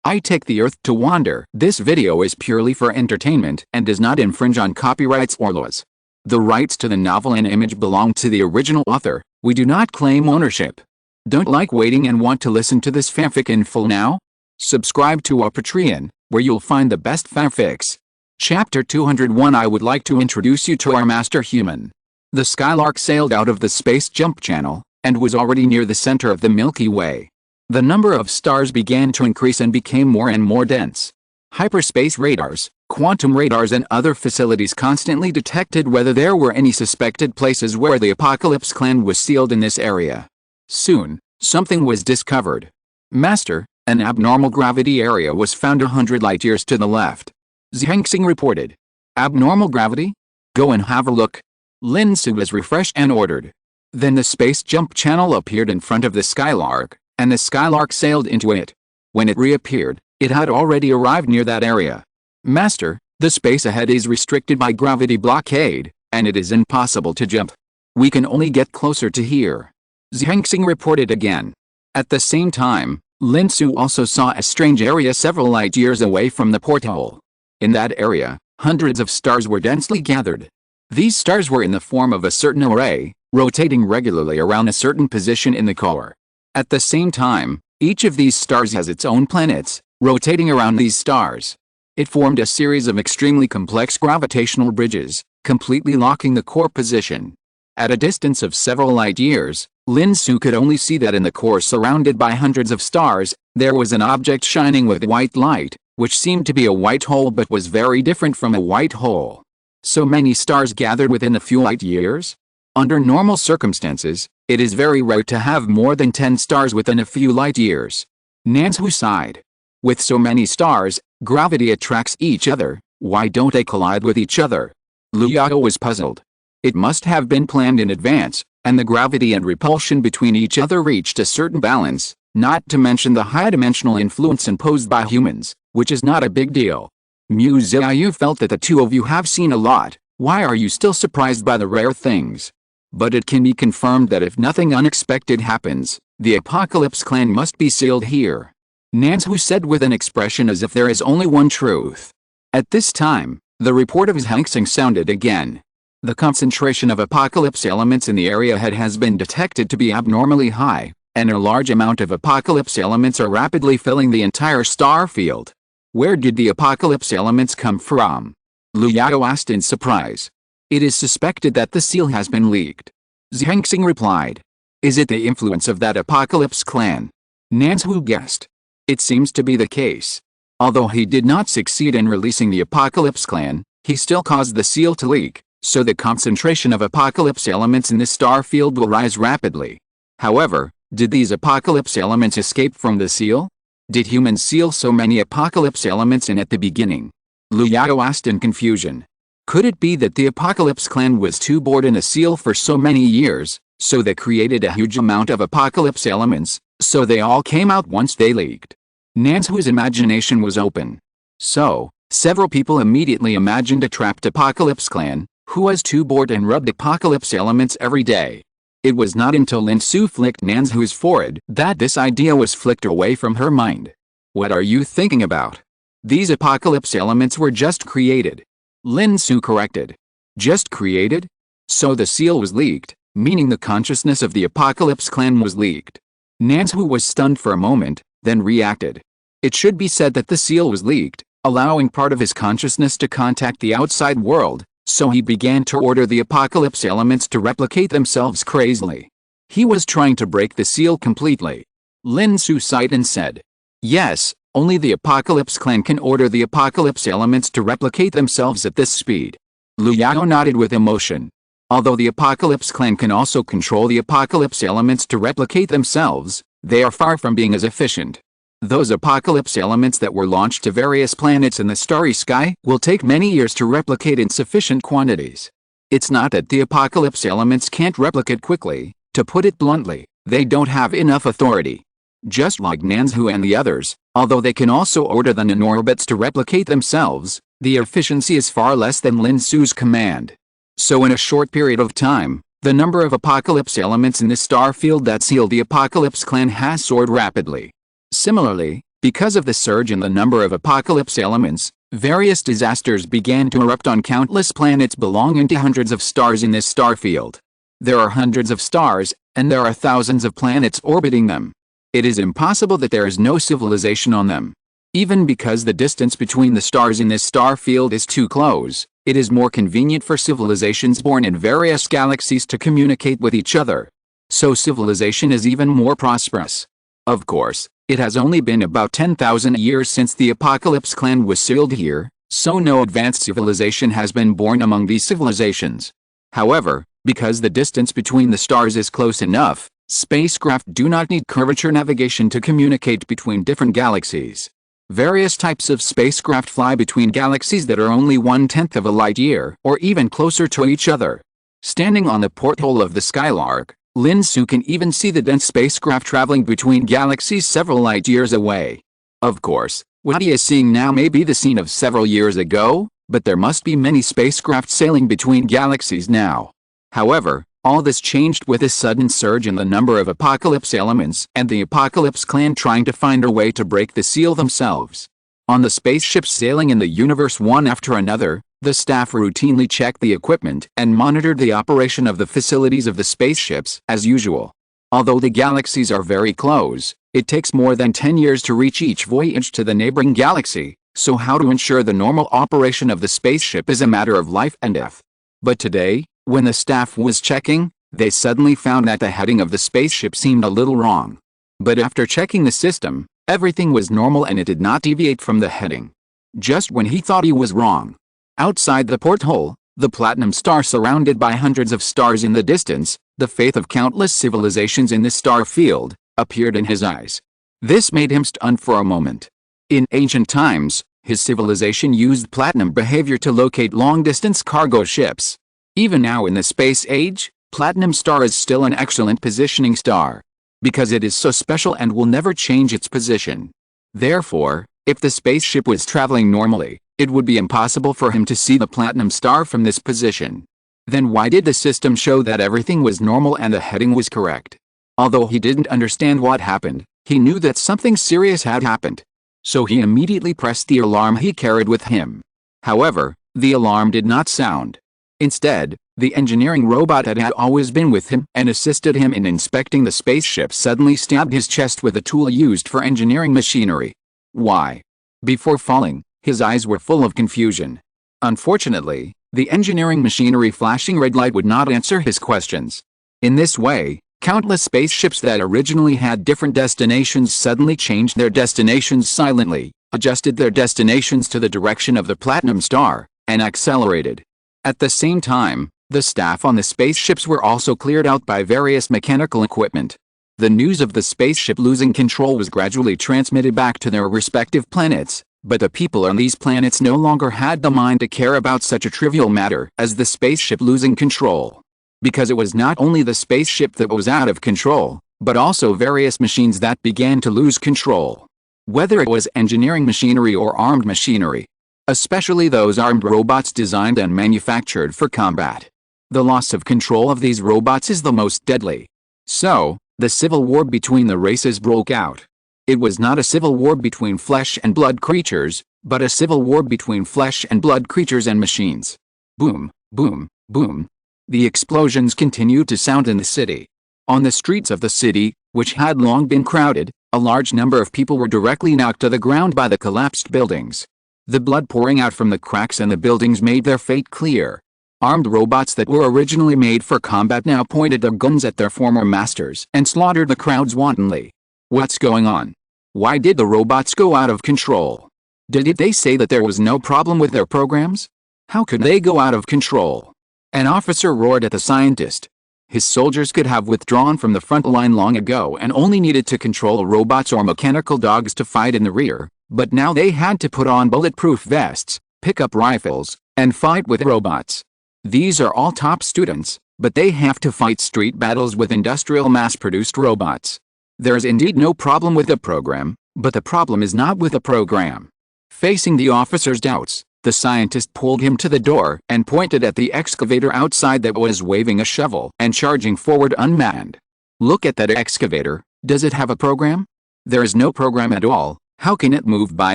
I take the Earth to wander. This video is purely for entertainment and does not infringe on copyrights or laws. The rights to the novel and image belong to the original author. We do not claim ownership. Don't like waiting and want to listen to this fanfic in full now? Subscribe to our Patreon, where you'll find the best fanfics. Chapter 201. I would like to introduce you to our master human. The Skylark sailed out of the space jump channel, and was already near the center of the Milky Way. The number of stars began to increase and became more and more dense. Hyperspace radars, quantum radars and other facilities constantly detected whether there were any suspected places where the Apocalypse clan was sealed in this area. Soon, something was discovered. Master, an abnormal gravity area was found 100 light-years to the left. Zhengxing reported. Abnormal gravity? Go and have a look. Lin Xu was refreshed and ordered. Then the space jump channel appeared in front of the Skylark, and the Skylark sailed into it. When it reappeared, it had already arrived near that area. Master, the space ahead is restricted by gravity blockade, and it is impossible to jump. We can only get closer to here. Zhengxing reported again. At the same time, Lin Xu also saw a strange area several light years away from the porthole. In that area, hundreds of stars were densely gathered. These stars were in the form of a certain array, rotating regularly around a certain position in the core. At the same time, each of these stars has its own planets, rotating around these stars. It formed a series of extremely complex gravitational bridges, completely locking the core position. At a distance of several light years, Lin Xu could only see that in the core surrounded by hundreds of stars, there was an object shining with white light, which seemed to be a white hole but was very different from a white hole. So many stars gathered within a few light years? Under normal circumstances, it is very rare to have more than 10 stars within a few light years. Nanzhu sighed. With so many stars, gravity attracts each other, why don't they collide with each other? Lu Yao was puzzled. It must have been planned in advance, and the gravity and repulsion between each other reached a certain balance, not to mention the high-dimensional influence imposed by humans, which is not a big deal. Miss Qiu felt that the two of you have seen a lot, why are you still surprised by the rare things? But it can be confirmed that if nothing unexpected happens, the Apocalypse clan must be sealed here. Nanzhu said with an expression as if there is only one truth. At this time, the report of Zhengxing sounded again. The concentration of Apocalypse elements in the area has been detected to be abnormally high, and a large amount of Apocalypse elements are rapidly filling the entire star field. Where did the Apocalypse elements come from? Lu Yao asked in surprise. It is suspected that the seal has been leaked. Zhengxing replied. Is it the influence of that Apocalypse clan? Nanzhu guessed. It seems to be the case. Although he did not succeed in releasing the Apocalypse clan, he still caused the seal to leak, so the concentration of Apocalypse elements in this star field will rise rapidly. However, did these Apocalypse elements escape from the seal? Did humans seal so many Apocalypse elements in at the beginning? Lu Yao asked in confusion. Could it be that the Apocalypse clan was too bored in a seal for so many years, so they created a huge amount of Apocalypse elements, so they all came out once they leaked? Nanzhu's imagination was open. So, several people immediately imagined a trapped Apocalypse clan, who was too bored and rubbed Apocalypse elements every day. It was not until Lin Xu flicked Nanzhu's forehead that this idea was flicked away from her mind. What are you thinking about? These Apocalypse elements were just created. Lin Xu corrected. Just created? So the seal was leaked, meaning the consciousness of the Apocalypse clan was leaked. Nanzhu was stunned for a moment, then reacted. It should be said that the seal was leaked, allowing part of his consciousness to contact the outside world, so he began to order the Apocalypse elements to replicate themselves crazily. He was trying to break the seal completely. Lin Xu sighed and said. Yes, only the Apocalypse clan can order the Apocalypse elements to replicate themselves at this speed. Lu Yao nodded with emotion. Although the Apocalypse clan can also control the Apocalypse elements to replicate themselves, they are far from being as efficient. Those Apocalypse elements that were launched to various planets in the starry sky will take many years to replicate in sufficient quantities. It's not that the Apocalypse elements can't replicate quickly, to put it bluntly, they don't have enough authority. Just like Nanzhu and the others, although they can also order the nanorbits to replicate themselves, the efficiency is far less than Lin Xu's command. So in a short period of time, the number of Apocalypse elements in the star field that seal the Apocalypse clan has soared rapidly. Similarly, Because of the surge in the number of apocalypse elements, various disasters began to erupt on countless planets belonging to hundreds of stars in this star field. There are hundreds of stars, and there are thousands of planets orbiting them. It is impossible that there is no civilization on them. Even because the distance between the stars in this star field is too close, it is more convenient for civilizations born in various galaxies to communicate with each other. So civilization is even more prosperous. Of course, it has only been about 10,000 years since the Apocalypse clan was sealed here, so no advanced civilization has been born among these civilizations. However, because the distance between the stars is close enough, spacecraft do not need curvature navigation to communicate between different galaxies. Various types of spacecraft fly between galaxies that are only 1/10 of a light year or even closer to each other. Standing on the porthole of the Skylark, Lin Xu can even see the dense spacecraft traveling between galaxies several light years away. Of course, what he is seeing now may be the scene of several years ago, but there must be many spacecraft sailing between galaxies now. However, all this changed with a sudden surge in the number of apocalypse elements and the Apocalypse clan trying to find a way to break the seal themselves. On the spaceships sailing in the universe one after another, the staff routinely checked the equipment and monitored the operation of the facilities of the spaceships as usual. Although the galaxies are very close, it takes more than 10 years to reach each voyage to the neighboring galaxy, so how to ensure the normal operation of the spaceship is a matter of life and death. But today, when the staff was checking, they suddenly found that the heading of the spaceship seemed a little wrong. But after checking the system, everything was normal and it did not deviate from the heading. Just when he thought he was wrong. Outside the porthole, the platinum star surrounded by hundreds of stars in the distance, the faith of countless civilizations in this star field, appeared in his eyes. This made him stun for a moment. In ancient times, his civilization used platinum behavior to locate long-distance cargo ships. Even now in the space age, Platinum Star is still an excellent positioning star. Because it is so special and will never change its position. Therefore, if the spaceship was traveling normally, it would be impossible for him to see the Platinum Star from this position. Then why did the system show that everything was normal and the heading was correct? Although he didn't understand what happened, he knew that something serious had happened. So he immediately pressed the alarm he carried with him. However, the alarm did not sound. Instead, the engineering robot that had always been with him and assisted him in inspecting the spaceship suddenly stabbed his chest with a tool used for engineering machinery. Why? Before falling, his eyes were full of confusion. Unfortunately, the engineering machinery flashing red light would not answer his questions. In this way, countless spaceships that originally had different destinations suddenly changed their destinations silently, adjusted their destinations to the direction of the Platinum Star, and accelerated. At the same time, the staff on the spaceships were also cleared out by various mechanical equipment. The news of the spaceship losing control was gradually transmitted back to their respective planets, but the people on these planets no longer had the mind to care about such a trivial matter as the spaceship losing control. Because it was not only the spaceship that was out of control, but also various machines that began to lose control. Whether it was engineering machinery or armed machinery. Especially those armed robots designed and manufactured for combat. The loss of control of these robots is the most deadly. So, the civil war between the races broke out. It was not a civil war between flesh and blood creatures, but a civil war between flesh and blood creatures and machines. Boom, boom, boom. The explosions continued to sound in the city. On the streets of the city, which had long been crowded, a large number of people were directly knocked to the ground by the collapsed buildings. The blood pouring out from the cracks in the buildings made their fate clear. Armed robots that were originally made for combat now pointed their guns at their former masters and slaughtered the crowds wantonly. What's going on? Why did the robots go out of control? Did they say that there was no problem with their programs? How could they go out of control? An officer roared at the scientist. His soldiers could have withdrawn from the front line long ago and only needed to control robots or mechanical dogs to fight in the rear. But now they had to put on bulletproof vests, pick up rifles, and fight with robots. These are all top students, but they have to fight street battles with industrial mass-produced robots. There is indeed no problem with the program, but the problem is not with the program. Facing the officer's doubts, the scientist pulled him to the door and pointed at the excavator outside that was waving a shovel and charging forward unmanned. Look at that excavator, does it have a program? There is no program at all. How can it move by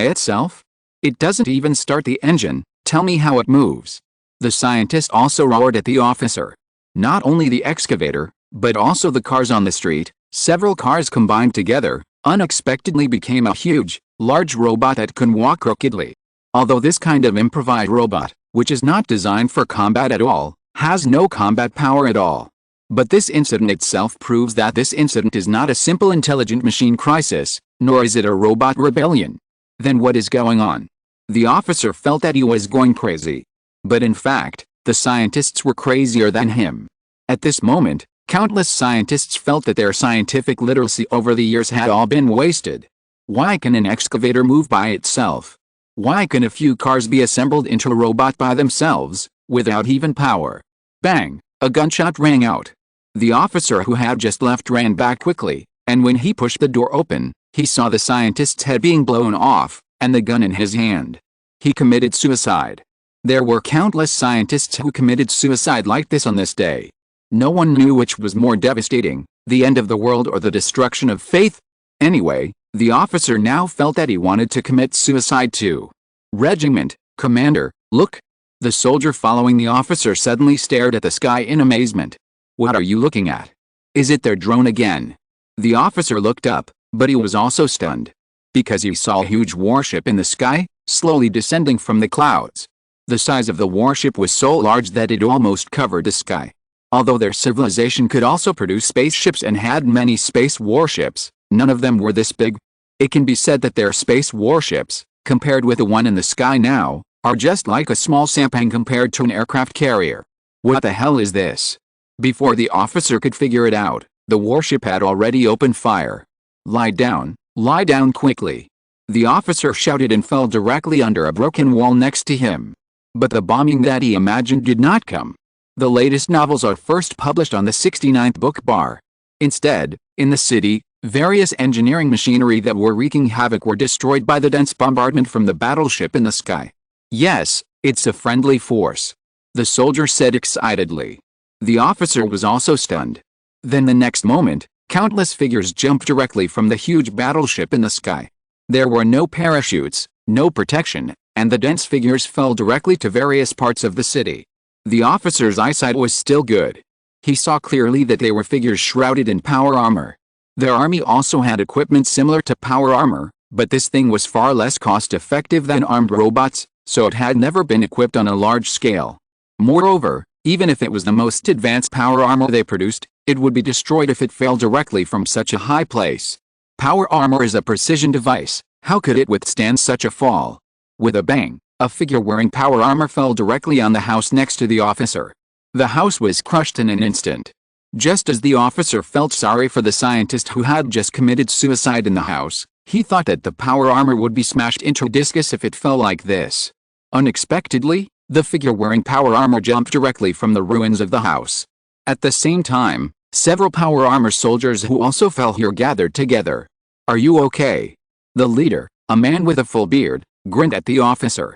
itself? It doesn't even start the engine, tell me how it moves. The scientist also roared at the officer. Not only the excavator, but also the cars on the street, several cars combined together, unexpectedly became a huge, large robot that could walk crookedly. Although this kind of improvised robot, which is not designed for combat at all, has no combat power at all. But this incident itself proves that this incident is not a simple intelligent machine crisis, nor is it a robot rebellion. Then what is going on? The officer felt that he was going crazy. But in fact, the scientists were crazier than him. At this moment, countless scientists felt that their scientific literacy over the years had all been wasted. Why can an excavator move by itself? Why can a few cars be assembled into a robot by themselves, without even power? Bang! A gunshot rang out. The officer who had just left ran back quickly, and when he pushed the door open, he saw the scientist's head being blown off, and the gun in his hand. He committed suicide. There were countless scientists who committed suicide like this on this day. No one knew which was more devastating, the end of the world or the destruction of faith. Anyway, the officer now felt that he wanted to commit suicide too. Regiment, Commander, look! The soldier following the officer suddenly stared at the sky in amazement. What are you looking at? Is it their drone again? The officer looked up, but he was also stunned. Because he saw a huge warship in the sky, slowly descending from the clouds. The size of the warship was so large that it almost covered the sky. Although their civilization could also produce spaceships and had many space warships, none of them were this big. It can be said that their space warships, compared with the one in the sky now, are just like a small sampan compared to an aircraft carrier. What the hell is this? Before the officer could figure it out, the warship had already opened fire. Lie down quickly. The officer shouted and fell directly under a broken wall next to him. But the bombing that he imagined did not come. The latest novels are first published on the 69th book bar. Instead, in the city, various engineering machinery that were wreaking havoc were destroyed by the dense bombardment from the battleship in the sky. Yes, it's a friendly force. The soldier said excitedly. The officer was also stunned. Then the next moment, countless figures jumped directly from the huge battleship in the sky. There were no parachutes, no protection, and the dense figures fell directly to various parts of the city. The officer's eyesight was still good. He saw clearly that they were figures shrouded in power armor. Their army also had equipment similar to power armor, but this thing was far less cost-effective than armed robots, so it had never been equipped on a large scale. Moreover, even if it was the most advanced power armor they produced, it would be destroyed if it fell directly from such a high place. Power armor is a precision device. How could it withstand such a fall? With a bang, a figure wearing power armor fell directly on the house next to the officer. The house was crushed in an instant. Just as the officer felt sorry for the scientist who had just committed suicide in the house, he thought that the power armor would be smashed into discus if it fell like this. Unexpectedly, the figure wearing power armor jumped directly from the ruins of the house. At the same time, several power armor soldiers who also fell here gathered together. Are you okay? The leader, a man with a full beard, grinned at the officer.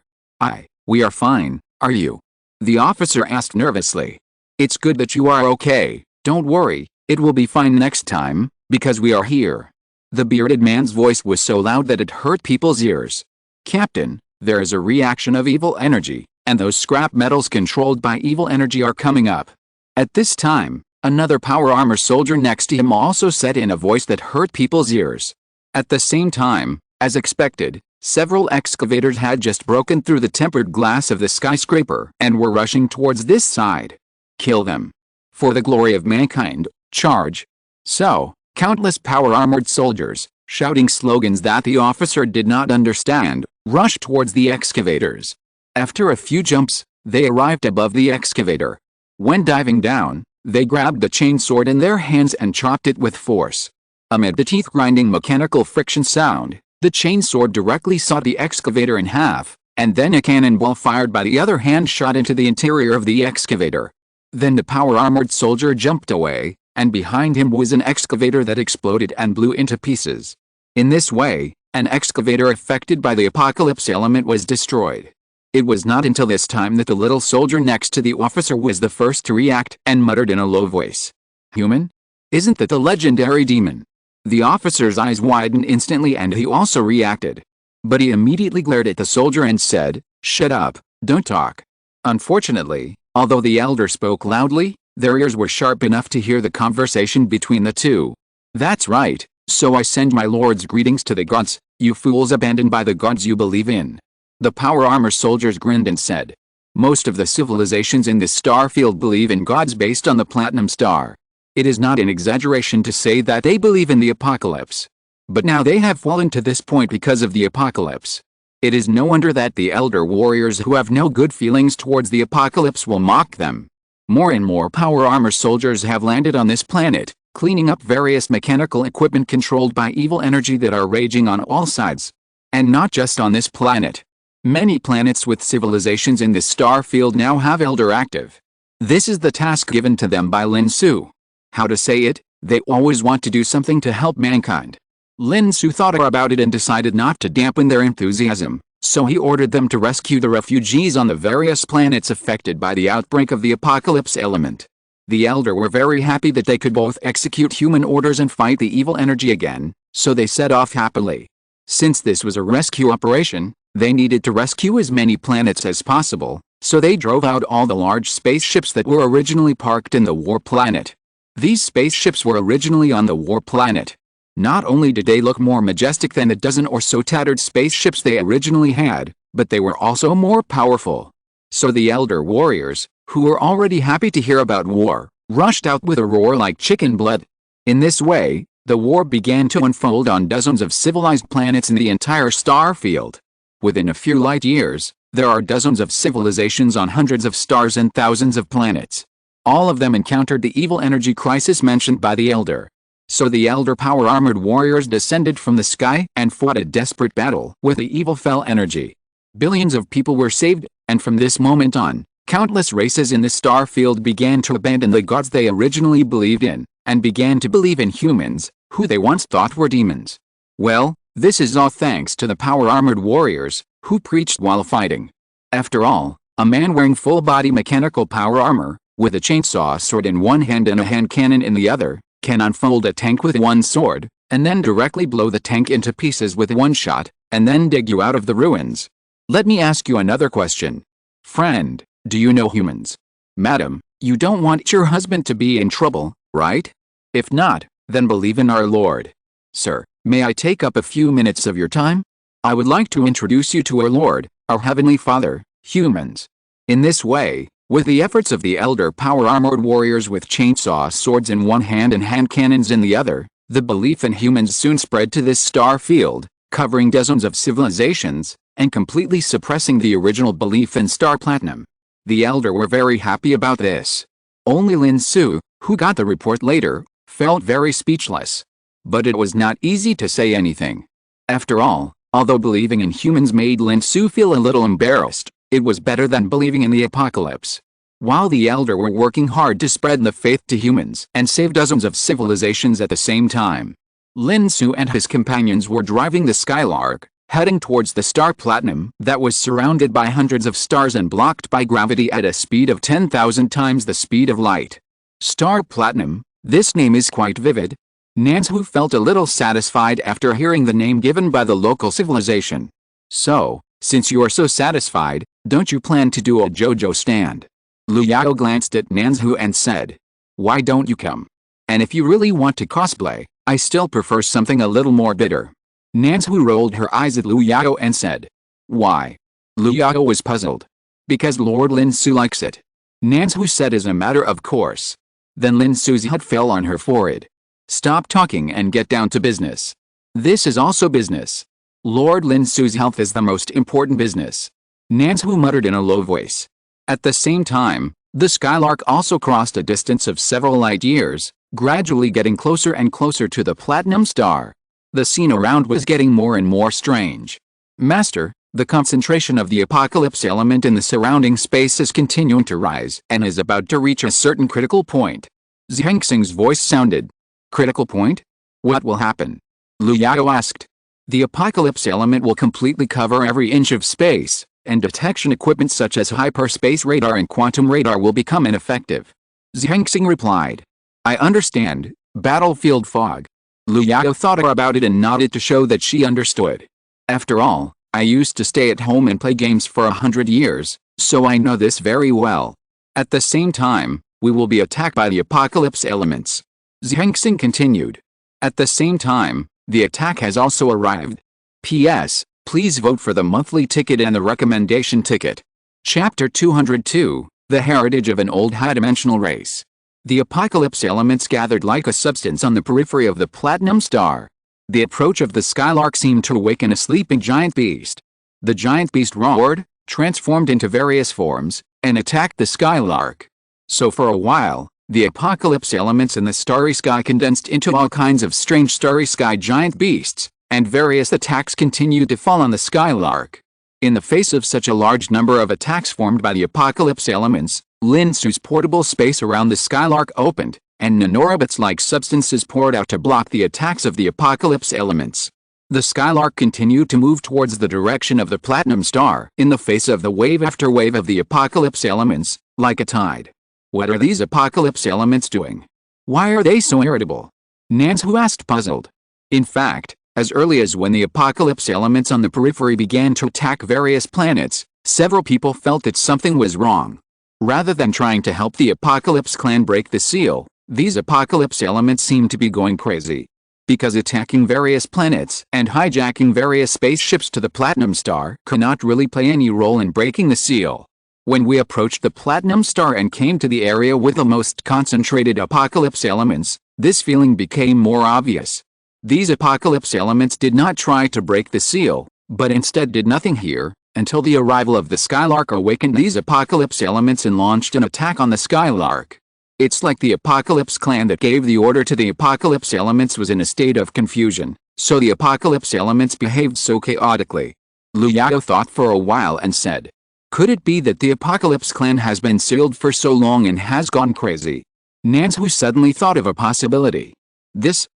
We are fine, are you? The officer asked nervously. It's good that you are okay, don't worry, it will be fine next time, because we are here. The bearded man's voice was so loud that it hurt people's ears. Captain, there is a reaction of evil energy, and those scrap metals controlled by evil energy are coming up. At this time, another power armor soldier next to him also said in a voice that hurt people's ears. At the same time, as expected, several excavators had just broken through the tempered glass of the skyscraper and were rushing towards this side. Kill them. For the glory of mankind, charge. So, countless power-armored soldiers, shouting slogans that the officer did not understand, rushed towards the excavators. After a few jumps, they arrived above the excavator. When diving down, they grabbed the chainsword in their hands and chopped it with force. Amid the teeth-grinding mechanical friction sound, the chainsword directly sawed the excavator in half, and then a cannonball fired by the other hand shot into the interior of the excavator. Then the power-armored soldier jumped away, and behind him was an excavator that exploded and blew into pieces. In this way, an excavator affected by the apocalypse element was destroyed. It was not until this time that the little soldier next to the officer was the first to react and muttered in a low voice. Human? Isn't that the legendary demon? The officer's eyes widened instantly and he also reacted. But he immediately glared at the soldier and said, "Shut up, don't talk." Unfortunately, although the elder spoke loudly, their ears were sharp enough to hear the conversation between the two. "That's right, so I send my lord's greetings to the gods, you fools abandoned by the gods you believe in." The power armor soldiers grinned and said, "Most of the civilizations in this star field believe in gods based on the platinum star. It is not an exaggeration to say that they believe in the apocalypse. But now they have fallen to this point because of the apocalypse. It is no wonder that the elder warriors who have no good feelings towards the apocalypse will mock them." More and more power armor soldiers have landed on this planet, cleaning up various mechanical equipment controlled by evil energy that are raging on all sides. And not just on this planet. Many planets with civilizations in this star field now have elder active. This is the task given to them by Lin Xu. How to say it, they always want to do something to help mankind. Lin Xu thought about it and decided not to dampen their enthusiasm, so he ordered them to rescue the refugees on the various planets affected by the outbreak of the apocalypse element. The elder were very happy that they could both execute human orders and fight the evil energy again, so they set off happily. Since this was a rescue operation, they needed to rescue as many planets as possible, so they drove out all the large spaceships that were originally parked in the war planet. These spaceships were originally on the war planet. Not only did they look more majestic than the dozen or so tattered spaceships they originally had, but they were also more powerful. So the elder warriors, who were already happy to hear about war, rushed out with a roar like chicken blood. In this way, the war began to unfold on dozens of civilized planets in the entire star field. Within a few light years, there are dozens of civilizations on hundreds of stars and thousands of planets. All of them encountered the evil energy crisis mentioned by the elder. So the elder power-armored warriors descended from the sky and fought a desperate battle with the evil fell energy. Billions of people were saved, and from this moment on, countless races in the star field began to abandon the gods they originally believed in, and began to believe in humans, who they once thought were demons. Well, this is all thanks to the power-armored warriors, who preached while fighting. After all, a man wearing full-body mechanical power armor, with a chainsaw sword in one hand and a hand cannon in the other, can unfold a tank with one sword, and then directly blow the tank into pieces with one shot, and then dig you out of the ruins. Let me ask you another question. Friend, do you know humans? Madam, you don't want your husband to be in trouble, right? If not, then believe in our Lord. Sir, may I take up a few minutes of your time? I would like to introduce you to our Lord, our Heavenly Father, humans. In this way, with the efforts of the elder power-armored warriors with chainsaw swords in one hand and hand cannons in the other, the belief in humans soon spread to this star field, covering dozens of civilizations, and completely suppressing the original belief in star platinum. The elder were very happy about this. Only Lin Xu, who got the report later, felt very speechless. But it was not easy to say anything. After all, although believing in humans made Lin Xu feel a little embarrassed, it was better than believing in the apocalypse. While the elder were working hard to spread the faith to humans and save dozens of civilizations at the same time, Lin Xu and his companions were driving the Skylark, heading towards the star Platinum that was surrounded by hundreds of stars and blocked by gravity at a speed of 10,000 times the speed of light. Star Platinum, this name is quite vivid. Nanzhu felt a little satisfied after hearing the name given by the local civilization. So, since you are so satisfied, don't you plan to do a JoJo stand? Lu Yao glanced at Nanzhu and said, "Why don't you come? And if you really want to cosplay, I still prefer something a little more bitter." Nanzhu rolled her eyes at Lu Yao and said, "Why?" Lu Yao was puzzled. "Because Lord Lin Xu likes it." Nanzhu said as a matter of course. Then Lin Xu's head fell on her forehead. "Stop talking and get down to business. This is also business. Lord Lin Xu's health is the most important business." Nanzhu muttered in a low voice. At the same time, the Skylark also crossed a distance of several light years, gradually getting closer and closer to the Platinum Star. The scene around was getting more and more strange. "Master, the concentration of the apocalypse element in the surrounding space is continuing to rise and is about to reach a certain critical point." Zhengxing's voice sounded. "Critical point? What will happen?" Lu Yao asked. "The apocalypse element will completely cover every inch of space, and detection equipment such as hyperspace radar and quantum radar will become ineffective." Zhengxing replied. "I understand, battlefield fog." Lu Yao thought about it and nodded to show that she understood. After all, I used to stay at home and play games for 100 years, so I know this very well. At the same time, we will be attacked by the apocalypse elements. Zhengxing continued. At the same time, the attack has also arrived. P.S. Please vote for the monthly ticket and the recommendation ticket. Chapter 202, The Heritage of an Old High-Dimensional Race. The apocalypse elements gathered like a substance on the periphery of the platinum star. The approach of the skylark seemed to awaken a sleeping giant beast. The giant beast roared, transformed into various forms, and attacked the skylark. So for a while, the apocalypse elements in the starry sky condensed into all kinds of strange starry sky giant beasts, and various attacks continued to fall on the skylark. In the face of such a large number of attacks formed by the apocalypse elements, Lin Xu's portable space around the skylark opened, and nanorobots-like substances poured out to block the attacks of the apocalypse elements. The skylark continued to move towards the direction of the platinum star in the face of the wave after wave of the apocalypse elements, like a tide. What are these apocalypse elements doing? Why are they so irritable? Lin Xu asked, puzzled. In fact, as early as when the apocalypse elements on the periphery began to attack various planets, several people felt that something was wrong. Rather than trying to help the apocalypse clan break the seal, these apocalypse elements seemed to be going crazy. Because attacking various planets and hijacking various spaceships to the platinum star could not really play any role in breaking the seal. When we approached the platinum star and came to the area with the most concentrated apocalypse elements, this feeling became more obvious. These apocalypse elements did not try to break the seal, but instead did nothing here, until the arrival of the skylark awakened these apocalypse elements and launched an attack on the skylark. It's like the apocalypse clan that gave the order to the apocalypse elements was in a state of confusion, so the apocalypse elements behaved so chaotically. Lu Yao thought for a while and said, could it be that the apocalypse clan has been sealed for so long and has gone crazy? Lin Xu suddenly thought of a possibility.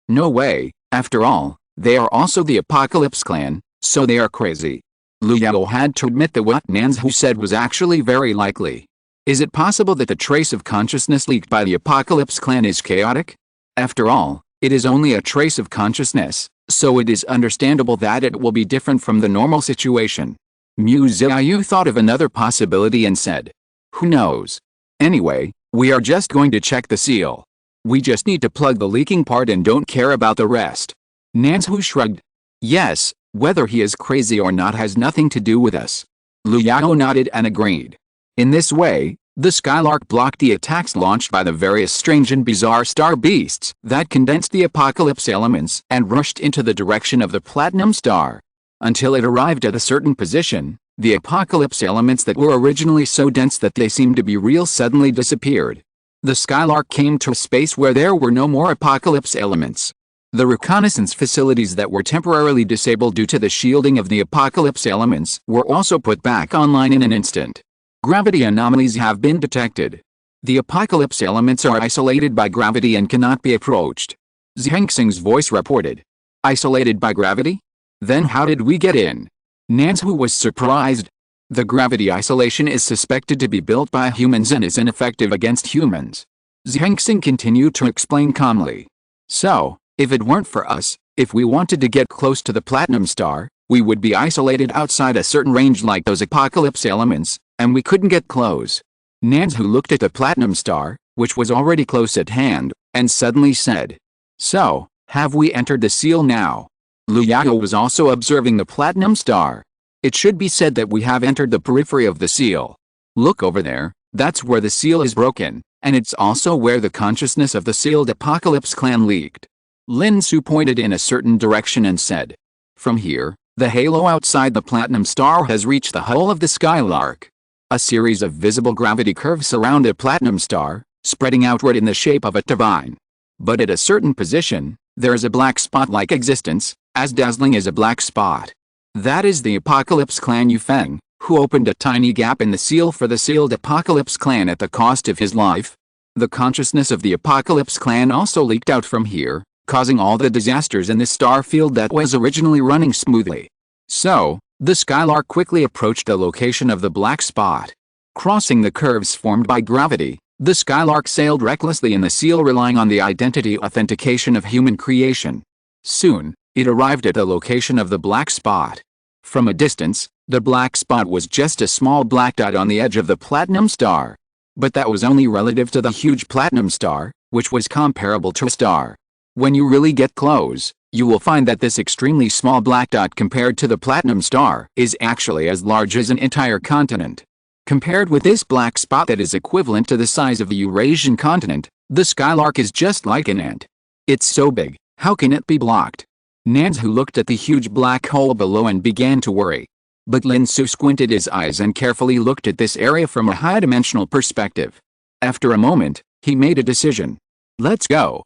No way, after all, they are also the apocalypse clan, so they are crazy. Lu Yao had to admit that what Lin Xu said was actually very likely. Is it possible that the trace of consciousness leaked by the apocalypse clan is chaotic? After all, it is only a trace of consciousness, so it is understandable that it will be different from the normal situation. Miss Qiu thought of another possibility and said, who knows? Anyway, we are just going to check the seal. We just need to plug the leaking part and don't care about the rest. Lin Xu shrugged. Yes, whether he is crazy or not has nothing to do with us. Lu Yao nodded and agreed. In this way, the skylark blocked the attacks launched by the various strange and bizarre star beasts that condensed the apocalypse elements and rushed into the direction of the platinum star. Until it arrived at a certain position, the apocalypse elements that were originally so dense that they seemed to be real suddenly disappeared. The skylark came to a space where there were no more apocalypse elements. The reconnaissance facilities that were temporarily disabled due to the shielding of the apocalypse elements were also put back online in an instant. Gravity anomalies have been detected. The apocalypse elements are isolated by gravity and cannot be approached. Zhengxing's voice reported. Isolated by gravity? Then how did we get in? Lin Xu was surprised. The gravity isolation is suspected to be built by humans and is ineffective against humans. Zhengxing continued to explain calmly. So, if it weren't for us, if we wanted to get close to the platinum star, we would be isolated outside a certain range like those apocalypse elements, and we couldn't get close. Lin Xu looked at the platinum star, which was already close at hand, and suddenly said, so, have we entered the seal now? Lu Yao was also observing the platinum star. It should be said that we have entered the periphery of the seal. Look over there, that's where the seal is broken, and it's also where the consciousness of the sealed apocalypse clan leaked. Lin Xu pointed in a certain direction and said, from here, the halo outside the platinum star has reached the hull of the skylark. A series of visible gravity curves surround the platinum star, spreading outward in the shape of a Taiyin. But at a certain position, there is a black spot-like existence, as dazzling as a black spot. That is the apocalypse clan Yufeng, who opened a tiny gap in the seal for the sealed apocalypse clan at the cost of his life. The consciousness of the apocalypse clan also leaked out from here, causing all the disasters in the star field that was originally running smoothly. So, the skylark quickly approached the location of the black spot. Crossing the curves formed by gravity, the skylark sailed recklessly in the seal, relying on the identity authentication of human creation. Soon, it arrived at the location of the black spot. From a distance, the black spot was just a small black dot on the edge of the platinum star. But that was only relative to the huge platinum star, which was comparable to a star. When you really get close, you will find that this extremely small black dot compared to the platinum star is actually as large as an entire continent. Compared with this black spot that is equivalent to the size of the Eurasian continent, the Skylark is just like an ant. It's so big, how can it be blocked? Nan Xu looked at the huge black hole below and began to worry. But Lin Xu squinted his eyes and carefully looked at this area from a high-dimensional perspective. After a moment, he made a decision. Let's go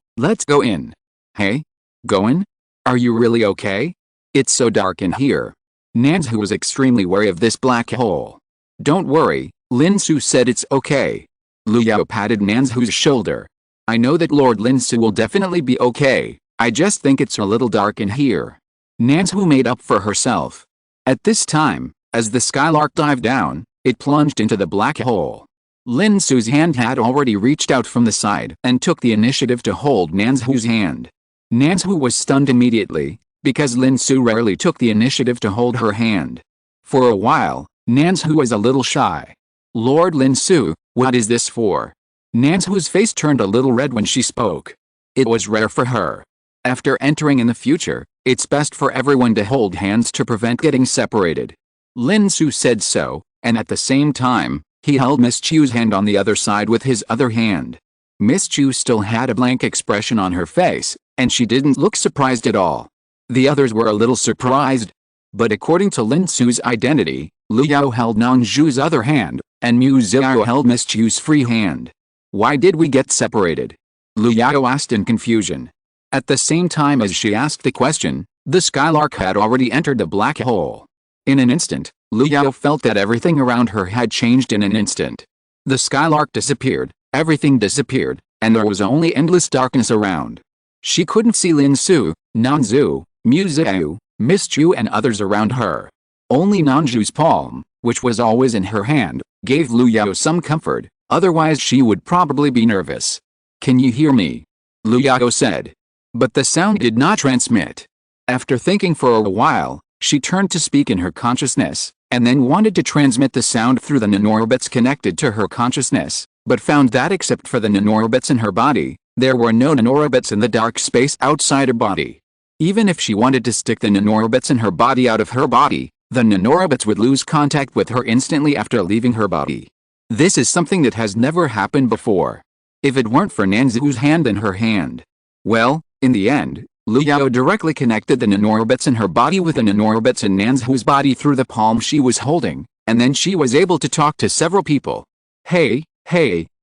in. Hey? Go in? Are you really okay? It's so dark in here. Nan Xu was extremely wary of this black hole. Don't worry, Lin Xu said it's okay. Lu Yao patted Nan Xu's shoulder. I know that Lord Lin Xu will definitely be okay. I just think it's a little dark in here. Nan Xu made up for herself. At this time, as the Skylark dived down, it plunged into the black hole. Lin Xu's hand had already reached out from the side and took the initiative to hold Nan Xu's hand. Nan Xu was stunned immediately, because Lin Xu rarely took the initiative to hold her hand. For a while, Nan Xu was a little shy. Lord Lin Xu, what is this for? Nan Xu's face turned a little red when she spoke. It was rare for her. After entering in the future, it's best for everyone to hold hands to prevent getting separated. Lin Xu said so, and at the same time, he held Miss Qiu's hand on the other side with his other hand. Miss Qiu still had a blank expression on her face, and she didn't look surprised at all. The others were a little surprised. But according to Lin Xu's identity, Lu Yao held Nan Zhu's other hand, and Mu Xiao held Miss Qiu's free hand. Why did we get separated? Lu Yao asked in confusion. At the same time as she asked the question, the Skylark had already entered the black hole. In an instant, Lu Yao felt that everything around her had changed in an instant. The Skylark disappeared, everything disappeared, and there was only endless darkness around. She couldn't see Lin Xu, Nan Xu, Mu Xiao, Miss Qiu and others around her. Only Nan Zhu's palm, which was always in her hand, gave Lu Yao some comfort, otherwise she would probably be nervous. Can you hear me? Lu Yao said. But the sound did not transmit. After thinking for a while, she turned to speak in her consciousness, and then wanted to transmit the sound through the nanorobots connected to her consciousness, but found that except for the nanorobots in her body, there were no nanorobots in the dark space outside her body. Even if she wanted to stick the nanorobots in her body out of her body, the nanorobots would lose contact with her instantly after leaving her body. This is something that has never happened before. If it weren't for Nan Xu's hand in her hand. Well, in the end, Lu Yao directly connected the nanorobots in her body with the nanorobots in Nan Xu's body through the palm she was holding, and then she was able to talk to several people. Hey,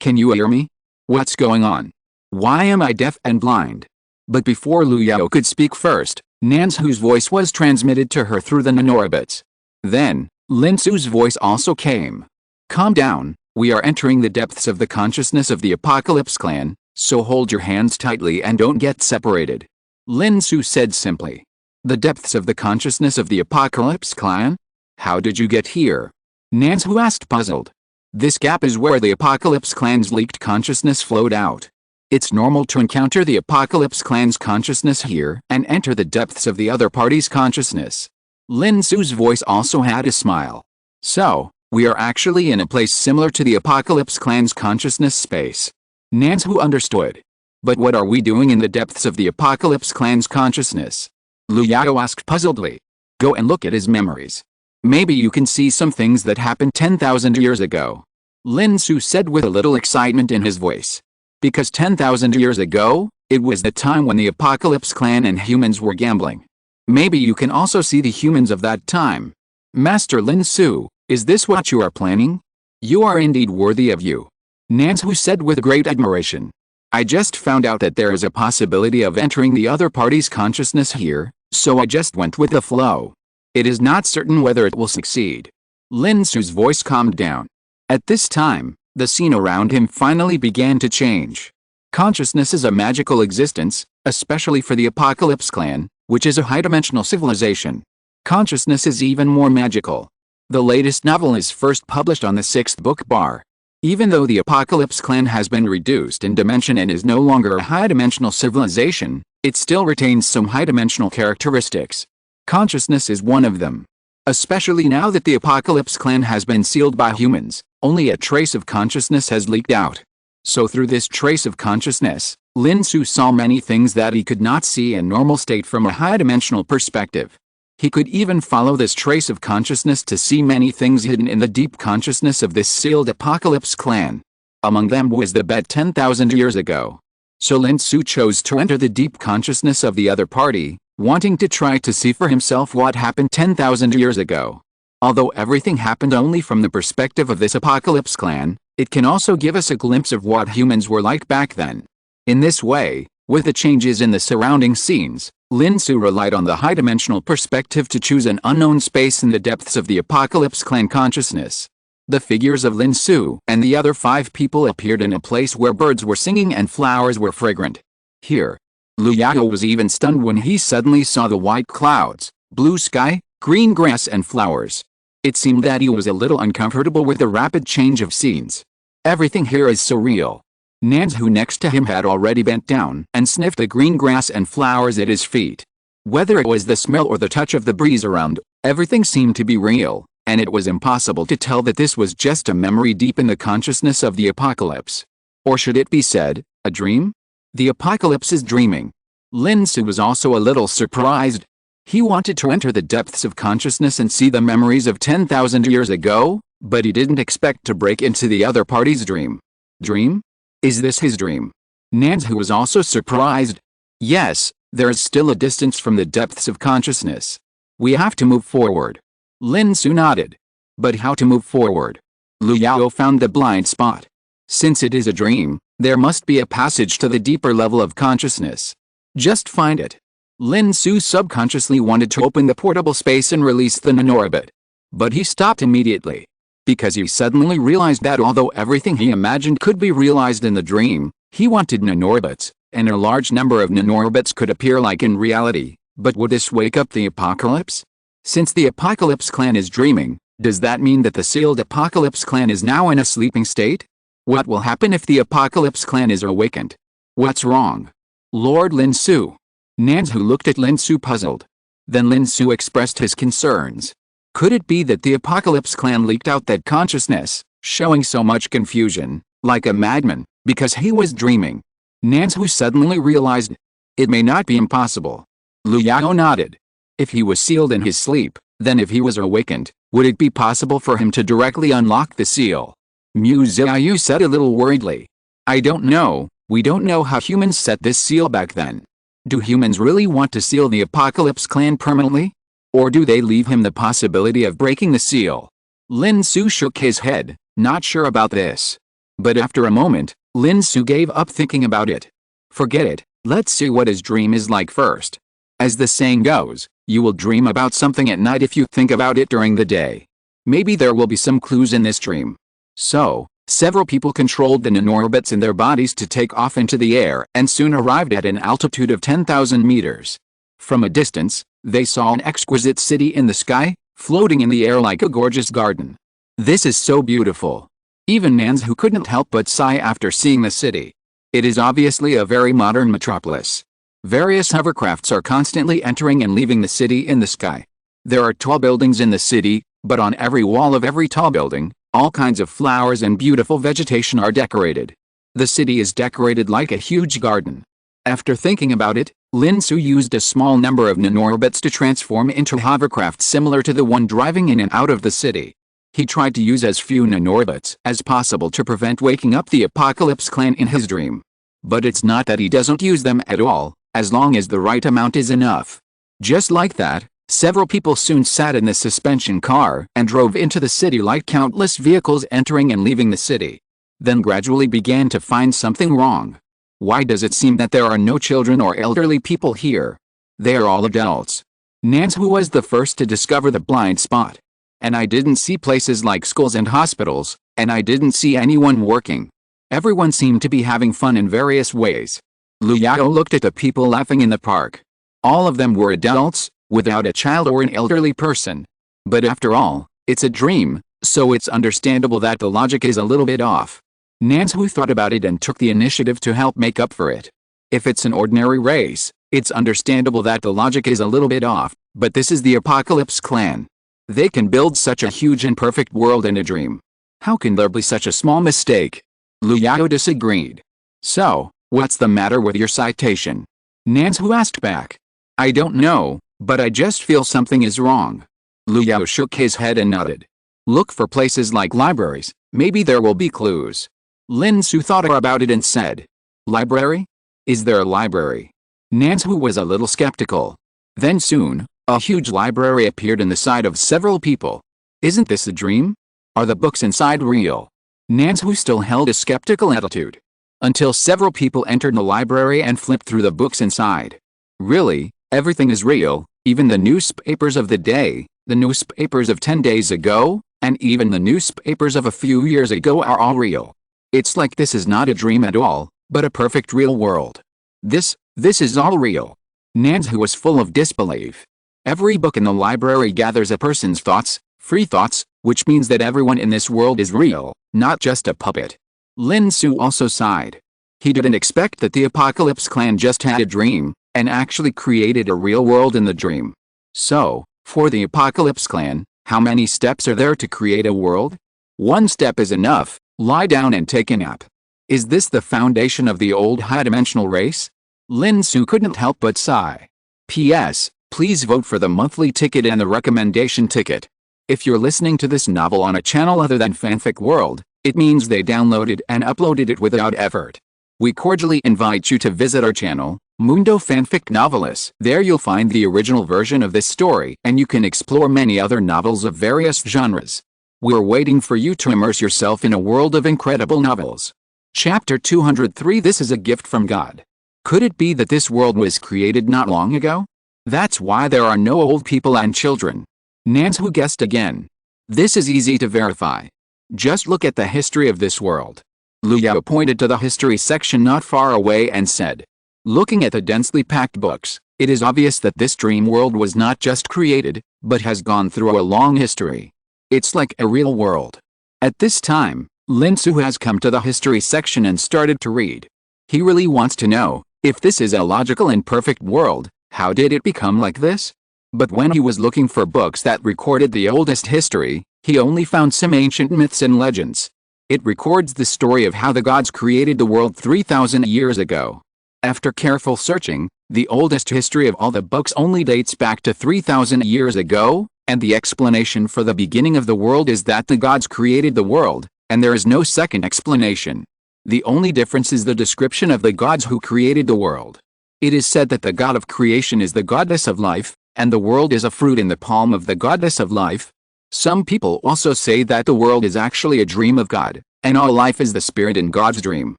can you hear me? What's going on? Why am I deaf and blind? But before Lu Yao could speak first, Nan Xu's voice was transmitted to her through the nanorobots. Then, Lin Xu's voice also came. Calm down, we are entering the depths of the consciousness of the Apocalypse Clan, so hold your hands tightly and don't get separated. Lin Xu said simply. The depths of the consciousness of the Apocalypse Clan? How did you get here? Nan Xu asked puzzled. This gap is where the Apocalypse Clan's leaked consciousness flowed out. It's normal to encounter the Apocalypse Clan's consciousness here and enter the depths of the other party's consciousness. Lin Xu's voice also had a smile. So, we are actually in a place similar to the Apocalypse Clan's consciousness space. Nan Xu understood. But what are we doing in the depths of the Apocalypse Clan's consciousness? Lu Yao asked puzzledly. Go and look at his memories. Maybe you can see some things that happened 10,000 years ago. Lin Xu said with a little excitement in his voice. Because 10,000 years ago, it was the time when the Apocalypse Clan and humans were gambling. Maybe you can also see the humans of that time. Master Lin Xu, is this what you are planning? You are indeed worthy of you. Nan Xu said with great admiration. I just found out that there is a possibility of entering the other party's consciousness here, so I just went with the flow. It is not certain whether it will succeed. Lin Xu's voice calmed down. At this time, the scene around him finally began to change. Consciousness is a magical existence, especially for the Apocalypse Clan, which is a high-dimensional civilization. Consciousness is even more magical. The latest novel is first published on the 6th book bar. Even though the Apocalypse Clan has been reduced in dimension and is no longer a high-dimensional civilization, it still retains some high-dimensional characteristics. Consciousness is one of them. Especially now that the Apocalypse Clan has been sealed by humans, only a trace of consciousness has leaked out. So through this trace of consciousness, Lin Xu saw many things that he could not see in normal state from a high-dimensional perspective. He could even follow this trace of consciousness to see many things hidden in the deep consciousness of this sealed Apocalypse Clan. Among them was the bed 10,000 years ago. So Lin Xu chose to enter the deep consciousness of the other party, wanting to try to see for himself what happened 10,000 years ago. Although everything happened only from the perspective of this Apocalypse Clan, it can also give us a glimpse of what humans were like back then. In this way, with the changes in the surrounding scenes, Lin Xu relied on the high-dimensional perspective to choose an unknown space in the depths of the Apocalypse Clan consciousness. The figures of Lin Xu and the other 5 people appeared in a place where birds were singing and flowers were fragrant. Here, Liu Yao was even stunned when he suddenly saw the white clouds, blue sky, green grass and flowers. It seemed that he was a little uncomfortable with the rapid change of scenes. Everything here is surreal. Nan Xu next to him had already bent down and sniffed the green grass and flowers at his feet. Whether it was the smell or the touch of the breeze around, everything seemed to be real, and it was impossible to tell that this was just a memory deep in the consciousness of the apocalypse. Or should it be said, a dream? The apocalypse is dreaming. Lin Xu was also a little surprised. He wanted to enter the depths of consciousness and see the memories of 10,000 years ago, but he didn't expect to break into the other party's dream. Dream? Is this his dream? Nan Xu was also surprised. Yes, there is still a distance from the depths of consciousness. We have to move forward. Lin Xu nodded. But how to move forward? Liu Yao found the blind spot. Since it is a dream, there must be a passage to the deeper level of consciousness. Just find it. Lin Xu subconsciously wanted to open the portable space and release the nanorobbot. But he stopped immediately. Because he suddenly realized that although everything he imagined could be realized in the dream, he wanted nanorobbots, and a large number of nanorobbots could appear like in reality. But would this wake up the apocalypse? Since the Apocalypse Clan is dreaming, does that mean that the sealed Apocalypse Clan is now in a sleeping state? What will happen if the Apocalypse Clan is awakened? What's wrong? Lord Lin Xu. Nan Xu looked at Lin Xu puzzled. Then Lin Xu expressed his concerns. Could it be that the Apocalypse Clan leaked out that consciousness, showing so much confusion, like a madman, because he was dreaming? Nan Xu suddenly realized. It may not be impossible. Liu Yao nodded. If he was sealed in his sleep, then if he was awakened, would it be possible for him to directly unlock the seal? Mu Xiaoyu said a little worriedly. I don't know, we don't know how humans set this seal back then. Do humans really want to seal the Apocalypse Clan permanently? Or do they leave him the possibility of breaking the seal? Lin Xu shook his head, not sure about this. But after a moment, Lin Xu gave up thinking about it. Forget it, let's see what his dream is like first. As the saying goes, you will dream about something at night if you think about it during the day. Maybe there will be some clues in this dream. So, several people controlled the nanorobbots in their bodies to take off into the air and soon arrived at an altitude of 10,000 meters. From a distance, they saw an exquisite city in the sky, floating in the air like a gorgeous garden. This is so beautiful. Even Nan Xu couldn't help but sigh after seeing the city. It is obviously a very modern metropolis. Various hovercrafts are constantly entering and leaving the city in the sky. There are tall buildings in the city, but on every wall of every tall building, all kinds of flowers and beautiful vegetation are decorated. The city is decorated like a huge garden. After thinking about it, Lin Xu used a small number of nanorobbots to transform into hovercraft similar to the one driving in and out of the city. He tried to use as few nanorobbots as possible to prevent waking up the Apocalypse Clan in his dream. But it's not that he doesn't use them at all, as long as the right amount is enough. Just like that, several people soon sat in the suspension car and drove into the city like countless vehicles entering and leaving the city. Then gradually began to find something wrong. Why does it seem that there are no children or elderly people here? They are all adults. Nan Xu was the first to discover the blind spot. And I didn't see places like schools and hospitals, and I didn't see anyone working. Everyone seemed to be having fun in various ways. Liu Yao looked at the people laughing in the park. All of them were adults, without a child or an elderly person. But after all, it's a dream, so it's understandable that the logic is a little bit off. Nan Xu thought about it and took the initiative to help make up for it. If it's an ordinary race, It's understandable that the logic is a little bit off, but this is the Apocalypse Clan. They can build such a huge and perfect world in a dream. How can there be such a small mistake? Liu Yao disagreed. So, what's the matter with your citation? Lin Xu asked back. I don't know, but I just feel something is wrong. Liu Yao shook his head and nodded. Look for places like libraries, maybe there will be clues. Lin Xu thought about it and said. Library? Is there a library? Lin Xu was a little skeptical. Then soon, a huge library appeared in the sight of several people. Isn't this a dream? Are the books inside real? Lin Xu still held a skeptical attitude. Until several people entered the library and flipped through the books inside. Really, everything is real, even the newspapers of the day, the newspapers of 10 days ago, and even the newspapers of a few years ago are all real. It's like this is not a dream at all, but a perfect real world. This is all real. Lin Xu was full of disbelief. Every book in the library gathers a person's thoughts, free thoughts, which means that everyone in this world is real, not just a puppet. Lin Xu also sighed. He didn't expect that the Apocalypse Clan just had a dream, and actually created a real world in the dream. So, for the Apocalypse Clan, how many steps are there to create a world? One step is enough, lie down and take a nap. Is this the foundation of the old high-dimensional race? Lin Xu couldn't help but sigh. P.S. Please vote for the monthly ticket and the recommendation ticket. If you're listening to this novel on a channel other than Fanfic World, it means they downloaded and uploaded it without effort. We cordially invite you to visit our channel, Mundo Fanfic Novelists. There you'll find the original version of this story and you can explore many other novels of various genres. We're waiting for you to immerse yourself in a world of incredible novels. Chapter 203 This is a gift from God. Could it be that this world was created not long ago? That's why there are no old people and children. Lin Xu guessed again. This is easy to verify. Just look at the history of this world. Liu Yao pointed to the history section not far away and said. Looking at the densely packed books, it is obvious that this dream world was not just created, but has gone through a long history. It's like a real world. At this time, Lin Xu has come to the history section and started to read. He really wants to know, if this is a logical and perfect world, how did it become like this? But when he was looking for books that recorded the oldest history, he only found some ancient myths and legends. It records the story of how the gods created the world 3,000 years ago. After careful searching, the oldest history of all the books only dates back to 3,000 years ago, and the explanation for the beginning of the world is that the gods created the world, and there is no second explanation. The only difference is the description of the gods who created the world. It is said that the god of creation is the goddess of life, and the world is a fruit in the palm of the goddess of life. Some people also say that the world is actually a dream of God, and all life is the spirit in God's dream.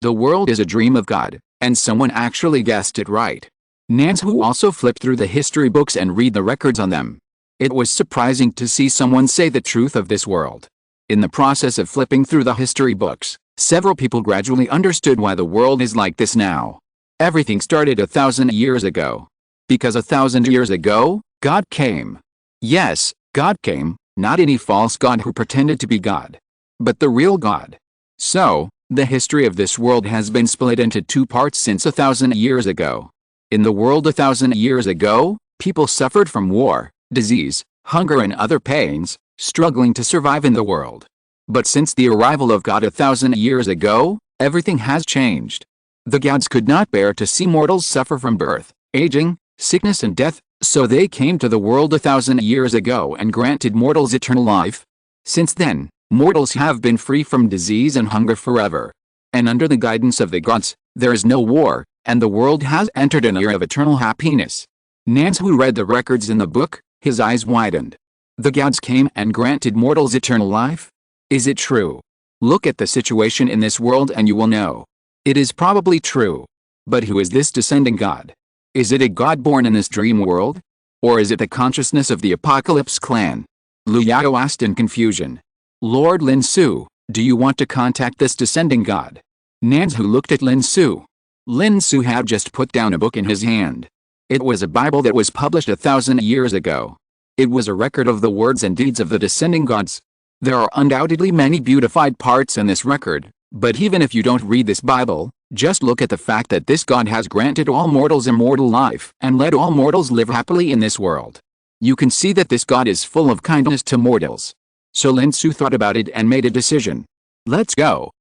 The world is a dream of God, and someone actually guessed it right. Lin Xu also flipped through the history books and read the records on them. It was surprising to see someone say the truth of this world. In the process of flipping through the history books, several people gradually understood why the world is like this now. Everything started 1,000 years ago. Because 1,000 years ago, God came. Yes, God came, not any false god who pretended to be God, but the real God. So, the history of this world has been split into two parts since 1,000 years ago. In the world 1,000 years ago, people suffered from war, disease, hunger and other pains, struggling to survive in the world. But since the arrival of God 1,000 years ago, everything has changed. The gods could not bear to see mortals suffer from birth, aging, sickness and death, so they came to the world 1,000 years ago and granted mortals eternal life. Since then, mortals have been free from disease and hunger forever. And under the guidance of the gods, there is no war, and the world has entered an era of eternal happiness. Lin Xu read the records in the book, his eyes widened. The gods came and granted mortals eternal life? Is it true? Look at the situation in this world and you will know. It is probably true. But who is this descending god? Is it a god born in this dream world? Or is it the consciousness of the Apocalypse Clan? Liu Yao asked in confusion. Lord Lin Xu, do you want to contact this descending god? Lin Xu looked at Lin Xu. Lin Xu had just put down a book in his hand. It was a Bible that was published 1,000 years ago. It was a record of the words and deeds of the descending gods. There are undoubtedly many beautified parts in this record, but even if you don't read this Bible, Just look at the fact that this god has granted all mortals immortal life and let all mortals live happily in this world. You can see that this god is full of kindness to mortals. So Lin Xu thought about it and made a decision. Let's go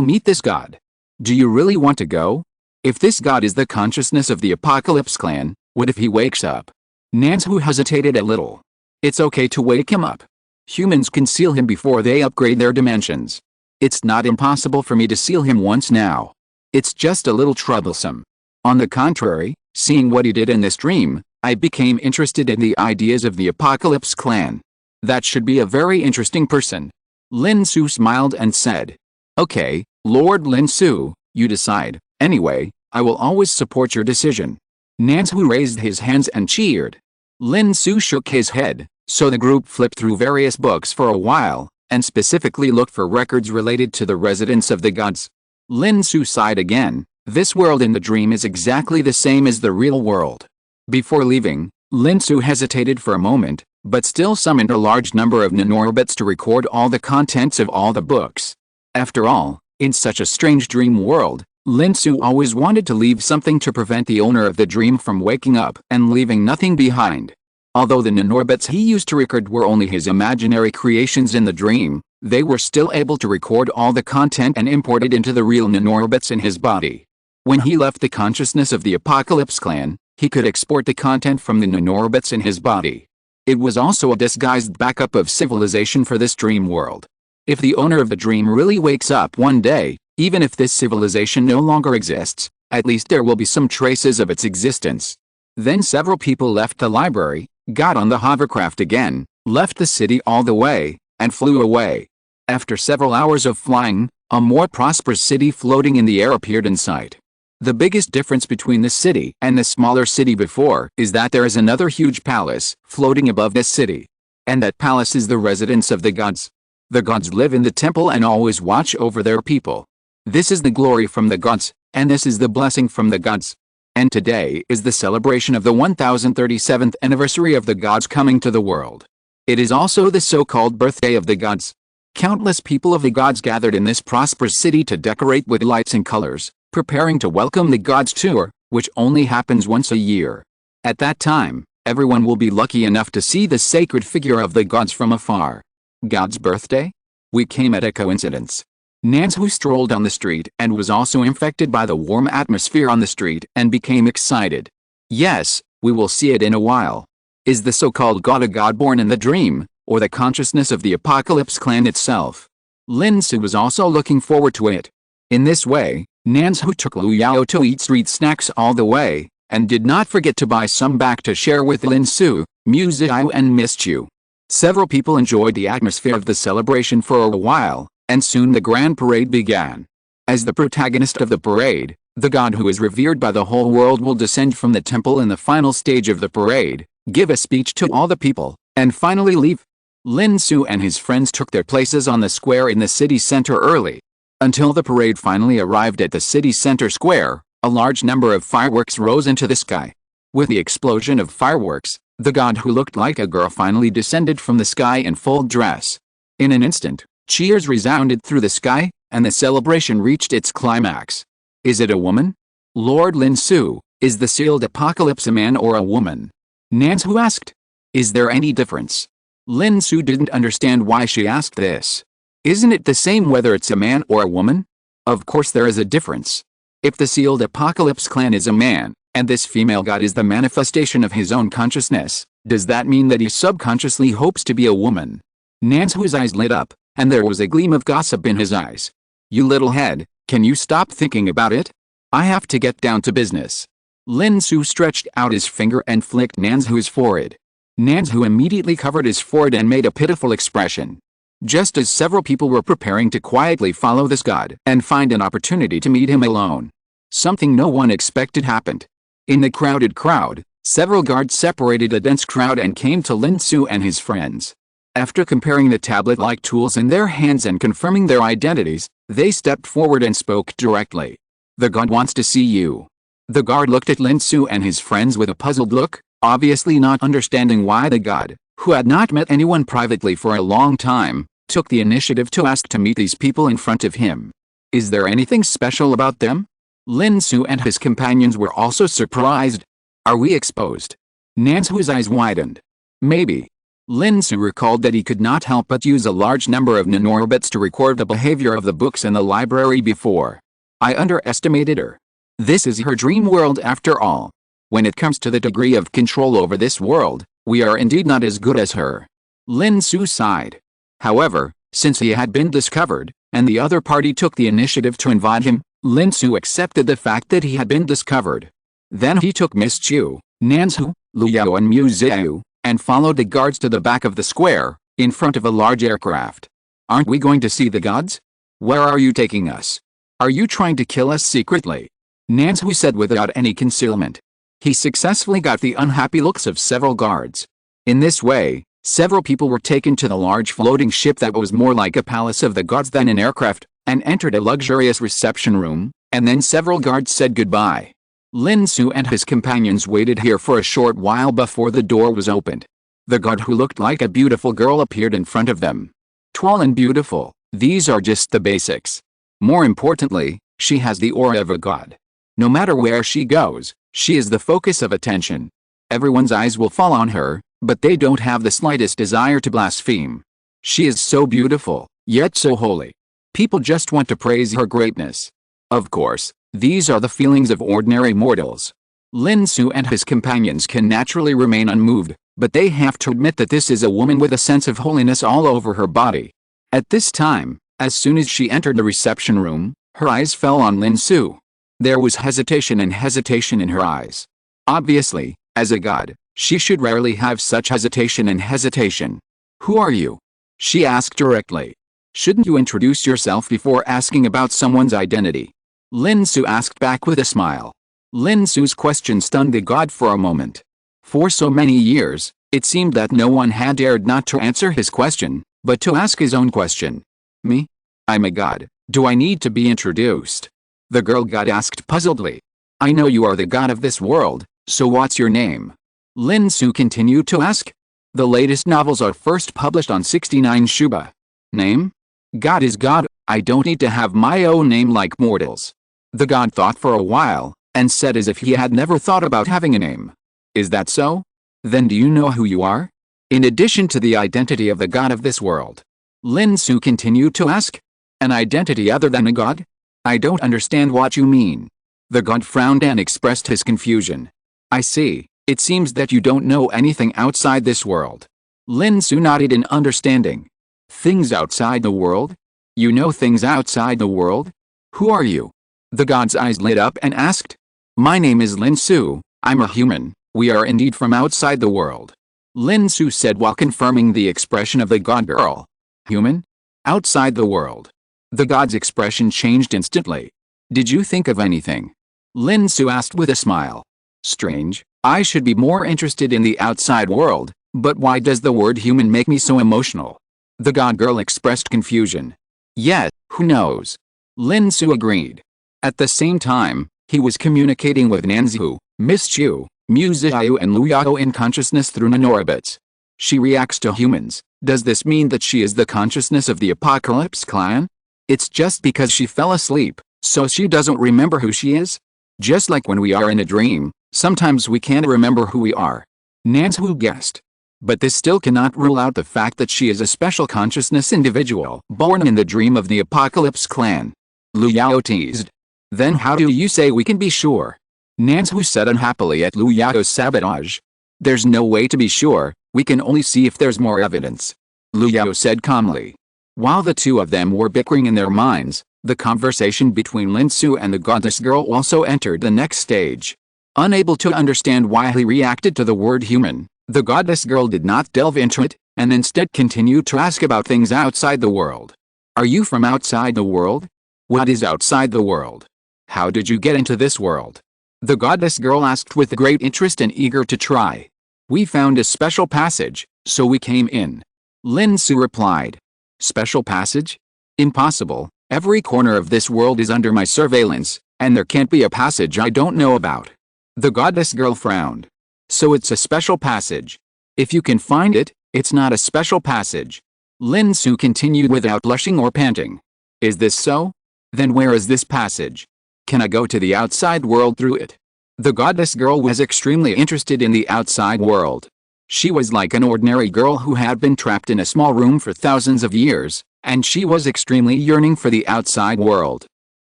meet this god. Do you really want to go? If this god is the consciousness of the Apocalypse clan, what if he wakes up? Lin Xu hesitated a little. It's okay to wake him up. Humans can seal him before they upgrade their dimensions. It's not impossible for me to seal him once now. It's just a little troublesome. On the contrary, seeing what he did in this dream, I became interested in the ideas of the Apocalypse clan. That should be a very interesting person. Lin Xu smiled and said, Okay, Lord Lin Xu, you decide. Anyway, I will always support your decision. Lin Xu raised his hands and cheered. Lin Xu shook his head, so the group flipped through various books for a while, and specifically looked for records related to the residence of the gods. Lin Xu sighed again. This world in the dream is exactly the same as the real world. Before leaving, Lin Xu hesitated for a moment, but still summoned a large number of nanorbits to record all the contents of all the books. After all, in such a strange dream world, Lin Xu always wanted to leave something to prevent the owner of the dream from waking up and leaving nothing behind. Although the nanorbits he used to record were only his imaginary creations in the dream, they were still able to record all the content and import it into the real nanorbits in his body. When he left the consciousness of the Apocalypse clan, he could export the content from the nanorbits in his body. It was also a disguised backup of civilization for this dream world. If the owner of the dream really wakes up one day, even if this civilization no longer exists, at least there will be some traces of its existence. Then several people left the library, got on the hovercraft again, left the city all the way, and flew away. After several hours of flying, a more prosperous city floating in the air appeared in sight. The biggest difference between this city and the smaller city before is that there is another huge palace floating above this city. And that palace is the residence of the gods. The gods live in the temple and always watch over their people. This is the glory from the gods, and this is the blessing from the gods. And today is the celebration of the 1037th anniversary of the gods coming to the world. It is also the so-called birthday of the gods. Countless people of the gods gathered in this prosperous city to decorate with lights and colors, preparing to welcome the gods tour, which only happens once a year. At that time, everyone will be lucky enough to see the sacred figure of the gods from afar. God's birthday? We came at a coincidence. Lin Xu strolled down the street and was also infected by the warm atmosphere on the street and became excited. Yes, we will see it in a while. Is the so-called god a god born in the dream, or the consciousness of the Apocalypse clan itself? Lin Xu was also looking forward to it. In this way, Lin Xu took Lu Yao to eat street snacks all the way, and did not forget to buy some back to share with Lin Xu, Miss Qiu and Miss Qiu. Several people enjoyed the atmosphere of the celebration for a while, and soon the grand parade began. As the protagonist of the parade, the god who is revered by the whole world will descend from the temple in the final stage of the parade, give a speech to all the people, and finally leave. Lin Xu and his friends took their places on the square in the city center early. Until the parade finally arrived at the city center square, a large number of fireworks rose into the sky. With the explosion of fireworks, the god who looked like a girl finally descended from the sky in full dress. In an instant, cheers resounded through the sky, and the celebration reached its climax. Is it a woman? Lord Lin Xu, is the sealed Apocalypse a man or a woman? Lin Xu asked. Is there any difference? Lin Xu didn't understand why she asked this. Isn't it the same whether it's a man or a woman? Of course there is a difference. If the sealed Apocalypse clan is a man, and this female god is the manifestation of his own consciousness, does that mean that he subconsciously hopes to be a woman? Lin Xu's eyes lit up, and there was a gleam of gossip in his eyes. You little head, can you stop thinking about it? I have to get down to business. Lin Xu stretched out his finger and flicked Lin Xu's forehead. Lin Xu immediately covered his forehead and made a pitiful expression. Just as several people were preparing to quietly follow this god and find an opportunity to meet him alone, something no one expected happened. In the crowded crowd, several guards separated a dense crowd and came to Lin Xu and his friends. After comparing the tablet-like tools in their hands and confirming their identities, they stepped forward and spoke directly. The god wants to see you. The guard looked at Lin Xu and his friends with a puzzled look, obviously not understanding why the god, who had not met anyone privately for a long time, took the initiative to ask to meet these people in front of him. Is there anything special about them? Lin Xu and his companions were also surprised. Are we exposed? Nanzu's eyes widened. Maybe. Lin Xu recalled that he could not help but use a large number of nanorbits to record the behavior of the books in the library before. I underestimated her. This is her dream world after all. When it comes to the degree of control over this world, we are indeed not as good as her. Lin Xu sighed. However, since he had been discovered, and the other party took the initiative to invite him, Lin Xu accepted the fact that he had been discovered. Then he took Miss Qiu, Nanzu, Liu Yao and Miss Qiu, and followed the guards to the back of the square, in front of a large aircraft. Aren't we going to see the gods? Where are you taking us? Are you trying to kill us secretly? Nanzu said without any concealment. He successfully got the unhappy looks of several guards. In this way, several people were taken to the large floating ship that was more like a palace of the gods than an aircraft, and entered a luxurious reception room, and then several guards said goodbye. Lin Xu and his companions waited here for a short while before the door was opened. The guard who looked like a beautiful girl appeared in front of them. Tall and beautiful, these are just the basics. More importantly, she has the aura of a god. No matter where she goes, she is the focus of attention. Everyone's eyes will fall on her, but they don't have the slightest desire to blaspheme. She is so beautiful, yet so holy. People just want to praise her greatness. Of course, these are the feelings of ordinary mortals. Lin Xu and his companions can naturally remain unmoved, but they have to admit that this is a woman with a sense of holiness all over her body. At this time, as soon as she entered the reception room, her eyes fell on Lin Xu. There was hesitation in her eyes. Obviously, as a god, she should rarely have such hesitation and hesitation. Who are you? She asked directly. Shouldn't you introduce yourself before asking about someone's identity? Lin Xu asked back with a smile. Lin Xu's question stunned the god for a moment. For so many years, it seemed that no one had dared not to answer his question, but to ask his own question. Me? I'm a god. Do I need to be introduced? The girl god asked puzzledly. I know you are the god of this world, so what's your name? Lin Xu continued to ask. The latest novels are first published on 69 Shuba. Name? God is God, I don't need to have my own name like mortals. The god thought for a while, and said as if he had never thought about having a name. Is that so? Then do you know who you are? In addition to the identity of the god of this world. Lin Xu continued to ask. An identity other than a god? I don't understand what you mean. The god frowned and expressed his confusion. I see, it seems that you don't know anything outside this world. Lin Xu nodded in understanding. Things outside the world? You know things outside the world? Who are you? The god's eyes lit up and asked. My name is Lin Xu, I'm a human, we are indeed from outside the world. Lin Xu said while confirming the expression of the god girl. Human? Outside the world. The god's expression changed instantly. Did you think of anything? Lin Xu asked with a smile. Strange, I should be more interested in the outside world, but why does the word human make me so emotional? The god girl expressed confusion. Yet, who knows? Lin Xu agreed. At the same time, he was communicating with Nanzu, Miss Qiu, Miss Qiu and Liu Yao in consciousness through nanorbits. She reacts to humans. Does this mean that she is the consciousness of the Apocalypse clan? It's just because she fell asleep, so she doesn't remember who she is? Just like when we are in a dream, sometimes we can't remember who we are. Nanzu guessed. But this still cannot rule out the fact that she is a special consciousness individual born in the dream of the Apocalypse clan. Liu Yao teased. Then how do you say we can be sure? Nanzu said unhappily at Liu Yao's sabotage. There's no way to be sure, we can only see if there's more evidence. Liu Yao said calmly. While the two of them were bickering in their minds, the conversation between Lin Xu and the goddess girl also entered the next stage. Unable to understand why he reacted to the word human, the goddess girl did not delve into it, and instead continued to ask about things outside the world. Are you from outside the world? What is outside the world? How did you get into this world? The goddess girl asked with great interest and eager to try. We found a special passage, so we came in. Lin Xu replied. Special passage? Impossible, every corner of this world is under my surveillance, and there can't be a passage I don't know about. The goddess girl frowned. So it's a special passage. If you can find it, it's not a special passage. Lin Xu continued without blushing or panting. Is this so? Then where is this passage? Can I go to the outside world through it? The goddess girl was extremely interested in the outside world. She was like an ordinary girl who had been trapped in a small room for thousands of years, and she was extremely yearning for the outside world.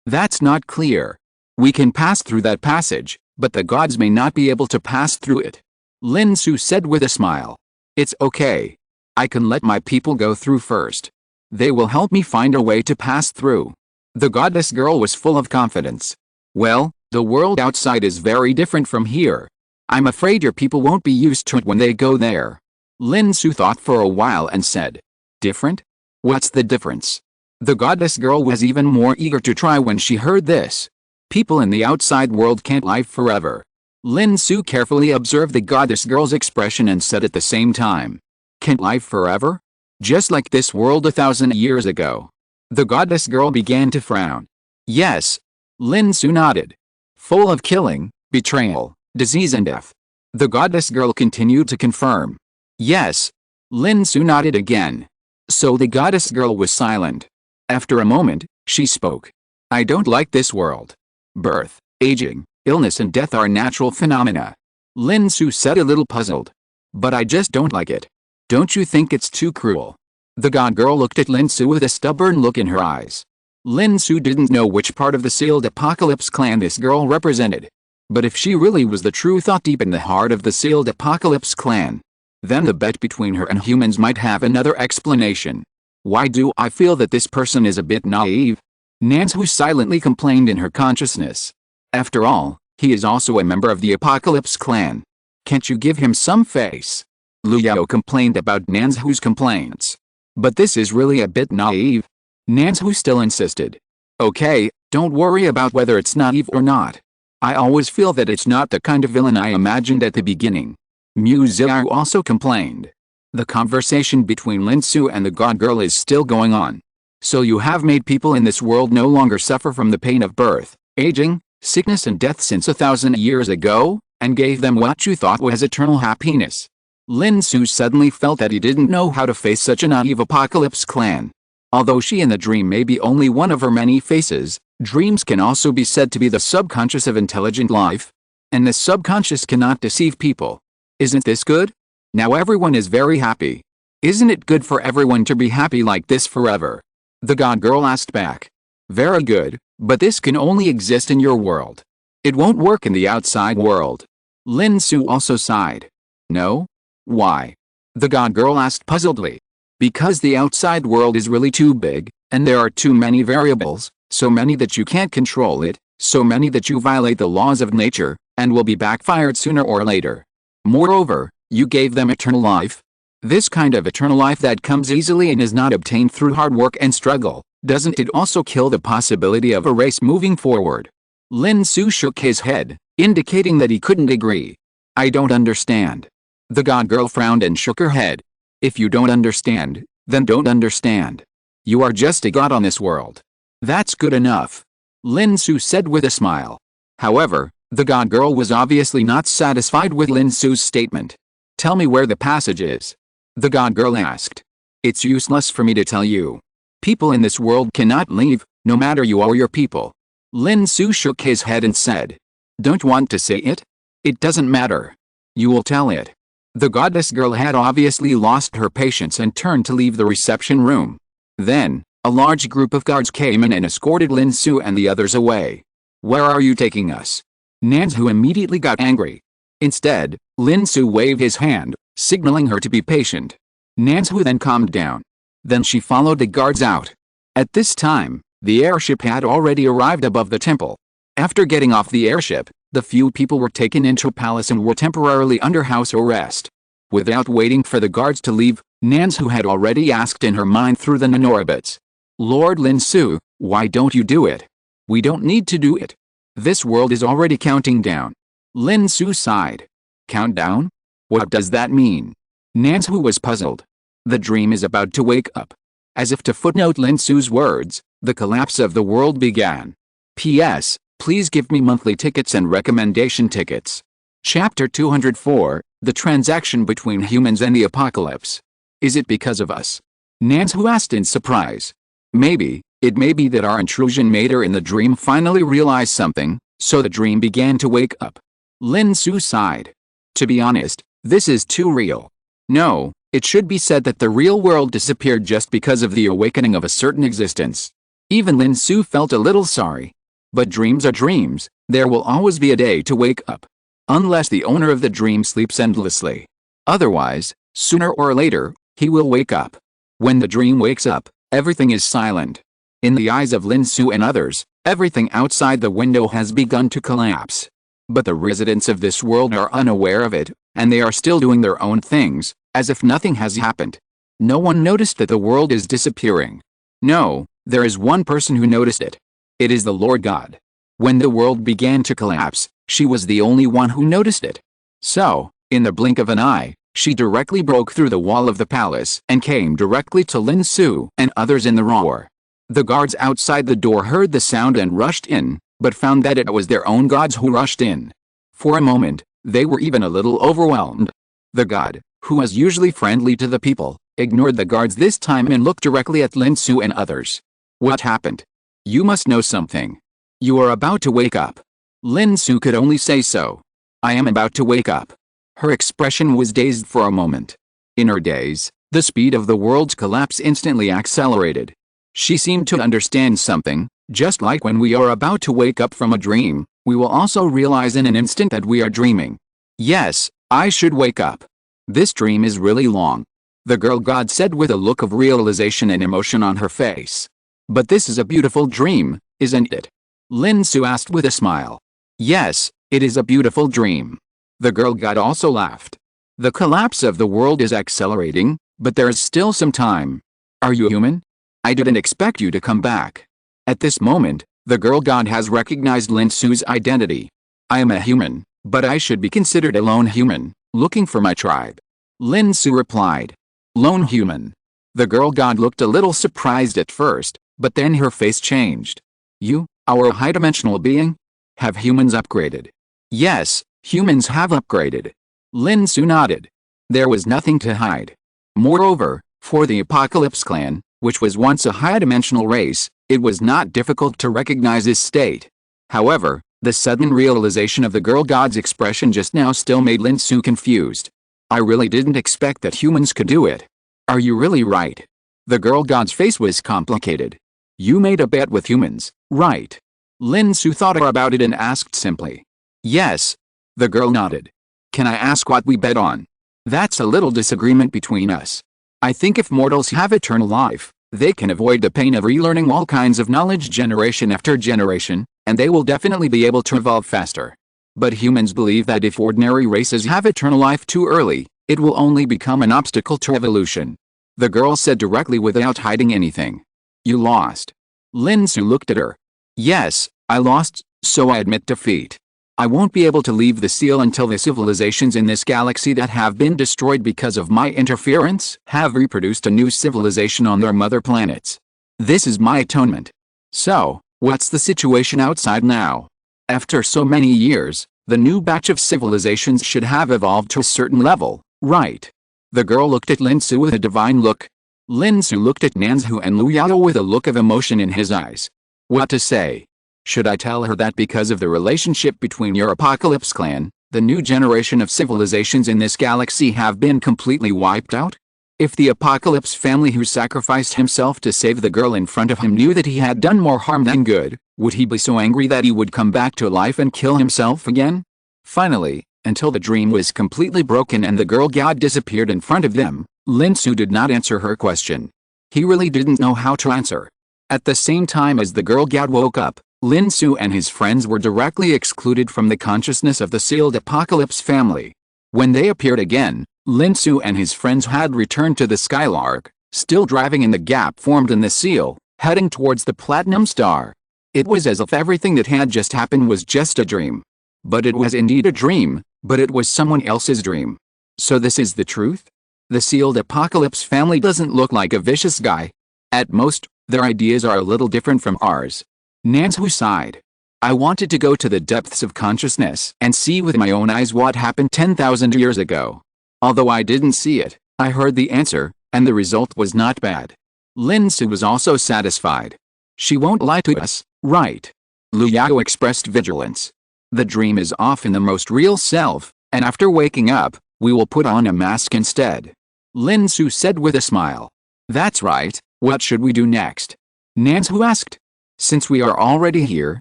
That's not clear. We can pass through that passage, but the gods may not be able to pass through it. Lin Xu said with a smile. It's okay. I can let my people go through first. They will help me find a way to pass through. The goddess girl was full of confidence. Well, the world outside is very different from here. I'm afraid your people won't be used to it when they go there. Lin Xu thought for a while and said, different? What's the difference? The goddess girl was even more eager to try when she heard this. People in the outside world can't live forever. Lin Xu carefully observed the goddess girl's expression and said at the same time, can't live forever? Just like this world 1,000 years ago. The goddess girl began to frown. Yes. Lin Xu nodded. Full of killing, betrayal, disease and death. The goddess girl continued to confirm. Yes. Lin Xu nodded again. So the goddess girl was silent. After a moment, she spoke. I don't like this world. Birth, aging, illness and death are natural phenomena. Lin Xu said a little puzzled. But I just don't like it. Don't you think it's too cruel? The god girl looked at Lin Xu with a stubborn look in her eyes. Lin Xu didn't know which part of the sealed apocalypse clan this girl represented. But if she really was the true thought deep in the heart of the sealed apocalypse clan, then the bet between her and humans might have another explanation. Why do I feel that this person is a bit naive? Nan Xu silently complained in her consciousness. After all, he is also a member of the apocalypse clan. Can't you give him some face? Lu Yao complained about Nan Xu's complaints. But this is really a bit naive. Nan Xu still insisted. Okay, don't worry about whether it's naive or not. I always feel that it's not the kind of villain I imagined at the beginning. Mu Xiao also complained. The conversation between Lin Xu and the god girl is still going on. So you have made people in this world no longer suffer from the pain of birth, aging, sickness and death since 1,000 years ago, and gave them what you thought was eternal happiness. Lin Xu suddenly felt that he didn't know how to face such a naive apocalypse clan. Although she in the dream may be only one of her many faces, dreams can also be said to be the subconscious of intelligent life. And the subconscious cannot deceive people. Isn't this good? Now everyone is very happy. Isn't it good for everyone to be happy like this forever? The god girl asked back. Very good, but this can only exist in your world. It won't work in the outside world. Lin Xu also sighed. No? Why? The god girl asked puzzledly. Because the outside world is really too big, and there are too many variables, so many that you can't control it, so many that you violate the laws of nature, and will be backfired sooner or later. Moreover, you gave them eternal life. This kind of eternal life that comes easily and is not obtained through hard work and struggle, doesn't it also kill the possibility of a race moving forward? Lin Xu shook his head, indicating that he couldn't agree. I don't understand. The god girl frowned and shook her head. If you don't understand, then don't understand. You are just a god on this world. That's good enough. Lin Xu said with a smile. However, the god girl was obviously not satisfied with Lin Xu's statement. Tell me where the passage is. The god girl asked. It's useless for me to tell you. People in this world cannot leave, no matter you or your people. Lin Xu shook his head and said. Don't want to say it? It doesn't matter. You will tell it. The goddess girl had obviously lost her patience and turned to leave the reception room. Then, a large group of guards came in and escorted Lin Xu and the others away. Where are you taking us? Nan Xu immediately got angry. Instead, Lin Xu waved his hand, signaling her to be patient. Nan Xu then calmed down. Then she followed the guards out. At this time, the airship had already arrived above the temple. After getting off the airship, the few people were taken into a palace and were temporarily under house arrest. Without waiting for the guards to leave, Nan Xu had already asked in her mind through the nanorbits. Lord Lin Xu, why don't you do it? We don't need to do it. This world is already counting down. Lin Xu sighed. Countdown? What does that mean? Nan Xu was puzzled. The dream is about to wake up. As if to footnote Lin Xu's words, the collapse of the world began. P.S. Please give me monthly tickets and recommendation tickets. Chapter 204, The Transaction Between Humans and the Apocalypse. Is it because of us? Nan Xu asked in surprise. Maybe, It may be that our intrusion made her in the dream finally realize something, so the dream began to wake up. Lin Xu sighed. To be honest, this is too real. No, it should be said that the real world disappeared just because of the awakening of a certain existence. Even Lin Xu felt a little sorry. But dreams are dreams, there will always be a day to wake up. Unless the owner of the dream sleeps endlessly. Otherwise, sooner or later, he will wake up. When the dream wakes up, everything is silent. In the eyes of Lin Xu and others, everything outside the window has begun to collapse. But the residents of this world are unaware of it, and they are still doing their own things, as if nothing has happened. No one noticed that the world is disappearing. No, there is one person who noticed it. It is the Lord God. When the world began to collapse, she was the only one who noticed it. So, in the blink of an eye, she directly broke through the wall of the palace and came directly to Lin Xu and others in the roar. The guards outside the door heard the sound and rushed in, but found that it was their own gods who rushed in. For a moment, they were even a little overwhelmed. The god, who was usually friendly to the people, ignored the guards this time and looked directly at Lin Xu and others. What happened? You must know something. You are about to wake up. Lin Xu could only say so. I am about to wake up. Her expression was dazed for a moment. In her daze, the speed of the world's collapse instantly accelerated. She seemed to understand something, just like when we are about to wake up from a dream, we will also realize in an instant that we are dreaming. Yes, I should wake up. This dream is really long. The girl god said with a look of realization and emotion on her face. But this is a beautiful dream, isn't it? Lin Xu asked with a smile. Yes, it is a beautiful dream. The girl god also laughed. The collapse of the world is accelerating, but there is still some time. Are you human? I didn't expect you to come back. At this moment, the girl god has recognized Lin Xu's identity. I am a human, but I should be considered a lone human, looking for my tribe. Lin Xu replied. Lone human. The girl god looked a little surprised at first, but then her face changed. You, our high-dimensional being? Have humans upgraded? Yes, humans have upgraded. Lin Xu nodded. There was nothing to hide. Moreover, for the Apocalypse clan, which was once a high-dimensional race, it was not difficult to recognize his state. However, the sudden realization of the girl god's expression just now still made Lin Xu confused. I really didn't expect that humans could do it. Are you really right? The girl god's face was complicated. You made a bet with humans, right? Lin Xu thought about it and asked simply. Yes. The girl nodded. Can I ask what we bet on? That's a little disagreement between us. I think if mortals have eternal life, they can avoid the pain of relearning all kinds of knowledge generation after generation, and they will definitely be able to evolve faster. But humans believe that if ordinary races have eternal life too early, it will only become an obstacle to evolution. The girl said directly without hiding anything. You lost. Lin Xu looked at her. Yes, I lost, so I admit defeat. I won't be able to leave the seal until the civilizations in this galaxy that have been destroyed because of my interference have reproduced a new civilization on their mother planets. This is my atonement. So, what's the situation outside now? After so many years, the new batch of civilizations should have evolved to a certain level, right? The girl looked at Lin Xu with a divine look. Lin Xu looked at Nanzhu and Lu Yao with a look of emotion in his eyes. What to say? Should I tell her that because of the relationship between your Apocalypse clan, the new generation of civilizations in this galaxy have been completely wiped out? If the Apocalypse family who sacrificed himself to save the girl in front of him knew that he had done more harm than good, would he be so angry that he would come back to life and kill himself again? Finally, until the dream was completely broken and the girl god disappeared in front of them, Lin Xu did not answer her question. He really didn't know how to answer. At the same time as the girl god woke up, Lin Xu and his friends were directly excluded from the consciousness of the sealed Apocalypse family. When they appeared again, Lin Xu and his friends had returned to the Skylark, still driving in the gap formed in the seal, heading towards the Platinum Star. It was as if everything that had just happened was just a dream. But it was indeed a dream, but it was someone else's dream. So this is the truth? The sealed Apocalypse family doesn't look like a vicious guy. At most, their ideas are a little different from ours. Nanzhu sighed. I wanted to go to the depths of consciousness and see with my own eyes what happened 10,000 years ago. Although I didn't see it, I heard the answer, and the result was not bad. Lin Xu was also satisfied. She won't lie to us, right? Lu Yao expressed vigilance. The dream is often the most real self, and after waking up, we will put on a mask instead. Lin Xu said with a smile. That's right, what should we do next? Nan Xu asked. Since we are already here,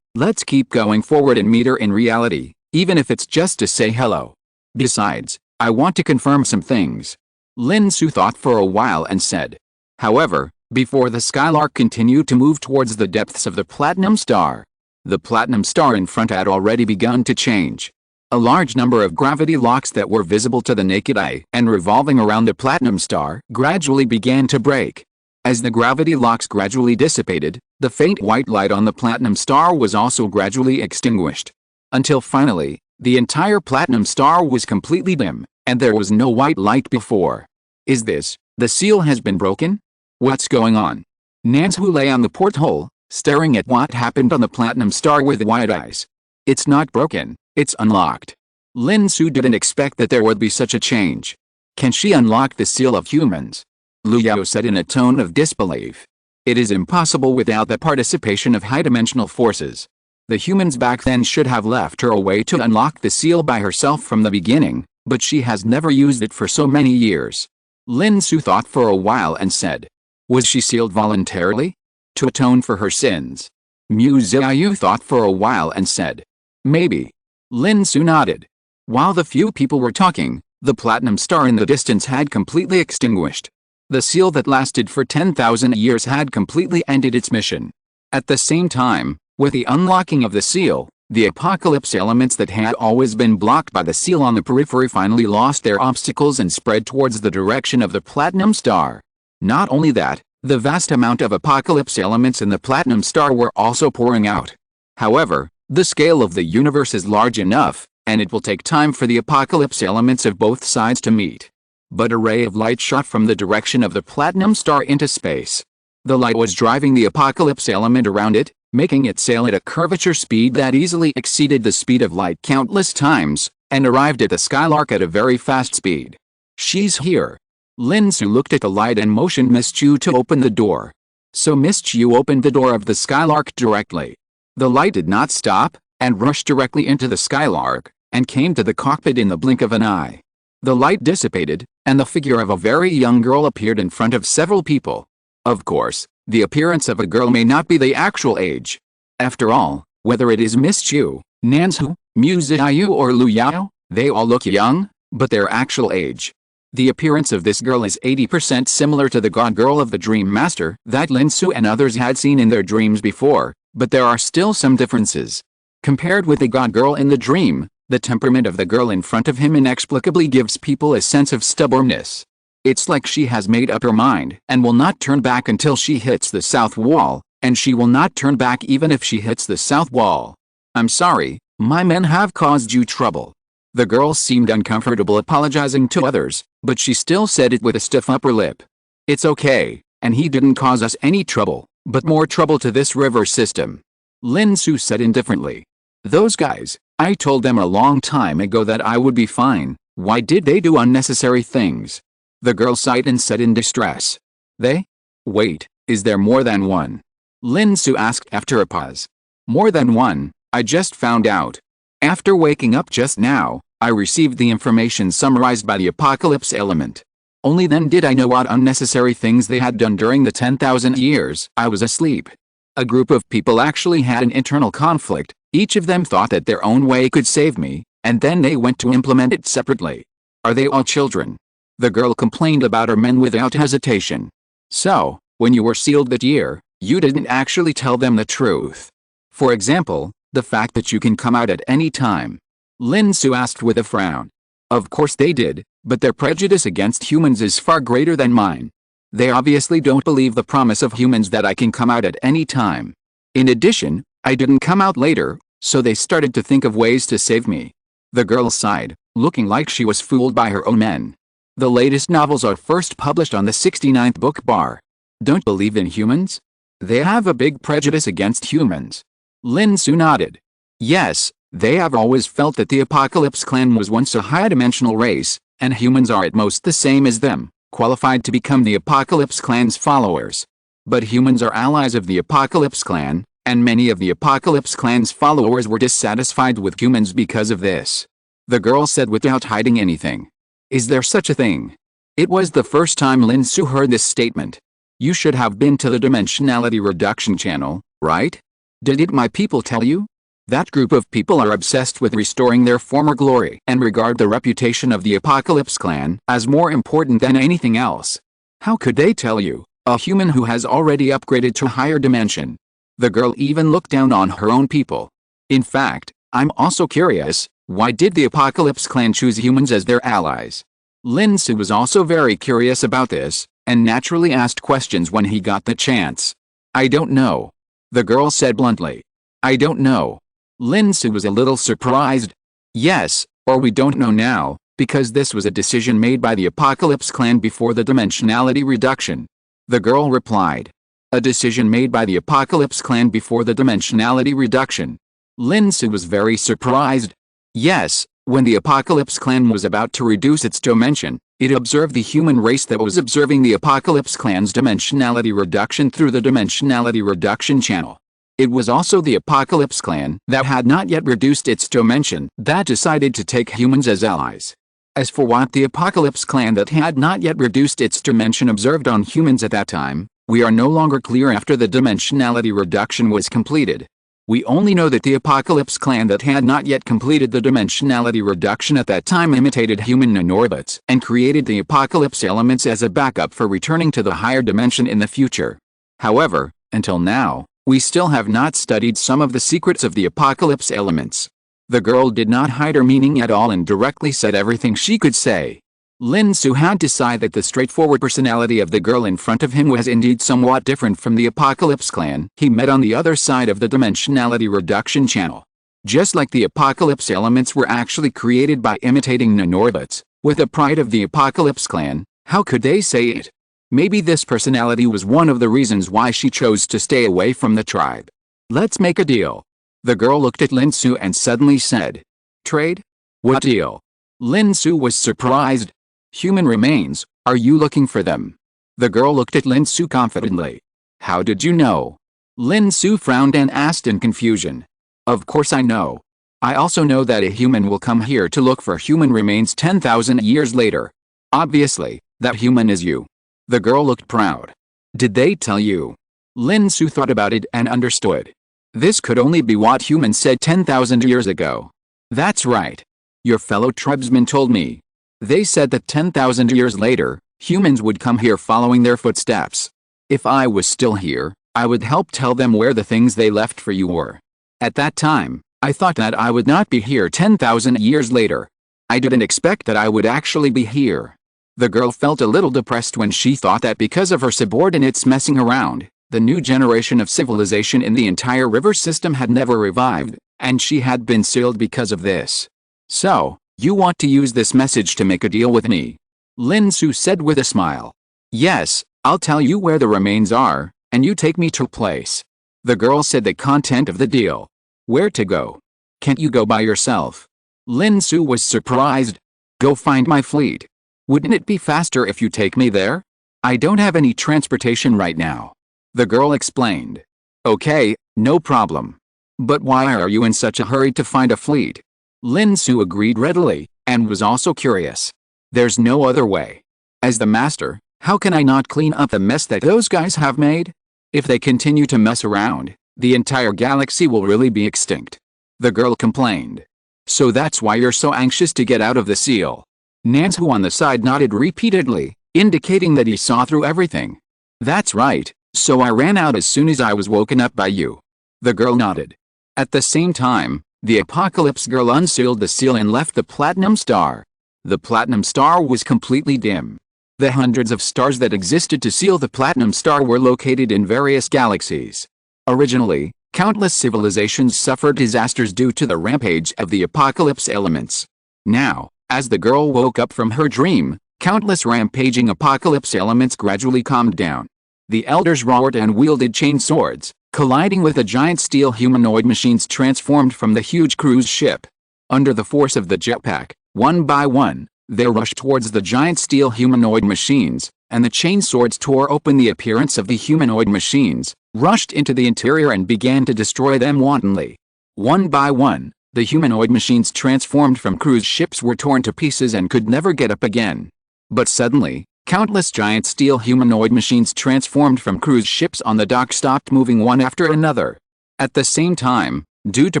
let's keep going forward and meet her in reality, even if it's just to say hello. Besides, I want to confirm some things. Lin Xu thought for a while and said. However, before the Skylark continued to move towards the depths of the Platinum Star, the Platinum Star in front had already begun to change. A large number of gravity locks that were visible to the naked eye and revolving around the Platinum Star gradually began to break. As the gravity locks gradually dissipated, the faint white light on the Platinum Star was also gradually extinguished. Until finally, the entire Platinum Star was completely dim, and there was no white light before. Is this, the seal has been broken? What's going on? Nan Xu lay on the porthole, staring at what happened on the Platinum Star with wide eyes. It's not broken, it's unlocked. Lin Xu didn't expect that there would be such a change. Can she unlock the seal of humans? Lu Yao said in a tone of disbelief. It is impossible without the participation of high-dimensional forces. The humans back then should have left her a way to unlock the seal by herself from the beginning, but she has never used it for so many years. Lin Xu thought for a while and said. Was she sealed voluntarily? To atone for her sins. Miss Qiu thought for a while and said. Maybe. Lin Xu nodded. While the few people were talking, the Platinum Star in the distance had completely extinguished. The seal that lasted for 10,000 years had completely ended its mission. At the same time, with the unlocking of the seal, the apocalypse elements that had always been blocked by the seal on the periphery finally lost their obstacles and spread towards the direction of the Platinum Star. Not only that, the vast amount of apocalypse elements in the Platinum Star were also pouring out. However, the scale of the universe is large enough, and it will take time for the apocalypse elements of both sides to meet. But a ray of light shot from the direction of the Platinum Star into space. The light was driving the apocalypse element around it, making it sail at a curvature speed that easily exceeded the speed of light countless times, and arrived at the Skylark at a very fast speed. She's here. Lin Xu looked at the light and motioned Miss Qiu to open the door. So Miss Qiu opened the door of the Skylark directly. The light did not stop, and rushed directly into the Skylark, and came to the cockpit in the blink of an eye. The light dissipated, and the figure of a very young girl appeared in front of several people. Of course, the appearance of a girl may not be the actual age. After all, whether it is Miss Qiu, Nan Xu, Miss Qiu or Lu Yao, they all look young, but their actual age. The appearance of this girl is 80% similar to the god girl of the Dream Master that Lin Xu and others had seen in their dreams before, but there are still some differences. Compared with the god girl in the dream, the temperament of the girl in front of him inexplicably gives people a sense of stubbornness. It's like she has made up her mind and will not turn back until she hits the south wall, and she will not turn back even if she hits the south wall. I'm sorry, my men have caused you trouble. The girl seemed uncomfortable apologizing to others, but she still said it with a stiff upper lip. It's okay, and he didn't cause us any trouble, but more trouble to this river system. Lin Xu said indifferently. Those guys, I told them a long time ago that I would be fine. Why did they do unnecessary things? The girl sighed and said in distress. They? Wait, is there more than one? Lin Xu asked after a pause. More than one, I just found out. After waking up just now, I received the information summarized by the apocalypse element. Only then did I know what unnecessary things they had done during the 10,000 years I was asleep. A group of people actually had an internal conflict, each of them thought that their own way could save me, and then they went to implement it separately. Are they all children? The girl complained about her men without hesitation. So, when you were sealed that year, you didn't actually tell them the truth. For example, the fact that you can come out at any time. Lin Xu asked with a frown. Of course they did, but their prejudice against humans is far greater than mine. They obviously don't believe the promise of humans that I can come out at any time. In addition, I didn't come out later, so they started to think of ways to save me. The girl sighed, looking like she was fooled by her own men. The latest novels are first published on the 69th book bar. Don't believe in humans? They have a big prejudice against humans. Lin Xu nodded. Yes, they have always felt that the Apocalypse clan was once a high-dimensional race, and humans are at most the same as them, qualified to become the Apocalypse clan's followers. But humans are allies of the Apocalypse Clan, and many of the Apocalypse Clan's followers were dissatisfied with humans because of this. The girl said without hiding anything. Is there such a thing? It was the first time Lin Xu heard this statement. You should have been to the Dimensionality Reduction channel, right? Didn't my people tell you? That group of people are obsessed with restoring their former glory and regard the reputation of the Apocalypse Clan as more important than anything else. How could they tell you, a human who has already upgraded to a higher dimension? The girl even looked down on her own people. In fact, I'm also curious, why did the Apocalypse Clan choose humans as their allies? Lin Xu was also very curious about this, and naturally asked questions when he got the chance. I don't know. The girl said bluntly. I don't know. Lin Xu was a little surprised. Yes, or we don't know now, because this was a decision made by the Apocalypse Clan before the Dimensionality Reduction. The girl replied. A decision made by the Apocalypse Clan before the Dimensionality Reduction. Lin Xu was very surprised. Yes, when the Apocalypse Clan was about to reduce its dimension, it observed the human race that was observing the Apocalypse Clan's Dimensionality Reduction through the Dimensionality Reduction channel. It was also the Apocalypse Clan that had not yet reduced its dimension that decided to take humans as allies. As for what the Apocalypse Clan that had not yet reduced its dimension observed on humans at that time, we are no longer clear after the Dimensionality Reduction was completed. We only know that the Apocalypse Clan that had not yet completed the Dimensionality Reduction at that time imitated human nanorbits and created the Apocalypse elements as a backup for returning to the higher dimension in the future. However, until now, we still have not studied some of the secrets of the Apocalypse elements. The girl did not hide her meaning at all and directly said everything she could say. Lin Xu had to sigh that the straightforward personality of the girl in front of him was indeed somewhat different from the Apocalypse Clan he met on the other side of the Dimensionality Reduction channel. Just like the Apocalypse elements were actually created by imitating nanorbits, with the pride of the Apocalypse Clan, how could they say it? Maybe this personality was one of the reasons why she chose to stay away from the tribe. Let's make a deal. The girl looked at Lin Xu and suddenly said. Trade? What deal? Lin Xu was surprised. Human remains, are you looking for them? The girl looked at Lin Xu confidently. How did you know? Lin Xu frowned and asked in confusion. Of course I know. I also know that a human will come here to look for human remains 10,000 years later. Obviously, that human is you. The girl looked proud. Did they tell you? Lin Xu thought about it and understood. This could only be what humans said 10,000 years ago. That's right. Your fellow tribesmen told me. They said that 10,000 years later, humans would come here following their footsteps. If I was still here, I would help tell them where the things they left for you were. At that time, I thought that I would not be here 10,000 years later. I didn't expect that I would actually be here. The girl felt a little depressed when she thought that because of her subordinates messing around, the new generation of civilization in the entire river system had never revived, and she had been sealed because of this. So, you want to use this message to make a deal with me? Lin Xu said with a smile. Yes, I'll tell you where the remains are, and you take me to a place. The girl said the content of the deal. Where to go? Can't you go by yourself? Lin Xu was surprised. Go find my fleet. Wouldn't it be faster if you take me there? I don't have any transportation right now. The girl explained. Okay, no problem. But why are you in such a hurry to find a fleet? Lin Xu agreed readily, and was also curious. There's no other way. As the master, how can I not clean up the mess that those guys have made? If they continue to mess around, the entire galaxy will really be extinct. The girl complained. So that's why you're so anxious to get out of the seal. Nanzhu on the side nodded repeatedly, indicating that he saw through everything. That's right, so I ran out as soon as I was woken up by you. The girl nodded. At the same time, the Apocalypse girl unsealed the seal and left the Platinum Star. The Platinum Star was completely dim. The hundreds of stars that existed to seal the Platinum Star were located in various galaxies. Originally, countless civilizations suffered disasters due to the rampage of the Apocalypse elements. Now, as the girl woke up from her dream, countless rampaging Apocalypse elements gradually calmed down. The elders roared and wielded chain swords, colliding with the giant steel humanoid machines transformed from the huge cruise ship. Under the force of the jetpack, one by one, They rushed towards the giant steel humanoid machines, and the chain swords tore open the appearance of the humanoid machines, rushed into the interior and began to destroy them wantonly. One by one, the humanoid machines transformed from cruise ships were torn to pieces and could never get up again. But suddenly, countless giant steel humanoid machines transformed from cruise ships on the dock stopped moving one after another. At the same time, due to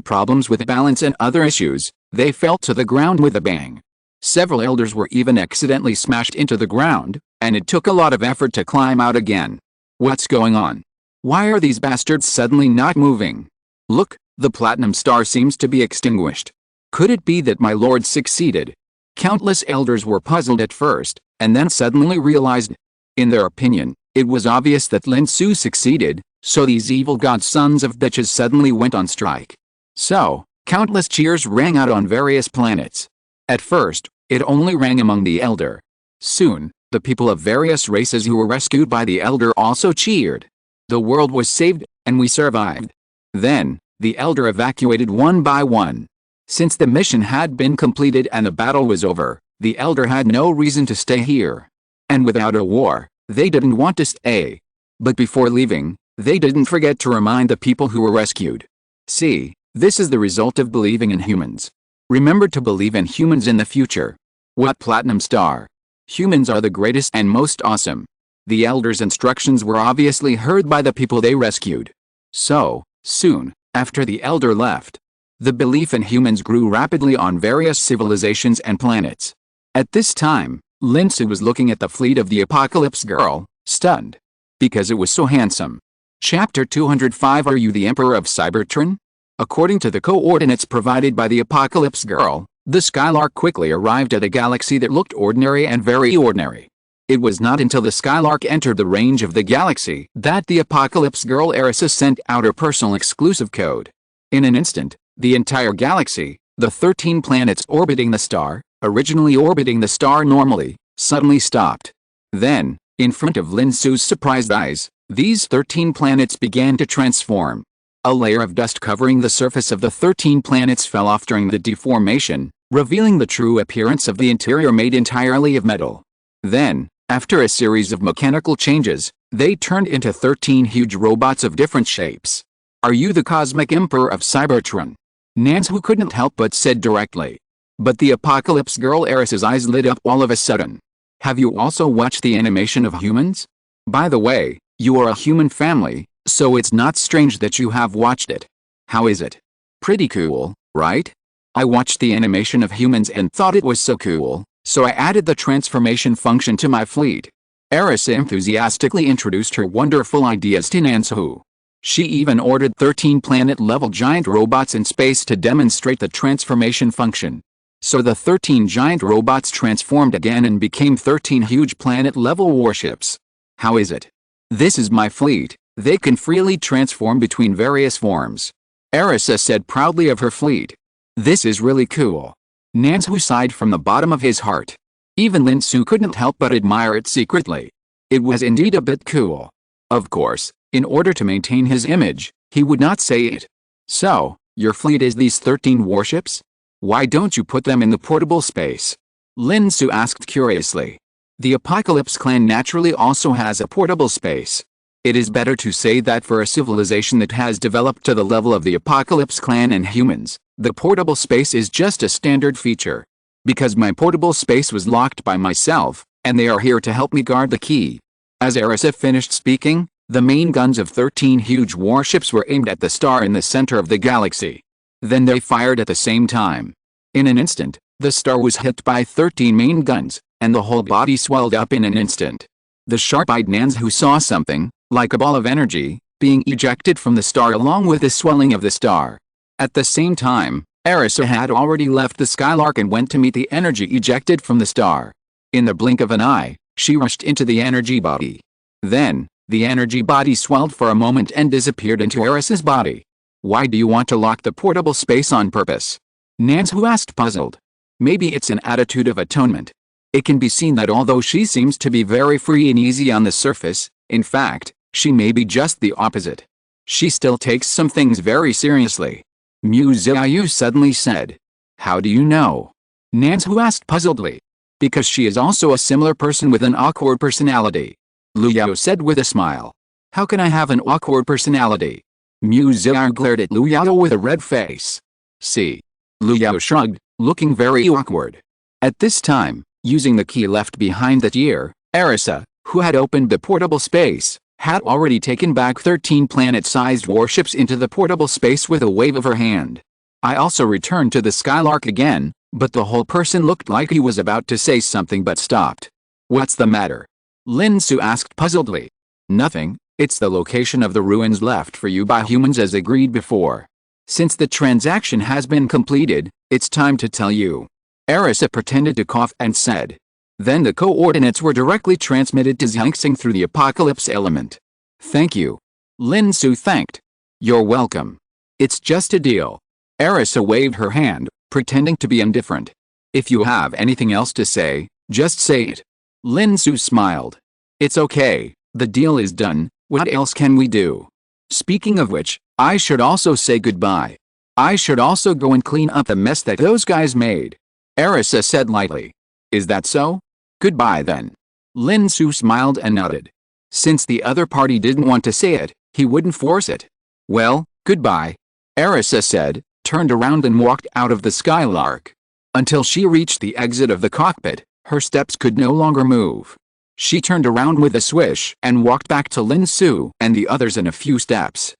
problems with balance and other issues, they fell to the ground with a bang. Several elders were even accidentally smashed into the ground, and it took a lot of effort to climb out again. What's going on? Why are these bastards suddenly not moving? Look, the platinum star seems to be extinguished. Could it be that my lord succeeded? Countless elders were puzzled at first, and then suddenly realized. In their opinion, it was obvious that Lin Xu succeeded, so these evil godsons of bitches suddenly went on strike. So, countless cheers rang out on various planets. At first, it only rang among the elder. Soon, the people of various races who were rescued by the elder also cheered. The world was saved, and we survived. Then, the elder evacuated one by one. Since the mission had been completed and the battle was over, the elder had no reason to stay here. And without a war, they didn't want to stay. But before leaving, they didn't forget to remind the people who were rescued. See, this is the result of believing in humans. Remember to believe in humans in the future. What platinum star? Humans are the greatest and most awesome. The elders' instructions were obviously heard by the people they rescued. So, soon, after the elder left, the belief in humans grew rapidly on various civilizations and planets. At this time, Lin Xu was looking at the fleet of the Apocalypse Girl, stunned. Because it was so handsome. Chapter 205 Are you the Emperor of Cybertron? According to the coordinates provided by the Apocalypse Girl, the Skylark quickly arrived at a galaxy that looked ordinary and very ordinary. It was not until the Skylark entered the range of the galaxy that the Apocalypse Girl Erisa sent out her personal exclusive code. In an instant, the entire galaxy, the 13 planets orbiting the star, originally orbiting the star normally, suddenly stopped. Then, in front of Lin Xu's surprised eyes, these 13 planets began to transform. A layer of dust covering the surface of the 13 planets fell off during the deformation, revealing the true appearance of the interior made entirely of metal. Then, after a series of mechanical changes, they turned into 13 huge robots of different shapes. Are you the cosmic emperor of Cybertron? Nanzu couldn't help but said directly. But the Apocalypse Girl Erisa's eyes lit up all of a sudden. Have you also watched the animation of humans? By the way, you are a human family, so it's not strange that you have watched it. How is it? Pretty cool, right? I watched the animation of humans and thought it was so cool, so I added the transformation function to my fleet. Erisa enthusiastically introduced her wonderful ideas to Nanzu. She even ordered 13 planet-level giant robots in space to demonstrate the transformation function. So the 13 giant robots transformed again and became 13 huge planet-level warships. How is it? This is my fleet. They can freely transform between various forms. Erisa said proudly of her fleet. This is really cool. Nanzu sighed from the bottom of his heart. Even Lin Xu couldn't help but admire it secretly. It was indeed a bit cool. Of course, in order to maintain his image, he would not say it. So, your fleet is these 13 warships? Why don't you put them in the portable space? Lin Xu asked curiously. The Apocalypse clan naturally also has a portable space. It is better to say that for a civilization that has developed to the level of the Apocalypse clan and humans, the portable space is just a standard feature. Because my portable space was locked by myself, and they are here to help me guard the key. As Erisa finished speaking, the main guns of 13 huge warships were aimed at the star in the center of the galaxy. Then they fired at the same time. In an instant, the star was hit by 13 main guns, and the whole body swelled up in an instant. The sharp-eyed Nanzu saw something, like a ball of energy, being ejected from the star along with the swelling of the star. At the same time, Erisa had already left the Skylark and went to meet the energy ejected from the star. In the blink of an eye, she rushed into the energy body. Then, the energy body swelled for a moment and disappeared into Erisa's body. Why do you want to lock the portable space on purpose? Nanzu asked puzzled. Maybe it's an attitude of atonement. It can be seen that although she seems to be very free and easy on the surface, in fact, she may be just the opposite. She still takes some things very seriously. Miss Qiu suddenly said. How do you know? Nanzu asked puzzledly. Because she is also a similar person with an awkward personality. Lu Yao said with a smile. How can I have an awkward personality? Mu Ziar glared at Lu Yao with a red face. See. Lu Yao shrugged, looking very awkward. At this time, using the key left behind that year, Arisa, who had opened the portable space, had already taken back 13 planet-sized warships into the portable space with a wave of her hand. I also returned to the Skylark again, but the whole person looked like he was about to say something but stopped. What's the matter? Lin Xu asked puzzledly. Nothing, it's the location of the ruins left for you by humans as agreed before. Since the transaction has been completed, it's time to tell you. Arisa pretended to cough and said. Then the coordinates were directly transmitted to Xiangxing through the apocalypse element. Thank you. Lin Xu thanked. You're welcome. It's just a deal. Arisa waved her hand, pretending to be indifferent. If you have anything else to say, just say it. Lin Xu smiled. It's okay, the deal is done, what else can we do? Speaking of which, I should also say goodbye. I should also go and clean up the mess that those guys made. Arisa said lightly. Is that so? Goodbye then. Lin Xu smiled and nodded. Since the other party didn't want to say it, he wouldn't force it. Well, goodbye. Arisa said, turned around and walked out of the Skylark. Until she reached the exit of the cockpit, her steps could no longer move. She turned around with a swish and walked back to Lin Xu and the others in a few steps.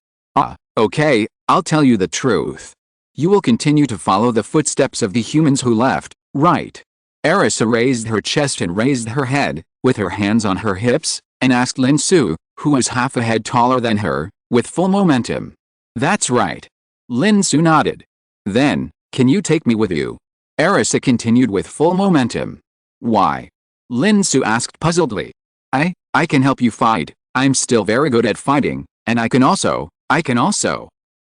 Okay, I'll tell you the truth. You will continue to follow the footsteps of the humans who left, right? Arisa raised her chest and raised her head, with her hands on her hips, and asked Lin Xu, who was half a head taller than her, with full momentum. That's right. Lin Xu nodded. Then, can you take me with you? Arisa continued with full momentum. Why? Lin Xu asked puzzledly. I can help you fight, I'm still very good at fighting, and I can also.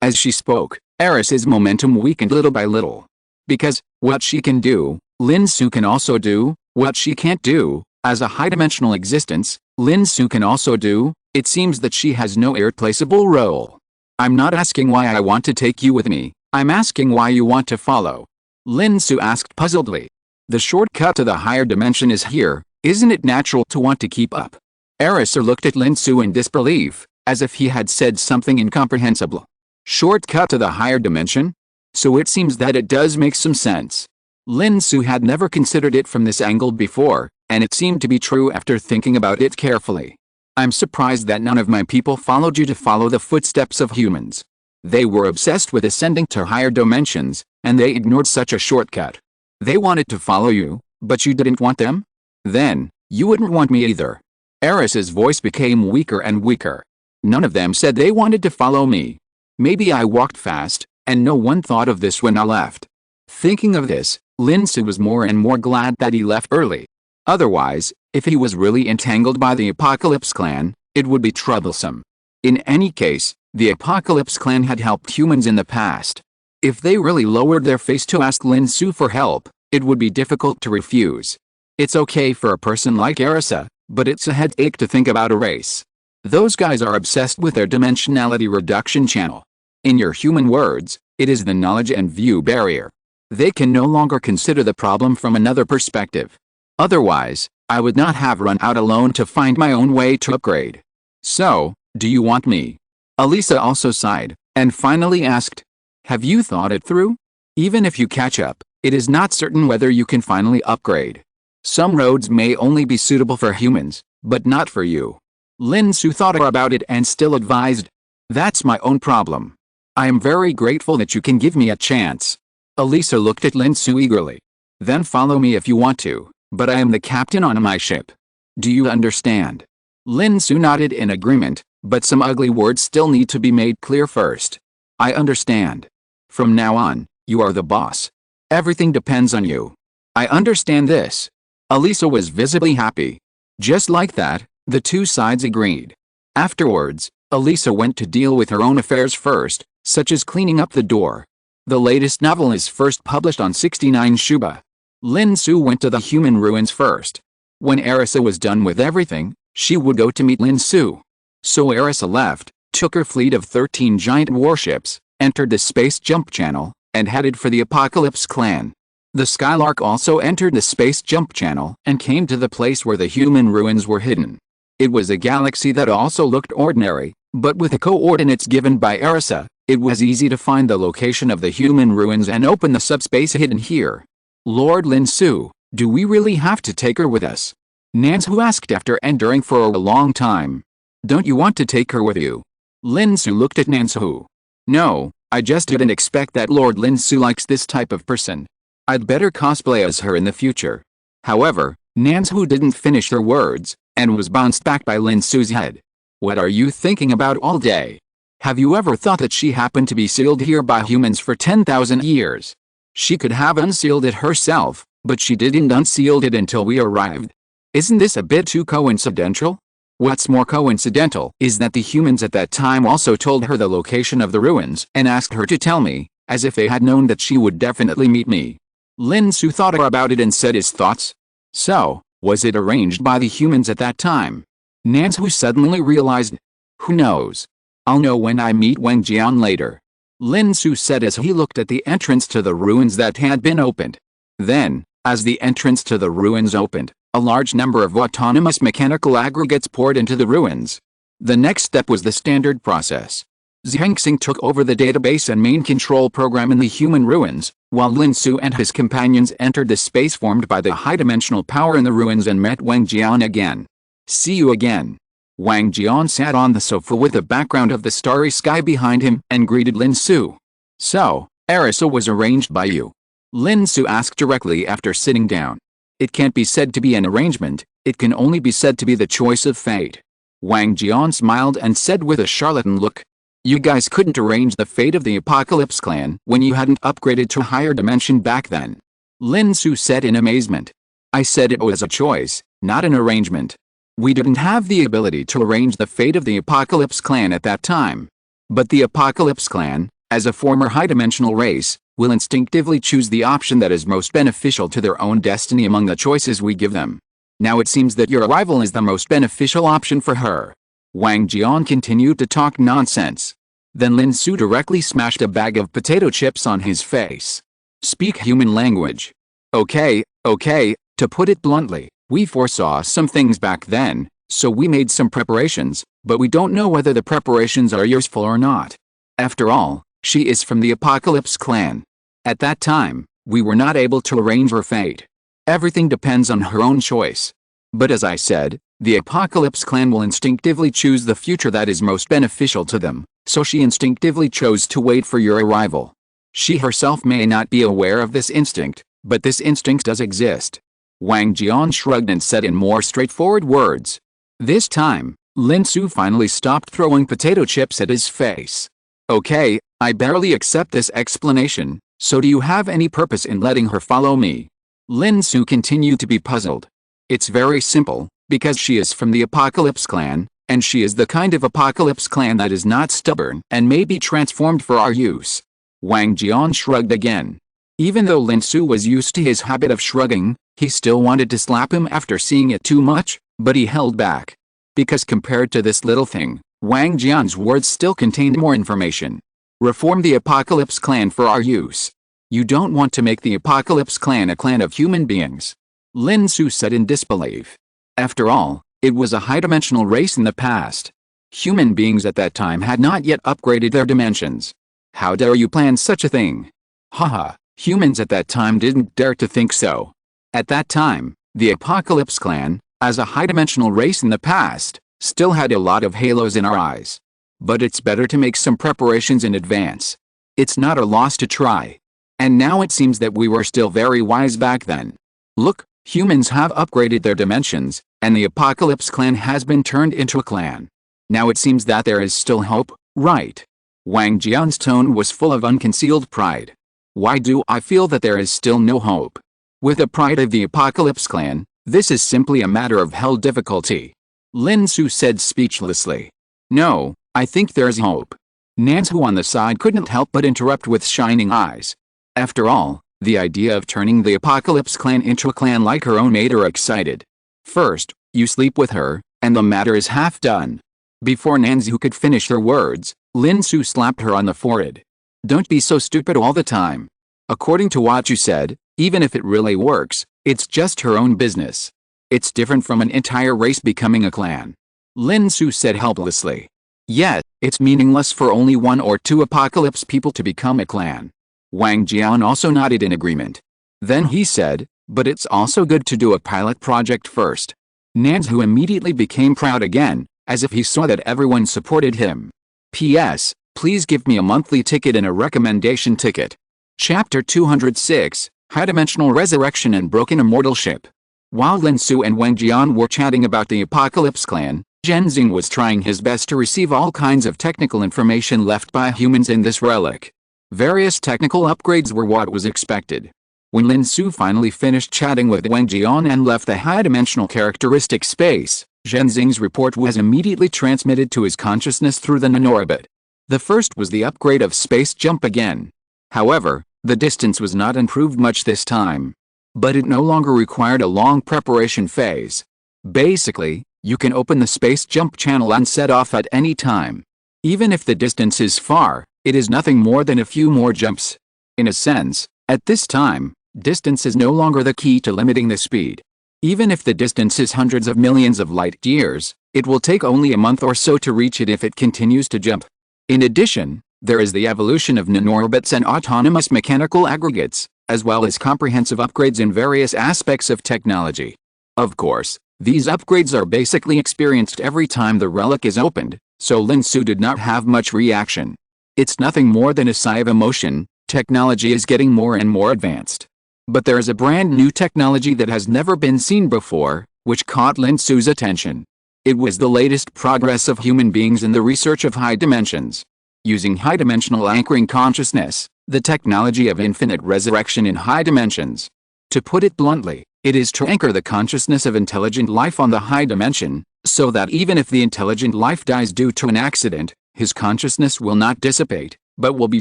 As she spoke, Arisa's momentum weakened little by little. Because, what she can do, Lin Xu can also do, what she can't do, as a high-dimensional existence, Lin Xu can also do, it seems that she has no irreplaceable role. I'm not asking why I want to take you with me, I'm asking why you want to follow. Lin Xu asked puzzledly. The shortcut to the higher dimension is here, isn't it natural to want to keep up? Arisa looked at Lin Xu in disbelief, as if he had said something incomprehensible. Shortcut to the higher dimension? So it seems that it does make some sense. Lin Xu had never considered it from this angle before, and it seemed to be true after thinking about it carefully. I'm surprised that none of my people followed you to follow the footsteps of humans. They were obsessed with ascending to higher dimensions, and they ignored such a shortcut. They wanted to follow you, but you didn't want them? Then, you wouldn't want me either. Arisa's voice became weaker and weaker. None of them said they wanted to follow me. Maybe I walked fast, and no one thought of this when I left. Thinking of this, Lin Xu was more and more glad that he left early. Otherwise, if he was really entangled by the Apocalypse Clan, it would be troublesome. In any case, the Apocalypse Clan had helped humans in the past. If they really lowered their face to ask Lin Xu for help, it would be difficult to refuse. It's okay for a person like Arisa, but it's a headache to think about a race. Those guys are obsessed with their dimensionality reduction channel. In your human words, it is the knowledge and view barrier. They can no longer consider the problem from another perspective. Otherwise, I would not have run out alone to find my own way to upgrade. So, do you want me? Alisa also sighed, and finally asked, have you thought it through? Even if you catch up, it is not certain whether you can finally upgrade. Some roads may only be suitable for humans, but not for you. Lin Xu thought about it and still advised, that's my own problem. I am very grateful that you can give me a chance. Alisa looked at Lin Xu eagerly. Then follow me if you want to, but I am the captain on my ship. Do you understand? Lin Xu nodded in agreement, but some ugly words still need to be made clear first. I understand. From now on, you are the boss. Everything depends on you. I understand this. Alisa was visibly happy. Just like that, the two sides agreed. Afterwards, Alisa went to deal with her own affairs first, such as cleaning up the door. The latest novel is first published on 69 Shuba. Lin Xu went to the human ruins first. When Arisa was done with everything, she would go to meet Lin Xu. So Arisa left, took her fleet of 13 giant warships, entered the space jump channel, and headed for the Apocalypse Clan. The Skylark also entered the space jump channel and came to the place where the human ruins were hidden. It was a galaxy that also looked ordinary, but with the coordinates given by Arisa, it was easy to find the location of the human ruins and open the subspace hidden here. Lord Lin Xu, do we really have to take her with us? Lin Xu asked after enduring for a long time. Don't you want to take her with you? Lin Xu looked at Lin Xu. No, I just didn't expect that Lord Lin Xu likes this type of person. I'd better cosplay as her in the future. However, Lin Xu didn't finish her words, and was bounced back by Lin Xu's head. What are you thinking about all day? Have you ever thought that she happened to be sealed here by humans for 10,000 years? She could have unsealed it herself, but she didn't unseal it until we arrived. Isn't this a bit too coincidental? What's more coincidental is that the humans at that time also told her the location of the ruins and asked her to tell me, as if they had known that she would definitely meet me. Lin Xu thought about it and said his thoughts. So, was it arranged by the humans at that time? Lin Xu suddenly realized. Who knows? I'll know when I meet Wang Jian later. Lin Xu said as he looked at the entrance to the ruins that had been opened. Then, as the entrance to the ruins opened, a large number of autonomous mechanical aggregates poured into the ruins. The next step was the standard process. Zhengxing took over the database and main control program in the human ruins, while Lin Xu and his companions entered the space formed by the high-dimensional power in the ruins and met Wang Jian again. See you again. Wang Jian sat on the sofa with the background of the starry sky behind him and greeted Lin Xu. So, Arisa was arranged by you? Lin Xu asked directly after sitting down. It can't be said to be an arrangement, it can only be said to be the choice of fate. Wang Jian smiled and said with a charlatan look. You guys couldn't arrange the fate of the Apocalypse clan when you hadn't upgraded to a higher dimension back then. Lin Xu said in amazement. I said it was a choice, not an arrangement. We didn't have the ability to arrange the fate of the Apocalypse clan at that time. But the Apocalypse clan, as a former high-dimensional race, will instinctively choose the option that is most beneficial to their own destiny among the choices we give them. Now it seems that your arrival is the most beneficial option for her. Wang Jian continued to talk nonsense. Then Lin Xu directly smashed a bag of potato chips on his face. Speak human language. Okay, to put it bluntly, we foresaw some things back then, so we made some preparations, but we don't know whether the preparations are useful or not. After all, she is from the Apocalypse clan. At that time, we were not able to arrange her fate. Everything depends on her own choice. But as I said, the Apocalypse clan will instinctively choose the future that is most beneficial to them, so she instinctively chose to wait for your arrival. She herself may not be aware of this instinct, but this instinct does exist. Wang Jian shrugged and said in more straightforward words. This time, Lin Xu finally stopped throwing potato chips at his face. Okay, I barely accept this explanation, so do you have any purpose in letting her follow me? Lin Xu continued to be puzzled. It's very simple, because she is from the Apocalypse clan, and she is the kind of Apocalypse clan that is not stubborn and may be transformed for our use. Wang Jian shrugged again. Even though Lin Xu was used to his habit of shrugging, he still wanted to slap him after seeing it too much, but he held back. Because compared to this little thing, Wang Jian's words still contained more information. Reform the Apocalypse clan for our use. You don't want to make the Apocalypse clan a clan of human beings. Lin Xu said in disbelief. After all, it was a high-dimensional race in the past. Human beings at that time had not yet upgraded their dimensions. How dare you plan such a thing? Haha, humans at that time didn't dare to think so. At that time, the Apocalypse clan, as a high-dimensional race in the past, still had a lot of halos in our eyes. But it's better to make some preparations in advance. It's not a loss to try. And now it seems that we were still very wise back then. Look, humans have upgraded their dimensions, and the Apocalypse clan has been turned into a clan. Now it seems that there is still hope, right? Wang Jian's tone was full of unconcealed pride. Why do I feel that there is still no hope? With the pride of the Apocalypse clan, this is simply a matter of hell difficulty. Lin Xu said speechlessly. No, I think there's hope. Lin Xu on the side couldn't help but interrupt with shining eyes. After all, the idea of turning the Apocalypse clan into a clan like her own made her excited. First, you sleep with her, and the matter is half done. Before Lin Xu could finish her words, Lin Xu slapped her on the forehead. Don't be so stupid all the time. According to what you said, Even if it really works, it's just her own business. It's different from an entire race becoming a clan. Lin Xu said helplessly. Yet, it's meaningless for only one or two apocalypse people to become a clan. Wang Jian also nodded in agreement. Then he said, but it's also good to do a pilot project first. Nanzhu immediately became proud again, as if he saw that everyone supported him. P.S. Please give me a monthly ticket and a recommendation ticket. Chapter 206, High-Dimensional Resurrection and Broken Immortal Ship. While Lin Xu and Wang Jian were chatting about the Apocalypse Clan, Zhenzing was trying his best to receive all kinds of technical information left by humans in this relic. Various technical upgrades were what was expected. When Lin Xu finally finished chatting with Wang Jian and left the high-dimensional characteristic space, Zhenzing's report was immediately transmitted to his consciousness through the nanorobbit. The first was the upgrade of space jump again. However, the distance was not improved much this time. But it no longer required a long preparation phase. Basically, you can open the space jump channel and set off at any time. Even if the distance is far, it is nothing more than a few more jumps. In a sense, at this time, distance is no longer the key to limiting the speed. Even if the distance is hundreds of millions of light years, it will take only a month or so to reach it if it continues to jump. In addition, there is the evolution of nanorobots and autonomous mechanical aggregates, as well as comprehensive upgrades in various aspects of technology. Of course, these upgrades are basically experienced every time the relic is opened, so Lin Xu did not have much reaction. It's nothing more than a sigh of emotion. Technology is getting more and more advanced. But there is a brand new technology that has never been seen before, which caught Lin Xu's attention. It was the latest progress of human beings in the research of high dimensions. Using high-dimensional anchoring consciousness, the technology of infinite resurrection in high dimensions. To put it bluntly, it is to anchor the consciousness of intelligent life on the high dimension, so that even if the intelligent life dies due to an accident, his consciousness will not dissipate, but will be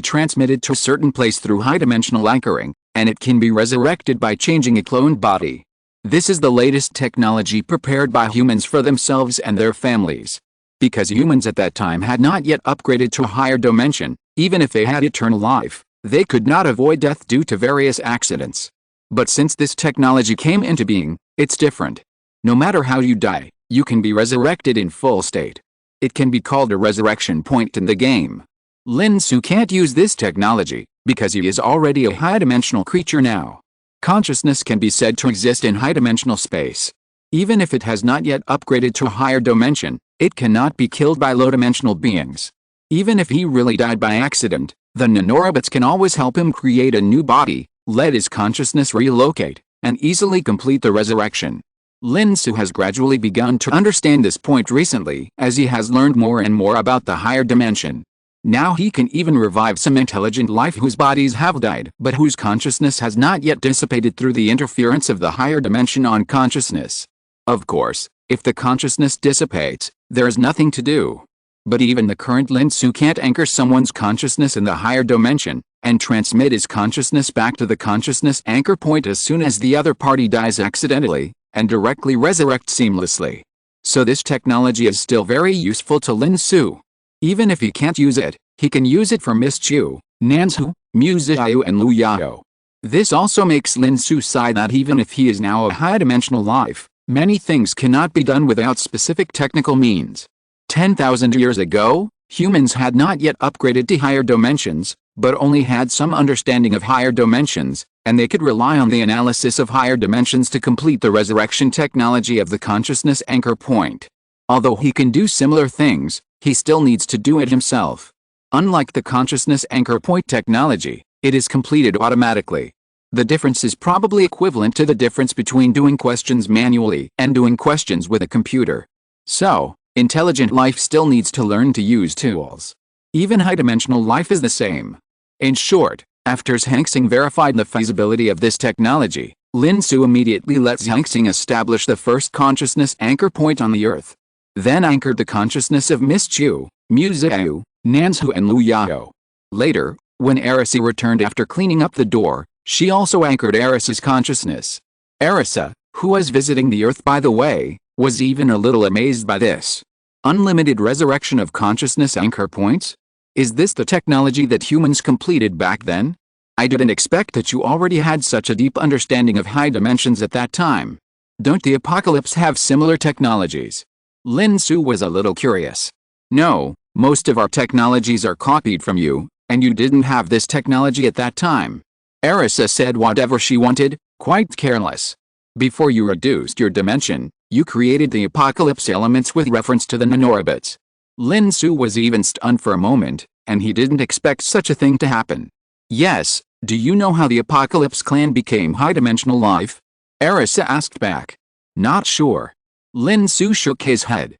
transmitted to a certain place through high-dimensional anchoring, and it can be resurrected by changing a cloned body. This is the latest technology prepared by humans for themselves and their families. Because humans at that time had not yet upgraded to a higher dimension, even if they had eternal life, they could not avoid death due to various accidents. But since this technology came into being, it's different. No matter how you die, you can be resurrected in full state. It can be called a resurrection point in the game. Lin Xu can't use this technology, because he is already a high-dimensional creature now. Consciousness can be said to exist in high-dimensional space. Even if it has not yet upgraded to a higher dimension, it cannot be killed by low-dimensional beings. Even if he really died by accident, the nanorobots can always help him create a new body, let his consciousness relocate, and easily complete the resurrection. Lin Xu has gradually begun to understand this point recently as he has learned more and more about the higher dimension. Now he can even revive some intelligent life whose bodies have died but whose consciousness has not yet dissipated through the interference of the higher dimension on consciousness. Of course, if the consciousness dissipates, there is nothing to do. But even the current Lin Xu can't anchor someone's consciousness in the higher dimension, and transmit his consciousness back to the consciousness anchor point as soon as the other party dies accidentally, and directly resurrect seamlessly. So this technology is still very useful to Lin Xu. Even if he can't use it, he can use it for Miss Qiu, Nanzhu, Miss Qiu and Lu Yao. This also makes Lin Xu sigh that even if he is now a high-dimensional life, many things cannot be done without specific technical means. 10,000 years ago, humans had not yet upgraded to higher dimensions, but only had some understanding of higher dimensions, and they could rely on the analysis of higher dimensions to complete the resurrection technology of the consciousness anchor point. Although he can do similar things, he still needs to do it himself. Unlike the consciousness anchor point technology, it is completed automatically. The difference is probably equivalent to the difference between doing questions manually and doing questions with a computer. So, intelligent life still needs to learn to use tools. Even high-dimensional life is the same. In short, after Zhangxing verified the feasibility of this technology, Lin Xu immediately let Zhangxing establish the first consciousness anchor point on the Earth. Then anchored the consciousness of Miss Qiu, Miss Qiu, Nanzhu and Lu Yao. Later, when Erisa returned after cleaning up the door, she also anchored Erisa's consciousness. Erisa, who was visiting the Earth by the way, was even a little amazed by this. Unlimited resurrection of consciousness anchor points? Is this the technology that humans completed back then? I didn't expect that you already had such a deep understanding of high dimensions at that time. Don't the apocalypse have similar technologies? Lin Xu was a little curious. No, most of our technologies are copied from you, and you didn't have this technology at that time. Erisa said whatever she wanted, quite careless. Before you reduced your dimension, you created the apocalypse elements with reference to the nanorobots. Lin Xu was even stunned for a moment, and he didn't expect such a thing to happen. Yes, do you know how the apocalypse clan became high-dimensional life? Erisa asked back. Not sure. Lin Xu shook his head.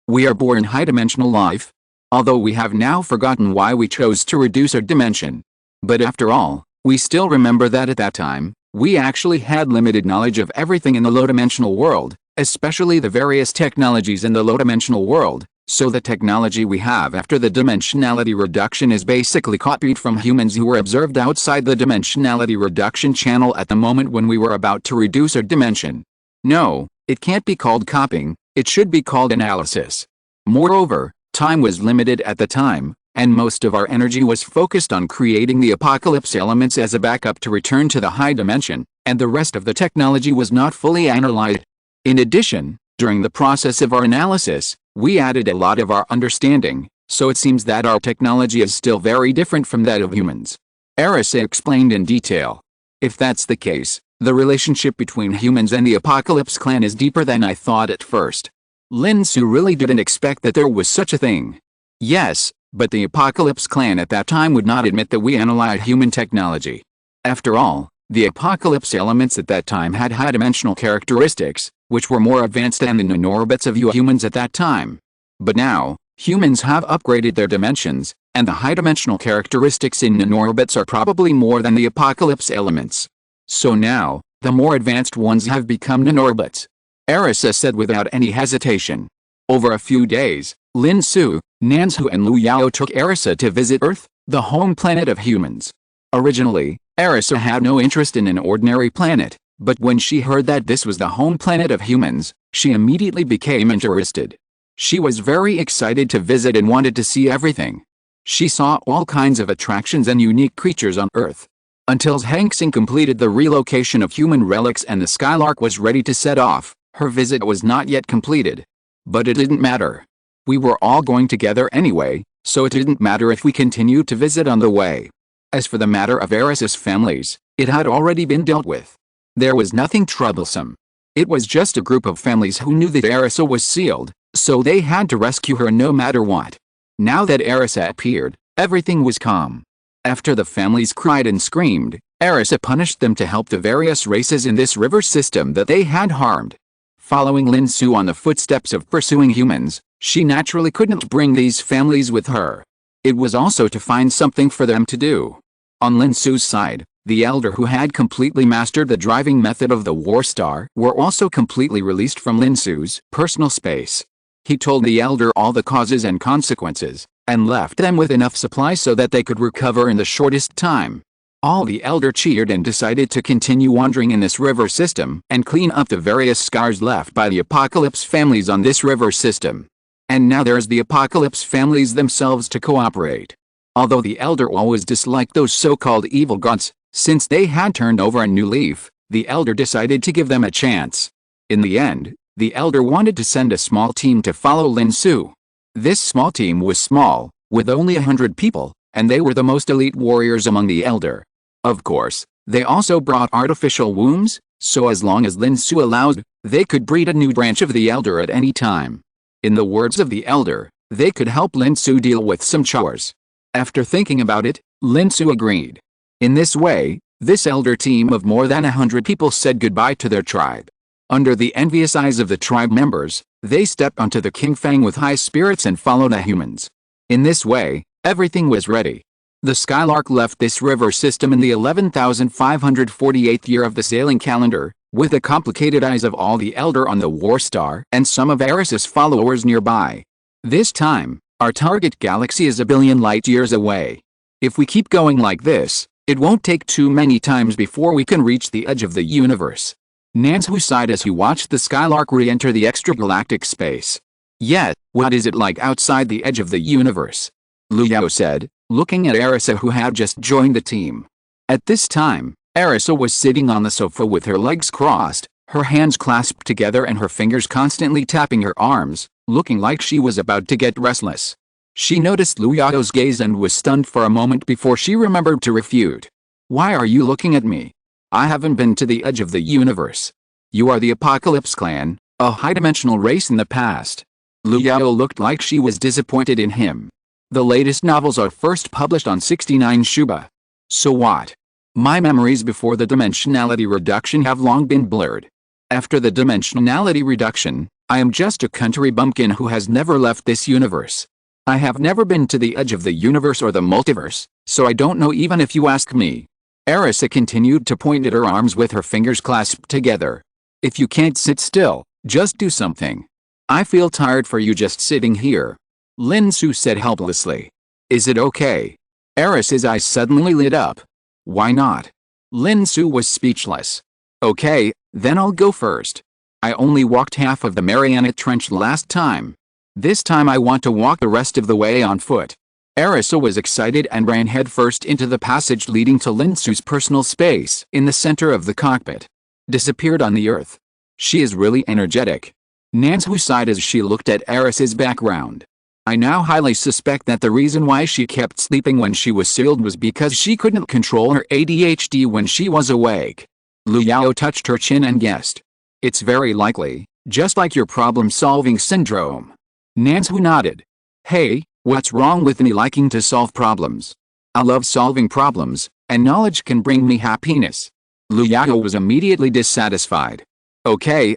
We are born high-dimensional life. Although we have now forgotten why we chose to reduce our dimension. But after all, we still remember that at that time, we actually had limited knowledge of everything in the low-dimensional world, especially the various technologies in the low-dimensional world, so the technology we have after the dimensionality reduction is basically copied from humans who were observed outside the dimensionality reduction channel at the moment when we were about to reduce our dimension. No, it can't be called copying, it should be called analysis. Moreover, time was limited at the time, and most of our energy was focused on creating the apocalypse elements as a backup to return to the high dimension, and the rest of the technology was not fully analyzed. In addition, during the process of our analysis, we added a lot of our understanding, so it seems that our technology is still very different from that of humans. Erisa explained in detail. If that's the case, the relationship between humans and the apocalypse clan is deeper than I thought at first. Lin Xu really didn't expect that there was such a thing. Yes, but the apocalypse clan at that time would not admit that we analyzed human technology. After all, the apocalypse elements at that time had high-dimensional characteristics, which were more advanced than the nanorobots of you humans at that time. But now, humans have upgraded their dimensions, and the high-dimensional characteristics in nanorobots are probably more than the apocalypse elements. So now, the more advanced ones have become nanorobots. Erisa said without any hesitation. Over a few days, Lin Xu, Nanzhu and Lu Yao took Erisa to visit Earth, the home planet of humans. Originally, Erisa had no interest in an ordinary planet, but when she heard that this was the home planet of humans, she immediately became interested. She was very excited to visit and wanted to see everything. She saw all kinds of attractions and unique creatures on Earth. Until Hangsing completed the relocation of human relics and the Skylark was ready to set off, her visit was not yet completed. But it didn't matter. We were all going together anyway, so it didn't matter if we continued to visit on the way. As for the matter of Erisa's families, it had already been dealt with. There was nothing troublesome. It was just a group of families who knew that Erisa was sealed, so they had to rescue her no matter what. Now that Erisa appeared, everything was calm. After the families cried and screamed, Erisa punished them to help the various races in this river system that they had harmed. Following Lin Xu on the footsteps of pursuing humans, she naturally couldn't bring these families with her. It was also to find something for them to do. On Lin Xu's side, the elder who had completely mastered the driving method of the War Star were also completely released from Lin Xu's personal space. He told the elder all the causes and consequences, and left them with enough supply so that they could recover in the shortest time. All the elder cheered and decided to continue wandering in this river system and clean up the various scars left by the apocalypse families on this river system. And now there's the apocalypse families themselves to cooperate. Although the elder always disliked those so-called evil gods, since they had turned over a new leaf, the elder decided to give them a chance. In the end, the elder wanted to send a small team to follow Lin Xu. This small team was small, with only 100 people, and they were the most elite warriors among the elder. Of course, they also brought artificial wombs, so as long as Lin Xu allowed, they could breed a new branch of the elder at any time. In the words of the elder, they could help Lin Xu deal with some chores. After thinking about it, Lin Xu agreed. In this way, this elder team of more than 100 people said goodbye to their tribe. Under the envious eyes of the tribe members, they stepped onto the King Fang with high spirits and followed the humans. In this way, everything was ready. The Skylark left this river system in the 11,548th year of the sailing calendar, with the complicated eyes of all the elder on the War Star and some of Erisa's followers nearby. This time, our target galaxy is a billion light-years away. If we keep going like this, it won't take too many times before we can reach the edge of the universe. Nanzhu sighed as he watched the Skylark re-enter the extragalactic space. Yet, what is it like outside the edge of the universe? Lu Yao said, looking at Erisa who had just joined the team. At this time, Arisa was sitting on the sofa with her legs crossed, her hands clasped together and her fingers constantly tapping her arms, looking like she was about to get restless. She noticed Lu Yao's gaze and was stunned for a moment before she remembered to refute. "Why are you looking at me? I haven't been to the edge of the universe. You are the Apocalypse Clan, a high-dimensional race in the past." Lu Yao looked like she was disappointed in him. "The latest novels are first published on 69 Shuba. So what? My memories before the dimensionality reduction have long been blurred. After the dimensionality reduction, I am just a country bumpkin who has never left this universe. I have never been to the edge of the universe or the multiverse, so I don't know even if you ask me." Arisa continued to point at her arms with her fingers clasped together. "If you can't sit still, just do something. I feel tired for you just sitting here," Lin Xu said helplessly. "Is it okay?" Arisa's eyes suddenly lit up. "Why not?" Lin Xu was speechless. "Okay, then I'll go first. I only walked half of the Mariana Trench last time. This time I want to walk the rest of the way on foot." Arisa was excited and ran headfirst into the passage leading to Lin Xu's personal space in the center of the cockpit. Disappeared on the Earth. She is really energetic. Nansu sighed as she looked at Arisa's background. "I now highly suspect that the reason why she kept sleeping when she was sealed was because she couldn't control her ADHD when she was awake." Lu Yao touched her chin and guessed. "It's very likely, just like your problem-solving syndrome." Nansu nodded. "Hey, what's wrong with me liking to solve problems? I love solving problems, and knowledge can bring me happiness." Lu Yao was immediately dissatisfied. Okay,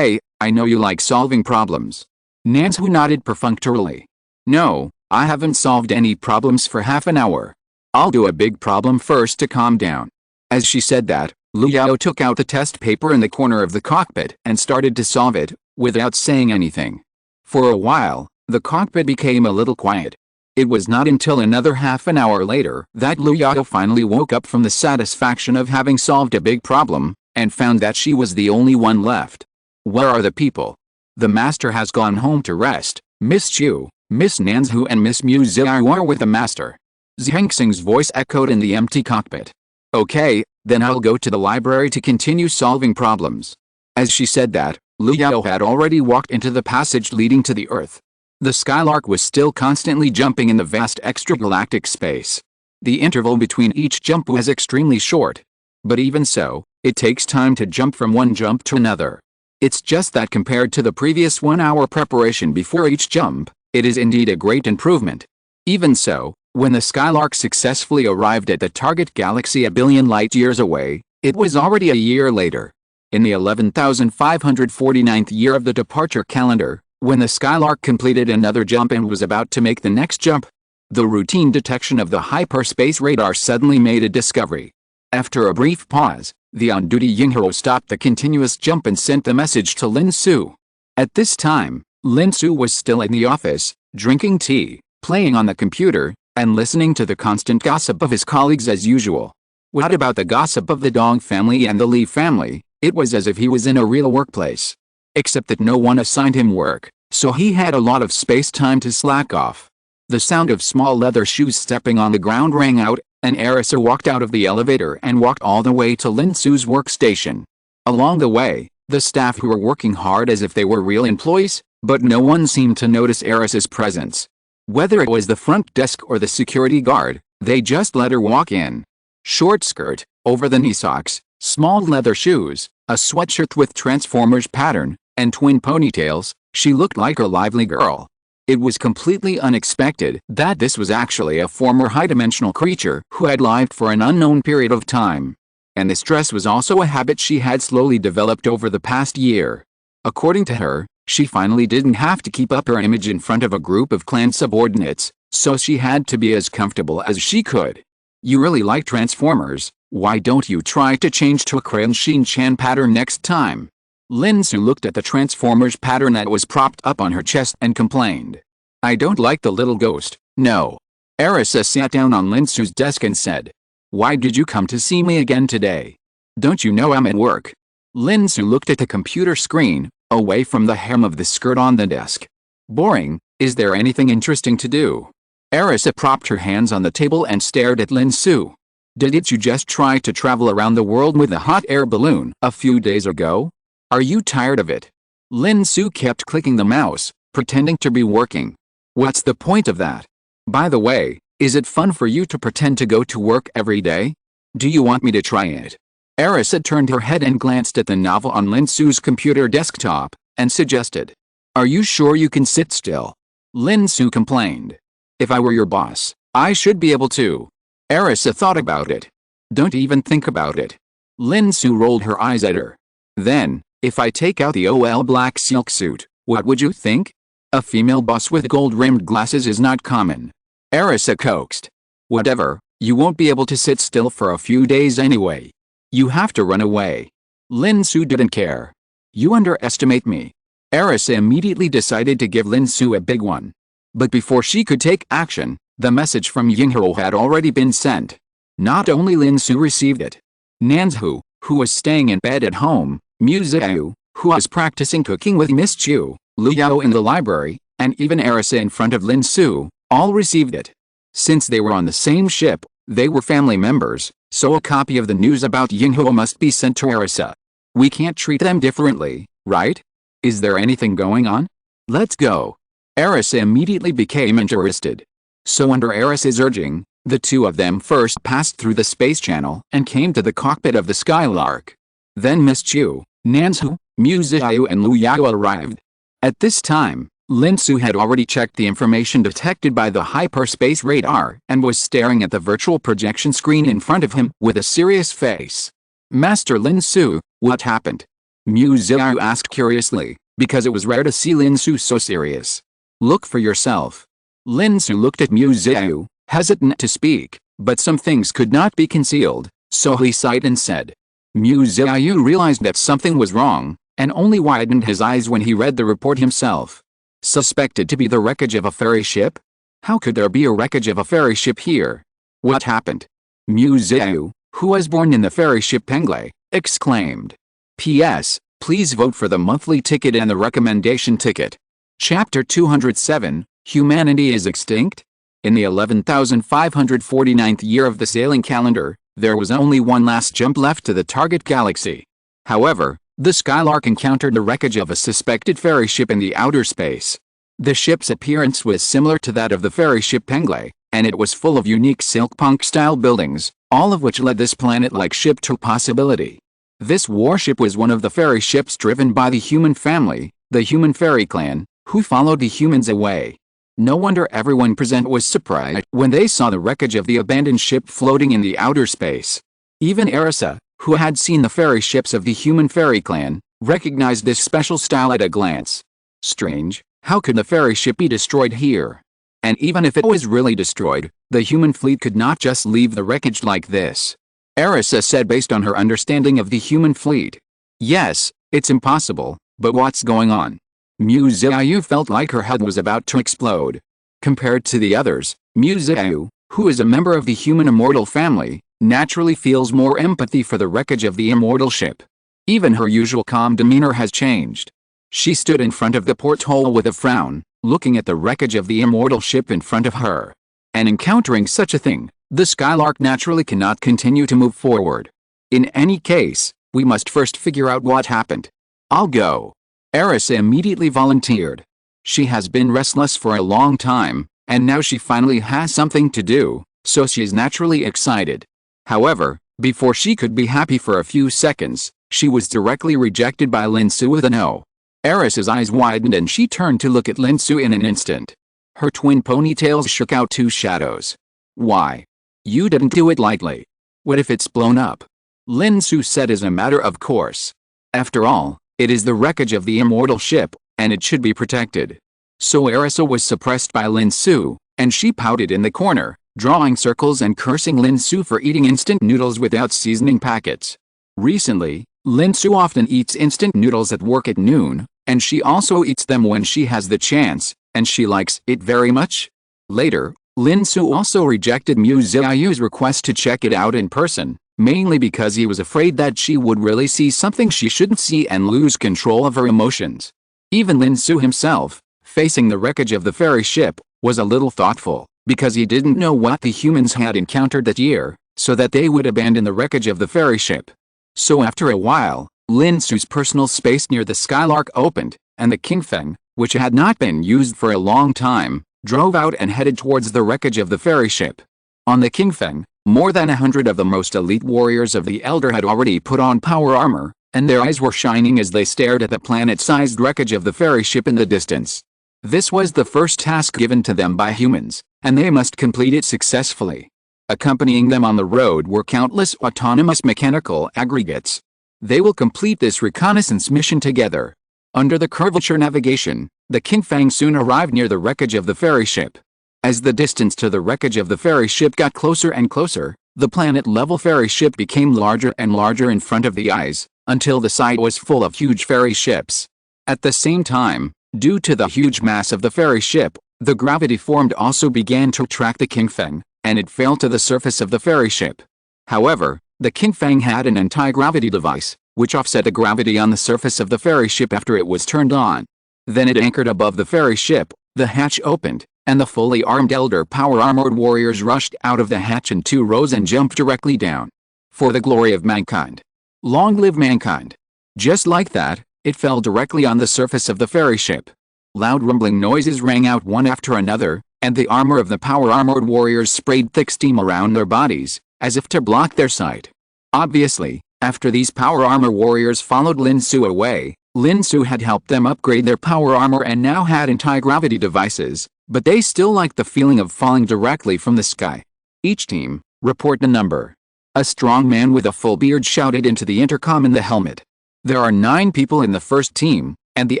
I know you like solving problems." Nansu nodded perfunctorily. "No, I haven't solved any problems for half an hour. I'll do a big problem first to calm down." As she said that, Lu Yao took out the test paper in the corner of the cockpit and started to solve it, without saying anything. For a while, the cockpit became a little quiet. It was not until another half an hour later that Lu Yao finally woke up from the satisfaction of having solved a big problem, and found that she was the only one left. "Where are the people?" "The master has gone home to rest. Miss Qiu, Miss Nanzhu and Miss Mu Ziao are with the master." Zhengxing's voice echoed in the empty cockpit. "Okay, then I'll go to the library to continue solving problems." As she said that, Lu Yao had already walked into the passage leading to the Earth. The Skylark was still constantly jumping in the vast extragalactic space. The interval between each jump was extremely short. But even so, it takes time to jump from one jump to another. It's just that compared to the previous 1-hour preparation before each jump, it is indeed a great improvement. Even so, when the Skylark successfully arrived at the target galaxy a billion light-years away, it was already a year later. In the 11,549th year of the departure calendar, when the Skylark completed another jump and was about to make the next jump, the routine detection of the hyperspace radar suddenly made a discovery. After a brief pause, the on-duty Yinghero stopped the continuous jump and sent the message to Lin Xu. At this time, Lin Xu was still in the office, drinking tea, playing on the computer, and listening to the constant gossip of his colleagues as usual. What about the gossip of the Dong family and the Li family? It was as if he was in a real workplace. Except that no one assigned him work, so he had a lot of space-time to slack off. The sound of small leather shoes stepping on the ground rang out, and Arisa walked out of the elevator and walked all the way to Lin Xu's workstation. Along the way, the staff who were working hard as if they were real employees, but no one seemed to notice Arisa's presence. Whether it was the front desk or the security guard, they just let her walk in. Short skirt, over the knee socks, small leather shoes, a sweatshirt with Transformers pattern, and twin ponytails, she looked like a lively girl. It was completely unexpected that this was actually a former high-dimensional creature who had lived for an unknown period of time. And this dress was also a habit she had slowly developed over the past year. According to her, she finally didn't have to keep up her image in front of a group of clan subordinates, so she had to be as comfortable as she could. "You really like Transformers, why don't you try to change to a Crayon Shin-chan pattern next time?" Lin Xu looked at the Transformers pattern that was propped up on her chest and complained. "I don't like the little ghost, no." Arisa sat down on Lin Xu's desk and said, "Why did you come to see me again today? Don't you know I'm at work?" Lin Xu looked at the computer screen, away from the hem of the skirt on the desk. "Boring, is there anything interesting to do?" Arisa propped her hands on the table and stared at Lin Xu. Didn't you just try to travel around the world with a hot air balloon a few days ago? Are you tired of it? Lin Xu kept clicking the mouse, pretending to be working. What's the point of that? By the way, is it fun for you to pretend to go to work every day? Do you want me to try it? Arisa turned her head and glanced at the novel on Lin Xu's computer desktop, and suggested. Are you sure you can sit still? Lin Xu complained. If I were your boss, I should be able to. Arisa thought about it. Don't even think about it. Lin Xu rolled her eyes at her. Then, if I take out the OL black silk suit, what would you think? A female boss with gold-rimmed glasses is not common. Arisa coaxed. Whatever, you won't be able to sit still for a few days anyway. You have to run away. Lin Xu didn't care. You underestimate me. Arisa immediately decided to give Lin Xu a big one. But before she could take action, the message from Yinghe had already been sent. Not only Lin Xu received it. Nanzhu, who was staying in bed at home, Miss Qiu, who was practicing cooking with Miss Qiu, Liu Yao in the library, and even Arisa in front of Lin Xu, all received it. Since they were on the same ship, they were family members, so a copy of the news about Yinghe must be sent to Arisa. We can't treat them differently, right? Is there anything going on? Let's go. Arisa immediately became interested. So under Arisa's urging, the two of them first passed through the space channel and came to the cockpit of the Skylark. Then Miss Qiu, Nanzhu, Miss Qiu and Liu Yao arrived. At this time, Lin Xu had already checked the information detected by the hyperspace radar and was staring at the virtual projection screen in front of him with a serious face. Master Lin Xu, what happened? Miss Qiu asked curiously, because it was rare to see Lin Xu so serious. Look for yourself. Lin Xu looked at Miss Qiu, hesitant to speak, but some things could not be concealed, so he sighed and said. Miss Qiu realized that something was wrong, and only widened his eyes when he read the report himself. Suspected to be the wreckage of a ferry ship? How could there be a wreckage of a ferry ship here? What happened? Miss Qiu, who was born in the ferry ship Penglai, exclaimed. P.S. Please vote for the monthly ticket and the recommendation ticket. Chapter 207, Humanity is Extinct? In the 11,549th year of the sailing calendar, there was only one last jump left to the target galaxy. However, the Skylark encountered the wreckage of a suspected ferry ship in the outer space. The ship's appearance was similar to that of the ferry ship Penglai, and it was full of unique silkpunk-style buildings, all of which led this planet-like ship to possibility. This warship was one of the ferry ships driven by the human family, the human ferry clan, who followed the humans away. No wonder everyone present was surprised when they saw the wreckage of the abandoned ship floating in the outer space. Even Arisa, who had seen the ferry ships of the human ferry clan, recognized this special style at a glance. Strange, how could the ferry ship be destroyed here? And even if it was really destroyed, the human fleet could not just leave the wreckage like this. Arisa said based on her understanding of the human fleet. Yes, it's impossible, but what's going on? Miss Qiu felt like her head was about to explode. Compared to the others, Miss Qiu, who is a member of the human immortal family, naturally feels more empathy for the wreckage of the immortal ship. Even her usual calm demeanor has changed. She stood in front of the porthole with a frown, looking at the wreckage of the immortal ship in front of her. And encountering such a thing, the Skylark naturally cannot continue to move forward. In any case, we must first figure out what happened. I'll go. Arisa immediately volunteered. She has been restless for a long time, and now she finally has something to do, so she is naturally excited. However, before she could be happy for a few seconds, she was directly rejected by Lin Xu with a no. Arisa's eyes widened and she turned to look at Lin Xu in an instant. Her twin ponytails shook out two shadows. Why? You didn't do it lightly. What if it's blown up? Lin Xu said as a matter of course. After all, it is the wreckage of the immortal ship, and it should be protected. So Arisa was suppressed by Lin Xu, and she pouted in the corner, drawing circles and cursing Lin Xu for eating instant noodles without seasoning packets. Recently, Lin Xu often eats instant noodles at work at noon, and she also eats them when she has the chance, and she likes it very much. Later, Lin Xu also rejected Miss Qiu's request to check it out in person, mainly because he was afraid that she would really see something she shouldn't see and lose control of her emotions. Even Lin Xu himself, facing the wreckage of the ferry ship, was a little thoughtful, because he didn't know what the humans had encountered that year, so that they would abandon the wreckage of the ferry ship. So after a while, Lin Xu's personal space near the Skylark opened, and the Qingfeng, which had not been used for a long time, drove out and headed towards the wreckage of the ferry ship. On the Qingfeng, more than 100 of the most elite warriors of the Elder had already put on power armor, and their eyes were shining as they stared at the planet-sized wreckage of the ferry ship in the distance. This was the first task given to them by humans, and they must complete it successfully. Accompanying them on the road were countless autonomous mechanical aggregates. They will complete this reconnaissance mission together. Under the curvature navigation, the Qingfeng soon arrived near the wreckage of the ferry ship. As the distance to the wreckage of the ferry ship got closer and closer, the planet-level ferry ship became larger and larger in front of the eyes, until the sight was full of huge ferry ships. At the same time, due to the huge mass of the ferry ship, the gravity formed also began to attract the Qingfeng, and it fell to the surface of the ferry ship. However, the Qingfeng had an anti-gravity device, which offset the gravity on the surface of the ferry ship after it was turned on. Then it anchored above the ferry ship, the hatch opened, and the fully armed Elder power-armored warriors rushed out of the hatch in 2 rows and jumped directly down. For the glory of mankind. Long live mankind. Just like that, it fell directly on the surface of the ferry ship. Loud rumbling noises rang out one after another, and the armor of the power-armored warriors sprayed thick steam around their bodies, as if to block their sight. Obviously, after these power armor warriors followed Lin Xu away, Lin Xu had helped them upgrade their power armor and now had anti-gravity devices, but they still liked the feeling of falling directly from the sky. Each team, report the number. A strong man with a full beard shouted into the intercom in the helmet. There are 9 people in the first team, and the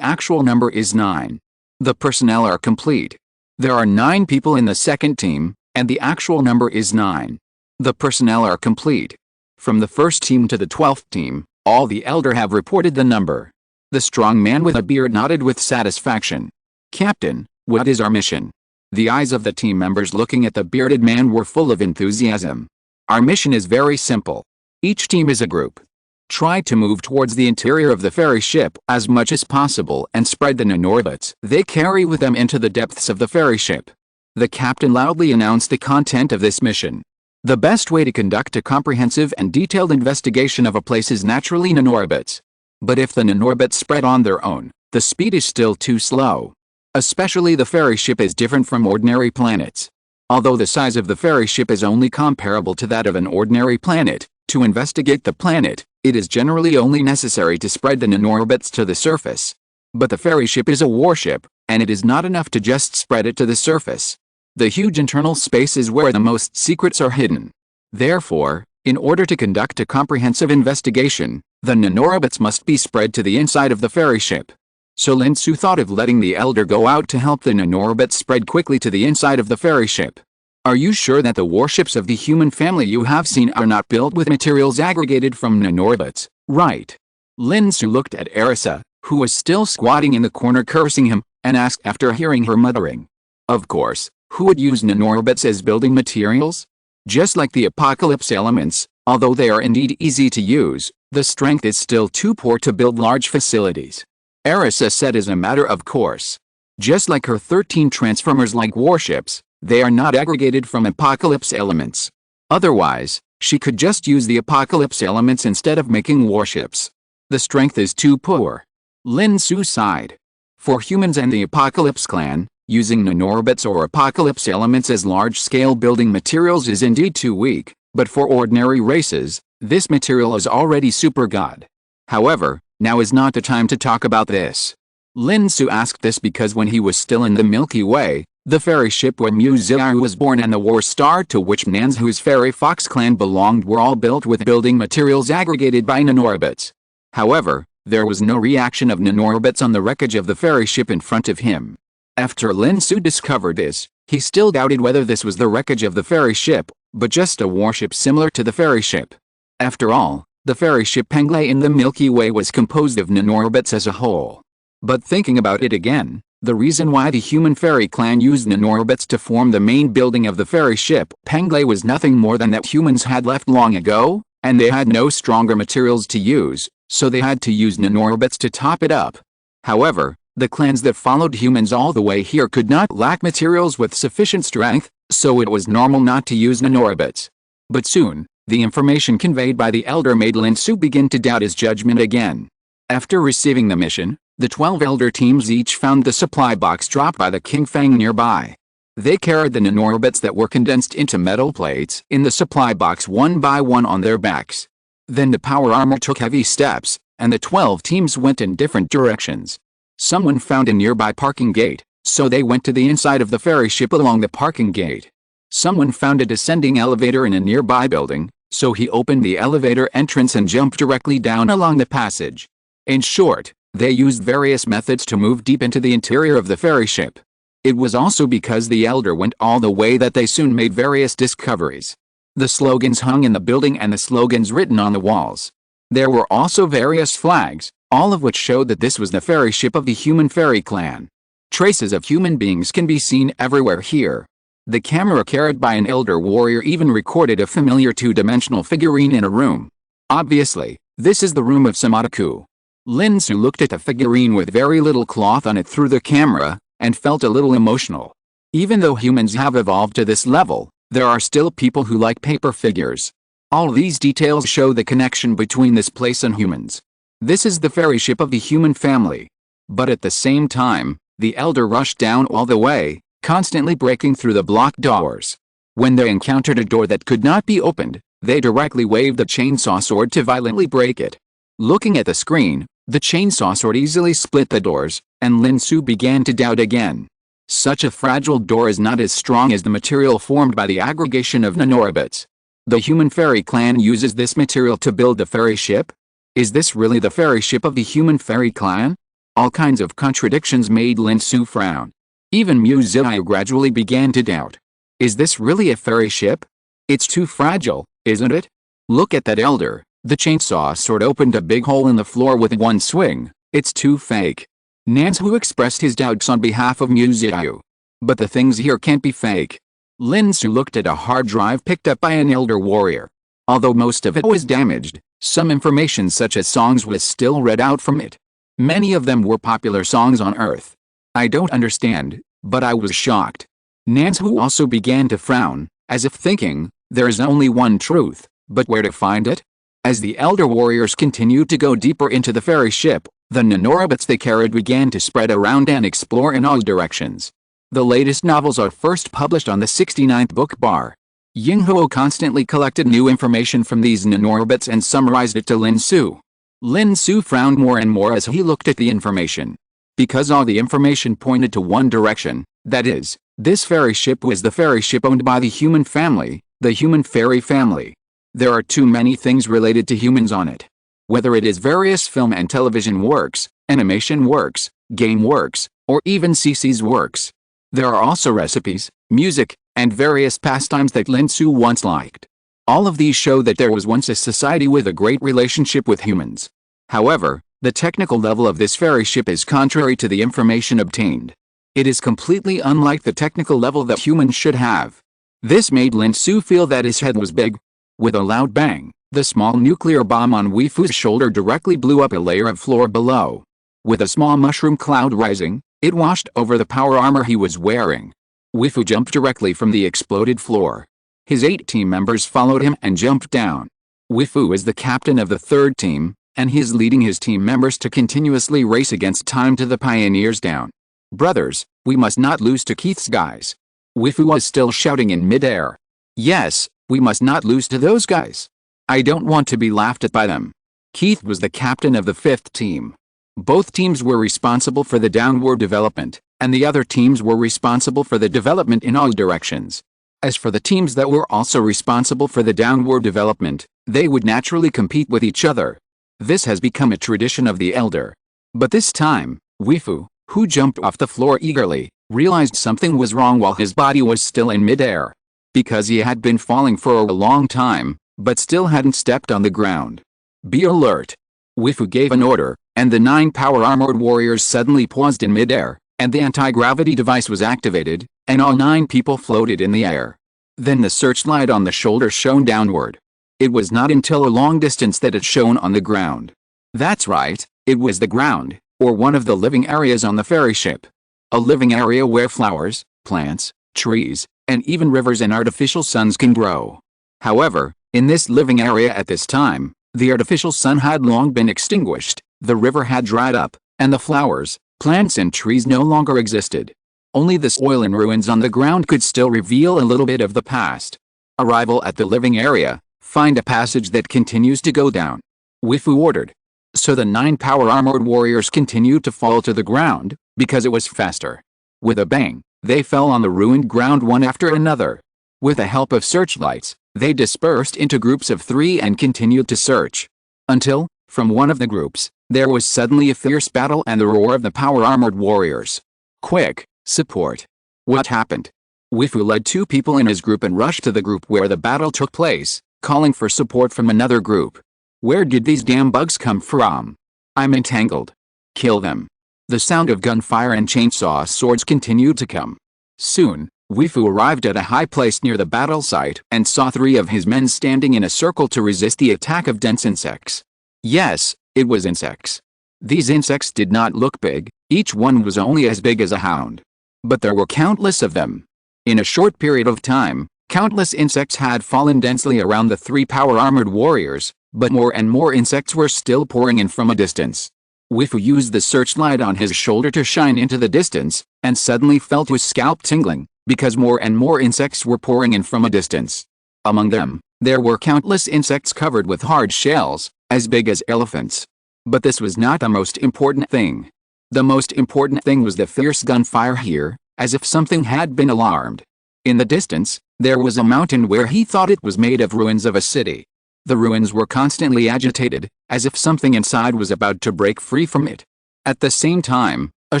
actual number is 9. The personnel are complete. There are 9 people in the second team, and the actual number is 9. The personnel are complete. From the first team to the 12th team, all the Elder have reported the number. The strong man with a beard nodded with satisfaction. Captain, what is our mission? The eyes of the team members looking at the bearded man were full of enthusiasm. Our mission is very simple. Each team is a group. Try to move towards the interior of the ferry ship as much as possible and spread the nanorbits they carry with them into the depths of the ferry ship. The captain loudly announced the content of this mission. The best way to conduct a comprehensive and detailed investigation of a place is naturally nanorbits. But if the nanorbits spread on their own, the speed is still too slow. Especially the ferry ship is different from ordinary planets. Although the size of the ferry ship is only comparable to that of an ordinary planet, to investigate the planet, it is generally only necessary to spread the nanorbits to the surface. But the ferry ship is a warship, and it is not enough to just spread it to the surface. The huge internal space is where the most secrets are hidden. Therefore, in order to conduct a comprehensive investigation, the nanorbits must be spread to the inside of the ferry ship. So Lin Xu thought of letting the Elder go out to help the nanorbits spread quickly to the inside of the ferry ship. Are you sure that the warships of the human family you have seen are not built with materials aggregated from nanorbits, right? Lin Xu looked at Arisa, who was still squatting in the corner cursing him, and asked after hearing her muttering. Of course, who would use nanorbits as building materials? Just like the apocalypse elements, although they are indeed easy to use, the strength is still too poor to build large facilities. Arisa said as a matter of course. Just like her 13 transformers-like warships, they are not aggregated from apocalypse elements. Otherwise, she could just use the apocalypse elements instead of making warships. The strength is too poor. Lin Xu sighed. For humans and the apocalypse clan, using nanorbits or apocalypse elements as large-scale building materials is indeed too weak, but for ordinary races, this material is already super god. However, now is not the time to talk about this. Lin Xu asked this because when he was still in the Milky Way, the ferry ship where Miss Qiu was born and the war star to which Nanzhu's fairy fox clan belonged were all built with building materials aggregated by nanorbits. However, there was no reaction of nanorbits on the wreckage of the ferry ship in front of him. After Lin Xu discovered this, he still doubted whether this was the wreckage of the ferry ship, but just a warship similar to the ferry ship. After all, the ferry ship Penglai in the Milky Way was composed of nanorbits as a whole. But thinking about it again, the reason why the human fairy clan used nanorbits to form the main building of the ferry ship Penglai was nothing more than that humans had left long ago, and they had no stronger materials to use, so they had to use nanorbits to top it up. However, the clans that followed humans all the way here could not lack materials with sufficient strength, so it was normal not to use nanorbits. But soon, the information conveyed by the elder made Lin Xu begin to doubt his judgment again. After receiving the mission, the 12 elder teams each found the supply box dropped by the King Fang nearby. They carried the nanorobots that were condensed into metal plates in the supply box one by one on their backs. Then the power armor took heavy steps, and the 12 teams went in different directions. Someone found a nearby parking gate, so they went to the inside of the ferry ship along the parking gate. Someone found a descending elevator in a nearby building, so he opened the elevator entrance and jumped directly down along the passage. In short, they used various methods to move deep into the interior of the ferry ship. It was also because the elder went all the way that they soon made various discoveries. The slogans hung in the building and the slogans written on the walls. There were also various flags, all of which showed that this was the ferry ship of the human fairy clan. Traces of human beings can be seen everywhere here. The camera carried by an elder warrior even recorded a familiar two-dimensional figurine in a room. Obviously, this is the room of Samadhiku. Lin Xu looked at the figurine with very little cloth on it through the camera, and felt a little emotional. Even though humans have evolved to this level, there are still people who like paper figures. All these details show the connection between this place and humans. This is the ferry ship of the human family. But at the same time, the elder rushed down all the way, constantly breaking through the blocked doors. When they encountered a door that could not be opened, they directly waved the chainsaw sword to violently break it. Looking at the screen, the chainsaw sword easily split the doors, and Lin Xu began to doubt again. Such a fragile door is not as strong as the material formed by the aggregation of nanorobots. The human fairy clan uses this material to build the ferry ship? Is this really the ferry ship of the human fairy clan? All kinds of contradictions made Lin Xu frown. Even Miss Qiu gradually began to doubt. Is this really a ferry ship? It's too fragile, isn't it? Look at that elder. The chainsaw sword opened a big hole in the floor with one swing. It's too fake. Lin Xu expressed his doubts on behalf of Miss Qiu. But the things here can't be fake. Lin Xu looked at a hard drive picked up by an elder warrior. Although most of it was damaged, some information such as songs was still read out from it. Many of them were popular songs on Earth. I don't understand, but I was shocked. Lin Xu also began to frown, as if thinking, there is only one truth, but where to find it? As the elder warriors continued to go deeper into the ferry ship, the nanorobots they carried began to spread around and explore in all directions. The latest novels are first published on the 69th book bar. Yinghuo constantly collected new information from these nanorobots and summarized it to Lin Xu. Lin Xu frowned more and more as he looked at the information. Because all the information pointed to one direction, that is, this ferry ship was the ferry ship owned by the human family, the human fairy family. There are too many things related to humans on it. Whether it is various film and television works, animation works, game works, or even CC's works. There are also recipes, music, and various pastimes that Lin Xu once liked. All of these show that there was once a society with a great relationship with humans. However, the technical level of this ferry ship is contrary to the information obtained. It is completely unlike the technical level that humans should have. This made Lin Xu feel that his head was big. With a loud bang, the small nuclear bomb on Weifu's shoulder directly blew up a layer of floor below. With a small mushroom cloud rising, it washed over the power armor he was wearing. Weifu jumped directly from the exploded floor. His 8 team members followed him and jumped down. Weifu is the captain of the 3rd team, and he is leading his team members to continuously race against time to the pioneers down. Brothers, we must not lose to Keith's guys. Weifu was still shouting in midair. Yes, we must not lose to those guys. I don't want to be laughed at by them. Keith was the captain of the 5th team. Both teams were responsible for the downward development, and the other teams were responsible for the development in all directions. As for the teams that were also responsible for the downward development, they would naturally compete with each other. This has become a tradition of the elder. But this time, Weifu, who jumped off the floor eagerly, realized something was wrong while his body was still in midair. Because he had been falling for a long time, but still hadn't stepped on the ground. Be alert. Weifu gave an order, and the 9 power-armored warriors suddenly paused in midair, and the anti-gravity device was activated, and all 9 people floated in the air. Then the searchlight on the shoulder shone downward. It was not until a long distance that it shone on the ground. That's right, it was the ground, or one of the living areas on the ferry ship. A living area where flowers, plants, trees, and even rivers and artificial suns can grow. However, in this living area at this time, the artificial sun had long been extinguished, the river had dried up, and the flowers, plants and trees no longer existed. Only the soil and ruins on the ground could still reveal a little bit of the past. Arrival at the living area, find a passage that continues to go down. Weifu ordered. So the 9 power-armored warriors continued to fall to the ground, because it was faster. With a bang, they fell on the ruined ground one after another. With the help of searchlights, they dispersed into groups of 3 and continued to search. Until, from one of the groups, there was suddenly a fierce battle and the roar of the power-armored warriors. Quick, support. What happened? Weifu led 2 people in his group and rushed to the group where the battle took place, calling for support from another group. Where did these damn bugs come from? I'm entangled. Kill them. The sound of gunfire and chainsaw swords continued to come. Soon, Weifu arrived at a high place near the battle site and saw 3 of his men standing in a circle to resist the attack of dense insects. Yes, it was insects. These insects did not look big, each one was only as big as a hound. But there were countless of them. In a short period of time, countless insects had fallen densely around the 3 power-armored warriors, but more and more insects were still pouring in from a distance. Weifu used the searchlight on his shoulder to shine into the distance, and suddenly felt his scalp tingling, because more and more insects were pouring in from a distance. Among them, there were countless insects covered with hard shells, as big as elephants. But this was not the most important thing. The most important thing was the fierce gunfire here, as if something had been alarmed. In the distance, there was a mountain where he thought it was made of ruins of a city. The ruins were constantly agitated, as if something inside was about to break free from it. At the same time, a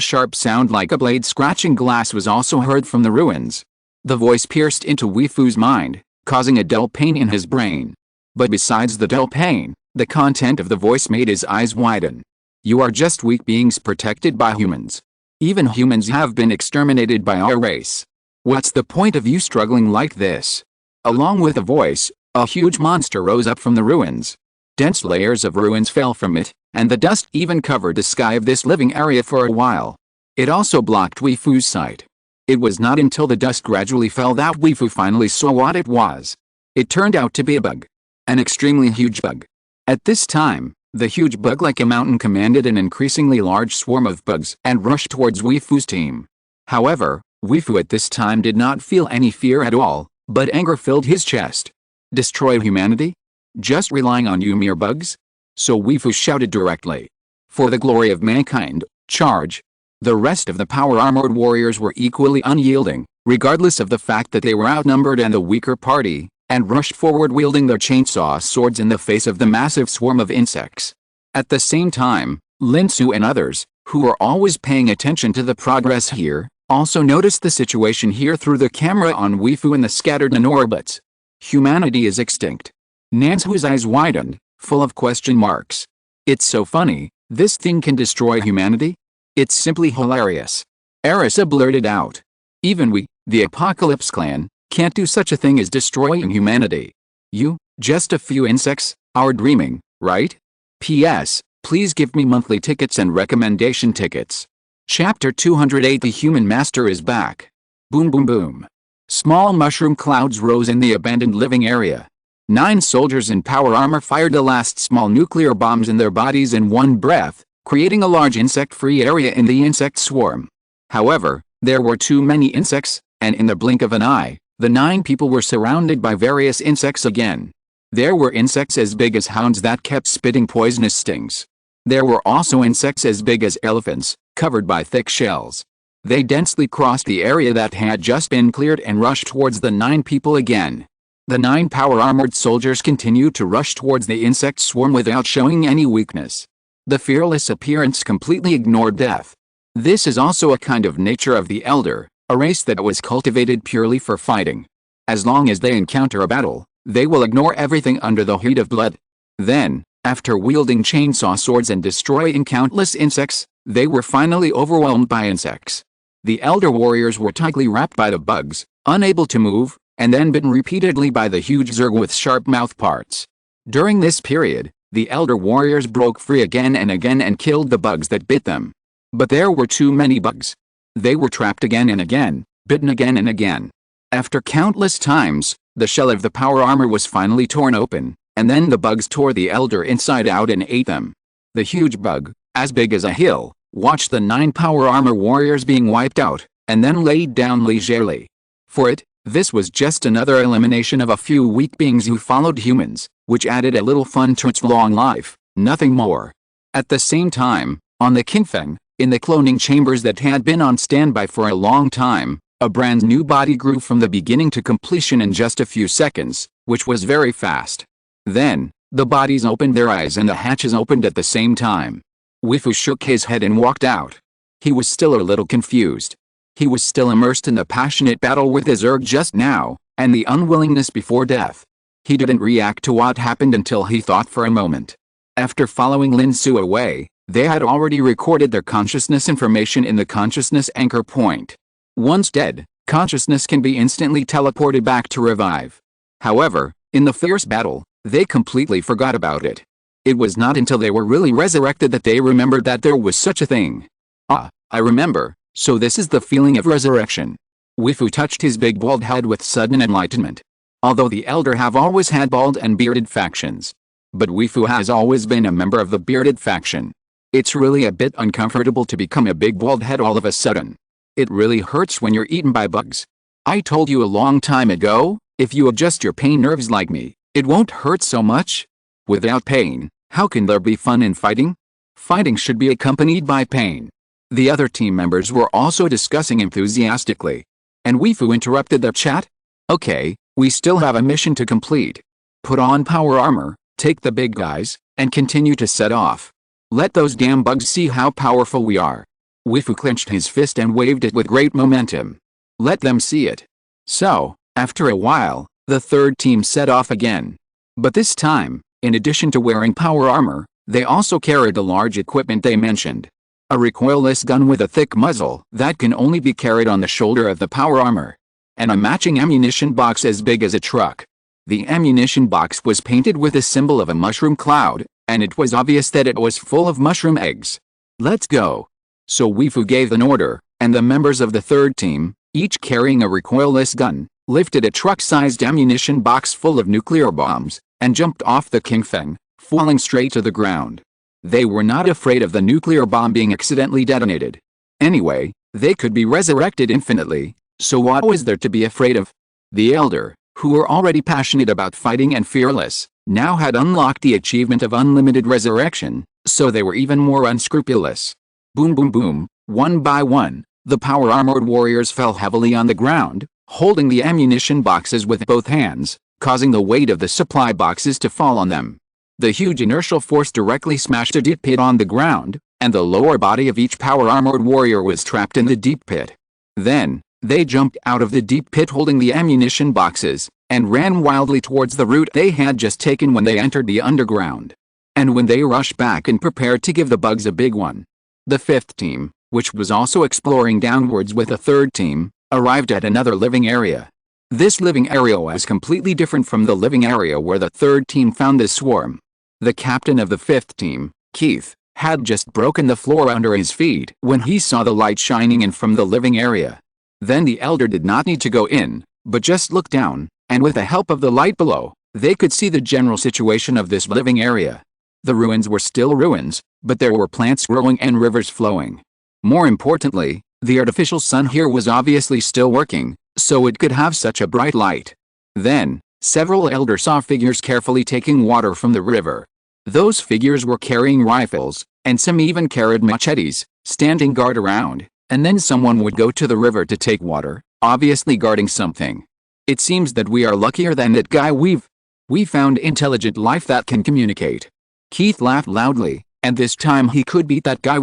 sharp sound like a blade scratching glass was also heard from the ruins. The voice pierced into Weifu's mind, causing a dull pain in his brain. But besides the dull pain, the content of the voice made his eyes widen. You are just weak beings protected by humans. Even humans have been exterminated by our race. What's the point of you struggling like this? Along with the voice, a huge monster rose up from the ruins. Dense layers of ruins fell from it, and the dust even covered the sky of this living area for a while. It also blocked Weifu's sight. It was not until the dust gradually fell that Weifu finally saw what it was. It turned out to be a bug. An extremely huge bug. At this time, the huge bug like a mountain commanded an increasingly large swarm of bugs and rushed towards Weifu's team. However, Weifu at this time did not feel any fear at all, but anger filled his chest. Destroy humanity? Just relying on you mere bugs? So Weifu shouted directly. For the glory of mankind, charge! The rest of the power-armored warriors were equally unyielding, regardless of the fact that they were outnumbered and the weaker party, and rushed forward wielding their chainsaw swords in the face of the massive swarm of insects. At the same time, Lin Xu and others, who were always paying attention to the progress here, also noticed the situation here through the camera on Weifu and the scattered nanorbits. Humanity is extinct. Nanzu's eyes widened, full of question marks. It's so funny, this thing can destroy humanity? It's simply hilarious. Arisa blurted out. Even we, the Apocalypse Clan, can't do such a thing as destroying humanity. You, just a few insects, are dreaming, right? P.S. Please give me monthly tickets and recommendation tickets. Chapter 208 The Human Master is back. Boom boom boom. Small mushroom clouds rose in the abandoned living area. 9 soldiers in power armor fired the last small nuclear bombs in their bodies in one breath, creating a large insect-free area in the insect swarm. However, there were too many insects, and in the blink of an eye, the 9 people were surrounded by various insects again. There were insects as big as hounds that kept spitting poisonous stings. There were also insects as big as elephants, covered by thick shells. They densely crossed the area that had just been cleared and rushed towards the 9 people again. The 9 power-armored soldiers continued to rush towards the insect swarm without showing any weakness. The fearless appearance completely ignored death. This is also a kind of nature of the Elder, a race that was cultivated purely for fighting. As long as they encounter a battle, they will ignore everything under the heat of blood. Then, after wielding chainsaw swords and destroying countless insects, they were finally overwhelmed by insects. The elder warriors were tightly wrapped by the bugs, unable to move, and then bitten repeatedly by the huge zerg with sharp mouth parts. During this period, the elder warriors broke free again and killed the bugs that bit them. But there were too many bugs. They were trapped again and again, bitten again and again. After countless times, the shell of the power armor was finally torn open, and then the bugs tore the elder inside out and ate them. The huge bug, as big as a hill, watched the 9 power armor warriors being wiped out, and then laid down leisurely. For it, this was just another elimination of a few weak beings who followed humans, which added a little fun to its long life, nothing more. At the same time, on the Qingfeng, in the cloning chambers that had been on standby for a long time, a brand new body grew from the beginning to completion in just a few seconds, which was very fast. Then, the bodies opened their eyes and the hatches opened at the same time. Weifu shook his head and walked out. He was still a little confused. He was still immersed in the passionate battle with his Zerg just now, and the unwillingness before death. He didn't react to what happened until he thought for a moment. After following Lin Xu away, they had already recorded their consciousness information in the consciousness anchor point. Once dead, consciousness can be instantly teleported back to revive. However, in the fierce battle, they completely forgot about it. It was not until they were really resurrected that they remembered that there was such a thing. Ah, I remember, so this is the feeling of resurrection. Weifu touched his big bald head with sudden enlightenment. Although the Elder have always had bald and bearded factions. But Weifu has always been a member of the bearded faction. It's really a bit uncomfortable to become a big bald head all of a sudden. It really hurts when you're eaten by bugs. I told you a long time ago, if you adjust your pain nerves like me, it won't hurt so much. Without pain, how can there be fun in fighting? Fighting should be accompanied by pain. The other team members were also discussing enthusiastically. And Weifu interrupted their chat. Okay, we still have a mission to complete. Put on power armor, take the big guys, and continue to set off. Let those damn bugs see how powerful we are. Weifu clenched his fist and waved it with great momentum. Let them see it. So, after a while, the third team set off again. But this time, in addition to wearing power armor, they also carried the large equipment they mentioned. A recoilless gun with a thick muzzle that can only be carried on the shoulder of the power armor. And a matching ammunition box as big as a truck. The ammunition box was painted with a symbol of a mushroom cloud, and it was obvious that it was full of mushroom eggs. Let's go. So Weifu gave an order, and the members of the third team, each carrying a recoilless gun, lifted a truck-sized ammunition box full of nuclear bombs, and jumped off the Qingfeng, falling straight to the ground. They were not afraid of the nuclear bomb being accidentally detonated. Anyway, they could be resurrected infinitely, so what was there to be afraid of? The Elder, who were already passionate about fighting and fearless, now had unlocked the achievement of unlimited resurrection, so they were even more unscrupulous. Boom boom boom, one by one, the power-armored warriors fell heavily on the ground, holding the ammunition boxes with both hands, causing the weight of the supply boxes to fall on them. The huge inertial force directly smashed a deep pit on the ground, and the lower body of each power-armored warrior was trapped in the deep pit. Then, they jumped out of the deep pit holding the ammunition boxes, and ran wildly towards the route they had just taken when they entered the underground. And when they rushed back and prepared to give the bugs a big one, the fifth team, which was also exploring downwards with a third team, arrived at another living area. This living area was completely different from the living area where the third team found this swarm. The captain of the fifth team, Keith, had just broken the floor under his feet when he saw the light shining in from the living area. Then the Elder did not need to go in, but just look down, and with the help of the light below, they could see the general situation of this living area. The ruins were still ruins, but there were plants growing and rivers flowing. More importantly, the artificial sun here was obviously still working, so it could have such a bright light. Then, several elders saw figures carefully taking water from the river. Those figures were carrying rifles, and some even carried machetes, standing guard around, and then someone would go to the river to take water, obviously guarding something. It seems that we are luckier than that guy we found intelligent life that can communicate. Keith laughed loudly, and this time he could beat that guy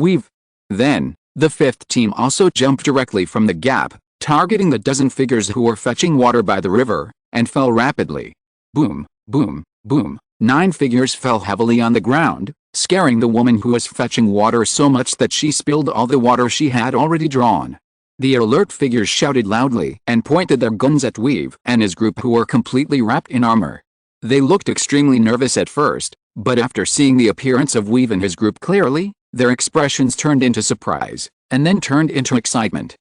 Then, the fifth team also jumped directly from the gap, targeting the dozen figures who were fetching water by the river, and fell rapidly. Boom, boom, boom. 9 figures fell heavily on the ground, scaring the woman who was fetching water so much that she spilled all the water she had already drawn. The alert figures shouted loudly and pointed their guns at Weave and his group who were completely wrapped in armor. They looked extremely nervous at first, but after seeing the appearance of Weave and his group clearly, their expressions turned into surprise, and then turned into excitement.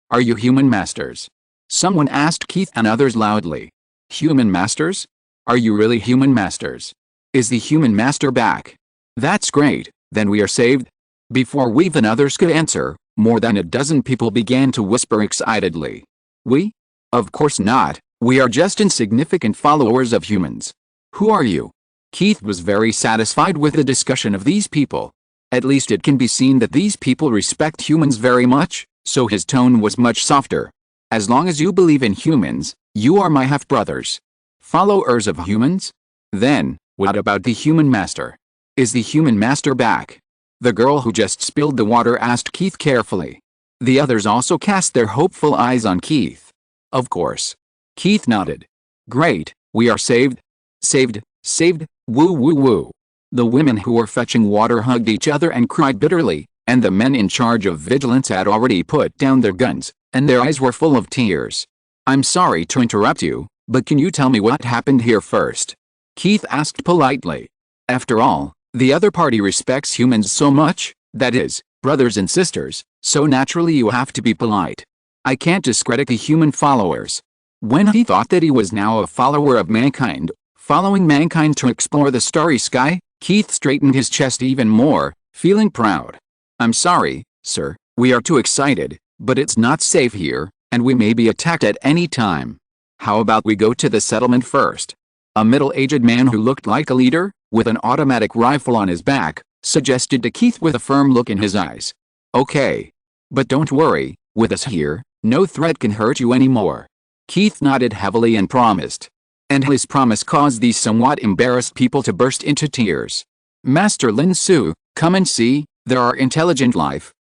Are you human masters? Someone asked Keith and others loudly. Human masters? Are you really human masters? Is the human master back? That's great, then we are saved? Before Weave and others could answer, more than a dozen people began to whisper excitedly. We? Of course not, we are just insignificant followers of humans. Who are you? Keith was very satisfied with the discussion of these people. At least it can be seen that these people respect humans very much, so his tone was much softer. As long as you believe in humans, you are my half-brothers. Followers of humans? Then, what about the human master? Is the human master back? The girl who just spilled the water asked Keith carefully. The others also cast their hopeful eyes on Keith. Of course. Keith nodded. Great, we are saved. Saved, saved, woo woo woo. The women who were fetching water hugged each other and cried bitterly, and the men in charge of vigilance had already put down their guns, and their eyes were full of tears. I'm sorry to interrupt you, but can you tell me what happened here first? Keith asked politely. After all, the other party respects humans so much, that is, brothers and sisters, so naturally you have to be polite. I can't discredit the human followers. When he thought that he was now a follower of mankind, following mankind to explore the starry sky, Keith straightened his chest even more, feeling proud. I'm sorry, sir, we are too excited, but it's not safe here, and we may be attacked at any time. How about we go to the settlement first? A middle-aged man who looked like a leader, with an automatic rifle on his back, suggested to Keith with a firm look in his eyes. Okay. But don't worry, with us here, no threat can hurt you anymore. Keith nodded heavily and promised. And his promise caused these somewhat embarrassed people to burst into tears. Master Lin Xu, come and see, there are intelligent life.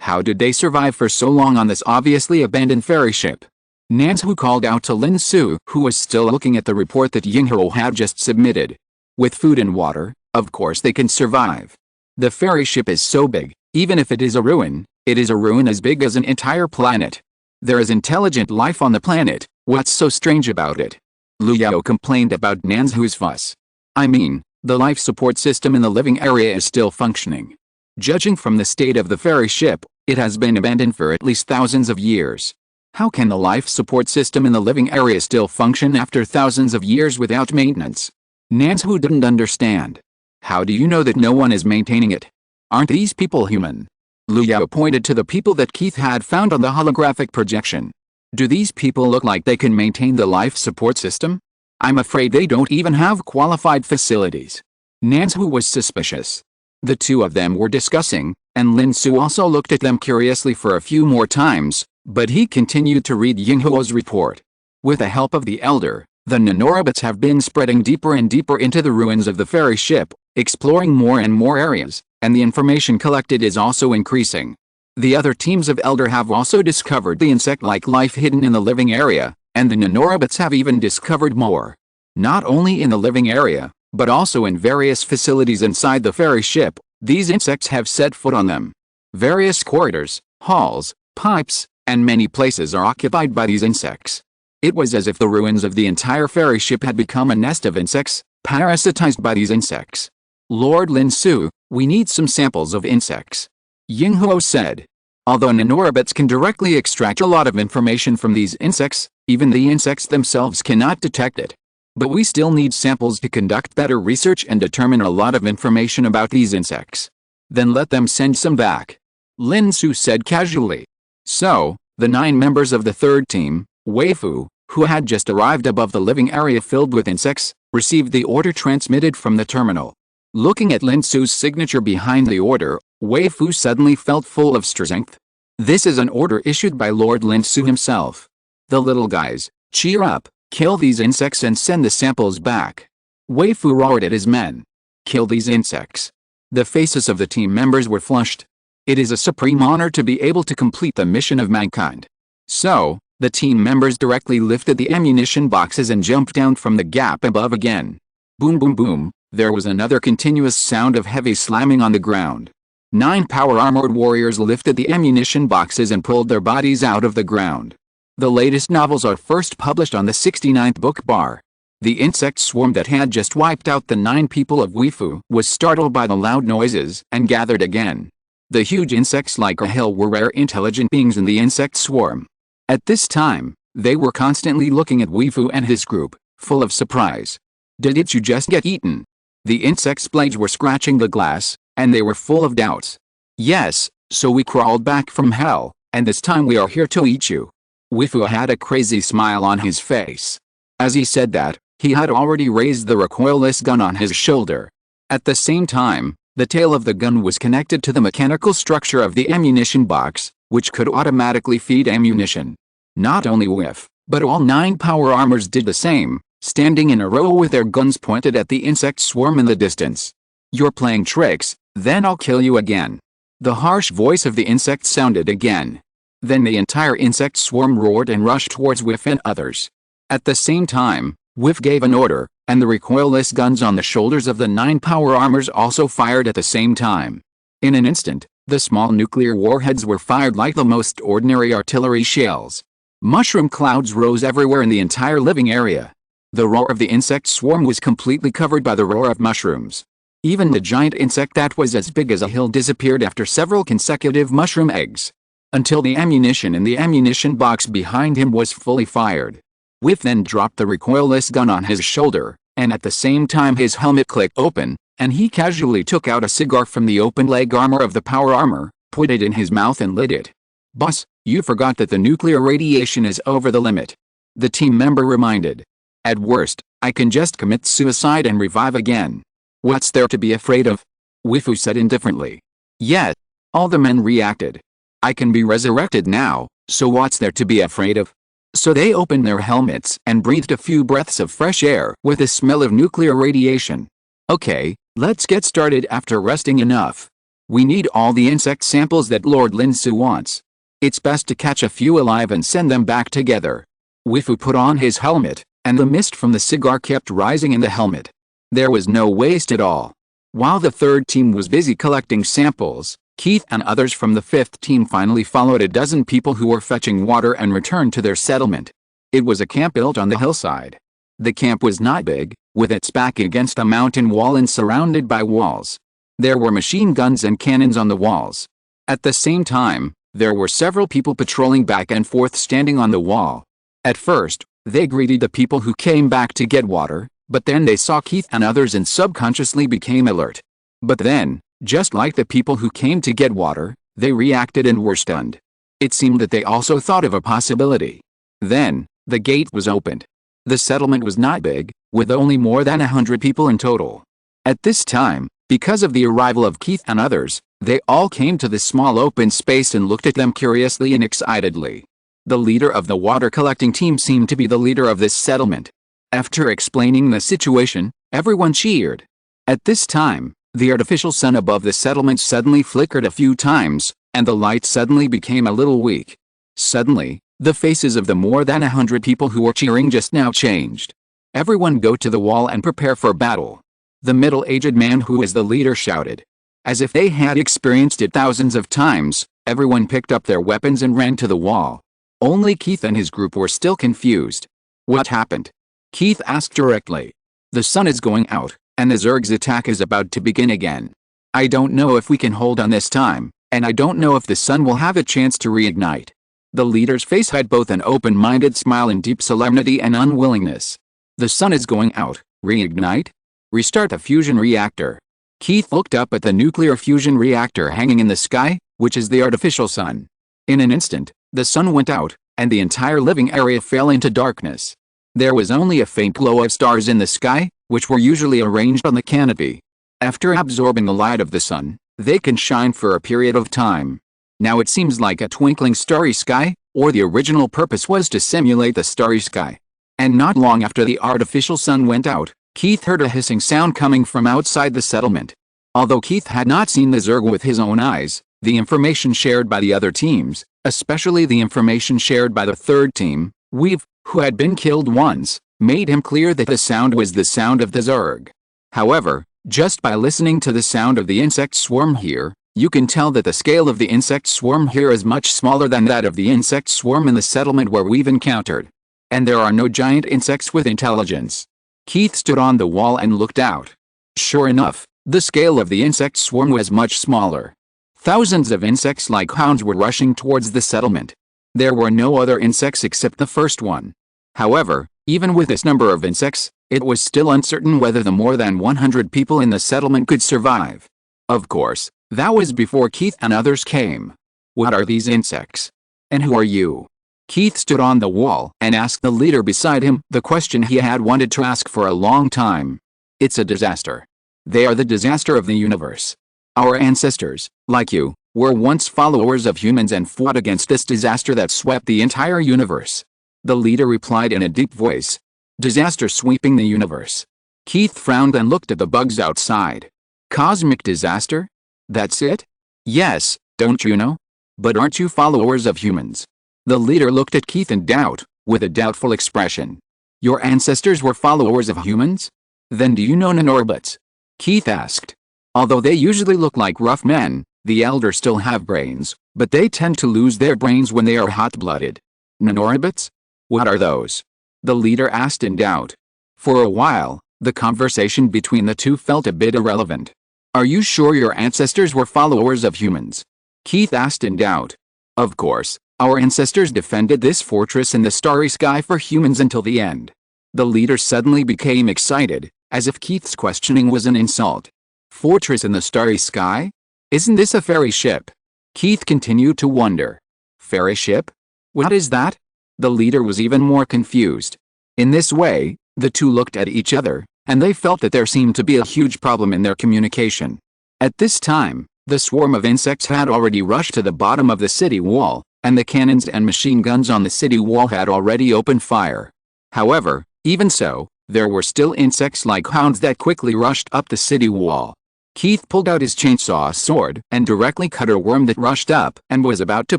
How did they survive for so long on this obviously abandoned ferry ship? Nanzhu called out to Lin Xu, who was still looking at the report that Yinghuo had just submitted. With food and water, of course they can survive. The ferry ship is so big, even if it is a ruin as big as an entire planet. There is intelligent life on the planet, what's so strange about it? Lu Yao complained about Nanzhu's fuss. I mean, the life support system in the living area is still functioning. Judging from the state of the ferry ship, it has been abandoned for at least thousands of years. How can the life support system in the living area still function after thousands of years without maintenance? Nanzhu didn't understand. How do you know that no one is maintaining it? Aren't these people human? Lu Yao pointed to the people that Keith had found on the holographic projection. Do these people look like they can maintain the life support system? I'm afraid they don't even have qualified facilities. Nanzhu was suspicious. The two of them were discussing, and Lin Xu also looked at them curiously for a few more times, but he continued to read Yinghuo's report. With the help of the elder, the nanorobots have been spreading deeper and deeper into the ruins of the ferry ship, exploring more and more areas, and the information collected is also increasing. The other teams of elder have also discovered the insect-like life hidden in the living area, and the nanorobots have even discovered more. Not only in the living area, but also in various facilities inside the ferry ship, these insects have set foot on them. Various corridors, halls, pipes, and many places are occupied by these insects. It was as if the ruins of the entire ferry ship had become a nest of insects, parasitized by these insects. Lord Lin Xu, we need some samples of insects. Yinghuo said. Although nanorobots can directly extract a lot of information from these insects, even the insects themselves cannot detect it. But we still need samples to conduct better research and determine a lot of information about these insects. Then let them send some back. Lin Xu said casually. So, the 9 members of the third team, Weifu, who had just arrived above the living area filled with insects, received the order transmitted from the terminal. Looking at Lin Xu's signature behind the order, Weifu suddenly felt full of strength. This is an order issued by Lord Lin Xu himself. The little guys, cheer up, kill these insects and send the samples back. Weifu roared at his men. Kill these insects. The faces of the team members were flushed. It is a supreme honor to be able to complete the mission of mankind. So, the team members directly lifted the ammunition boxes and jumped down from the gap above again. Boom boom boom, there was another continuous sound of heavy slamming on the ground. 9 power-armored warriors lifted the ammunition boxes and pulled their bodies out of the ground. The latest novels are first published on the 69th book bar. The insect swarm that had just wiped out the 9 people of Weifu was startled by the loud noises and gathered again. The huge insects like a hill were rare intelligent beings in the insect swarm. At this time, they were constantly looking at Weifu and his group, full of surprise. Did you just get eaten? The insects' blades were scratching the glass, and they were full of doubts. Yes, so we crawled back from hell, and this time we are here to eat you. Weifu had a crazy smile on his face. As he said that, he had already raised the recoilless gun on his shoulder. At the same time, the tail of the gun was connected to the mechanical structure of the ammunition box, which could automatically feed ammunition. Not only Weifu, but all 9 power armors did the same, standing in a row with their guns pointed at the insect swarm in the distance. You're playing tricks, then I'll kill you again. The harsh voice of the insect sounded again. Then the entire insect swarm roared and rushed towards Weifu and others. At the same time, Weifu gave an order, and the recoilless guns on the shoulders of the 9 power armors also fired at the same time. In an instant, the small nuclear warheads were fired like the most ordinary artillery shells. Mushroom clouds rose everywhere in the entire living area. The roar of the insect swarm was completely covered by the roar of mushrooms. Even the giant insect that was as big as a hill disappeared after several consecutive mushroom eggs. Until the ammunition in the ammunition box behind him was fully fired. Weifu then dropped the recoilless gun on his shoulder, and at the same time his helmet clicked open, and he casually took out a cigar from the open leg armor of the power armor, put it in his mouth and lit it. Boss, you forgot that the nuclear radiation is over the limit. The team member reminded. At worst, I can just commit suicide and revive again. What's there to be afraid of? Weifu said indifferently. Yes. All the men reacted. I can be resurrected now, so what's there to be afraid of? So they opened their helmets and breathed a few breaths of fresh air with the smell of nuclear radiation. Okay, let's get started after resting enough. We need all the insect samples that Lord Lin Xu wants. It's best to catch a few alive and send them back together. Weifu put on his helmet, and the mist from the cigar kept rising in the helmet. There was no waste at all. While the third team was busy collecting samples, Keith and others from the fifth team finally followed a dozen people who were fetching water and returned to their settlement. It was a camp built on the hillside. The camp was not big, with its back against a mountain wall and surrounded by walls. There were machine guns and cannons on the walls. At the same time, there were several people patrolling back and forth standing on the wall. At first, they greeted the people who came back to get water, but then they saw Keith and others and subconsciously became alert. But then, just like the people who came to get water, they reacted and were stunned. It seemed that they also thought of a possibility. Then, the gate was opened. The settlement was not big, with only more than 100 people in total. At this time, because of the arrival of Keith and others, they all came to this small open space and looked at them curiously and excitedly. The leader of the water collecting team seemed to be the leader of this settlement. After explaining the situation, everyone cheered. At this time, the artificial sun above the settlement suddenly flickered a few times, and the light suddenly became a little weak. Suddenly, the faces of the more than 100 people who were cheering just now changed. Everyone go to the wall and prepare for battle. The middle-aged man who was the leader shouted. As if they had experienced it thousands of times, everyone picked up their weapons and ran to the wall. Only Keith and his group were still confused. What happened? Keith asked directly. The sun is going out, and the Zerg's attack is about to begin again. I don't know if we can hold on this time, and I don't know if the sun will have a chance to reignite. The leader's face had both an open-minded smile and deep solemnity and unwillingness. The sun is going out, reignite? Restart the fusion reactor. Keith looked up at the nuclear fusion reactor hanging in the sky, which is the artificial sun. In an instant, the sun went out, and the entire living area fell into darkness. There was only a faint glow of stars in the sky, which were usually arranged on the canopy. After absorbing the light of the sun, they can shine for a period of time. Now it seems like a twinkling starry sky, or the original purpose was to simulate the starry sky. And not long after the artificial sun went out, Keith heard a hissing sound coming from outside the settlement. Although Keith had not seen the Zerg with his own eyes, the information shared by the other teams, especially the information shared by the third team, Weifu, who had been killed once, made him clear that the sound was the sound of the Zerg. However, just by listening to the sound of the insect swarm here, you can tell that the scale of the insect swarm here is much smaller than that of the insect swarm in the settlement where we've encountered. And there are no giant insects with intelligence. Keith stood on the wall and looked out. Sure enough, the scale of the insect swarm was much smaller. Thousands of insects like hounds were rushing towards the settlement. There were no other insects except the first one. However, even with this number of insects, it was still uncertain whether the more than 100 people in the settlement could survive. Of course, that was before Keith and others came. What are these insects? And who are you? Keith stood on the wall and asked the leader beside him the question he had wanted to ask for a long time. It's a disaster. They are the disaster of the universe. Our ancestors, like you, were once followers of humans and fought against this disaster that swept the entire universe. The leader replied in a deep voice. Disaster sweeping the universe. Keith frowned and looked at the bugs outside. Cosmic disaster? That's it? Yes, don't you know? But aren't you followers of humans? The leader looked at Keith in doubt, with a doubtful expression. Your ancestors were followers of humans? Then do you know nanorbits? Keith asked. Although they usually look like rough men, the elder still have brains, but they tend to lose their brains when they are hot-blooded. Nanorbits? What are those? The leader asked in doubt. For a while, the conversation between the two felt a bit irrelevant. Are you sure your ancestors were followers of humans? Keith asked in doubt. Of course, our ancestors defended this fortress in the starry sky for humans until the end. The leader suddenly became excited, as if Keith's questioning was an insult. Fortress in the starry sky? Isn't this a fairy ship? Keith continued to wonder. Fairy ship? What is that? The leader was even more confused. In this way, the two looked at each other, and they felt that there seemed to be a huge problem in their communication. At this time, the swarm of insects had already rushed to the bottom of the city wall, and the cannons and machine guns on the city wall had already opened fire. However, even so, there were still insects like hounds that quickly rushed up the city wall. Keith pulled out his chainsaw sword and directly cut a worm that rushed up and was about to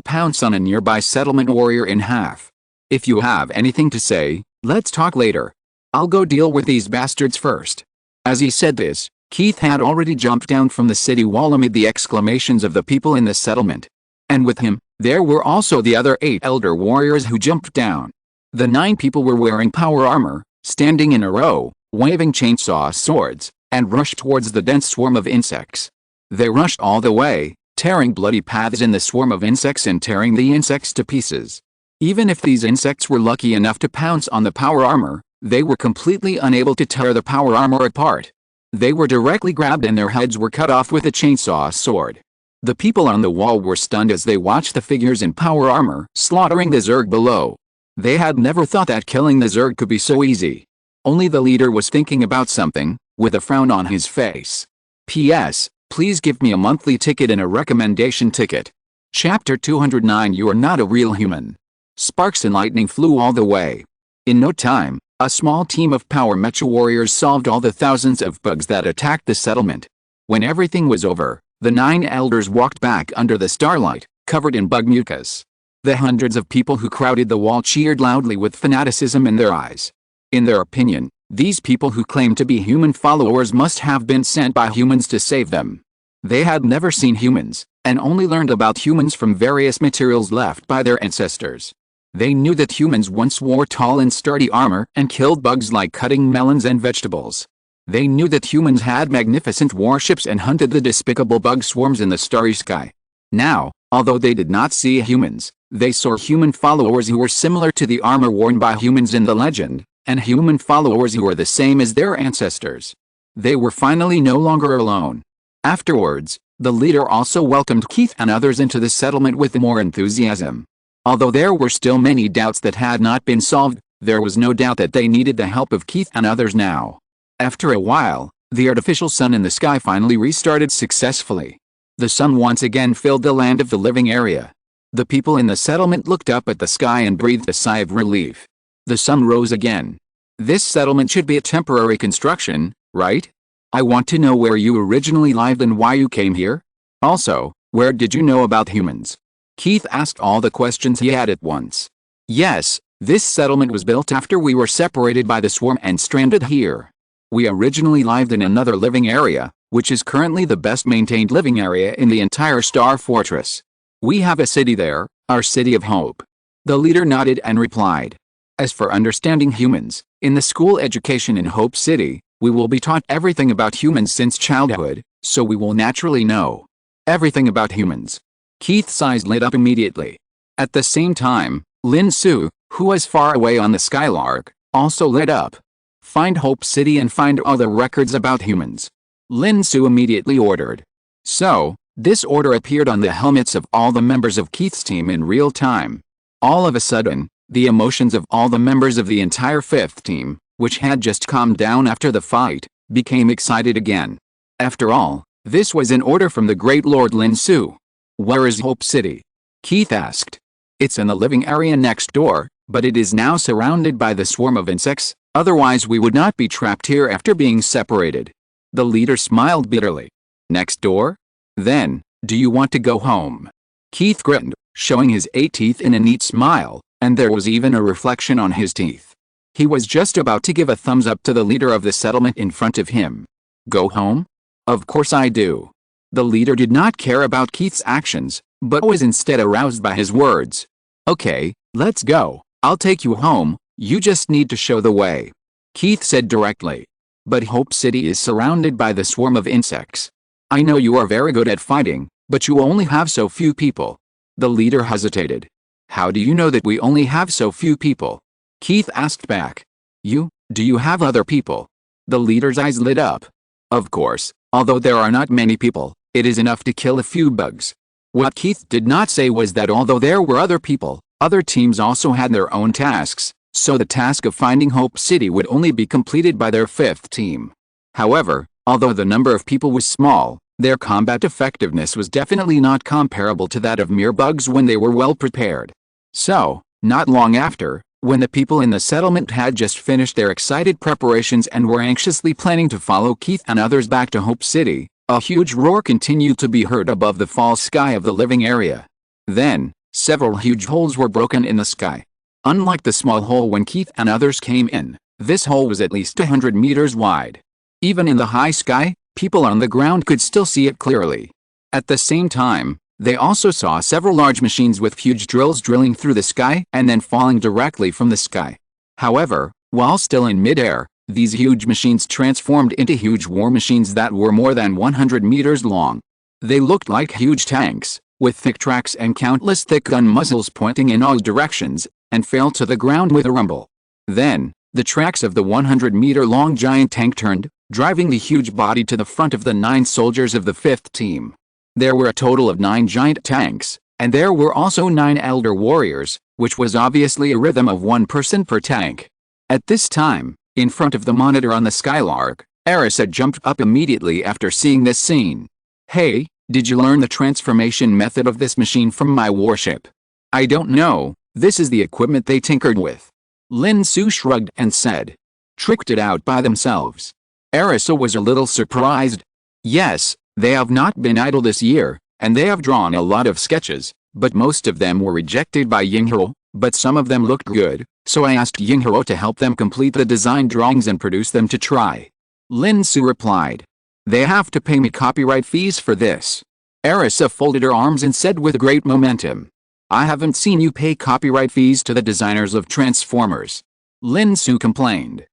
pounce on a nearby settlement warrior in half. If you have anything to say, let's talk later. I'll go deal with these bastards first. As he said this, Keith had already jumped down from the city wall amid the exclamations of the people in the settlement. And with him, there were also the other 8 elder warriors who jumped down. The 9 people were wearing power armor, standing in a row, waving chainsaw swords, and rushed towards the dense swarm of insects. They rushed all the way, tearing bloody paths in the swarm of insects and tearing the insects to pieces. Even if these insects were lucky enough to pounce on the power armor, they were completely unable to tear the power armor apart. They were directly grabbed and their heads were cut off with a chainsaw sword. The people on the wall were stunned as they watched the figures in power armor slaughtering the Zerg below. They had never thought that killing the Zerg could be so easy. Only the leader was thinking about something, with a frown on his face. P.S. Please give me a monthly ticket and a recommendation ticket. Chapter 209 You are not a real human. Sparks and lightning flew all the way. In no time, a small team of power mecha warriors solved all the thousands of bugs that attacked the settlement. When everything was over, the 9 elders walked back under the starlight, covered in bug mucus. The hundreds of people who crowded the wall cheered loudly with fanaticism in their eyes. In their opinion, these people who claimed to be human followers must have been sent by humans to save them. They had never seen humans, and only learned about humans from various materials left by their ancestors. They knew that humans once wore tall and sturdy armor and killed bugs like cutting melons and vegetables. They knew that humans had magnificent warships and hunted the despicable bug swarms in the starry sky. Now, although they did not see humans, they saw human followers who were similar to the armor worn by humans in the legend, and human followers who were the same as their ancestors. They were finally no longer alone. Afterwards, the leader also welcomed Keith and others into the settlement with more enthusiasm. Although there were still many doubts that had not been solved, there was no doubt that they needed the help of Keith and others now. After a while, the artificial sun in the sky finally restarted successfully. The sun once again filled the land of the living area. The people in the settlement looked up at the sky and breathed a sigh of relief. The sun rose again. This settlement should be a temporary construction, right? I want to know where you originally lived and why you came here. Also, where did you know about humans? Keith asked all the questions he had at once. Yes, this settlement was built after we were separated by the swarm and stranded here. We originally lived in another living area, which is currently the best maintained living area in the entire Star Fortress. We have a city there, our city of hope. The leader nodded and replied. As for understanding humans, in the school education in Hope City, we will be taught everything about humans since childhood, so we will naturally know everything about humans. Keith's eyes lit up immediately. At the same time, Lin Xu, who was far away on the Skylark, also lit up. Find Hope City and find all the records about humans. Lin Xu immediately ordered. So, this order appeared on the helmets of all the members of Keith's team in real time. All of a sudden, the emotions of all the members of the entire fifth team, which had just calmed down after the fight, became excited again. After all, this was an order from the great Lord Lin Xu. Where is Hope City? Keith asked. It's in the living area next door, but it is now surrounded by the swarm of insects, otherwise we would not be trapped here after being separated. The leader smiled bitterly. Next door? Then, do you want to go home? Keith grinned, showing his 8 teeth in a neat smile, and there was even a reflection on his teeth. He was just about to give a thumbs up to the leader of the settlement in front of him. Go home? Of course I do. The leader did not care about Keith's actions, but was instead aroused by his words. Okay, let's go. I'll take you home, you just need to show the way. Keith said directly. But Hope City is surrounded by the swarm of insects. I know you are very good at fighting, but you only have so few people. The leader hesitated. How do you know that we only have so few people? Keith asked back. Do you have other people? The leader's eyes lit up. Of course, although there are not many people, it is enough to kill a few bugs. What Keith did not say was that although there were other people, other teams also had their own tasks, so the task of finding Hope City would only be completed by their fifth team. However, although the number of people was small, their combat effectiveness was definitely not comparable to that of mere bugs when they were well prepared. So, not long after, when the people in the settlement had just finished their excited preparations and were anxiously planning to follow Keith and others back to Hope City, a huge roar continued to be heard above the false sky of the living area. Then, several huge holes were broken in the sky. Unlike the small hole when Keith and others came in, this hole was at least 100 meters wide. Even in the high sky, people on the ground could still see it clearly. At the same time, they also saw several large machines with huge drills drilling through the sky and then falling directly from the sky. However, while still in midair, these huge machines transformed into huge war machines that were more than 100 meters long. They looked like huge tanks, with thick tracks and countless thick gun muzzles pointing in all directions, and fell to the ground with a rumble. Then, the tracks of the 100-meter-long giant tank turned, driving the huge body to the front of the 9 soldiers of the 5th team. There were a total of 9 giant tanks, and there were also 9 elder warriors, which was obviously a rhythm of 1 person per tank. At this time, in front of the monitor on the Skylark, Arisa jumped up immediately after seeing this scene. Hey, did you learn the transformation method of this machine from my warship? I don't know, this is the equipment they tinkered with. Lin Xu shrugged and said. Tricked it out by themselves. Arisa was a little surprised. Yes, they have not been idle this year, and they have drawn a lot of sketches, but most of them were rejected by Yinghao, but some of them looked good, so I asked Yinghao to help them complete the design drawings and produce them to try. Lin Xu replied. They have to pay me copyright fees for this. Arisa folded her arms and said with great momentum. I haven't seen you pay copyright fees to the designers of Transformers. Lin Xu complained.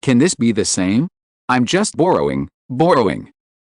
Can this be the same? I'm just borrowing.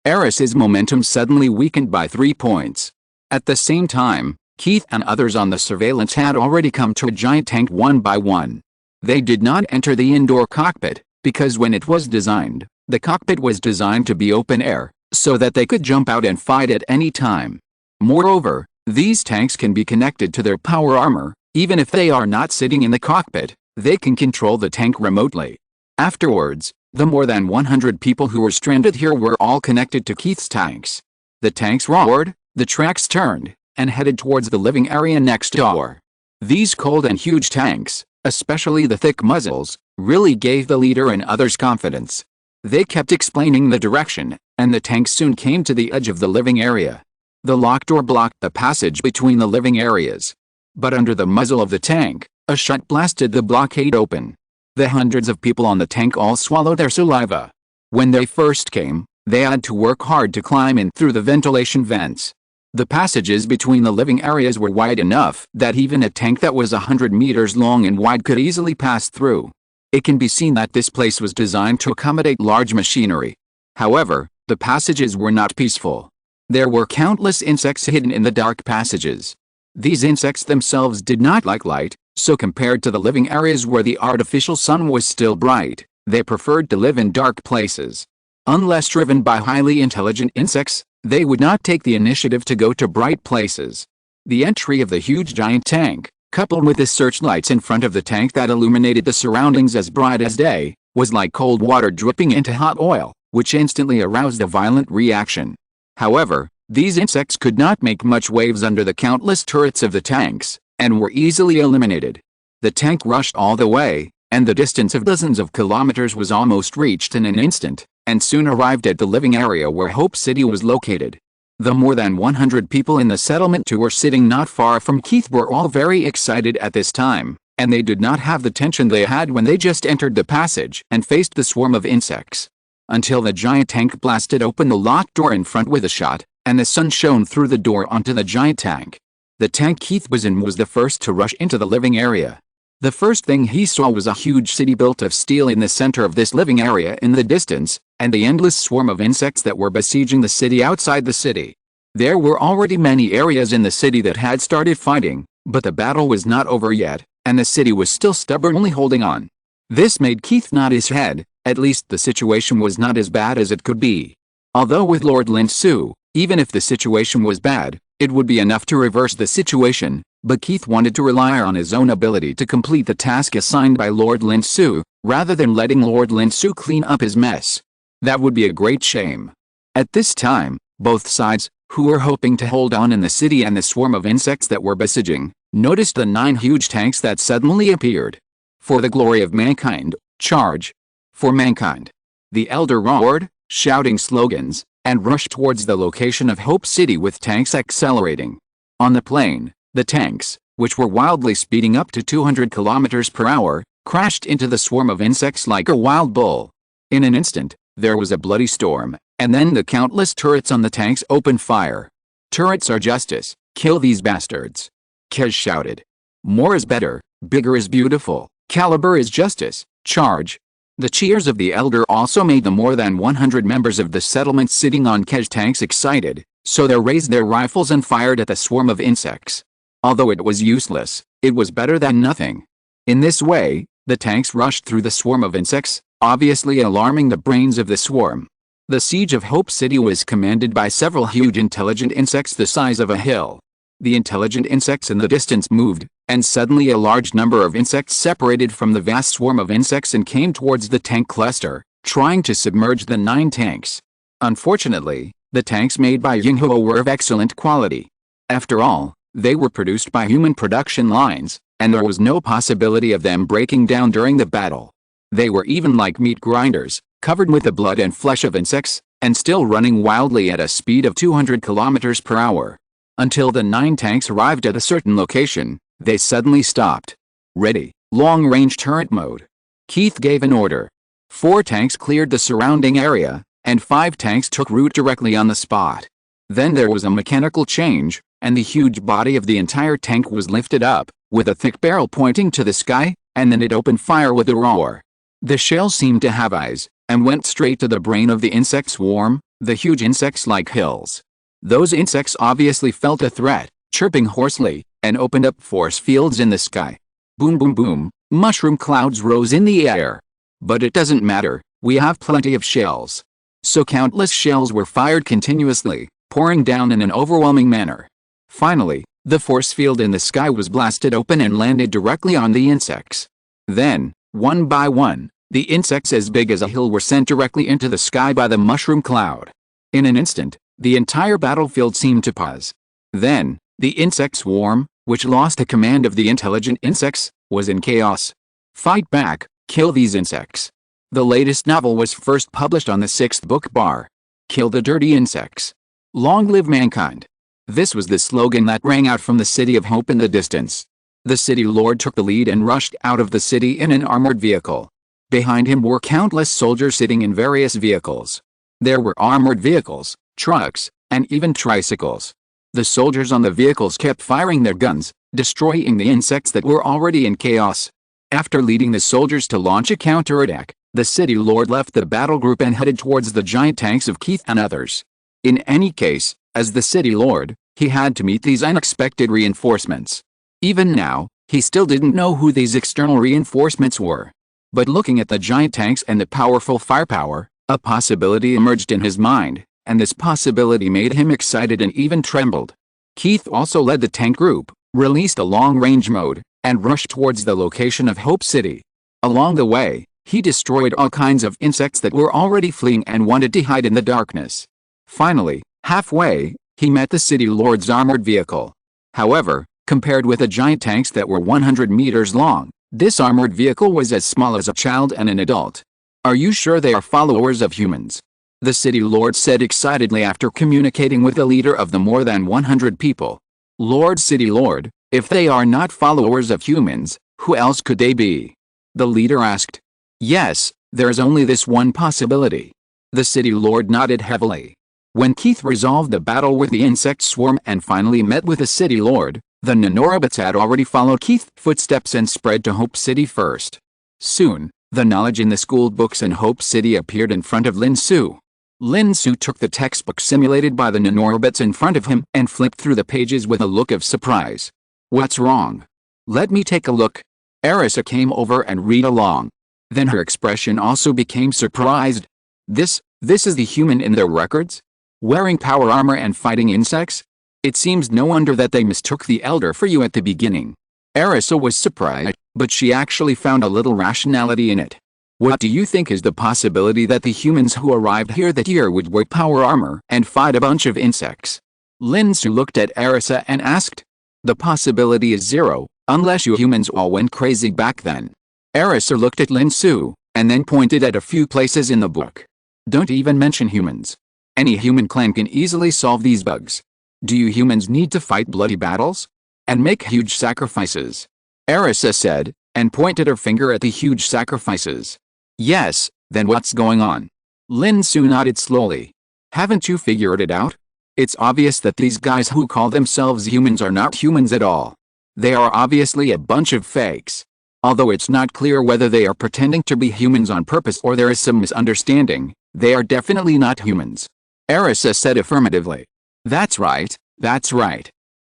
Arisa's momentum suddenly weakened by 3 points. At the same time, Keith and others on the surveillance had already come to a giant tank one by one. They did not enter the indoor cockpit, because when it was designed, the cockpit was designed to be open air, so that they could jump out and fight at any time. Moreover, these tanks can be connected to their power armor, even if they are not sitting in the cockpit, they can control the tank remotely. Afterwards, the more than 100 people who were stranded here were all connected to Keith's tanks. The tanks roared, the tracks turned, and headed towards the living area next door. These cold and huge tanks, especially the thick muzzles, really gave the leader and others confidence. They kept explaining the direction, and the tanks soon came to the edge of the living area. The locked door blocked the passage between the living areas. But under the muzzle of the tank, a shot blasted the blockade open. The hundreds of people on the tank all swallowed their saliva. When they first came, they had to work hard to climb in through the ventilation vents. The passages between the living areas were wide enough that even a tank that was 100 meters long and wide could easily pass through. It can be seen that this place was designed to accommodate large machinery. However, the passages were not peaceful. There were countless insects hidden in the dark passages. These insects themselves did not like light, so compared to the living areas where the artificial sun was still bright, they preferred to live in dark places. Unless driven by highly intelligent insects, they would not take the initiative to go to bright places. The entry of the huge giant tank, coupled with the searchlights in front of the tank that illuminated the surroundings as bright as day, was like cold water dripping into hot oil, which instantly aroused a violent reaction. However, these insects could not make much waves under the countless turrets of the tanks, and were easily eliminated. The tank rushed all the way, and the distance of dozens of kilometers was almost reached in an instant, and soon arrived at the living area where Hope City was located. The more than 100 people in the settlement who were sitting not far from Keith were all very excited at this time, and they did not have the tension they had when they just entered the passage and faced the swarm of insects. Until the giant tank blasted open the locked door in front with a shot, and the sun shone through the door onto the giant tank. The tank Keith was in was the first to rush into the living area. The first thing he saw was a huge city built of steel in the center of this living area in the distance, and the endless swarm of insects that were besieging the city outside the city. There were already many areas in the city that had started fighting, but the battle was not over yet, and the city was still stubbornly holding on. This made Keith nod his head. At least the situation was not as bad as it could be. Although with Lord Lin Xu, even if the situation was bad, it would be enough to reverse the situation, but Keith wanted to rely on his own ability to complete the task assigned by Lord Lin Xu, rather than letting Lord Lin Xu clean up his mess. That would be a great shame. At this time, both sides, who were hoping to hold on in the city and the swarm of insects that were besieging, noticed the 9 huge tanks that suddenly appeared. For the glory of mankind, charge! For mankind. The elder roared, shouting slogans, and rushed towards the location of Hope City with tanks accelerating. On the plain, the tanks, which were wildly speeding up to 200 kilometers per hour, crashed into the swarm of insects like a wild bull. In an instant, there was a bloody storm, and then the countless turrets on the tanks opened fire. Turrets are justice, kill these bastards. Kej shouted. More is better, bigger is beautiful, caliber is justice, charge. The cheers of the elder also made the more than 100 members of the settlement sitting on Kej tanks excited, so they raised their rifles and fired at the swarm of insects. Although it was useless, it was better than nothing. In this way, the tanks rushed through the swarm of insects, obviously alarming the brains of the swarm. The siege of Hope City was commanded by several huge intelligent insects the size of a hill. The intelligent insects in the distance moved, and suddenly a large number of insects separated from the vast swarm of insects and came towards the tank cluster, trying to submerge the 9 tanks. Unfortunately, the tanks made by Yinghuo were of excellent quality. After all, they were produced by human production lines, and there was no possibility of them breaking down during the battle. They were even like meat grinders, covered with the blood and flesh of insects, and still running wildly at a speed of 200 kilometers per hour. Until the 9 tanks arrived at a certain location, they suddenly stopped. Ready, long-range turret mode. Keith gave an order. 4 tanks cleared the surrounding area, and 5 tanks took root directly on the spot. Then there was a mechanical change, and the huge body of the entire tank was lifted up, with a thick barrel pointing to the sky, and then it opened fire with a roar. The shell seemed to have eyes, and went straight to the brain of the insect swarm, the huge insects like hills. Those insects obviously felt a threat, chirping hoarsely, and opened up force fields in the sky. Boom boom boom, mushroom clouds rose in the air. But it doesn't matter, we have plenty of shells. So countless shells were fired continuously, pouring down in an overwhelming manner. Finally, the force field in the sky was blasted open and landed directly on the insects. Then, one by one, the insects as big as a hill were sent directly into the sky by the mushroom cloud. In an instant, the entire battlefield seemed to pause. Then, the insect swarm, which lost the command of the intelligent insects, was in chaos. Fight back, kill these insects. The latest novel was first published on the 6th book bar. Kill the dirty insects. Long live mankind. This was the slogan that rang out from the City of Hope in the distance. The city lord took the lead and rushed out of the city in an armored vehicle. Behind him were countless soldiers sitting in various vehicles. There were armored vehicles, trucks, and even tricycles. The soldiers on the vehicles kept firing their guns, destroying the insects that were already in chaos. After leading the soldiers to launch a counterattack, the city lord left the battle group and headed towards the giant tanks of Keith and others. In any case, as the city lord, He had to meet these unexpected reinforcements. Even now, he still didn't know who these external reinforcements were. But looking at the giant tanks and the powerful firepower, a possibility emerged in his mind, and this possibility made him excited and even trembled. Keith also led the tank group, released a long-range mode, and rushed towards the location of Hope City. Along the way, he destroyed all kinds of insects that were already fleeing and wanted to hide in the darkness. Finally, halfway, he met the city lord's armored vehicle. However, compared with the giant tanks that were 100 meters long, this armored vehicle was as small as a child and an adult. "Are you sure they are followers of humans?" the city lord said excitedly after communicating with the leader of the more than 100 people. "Lord City Lord, if they are not followers of humans, who else could they be?" the leader asked. "Yes, there is only this one possibility." The city lord nodded heavily. When Keith resolved the battle with the insect swarm and finally met with the city lord, the nanorobots had already followed Keith's footsteps and spread to Hope City first. Soon, the knowledge in the school books in Hope City appeared in front of Lin Xu. Lin Xu took the textbook simulated by the nanorobots in front of him and flipped through the pages with a look of surprise. "What's wrong?" "Let me take a look." Arisa came over and read along. Then her expression also became surprised. This is the human in their records? Wearing power armor and fighting insects? It seems no wonder that they mistook the elder for you at the beginning. Arisa was surprised, but she actually found a little rationality in it. "What do you think is the possibility that the humans who arrived here that year would wear power armor and fight a bunch of insects?" Lin Xu looked at Arisa and asked. "The possibility is zero, unless you humans all went crazy back then." Arisa looked at Lin Xu, and then pointed at a few places in the book. "Don't even mention humans. Any human clan can easily solve these bugs. Do you humans need to fight bloody battles? And make huge sacrifices?" Arisa said, and pointed her finger at the huge sacrifices. "Yes, then what's going on?" Lin Xu nodded slowly. "Haven't you figured it out? It's obvious that these guys who call themselves humans are not humans at all. They are obviously a bunch of fakes. Although it's not clear whether they are pretending to be humans on purpose or there is some misunderstanding, they are definitely not humans." Arisa said affirmatively. That's right.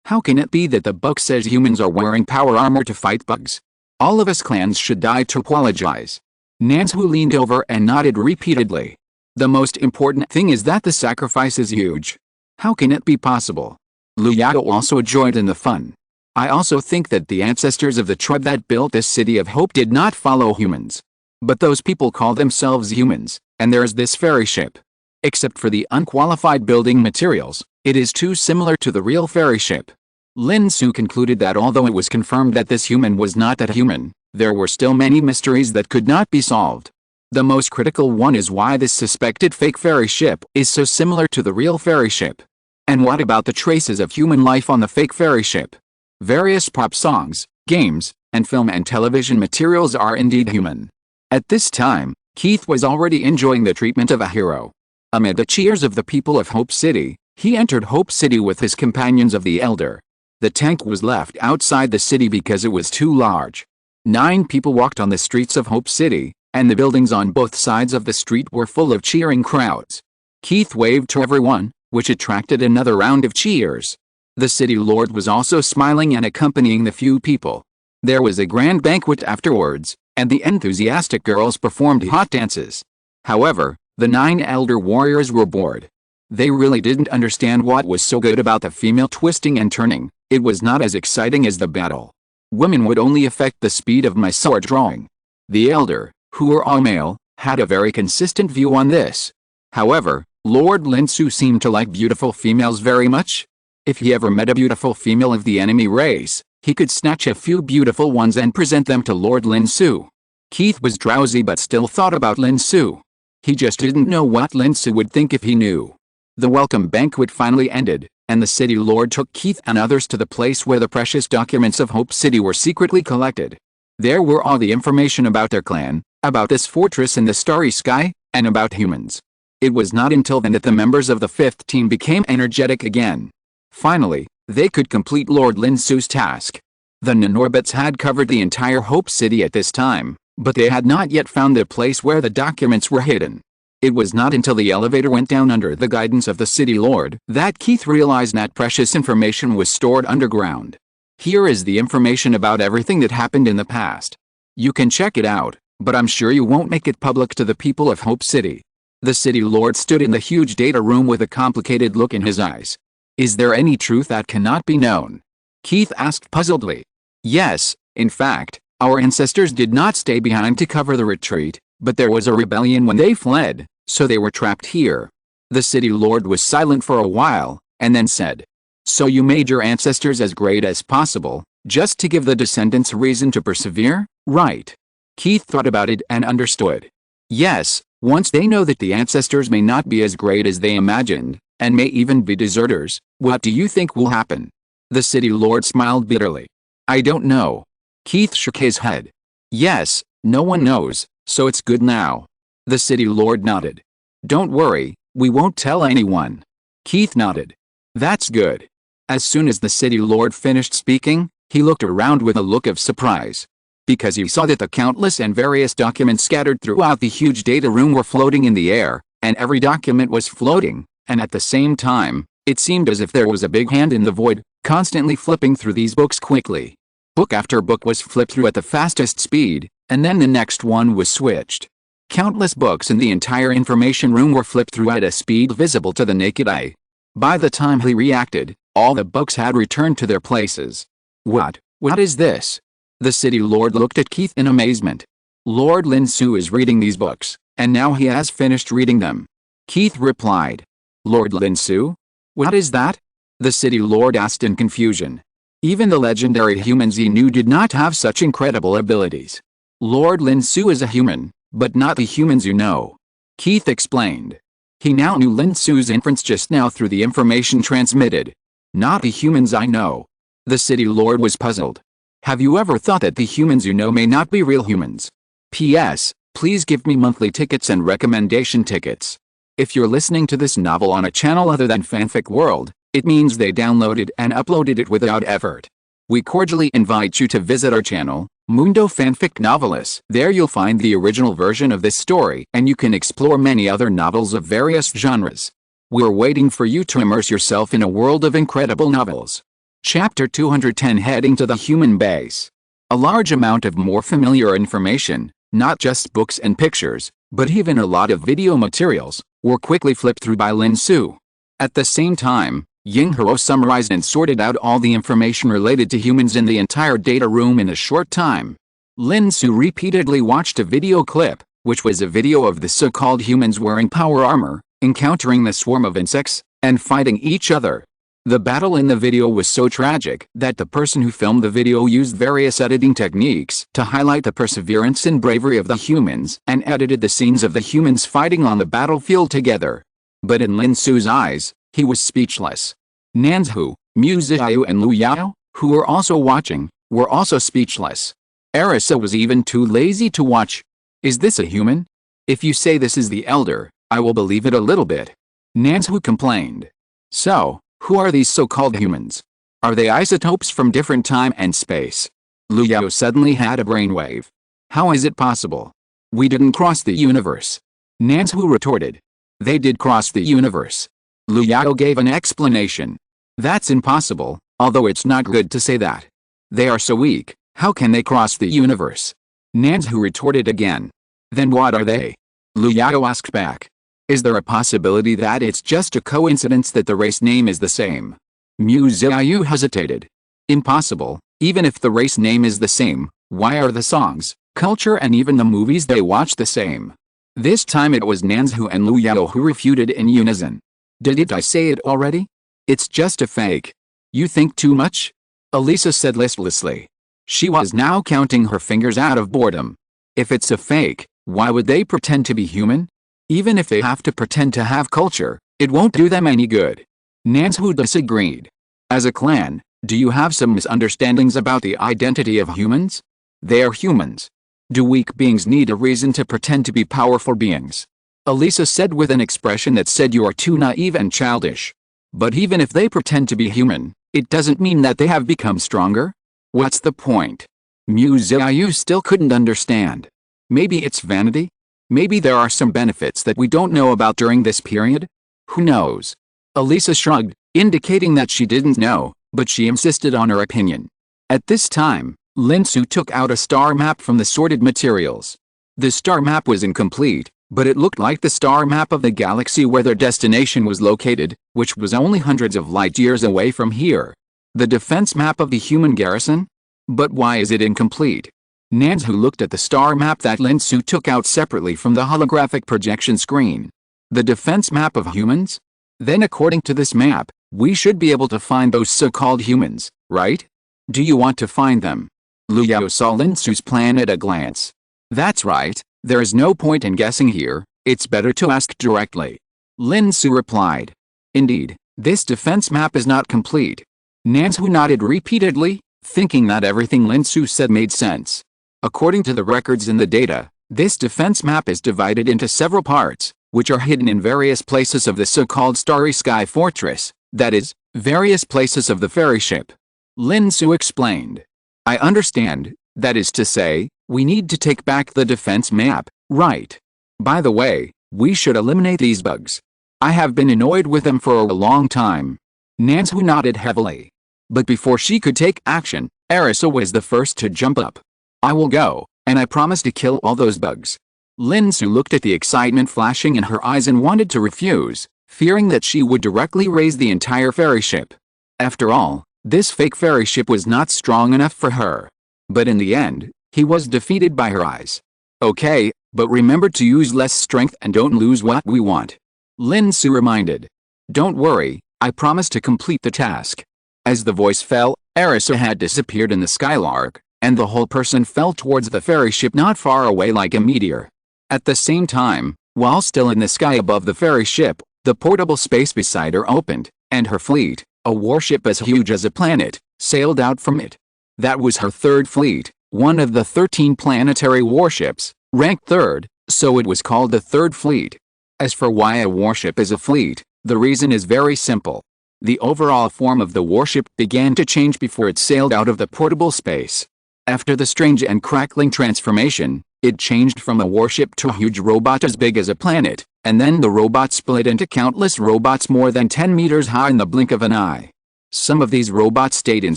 How can it be that the book says humans are wearing power armor to fight bugs? All of us clans should die to apologize." Nansu leaned over and nodded repeatedly. "The most important thing is that the sacrifice is huge. How can it be possible?" Lu Yao also joined in the fun. "I also think that the ancestors of the tribe that built this city of hope did not follow humans. But those people call themselves humans, and there is this fairy ship. Except for the unqualified building materials, it is too similar to the real fairy ship." Lin Xu concluded that although it was confirmed that this human was not that human, there were still many mysteries that could not be solved. The most critical one is why this suspected fake fairy ship is so similar to the real fairy ship. And what about the traces of human life on the fake fairy ship? Various pop songs, games, and film and television materials are indeed human. At this time, Keith was already enjoying the treatment of a hero. Amid the cheers of the people of Hope City, he entered Hope City with his companions of the Elder. The tank was left outside the city because it was too large. 9 people walked on the streets of Hope City, and the buildings on both sides of the street were full of cheering crowds. Keith waved to everyone, which attracted another round of cheers. The city lord was also smiling and accompanying the few people. There was a grand banquet afterwards, and the enthusiastic girls performed hot dances. However, the 9 elder warriors were bored. They really didn't understand what was so good about the female twisting and turning. It was not as exciting as the battle. Women would only affect the speed of my sword drawing. The elder, who were all male, had a very consistent view on this. However, Lord Lin Xu seemed to like beautiful females very much. If he ever met a beautiful female of the enemy race, he could snatch a few beautiful ones and present them to Lord Lin Xu. Keith was drowsy but still thought about Lin Xu. He just didn't know what Lin Xu would think if he knew. The welcome banquet finally ended, and the city lord took Keith and others to the place where the precious documents of Hope City were secretly collected. There were all the information about their clan, about this fortress in the starry sky, and about humans. It was not until then that the members of the 5th team became energetic again. Finally, they could complete Lord Lin Xu's task. The nanorobots had covered the entire Hope City at this time, but they had not yet found the place where the documents were hidden. It was not until the elevator went down under the guidance of the city lord that Keith realized that precious information was stored underground. Here is the information about everything that happened in the past. You can check it out, but I'm sure you won't make it public to the people of Hope City. The city lord stood in the huge data room with a complicated look in his eyes. Is there any truth that cannot be known? Keith asked puzzledly. Yes, in fact, our ancestors did not stay behind to cover the retreat, but there was a rebellion when they fled, so they were trapped here. The city lord was silent for a while, and then said, so you made your ancestors as great as possible, just to give the descendants a reason to persevere, right? Keith thought about it and understood. Yes, once they know that the ancestors may not be as great as they imagined, and may even be deserters, what do you think will happen? The city lord smiled bitterly. I don't know. Keith shook his head. Yes, no one knows, so it's good now. The city lord nodded. Don't worry, we won't tell anyone. Keith nodded. That's good. As soon as the city lord finished speaking, he looked around with a look of surprise. Because he saw that the countless and various documents scattered throughout the huge data room were floating in the air, and every document was floating, and at the same time, it seemed as if there was a big hand in the void, constantly flipping through these books quickly. Book after book was flipped through at the fastest speed, and then the next one was switched. Countless books in the entire information room were flipped through at a speed visible to the naked eye. By the time he reacted, all the books had returned to their places. What is this? The city lord looked at Keith in amazement. Lord Lin Xu is reading these books, and now he has finished reading them. Keith replied. Lord Lin Xu? What is that? The city lord asked in confusion. Even the legendary humans he knew did not have such incredible abilities. Lord Lin Xu is a human, but not the humans you know. Keith explained. He now knew Lin Xu's inference just now through the information transmitted. Not the humans I know. The city lord was puzzled. Have you ever thought that the humans you know may not be real humans? P.S. Please give me monthly tickets and recommendation tickets. If you're listening to this novel on a channel other than Fanfic World, it means they downloaded and uploaded it without effort. We cordially invite you to visit our channel, Mundo Fanfic Novelis. There you'll find the original version of this story, and you can explore many other novels of various genres. We're waiting for you to immerse yourself in a world of incredible novels. Chapter 210, Heading to the Human Base. A large amount of more familiar information, not just books and pictures, but even a lot of video materials, were quickly flipped through by Lin Xu. At the same time, Ying Hero summarized and sorted out all the information related to humans in the entire data room in a short time. Lin Xu repeatedly watched a video clip, which was a video of the so-called humans wearing power armor, encountering the swarm of insects, and fighting each other. The battle in the video was so tragic that the person who filmed the video used various editing techniques to highlight the perseverance and bravery of the humans and edited the scenes of the humans fighting on the battlefield together. But in Lin Xu's eyes, he was speechless. Nanzhu, Miss Qiu and Lu Yao, who were also watching, were also speechless. Arisa was even too lazy to watch. Is this a human? If you say this is the elder, I will believe it a little bit. Nanzhu complained. So, who are these so-called humans? Are they isotopes from different time and space? Lu Yao suddenly had a brainwave. How is it possible? We didn't cross the universe. Nanzhu retorted. They did cross the universe. Lu Yao gave an explanation. That's impossible, although it's not good to say that. They are so weak, how can they cross the universe? Nanzhu retorted again. Then what are they? Lu Yao asked back. Is there a possibility that it's just a coincidence that the race name is the same? Miss Qiu hesitated. Impossible, even if the race name is the same, why are the songs, culture and even the movies they watch the same? This time it was Nanzhu and Lu Yao who refuted in unison. Didn't I say it already? It's just a fake. You think too much? Elisa said listlessly. She was now counting her fingers out of boredom. If it's a fake, why would they pretend to be human? Even if they have to pretend to have culture, it won't do them any good. Nanzhu disagreed. As a clan, do you have some misunderstandings about the identity of humans? They are humans. Do weak beings need a reason to pretend to be powerful beings? Elisa said with an expression that said you are too naive and childish. But even if they pretend to be human, it doesn't mean that they have become stronger? What's the point? Miss Qiu still couldn't understand. Maybe it's vanity? Maybe there are some benefits that we don't know about during this period? Who knows? Elisa shrugged, indicating that she didn't know, but she insisted on her opinion. At this time, Lin Xu took out a star map from the sorted materials. The star map was incomplete, but it looked like the star map of the galaxy where their destination was located, which was only hundreds of light years away from here. The defense map of the human garrison? But why is it incomplete? Nanzhu looked at the star map that Lin Xu took out separately from the holographic projection screen. The defense map of humans? Then according to this map, we should be able to find those so-called humans, right? Do you want to find them? Lu Yao saw Lin Xu's plan at a glance. That's right, there is no point in guessing here, it's better to ask directly. Lin Xu replied. Indeed, this defense map is not complete. Nanzhu nodded repeatedly, thinking that everything Lin Xu said made sense. According to the records in the data, this defense map is divided into several parts, which are hidden in various places of the so-called Starry Sky Fortress, that is, various places of the ferry ship. Lin Xu explained. I understand, that is to say, we need to take back the defense map, right? By the way, we should eliminate these bugs. I have been annoyed with them for a long time. Nanzhu nodded heavily. But before she could take action, Arisa was the first to jump up. I will go, and I promise to kill all those bugs. Lin Xu looked at the excitement flashing in her eyes and wanted to refuse, fearing that she would directly raise the entire ferry ship. After all, this fake ferry ship was not strong enough for her. But in the end, he was defeated by her eyes. Okay, but remember to use less strength and don't lose what we want. Lin Xu reminded. Don't worry, I promise to complete the task. As the voice fell, Arisa had disappeared in the skylark, and the whole person fell towards the ferry ship not far away like a meteor. At the same time, while still in the sky above the ferry ship, the portable space beside her opened, and her fleet, a warship as huge as a planet, sailed out from it. That was her third fleet, one of the 13 planetary warships, ranked third, so it was called the Third Fleet. As for why a warship is a fleet, the reason is very simple. The overall form of the warship began to change before it sailed out of the portable space. After the strange and crackling transformation, it changed from a warship to a huge robot as big as a planet, and then the robot split into countless robots more than 10 meters high in the blink of an eye. Some of these robots stayed in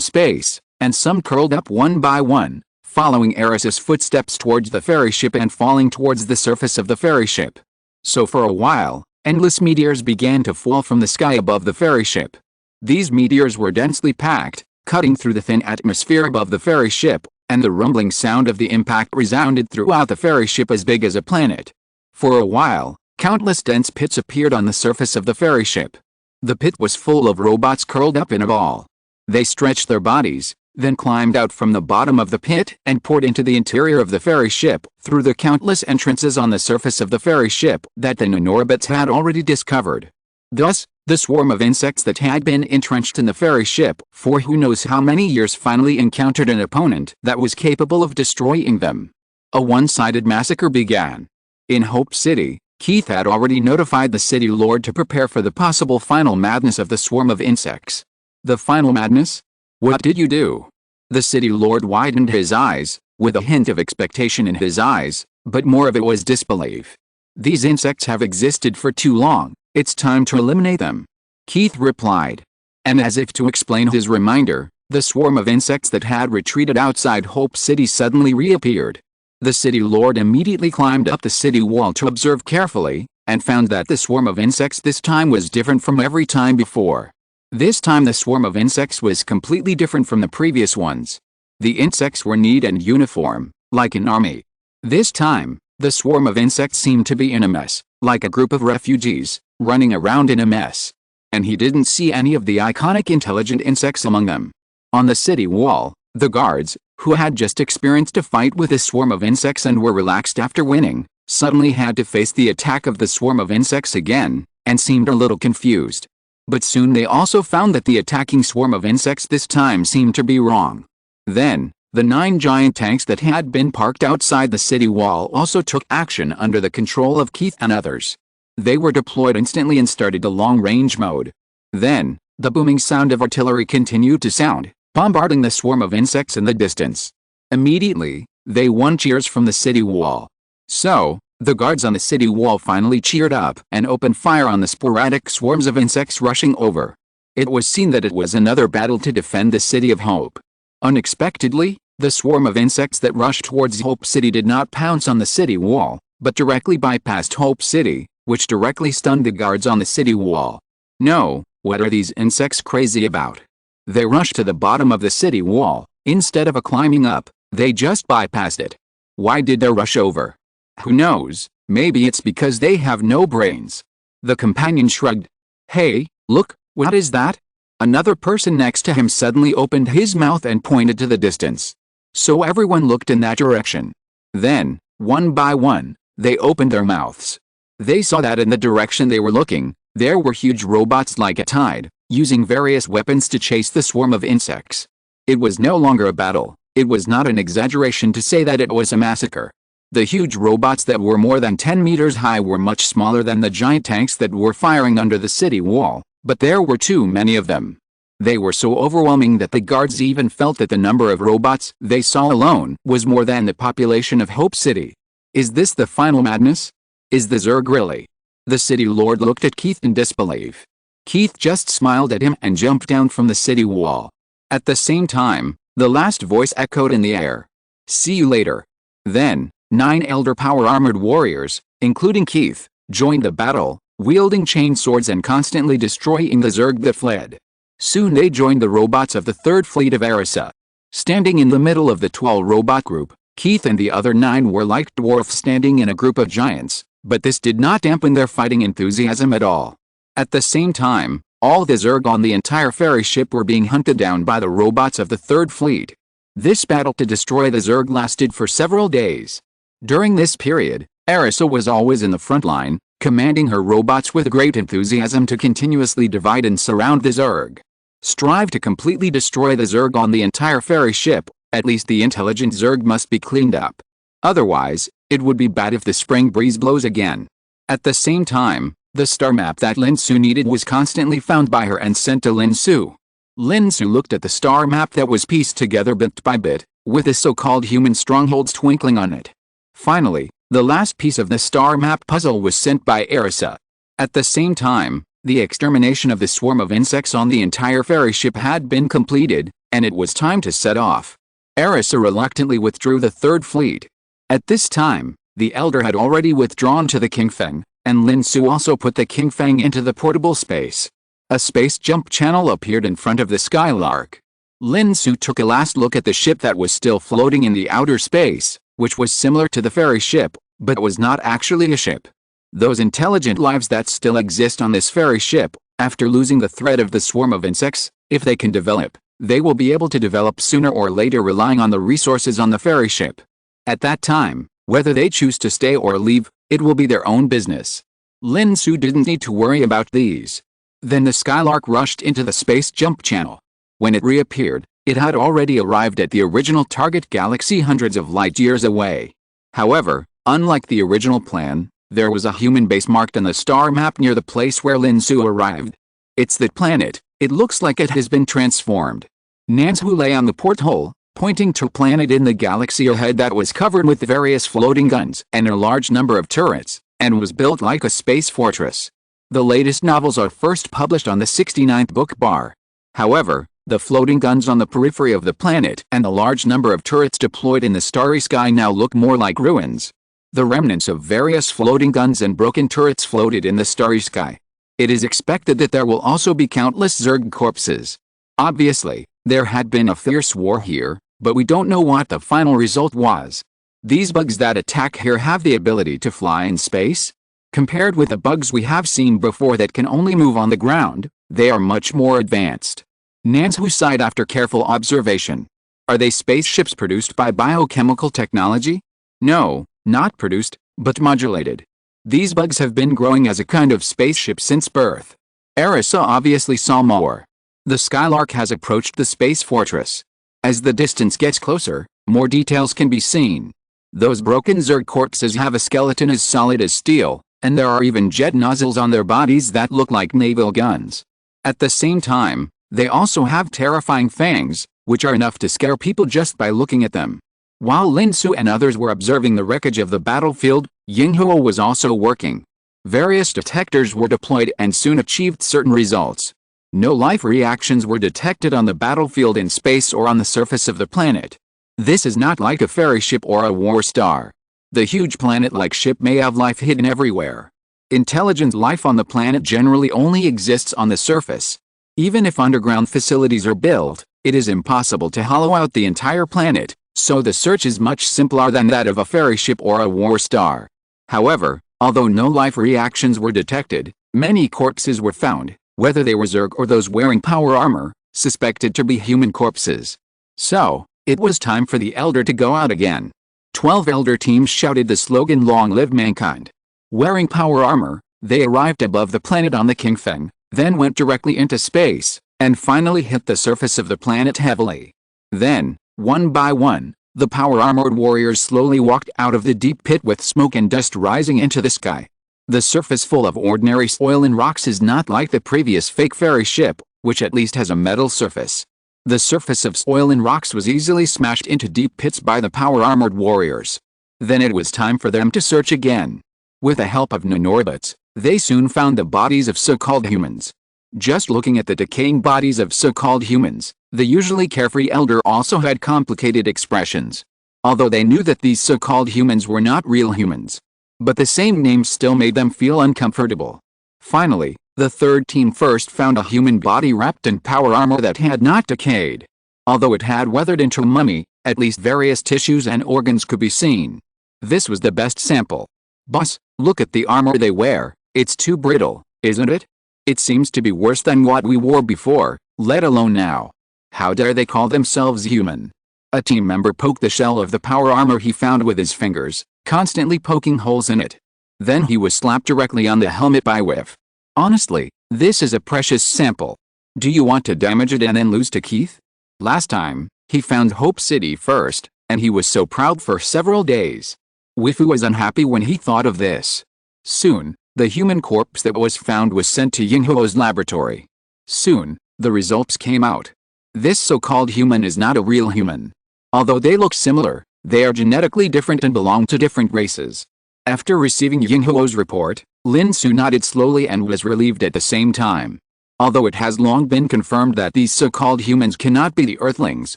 space, and some curled up one by one, following Arisa's footsteps towards the ferry ship and falling towards the surface of the ferry ship. So for a while, endless meteors began to fall from the sky above the ferry ship. These meteors were densely packed, cutting through the thin atmosphere above the ferry ship, and the rumbling sound of the impact resounded throughout the ferry ship as big as a planet. For a while, countless dense pits appeared on the surface of the ferry ship. The pit was full of robots curled up in a ball. They stretched their bodies, then climbed out from the bottom of the pit and poured into the interior of the ferry ship through the countless entrances on the surface of the ferry ship that the Nanorbits had already discovered. Thus, the swarm of insects that had been entrenched in the ferry ship for who knows how many years finally encountered an opponent that was capable of destroying them. A one-sided massacre began. In Hope City, Keith had already notified the city lord to prepare for the possible final madness of the swarm of insects. The final madness? What did you do? The city lord widened his eyes, with a hint of expectation in his eyes, but more of it was disbelief. These insects have existed for too long, it's time to eliminate them. Keith replied. And as if to explain his reminder, the swarm of insects that had retreated outside Hope City suddenly reappeared. The city lord immediately climbed up the city wall to observe carefully, and found that the swarm of insects this time was different from every time before. This time the swarm of insects was completely different from the previous ones. The insects were neat and uniform, like an army. This time, the swarm of insects seemed to be in a mess, like a group of refugees, running around in a mess. And he didn't see any of the iconic intelligent insects among them. On the city wall, the guards, who had just experienced a fight with a swarm of insects and were relaxed after winning, suddenly had to face the attack of the swarm of insects again, and seemed a little confused. But soon they also found that the attacking swarm of insects this time seemed to be wrong. Then, the 9 giant tanks that had been parked outside the city wall also took action under the control of Keith and others. They were deployed instantly and started a long-range mode. Then, the booming sound of artillery continued to sound, bombarding the swarm of insects in the distance. Immediately, they won cheers from the city wall. So, The guards on the city wall finally cheered up and opened fire on the sporadic swarms of insects rushing over. It was seen that it was another battle to defend the City of Hope. Unexpectedly, the swarm of insects that rushed towards Hope City did not pounce on the city wall, but directly bypassed Hope City, which directly stunned the guards on the city wall. No, what are these insects crazy about? They rushed to the bottom of the city wall. Instead of climbing up, they just bypassed it. Why did they rush over? Who knows, maybe it's because they have no brains. The companion shrugged. Hey, look, what is that? Another person next to him suddenly opened his mouth and pointed to the distance. So everyone looked in that direction. Then, one by one, they opened their mouths. They saw that in the direction they were looking, there were huge robots like a tide, using various weapons to chase the swarm of insects. It was no longer a battle. It was not an exaggeration to say that it was a massacre. The huge robots that were more than 10 meters high were much smaller than the giant tanks that were firing under the city wall, but there were too many of them. They were so overwhelming that the guards even felt that the number of robots they saw alone was more than the population of Hope City. Is this the final madness? Is the Zerg really? The city lord looked at Keith in disbelief. Keith just smiled at him and jumped down from the city wall. At the same time, the last voice echoed in the air. See you later. Then, 9 elder power armored warriors, including Keith, joined the battle, wielding chain swords and constantly destroying the Zerg that fled. Soon they joined the robots of the 3rd Fleet of Arisa. Standing in the middle of the 12 robot group, Keith and the other 9 were like dwarfs standing in a group of giants, but this did not dampen their fighting enthusiasm at all. At the same time, all the Zerg on the entire ferry ship were being hunted down by the robots of the 3rd Fleet. This battle to destroy the Zerg lasted for several days. During this period, Arisa was always in the front line, commanding her robots with great enthusiasm to continuously divide and surround the Zerg. Strive to completely destroy the Zerg on the entire ferry ship, at least the intelligent Zerg must be cleaned up. Otherwise, it would be bad if the spring breeze blows again. At the same time, the star map that Lin Xu needed was constantly found by her and sent to Lin Xu. Lin Xu looked at the star map that was pieced together bit by bit, with the so-called human strongholds twinkling on it. Finally, the last piece of the star map puzzle was sent by Arisa. At the same time, the extermination of the swarm of insects on the entire ferry ship had been completed, and it was time to set off. Arisa reluctantly withdrew the 3rd Fleet. At this time, the Elder had already withdrawn to the Kingfeng, and Lin Xu also put the Kingfeng into the portable space. A space jump channel appeared in front of the Skylark. Lin Xu took a last look at the ship that was still floating in the outer space, which was similar to the ferry ship, but was not actually a ship. Those intelligent lives that still exist on this ferry ship, after losing the threat of the swarm of insects, if they can develop, they will be able to develop sooner or later relying on the resources on the ferry ship. At that time, whether they choose to stay or leave, it will be their own business. Lin Xu didn't need to worry about these. Then the Skylark rushed into the space jump channel. When it reappeared, it had already arrived at the original target galaxy hundreds of light years away. However, unlike the original plan, there was a human base marked on the star map near the place where Lin Xu arrived. It's that planet. It looks like it has been transformed. Nanzhu lay on the porthole, pointing to a planet in the galaxy ahead that was covered with various floating guns and a large number of turrets, and was built like a space fortress. The latest novels are first published on the 69th book bar. However, the floating guns on the periphery of the planet and the large number of turrets deployed in the starry sky now look more like ruins. The remnants of various floating guns and broken turrets floated in the starry sky. It is expected that there will also be countless Zerg corpses. Obviously, there had been a fierce war here, but we don't know what the final result was. These bugs that attack here have the ability to fly in space. Compared with the bugs we have seen before that can only move on the ground, they are much more advanced. Nanzhu sighed after careful observation. Are they spaceships produced by biochemical technology? No, not produced, but modulated. These bugs have been growing as a kind of spaceship since birth. Arisa obviously saw more. The Skylark has approached the space fortress. As the distance gets closer, more details can be seen. Those broken Zerg corpses have a skeleton as solid as steel, and there are even jet nozzles on their bodies that look like naval guns. At the same time, they also have terrifying fangs, which are enough to scare people just by looking at them. While Lin Xu and others were observing the wreckage of the battlefield, Ying Huo was also working. Various detectors were deployed and soon achieved certain results. No life reactions were detected on the battlefield in space or on the surface of the planet. This is not like a ferry ship or a war star. The huge planet-like ship may have life hidden everywhere. Intelligent life on the planet generally only exists on the surface. Even if underground facilities are built, it is impossible to hollow out the entire planet, so the search is much simpler than that of a ferry ship or a war star. However, although no life reactions were detected, many corpses were found, whether they were Zerg or those wearing power armor, suspected to be human corpses. So, it was time for the Elder to go out again. 12 Elder teams shouted the slogan "Long live mankind." Wearing power armor, they arrived above the planet on the Qingfeng, then went directly into space, and finally hit the surface of the planet heavily. Then, one by one, the power-armored warriors slowly walked out of the deep pit with smoke and dust rising into the sky. The surface full of ordinary soil and rocks is not like the previous fake ferry ship, which at least has a metal surface. The surface of soil and rocks was easily smashed into deep pits by the power-armored warriors. Then it was time for them to search again. With the help of nanorobots, they soon found the bodies of so-called humans. Just looking at the decaying bodies of so-called humans, the usually carefree Elder also had complicated expressions. Although they knew that these so-called humans were not real humans. But the same names still made them feel uncomfortable. Finally, the third team first found a human body wrapped in power armor that had not decayed. Although it had weathered into a mummy, at least various tissues and organs could be seen. This was the best sample. "Boss, look at the armor they wear, it's too brittle, isn't it? It seems to be worse than what we wore before, let alone now. How dare they call themselves human?" A team member poked the shell of the power armor he found with his fingers, constantly poking holes in it. Then he was slapped directly on the helmet by Whiff. "Honestly, this is a precious sample. Do you want to damage it and then lose to Keith? Last time, he found Hope City first, and he was so proud for several days." Whiffu was unhappy when he thought of this. Soon, the human corpse that was found was sent to Yinghuo's laboratory. Soon, the results came out. This so-called human is not a real human. Although they look similar, they are genetically different and belong to different races. After receiving Yinghuo's report, Lin Xu nodded slowly and was relieved at the same time. Although it has long been confirmed that these so-called humans cannot be the Earthlings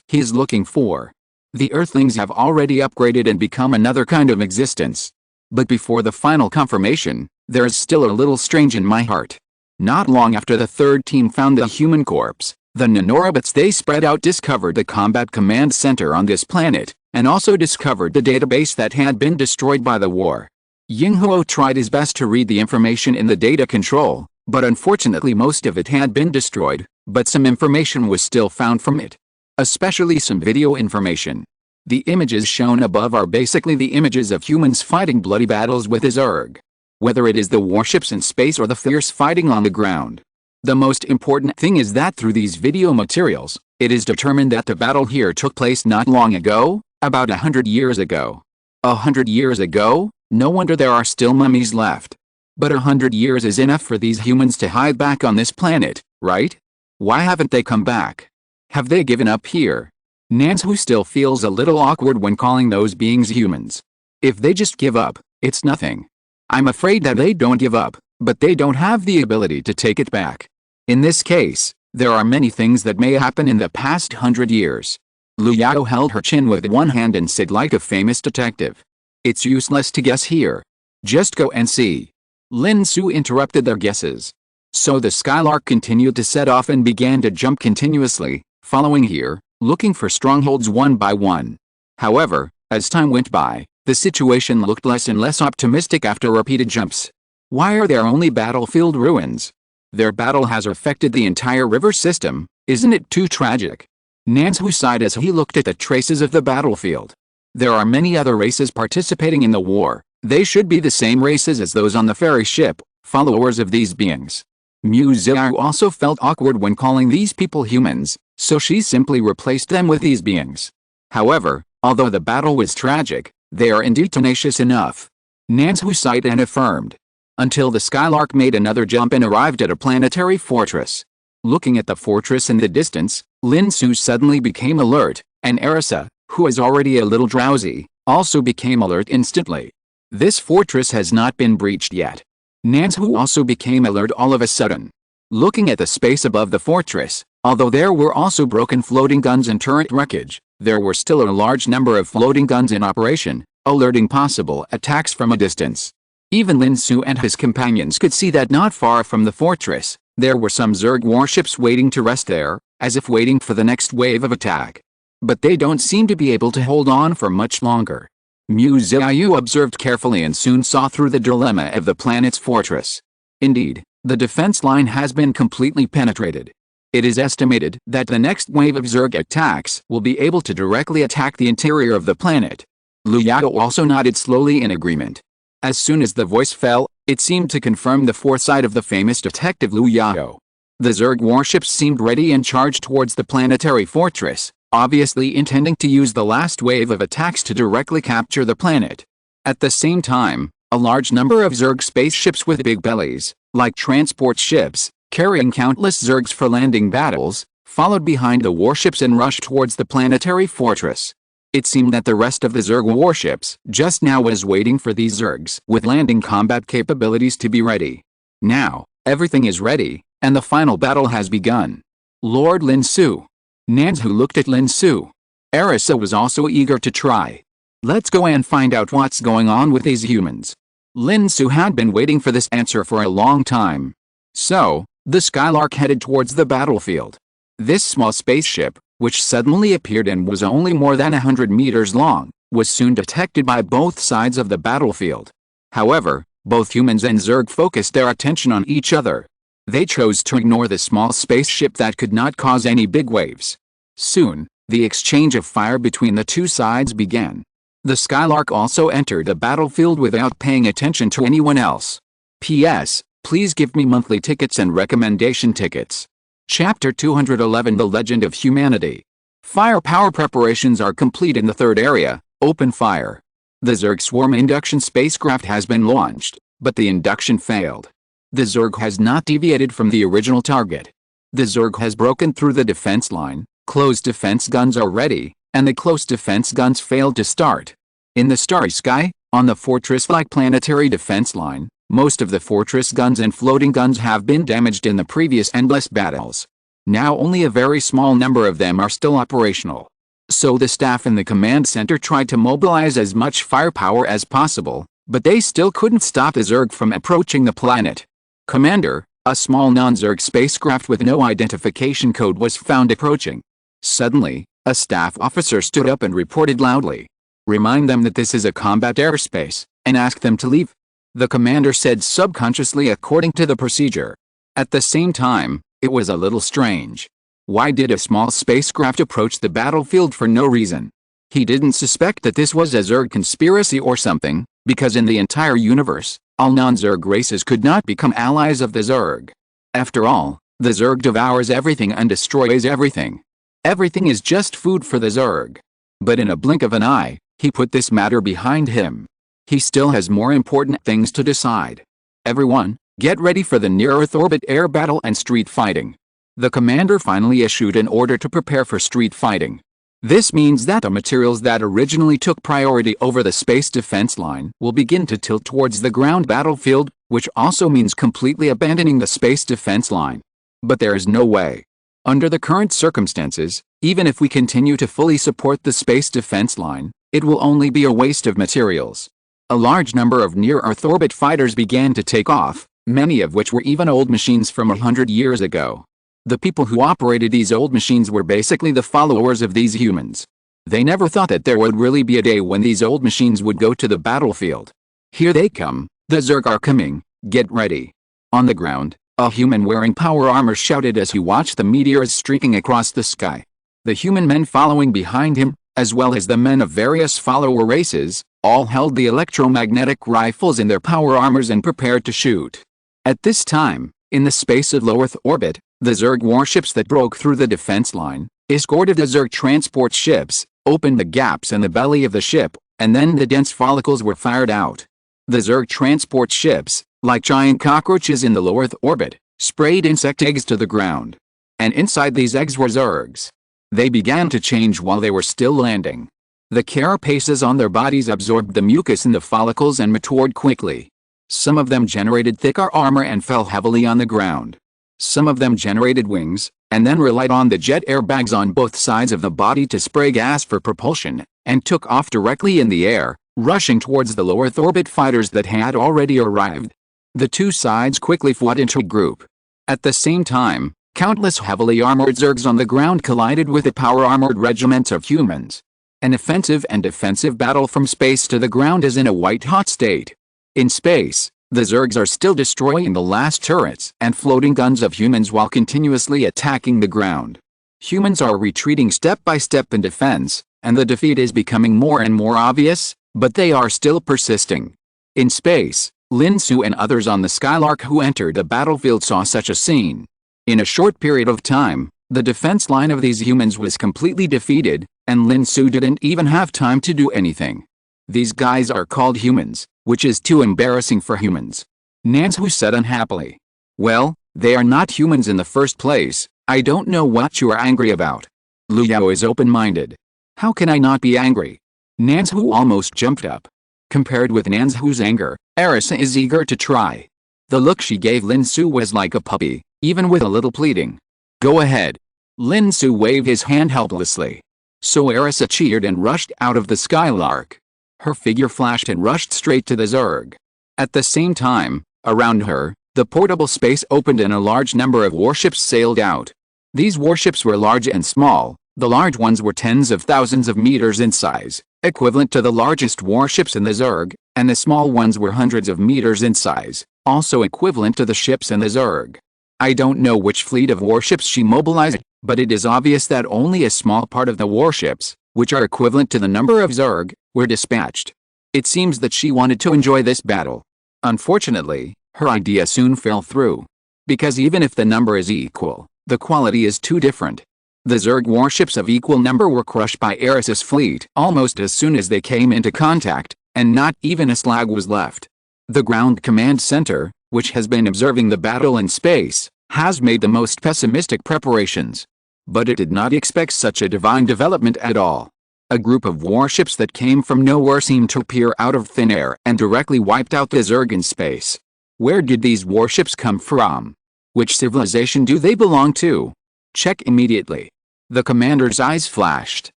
he is looking for. The Earthlings have already upgraded and become another kind of existence. But before the final confirmation, there is still a little strange in my heart. Not long after the third team found the human corpse, the nanorobots they spread out discovered the combat command center on this planet, and also discovered the database that had been destroyed by the war. Yinghuo tried his best to read the information in the data control, but unfortunately most of it had been destroyed, but some information was still found from it. Especially some video information. The images shown above are basically the images of humans fighting bloody battles with Zerg. Whether it is the warships in space or the fierce fighting on the ground. The most important thing is that through these video materials, it is determined that the battle here took place not long ago, about 100 years ago. 100 years ago? No wonder there are still mummies left. But 100 years is enough for these humans to hide back on this planet, right? Why haven't they come back? Have they given up here? Nansu still feels a little awkward when calling those beings humans. If they just give up, it's nothing. I'm afraid that they don't give up, but they don't have the ability to take it back. In this case, there are many things that may happen in the past 100 years. Lu Yao held her chin with one hand and said like a famous detective. "It's useless to guess here. Just go and see." Lin Xu interrupted their guesses. So the Skylark continued to set off and began to jump continuously, following here, looking for strongholds one by one. However, as time went by, the situation looked less and less optimistic after repeated jumps. Why are there only battlefield ruins? Their battle has affected the entire river system, isn't it too tragic? Nansu sighed as he looked at the traces of the battlefield. There are many other races participating in the war. They should be the same races as those on the ferry ship, followers of these beings. Mu Xiao also felt awkward when calling these people humans, so she simply replaced them with these beings. However, although the battle was tragic, they are indeed tenacious enough. Nansu sighed and affirmed. Until the Skylark made another jump and arrived at a planetary fortress. Looking at the fortress in the distance, Lin Xu suddenly became alert, and Arisa, who was already a little drowsy, also became alert instantly. This fortress has not been breached yet. Lin Xu also became alert all of a sudden. Looking at the space above the fortress, although there were also broken floating guns and turret wreckage, there were still a large number of floating guns in operation, alerting possible attacks from a distance. Even Lin Xu and his companions could see that not far from the fortress, there were some Zerg warships waiting to rest there, as if waiting for the next wave of attack. But they don't seem to be able to hold on for much longer. Miss Qiu observed carefully and soon saw through the dilemma of the planet's fortress. Indeed, the defense line has been completely penetrated. It is estimated that the next wave of Zerg attacks will be able to directly attack the interior of the planet. Liu Yao also nodded slowly in agreement. As soon as the voice fell, it seemed to confirm the foresight of the famous detective Liu Yao. The Zerg warships seemed ready and charged towards the planetary fortress, obviously intending to use the last wave of attacks to directly capture the planet. At the same time, a large number of Zerg spaceships with big bellies, like transport ships, carrying countless Zergs for landing battles, followed behind the warships and rushed towards the planetary fortress. It seemed that the rest of the Zerg warships just now was waiting for these Zergs with landing combat capabilities to be ready. Now, everything is ready, and the final battle has begun. Lord Lin Xu. Lin Xu looked at Lin Xu. Arisa was also eager to try. Let's go and find out what's going on with these humans. Lin Xu had been waiting for this answer for a long time. So, the Skylark headed towards the battlefield. This small spaceship, which suddenly appeared and was only more than 100 meters long, was soon detected by both sides of the battlefield. However, both humans and Zerg focused their attention on each other. They chose to ignore the small spaceship that could not cause any big waves. Soon, the exchange of fire between the two sides began. The Skylark also entered the battlefield without paying attention to anyone else. P.S. Please give me monthly tickets and recommendation tickets. Chapter 211 The Legend of Humanity. Firepower preparations are complete in the third area, open fire. The Zerg Swarm induction spacecraft has been launched, but the induction failed. The Zerg has not deviated from the original target. The Zerg has broken through the defense line, close defense guns are ready, and the close defense guns failed to start. In the starry sky, on the fortress-like planetary defense line, most of the fortress guns and floating guns have been damaged in the previous endless battles. Now only a very small number of them are still operational. So the staff in the command center tried to mobilize as much firepower as possible, but they still couldn't stop the Zerg from approaching the planet. Commander, a small non-Zerg spacecraft with no identification code was found approaching. Suddenly, a staff officer stood up and reported loudly. Remind them that this is a combat airspace, and ask them to leave. The commander said subconsciously according to the procedure. At the same time, it was a little strange. Why did a small spacecraft approach the battlefield for no reason? He didn't suspect that this was a Zerg conspiracy or something, because in the entire universe, all non-Zerg races could not become allies of the Zerg. After all, the Zerg devours everything and destroys everything. Everything is just food for the Zerg. But in a blink of an eye, he put this matter behind him. He still has more important things to decide. Everyone, get ready for the near-Earth orbit air battle and street fighting. The commander finally issued an order to prepare for street fighting. This means that the materials that originally took priority over the space defense line will begin to tilt towards the ground battlefield, which also means completely abandoning the space defense line. But there is no way. Under the current circumstances, even if we continue to fully support the space defense line, it will only be a waste of materials. A large number of near-Earth orbit fighters began to take off, many of which were even old machines from 100 years ago. The people who operated these old machines were basically the followers of these humans. They never thought that there would really be a day when these old machines would go to the battlefield. Here they come, the Zerg are coming, get ready. On the ground, a human wearing power armor shouted as he watched the meteors streaking across the sky. The human men following behind him, as well as the men of various follower races, all held the electromagnetic rifles in their power armors and prepared to shoot. At this time, in the space of low Earth orbit, the Zerg warships that broke through the defense line, escorted the Zerg transport ships, opened the gaps in the belly of the ship, and then the dense follicles were fired out. The Zerg transport ships, like giant cockroaches in the low Earth orbit, sprayed insect eggs to the ground. And inside these eggs were Zergs. They began to change while they were still landing. The carapaces on their bodies absorbed the mucus in the follicles and matured quickly. Some of them generated thicker armor and fell heavily on the ground. Some of them generated wings, and then relied on the jet airbags on both sides of the body to spray gas for propulsion, and took off directly in the air, rushing towards the low Earth orbit fighters that had already arrived. The two sides quickly fought into a group. At the same time, countless heavily armored Zergs on the ground collided with the power-armored regiments of humans. An offensive and defensive battle from space to the ground is in a white-hot state. In space, the Zergs are still destroying the last turrets and floating guns of humans while continuously attacking the ground. Humans are retreating step by step in defense, and the defeat is becoming more and more obvious, but they are still persisting. In space, Lin Xu and others on the Skylark who entered the battlefield saw such a scene. In a short period of time, the defense line of these humans was completely defeated, and Lin Xu didn't even have time to do anything. These guys are called humans, which is too embarrassing for humans. Lin Xu said unhappily. Well, they are not humans in the first place. I don't know what you are angry about. Liu Yao is open-minded. How can I not be angry? Lin Xu almost jumped up. Compared with Lin Xu's anger, Arisa is eager to try. The look she gave Lin Xu was like a puppy, even with a little pleading. Go ahead. Lin Xu waved his hand helplessly. So Arisa cheered and rushed out of the Skylark. Her figure flashed and rushed straight to the Zerg. At the same time, around her, the portable space opened and a large number of warships sailed out. These warships were large and small. The large ones were tens of thousands of meters in size, equivalent to the largest warships in the Zerg, and the small ones were hundreds of meters in size, also equivalent to the ships in the Zerg. I don't know which fleet of warships she mobilized, but it is obvious that only a small part of the warships, which are equivalent to the number of Zerg, were dispatched. It seems that she wanted to enjoy this battle. Unfortunately, her idea soon fell through. Because even if the number is equal, the quality is too different. The Zerg warships of equal number were crushed by Arisa's fleet almost as soon as they came into contact, and not even a slag was left. The Ground Command Center, which has been observing the battle in space, has made the most pessimistic preparations. But it did not expect such a divine development at all. A group of warships that came from nowhere seemed to appear out of thin air and directly wiped out the Zerg in space. Where did these warships come from? Which civilization do they belong to? Check immediately. The commander's eyes flashed.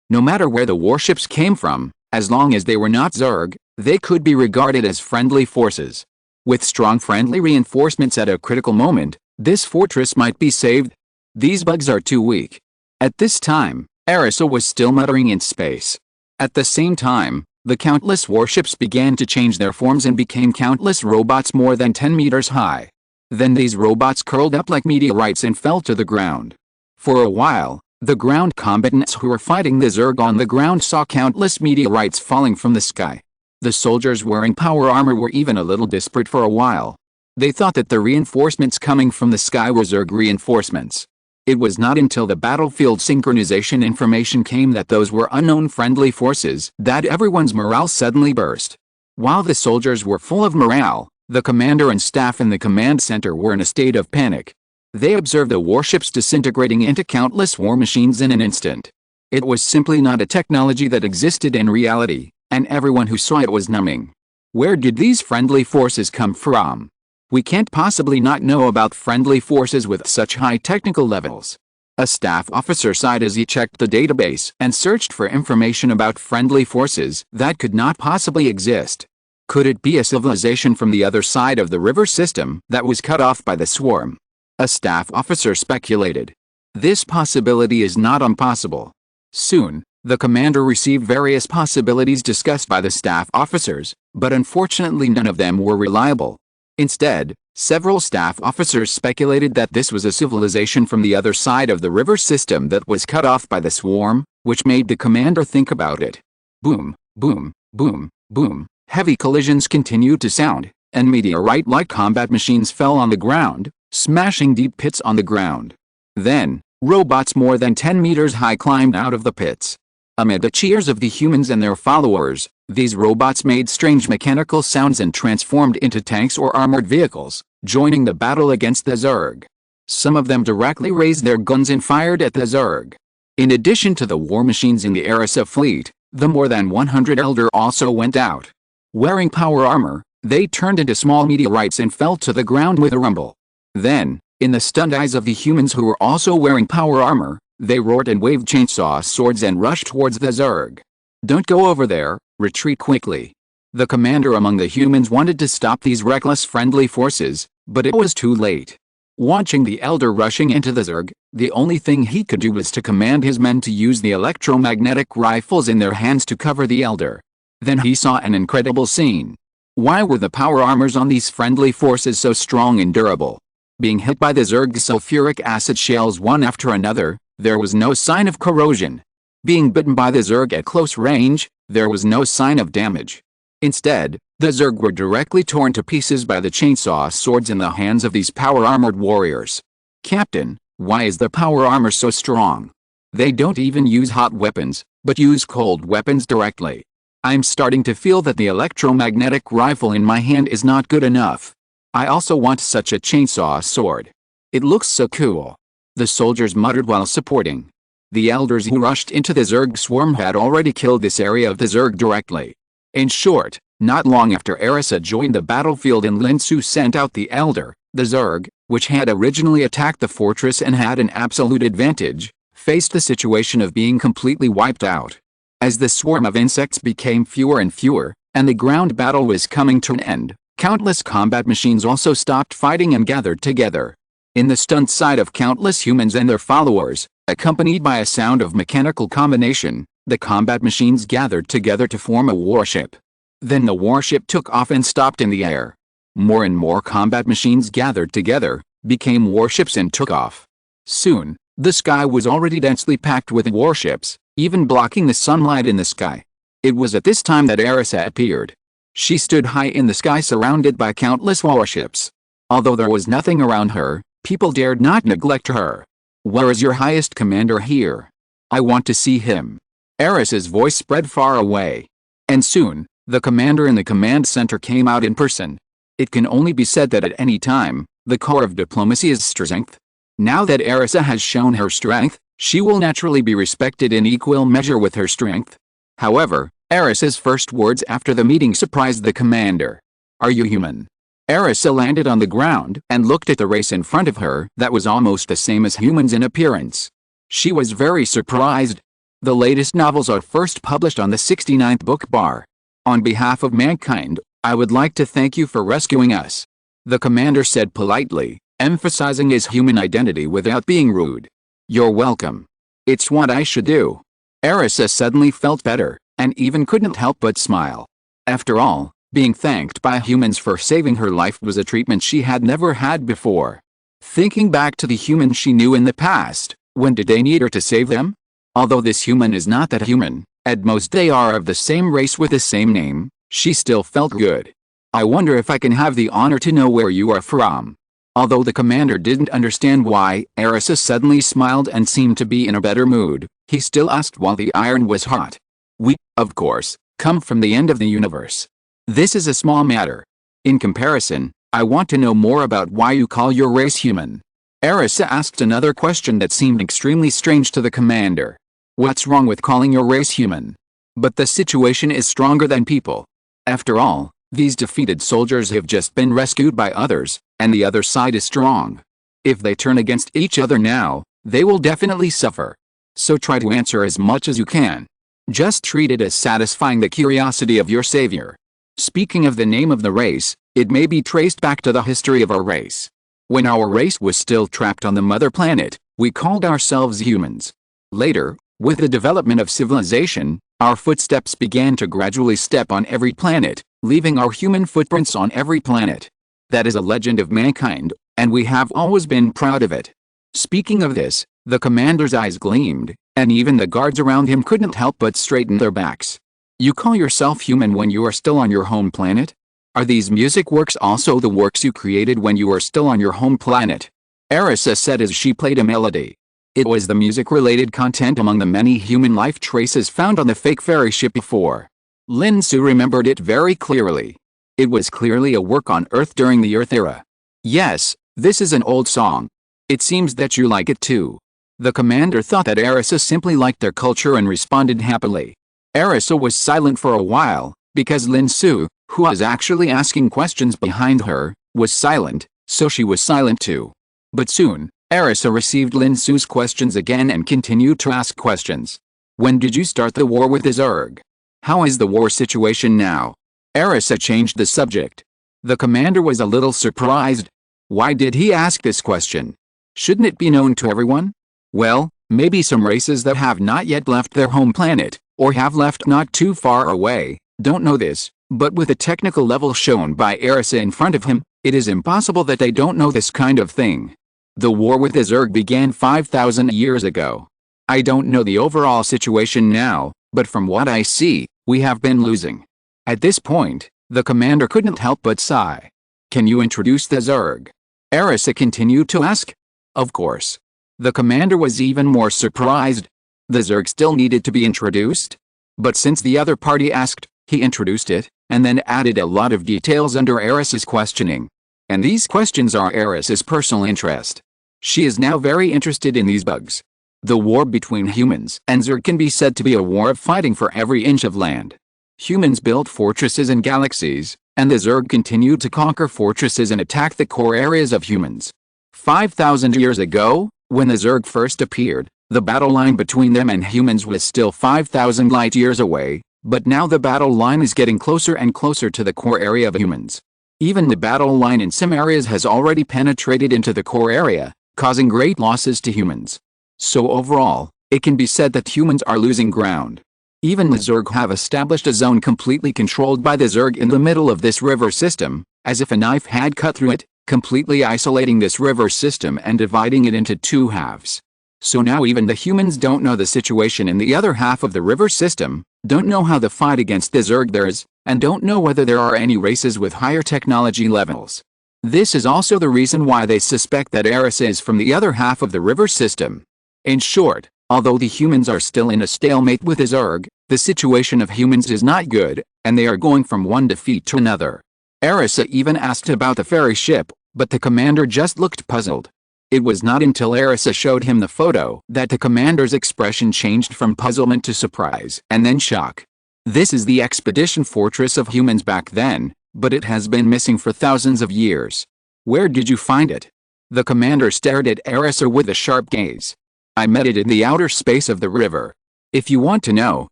No matter where the warships came from, as long as they were not Zerg, they could be regarded as friendly forces. With strong friendly reinforcements at a critical moment, this fortress might be saved. These bugs are too weak. At this time, Arisa was still muttering in space. At the same time, the countless warships began to change their forms and became countless robots more than 10 meters high. Then these robots curled up like meteorites and fell to the ground. For a while, the ground combatants who were fighting the Zerg on the ground saw countless meteorites falling from the sky. The soldiers wearing power armor were even a little desperate for a while. They thought that the reinforcements coming from the sky were Zerg reinforcements. It was not until the battlefield synchronization information came that those were unknown friendly forces that everyone's morale suddenly burst. While the soldiers were full of morale, the commander and staff in the command center were in a state of panic. They observed the warships disintegrating into countless war machines in an instant. It was simply not a technology that existed in reality, and everyone who saw it was numbing. Where did these friendly forces come from? We can't possibly not know about friendly forces with such high technical levels. A staff officer sighed as he checked the database and searched for information about friendly forces that could not possibly exist. Could it be a civilization from the other side of the river system that was cut off by the swarm? A staff officer speculated. This possibility is not impossible. Soon, the commander received various possibilities discussed by the staff officers, but unfortunately none of them were reliable. Instead, several staff officers speculated that this was a civilization from the other side of the river system that was cut off by the swarm, which made the commander think about it. Boom, boom, boom, boom. Heavy collisions continued to sound, and meteorite-like combat machines fell on the ground, smashing deep pits on the ground. Then, robots more than 10 meters high climbed out of the pits. Amid the cheers of the humans and their followers, these robots made strange mechanical sounds and transformed into tanks or armored vehicles, joining the battle against the Zerg. Some of them directly raised their guns and fired at the Zerg. In addition to the war machines in the Arisa fleet, The more than 100 elder also went out. Wearing power armor, they turned into small meteorites and fell to the ground with a rumble. Then, in the stunned eyes of the humans who were also wearing power armor, they roared and waved chainsaw swords and rushed towards the Zerg. "Don't go over there, retreat quickly." The commander among the humans wanted to stop these reckless friendly forces, but it was too late. Watching the elder rushing into the Zerg, the only thing he could do was to command his men to use the electromagnetic rifles in their hands to cover the elder. Then he saw an incredible scene. Why were the power armors on these friendly forces so strong and durable? Being hit by the Zerg's sulfuric acid shells one after another, there was no sign of corrosion. Being bitten by the Zerg at close range, there was no sign of damage. Instead, the Zerg were directly torn to pieces by the chainsaw swords in the hands of these power-armored warriors. "Captain, why is the power armor so strong? They don't even use hot weapons, but use cold weapons directly. I'm starting to feel that the electromagnetic rifle in my hand is not good enough. I also want such a chainsaw sword. It looks so cool." The soldiers muttered while supporting. The elders who rushed into the Zerg swarm had already killed this area of the Zerg directly. In short, not long after Erisa joined the battlefield and Lin Xu sent out the elder, the Zerg, which had originally attacked the fortress and had an absolute advantage, faced the situation of being completely wiped out. As the swarm of insects became fewer and fewer, and the ground battle was coming to an end, countless combat machines also stopped fighting and gathered together. In the stunned sight of countless humans and their followers, accompanied by a sound of mechanical combination, the combat machines gathered together to form a warship. Then the warship took off and stopped in the air. More and more combat machines gathered together, became warships and took off. Soon, the sky was already densely packed with warships, even blocking the sunlight in the sky. It was at this time that Erisa appeared. She stood high in the sky surrounded by countless warships. Although there was nothing around her, people dared not neglect her. "Where is your highest commander here? I want to see him." Erisa's voice spread far away. And soon, the commander in the command center came out in person. It can only be said that at any time, the core of diplomacy is strength. Now that Erisa has shown her strength, she will naturally be respected in equal measure with her strength. However, Erisa's first words after the meeting surprised the commander. "Are you human?" Erisa landed on the ground and looked at the race in front of her that was almost the same as humans in appearance. She was very surprised. The latest novels are first published on the 69th book bar. "On behalf of mankind, I would like to thank you for rescuing us," the commander said politely, emphasizing his human identity without being rude. "You're welcome. It's what I should do." Erisa suddenly felt better, and even couldn't help but smile. After all, being thanked by humans for saving her life was a treatment she had never had before. Thinking back to the humans she knew in the past, when did they need her to save them? Although this human is not that human, at most they are of the same race with the same name, she still felt good. "I wonder if I can have the honor to know where you are from." Although the commander didn't understand why, Erisa suddenly smiled and seemed to be in a better mood, he still asked while the iron was hot. "We, of course, come from the end of the universe. This is a small matter. In comparison, I want to know more about why you call your race human." Erisa asked another question that seemed extremely strange to the commander. "What's wrong with calling your race human? But the situation is stronger than people. After all, these defeated soldiers have just been rescued by others, and the other side is strong. If they turn against each other now, they will definitely suffer. So try to answer as much as you can. Just treat it as satisfying the curiosity of your savior." Speaking of the name of the race, it may be traced back to the history of our race. When our race was still trapped on the mother planet, we called ourselves humans. Later, with the development of civilization, our footsteps began to gradually step on every planet, leaving our human footprints on every planet. That is a legend of mankind, and we have always been proud of it. Speaking of this, the commander's eyes gleamed, and even the guards around him couldn't help but straighten their backs. "You call yourself human when you are still on your home planet? Are these music works also the works you created when you were still on your home planet?" Erisa said as she played a melody. It was the music-related content among the many human life traces found on the fake ferry ship before. Lin Xu remembered it very clearly. It was clearly a work on Earth during the Earth era. "Yes, this is an old song. It seems that you like it too." The commander thought that Erisa simply liked their culture and responded happily. Erisa was silent for a while, because Lin Xu, who was actually asking questions behind her, was silent, so she was silent too. But soon, Erisa received Lin Xu's questions again and continued to ask questions. When did you start the war with the Zerg? How is the war situation now? Erisa changed the subject. The commander was a little surprised. Why did he ask this question? Shouldn't it be known to everyone? Well, maybe some races that have not yet left their home planet, or have left not too far away, don't know this, but with the technical level shown by Erisa in front of him, it is impossible that they don't know this kind of thing. The war with the Zerg began 5,000 years ago. I don't know the overall situation now, but from what I see, we have been losing. At this point, the commander couldn't help but sigh. Can you introduce the Zerg? Erisa continued to ask. Of course. The commander was even more surprised. The Zerg still needed to be introduced? But since the other party asked, he introduced it, and then added a lot of details under Erisa's questioning. And these questions are Erisa's personal interest. She is now very interested in these bugs. The war between humans and Zerg can be said to be a war of fighting for every inch of land. Humans built fortresses in galaxies, and the Zerg continued to conquer fortresses and attack the core areas of humans. 5,000 years ago, when the Zerg first appeared, the battle line between them and humans was still 5,000 light years away, but now the battle line is getting closer and closer to the core area of humans. Even the battle line in some areas has already penetrated into the core area, causing great losses to humans. So overall, it can be said that humans are losing ground. Even the Zerg have established a zone completely controlled by the Zerg in the middle of this river system, as if a knife had cut through it, completely isolating this river system and dividing it into two halves. So now even the humans don't know the situation in the other half of the river system, don't know how the fight against the Zerg there is, and don't know whether there are any races with higher technology levels. This is also the reason why they suspect that Erisa is from the other half of the river system. In short, although the humans are still in a stalemate with the Zerg, the situation of humans is not good, and they are going from one defeat to another. Erisa even asked about the ferry ship, but the commander just looked puzzled. It was not until Erisa showed him the photo that the commander's expression changed from puzzlement to surprise and then shock. This is the expedition fortress of humans back then, but it has been missing for thousands of years. Where did you find it? The commander stared at Erisa with a sharp gaze. I met it in the outer space of the river. If you want to know,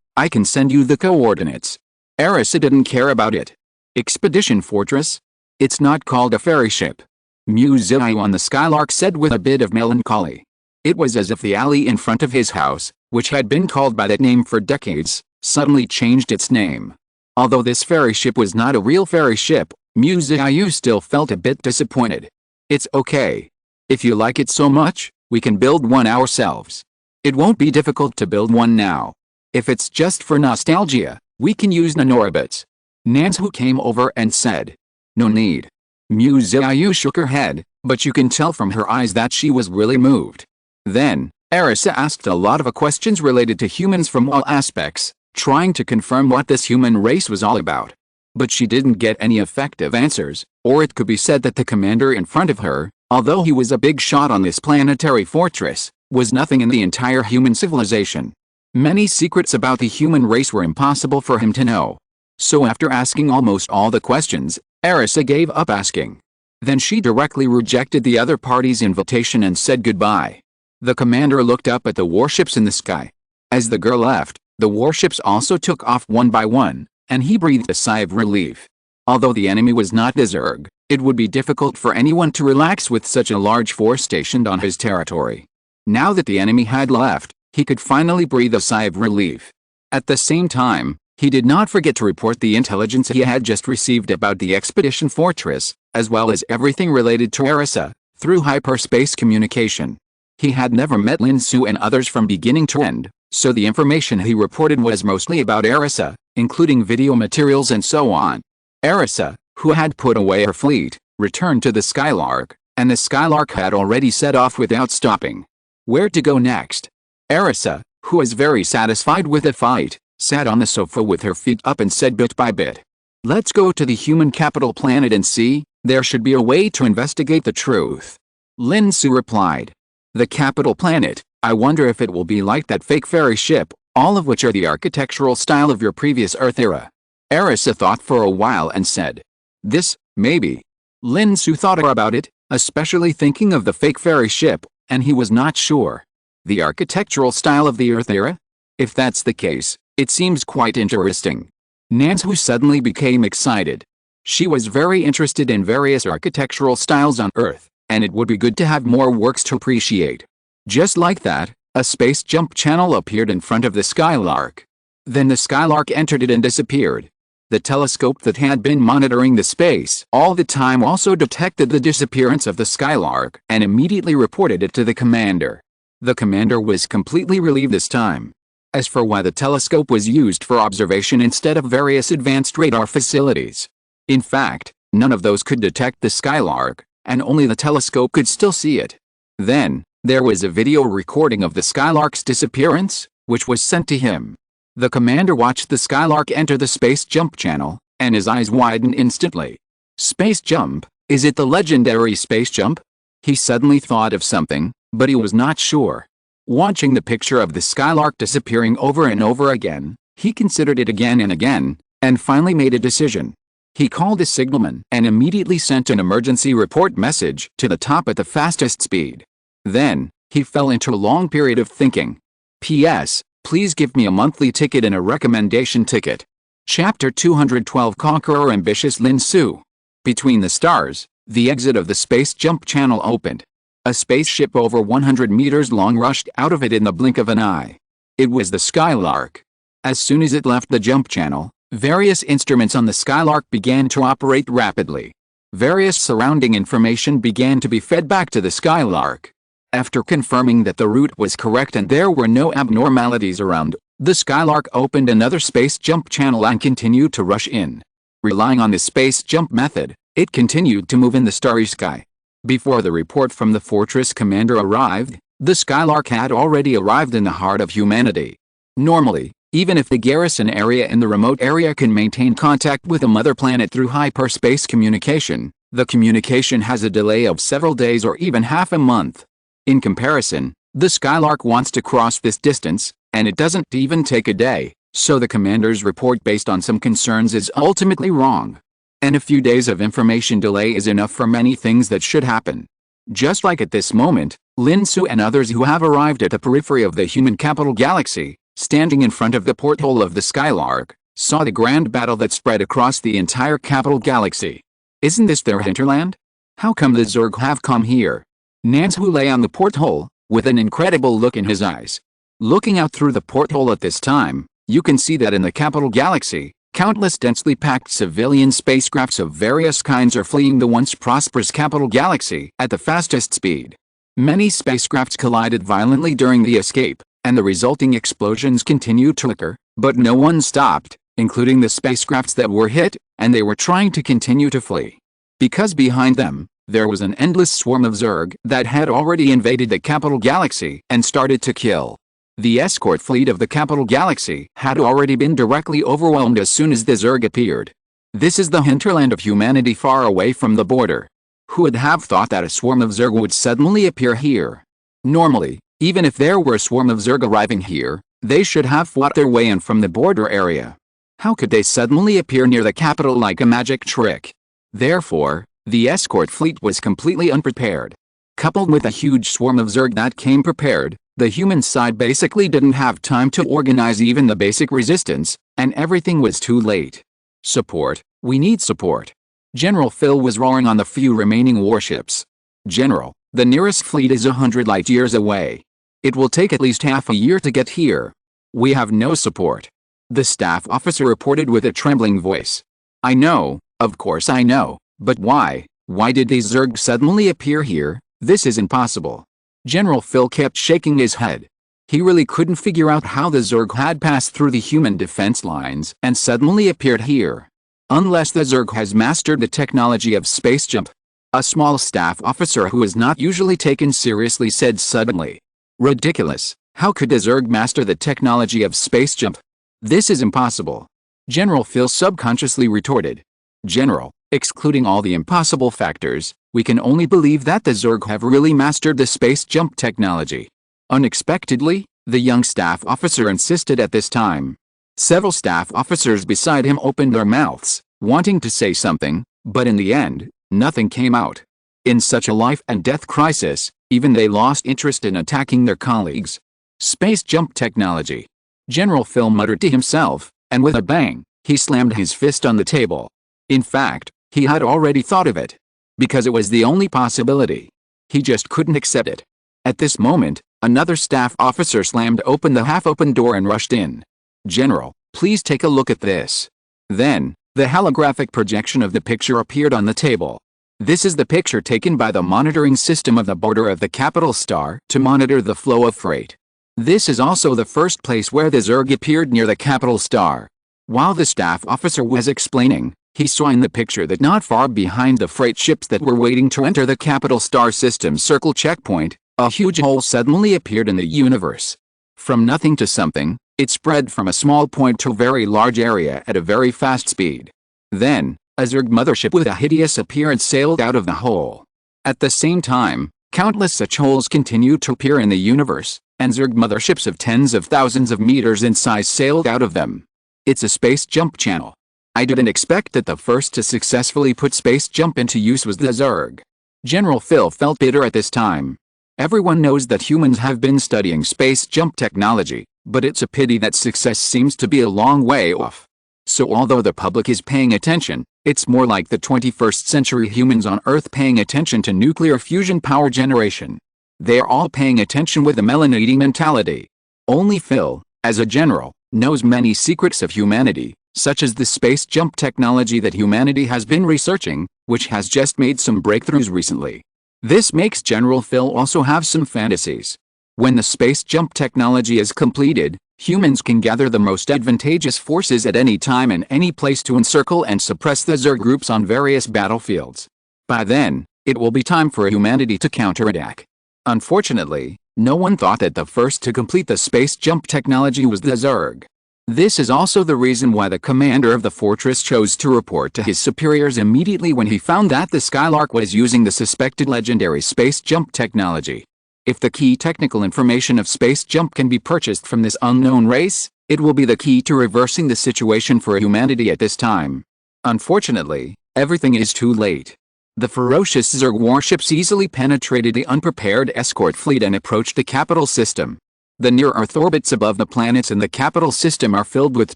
I can send you the coordinates. Erisa didn't care about it. Expedition fortress? It's not called a ferry ship. Miss Qiu on the Skylark said with a bit of melancholy. It was as if the alley in front of his house, which had been called by that name for decades, suddenly changed its name. Although this ferry ship was not a real ferry ship, Miss Qiu still felt a bit disappointed. It's okay. If you like it so much, we can build one ourselves. It won't be difficult to build one now. If it's just for nostalgia, we can use nanorobots. Lin Xu came over and said. No need. Miss Qiu shook her head, but you can tell from her eyes that she was really moved. Then, Erisa asked a lot of questions related to humans from all aspects, trying to confirm what this human race was all about. But she didn't get any effective answers, or it could be said that the commander in front of her, although he was a big shot on this planetary fortress, was nothing in the entire human civilization. Many secrets about the human race were impossible for him to know. So after asking almost all the questions, Erisa gave up asking. Then she directly rejected the other party's invitation and said goodbye. The commander looked up at the warships in the sky. As the girl left, the warships also took off one by one, and he breathed a sigh of relief. Although the enemy was not the Zerg, it would be difficult for anyone to relax with such a large force stationed on his territory. Now that the enemy had left, he could finally breathe a sigh of relief. At the same time, he did not forget to report the intelligence he had just received about the expedition fortress, as well as everything related to Erisa, through hyperspace communication. He had never met Lin Xu and others from beginning to end, so the information he reported was mostly about Erisa, including video materials and so on. Erisa, who had put away her fleet, returned to the Skylark, and the Skylark had already set off without stopping. Where to go next? Erisa, who was very satisfied with the fight, sat on the sofa with her feet up and said bit by bit. Let's go to the human capital planet and see, there should be a way to investigate the truth. Lin Xu replied. The capital planet, I wonder if it will be like that fake ferry ship, all of which are the architectural style of your previous Earth era. Arisa thought for a while and said, "This, maybe." Lin Xu thought about it, especially thinking of the fake ferry ship, and he was not sure. The architectural style of the Earth era? If that's the case, it seems quite interesting. Nansu suddenly became excited. She was very interested in various architectural styles on Earth, and it would be good to have more works to appreciate. Just like that, a space jump channel appeared in front of the Skylark. Then the Skylark entered it and disappeared. The telescope that had been monitoring the space all the time also detected the disappearance of the Skylark and immediately reported it to the commander. The commander was completely relieved this time. As for why the telescope was used for observation instead of various advanced radar facilities. In fact, none of those could detect the Skylark, and only the telescope could still see it. Then, there was a video recording of the Skylark's disappearance, which was sent to him. The commander watched the Skylark enter the space jump channel, and his eyes widened instantly. Space jump? Is it the legendary space jump? He suddenly thought of something, but he was not sure. Watching the picture of the Skylark disappearing over and over again, he considered it again and again, and finally made a decision. He called a signalman and immediately sent an emergency report message to the top at the fastest speed. Then, he fell into a long period of thinking. P.S. Please give me a monthly ticket and a recommendation ticket. Chapter 212 Conqueror Ambitious Lin Xu. Between the stars, the exit of the space jump channel opened. A spaceship over 100 meters long rushed out of it in the blink of an eye. It was the Skylark. As soon as it left the jump channel, various instruments on the Skylark began to operate rapidly. Various surrounding information began to be fed back to the Skylark. After confirming that the route was correct and there were no abnormalities around, the Skylark opened another space jump channel and continued to rush in. Relying on the space jump method, it continued to move in the starry sky. Before the report from the fortress commander arrived, the Skylark had already arrived in the heart of humanity. Normally, even if the garrison area in the remote area can maintain contact with the mother planet through hyperspace communication, the communication has a delay of several days or even half a month. In comparison, the Skylark wants to cross this distance, and it doesn't even take a day, so the commander's report based on some concerns is ultimately wrong. And a few days of information delay is enough for many things that should happen. Just like at this moment, Lin Xu and others who have arrived at the periphery of the human capital galaxy, standing in front of the porthole of the Skylark, saw the grand battle that spread across the entire capital galaxy. Isn't this their hinterland? How come the Zerg have come here? Nansu lay on the porthole, with an incredible look in his eyes. Looking out through the porthole at this time, you can see that in the capital galaxy, countless densely packed civilian spacecrafts of various kinds are fleeing the once prosperous capital galaxy at the fastest speed. Many spacecrafts collided violently during the escape, and the resulting explosions continued to occur, but no one stopped, including the spacecrafts that were hit, and they were trying to continue to flee. Because behind them, there was an endless swarm of Zerg that had already invaded the capital galaxy and started to kill. The escort fleet of the capital galaxy had already been directly overwhelmed as soon as the Zerg appeared. This is the hinterland of humanity far away from the border. Who would have thought that a swarm of Zerg would suddenly appear here? Normally, even if there were a swarm of Zerg arriving here, they should have fought their way in from the border area. How could they suddenly appear near the capital like a magic trick? Therefore, the escort fleet was completely unprepared. Coupled with a huge swarm of Zerg that came prepared, the human side basically didn't have time to organize even the basic resistance, and everything was too late. Support, we need support. General Phil was roaring on the few remaining warships. General, the nearest fleet is 100 light-years away. It will take at least half a year to get here. We have no support. The staff officer reported with a trembling voice. I know, of course I know, but why? Why did these Zerg suddenly appear here? This is impossible. General Phil kept shaking his head. He really couldn't figure out how the Zerg had passed through the human defense lines and suddenly appeared here. Unless the Zerg has mastered the technology of space jump. A small staff officer who is not usually taken seriously said suddenly. Ridiculous, how could the Zerg master the technology of space jump? This is impossible. General Phil subconsciously retorted. General, excluding all the impossible factors, we can only believe that the Zerg have really mastered the space jump technology. Unexpectedly, The young staff officer insisted at this time. Several staff officers beside him opened their mouths, wanting to say something, but in the end, nothing came out. In such a life-and-death crisis, even they lost interest in attacking their colleagues. Space jump technology. General Phil muttered to himself, and with a bang, he slammed his fist on the table. In fact, he had already thought of it. Because it was the only possibility. He just couldn't accept it. At this moment, another staff officer slammed open the half-open door and rushed in. "General, please take a look at this." Then, the holographic projection of the picture appeared on the table. This is the picture taken by the monitoring system of the border of the capital star to monitor the flow of freight. This is also the first place where the Zerg appeared near the capital star. While the staff officer was explaining, he saw in the picture that not far behind the freight ships that were waiting to enter the capital star system's circle checkpoint, a huge hole suddenly appeared in the universe. From nothing to something, it spread from a small point to a very large area at a very fast speed. Then, a Zerg mothership with a hideous appearance sailed out of the hole. At the same time, countless such holes continued to appear in the universe, and Zerg motherships of tens of thousands of meters in size sailed out of them. It's a space jump channel. I didn't expect that the first to successfully put space jump into use was the Zerg. General Phil felt bitter at this time. Everyone knows that humans have been studying space jump technology, but it's a pity that success seems to be a long way off. So although the public is paying attention, it's more like the 21st century humans on Earth paying attention to nuclear fusion power generation. They are all paying attention with a melon-eating mentality. Only Phil, as a general, knows many secrets of humanity, such as the space jump technology that humanity has been researching, which has just made some breakthroughs recently. This makes General Phil also have some fantasies. When the space jump technology is completed, humans can gather the most advantageous forces at any time and any place to encircle and suppress the Zerg groups on various battlefields. By then, it will be time for humanity to counterattack. Unfortunately, no one thought that the first to complete the space jump technology was the Zerg. This is also the reason why the commander of the fortress chose to report to his superiors immediately when he found that the Skylark was using the suspected legendary space jump technology. If the key technical information of space jump can be purchased from this unknown race, it will be the key to reversing the situation for humanity at this time. Unfortunately, everything is too late. The ferocious Zerg warships easily penetrated the unprepared escort fleet and approached the capital system. The near-Earth orbits above the planets in the capital system are filled with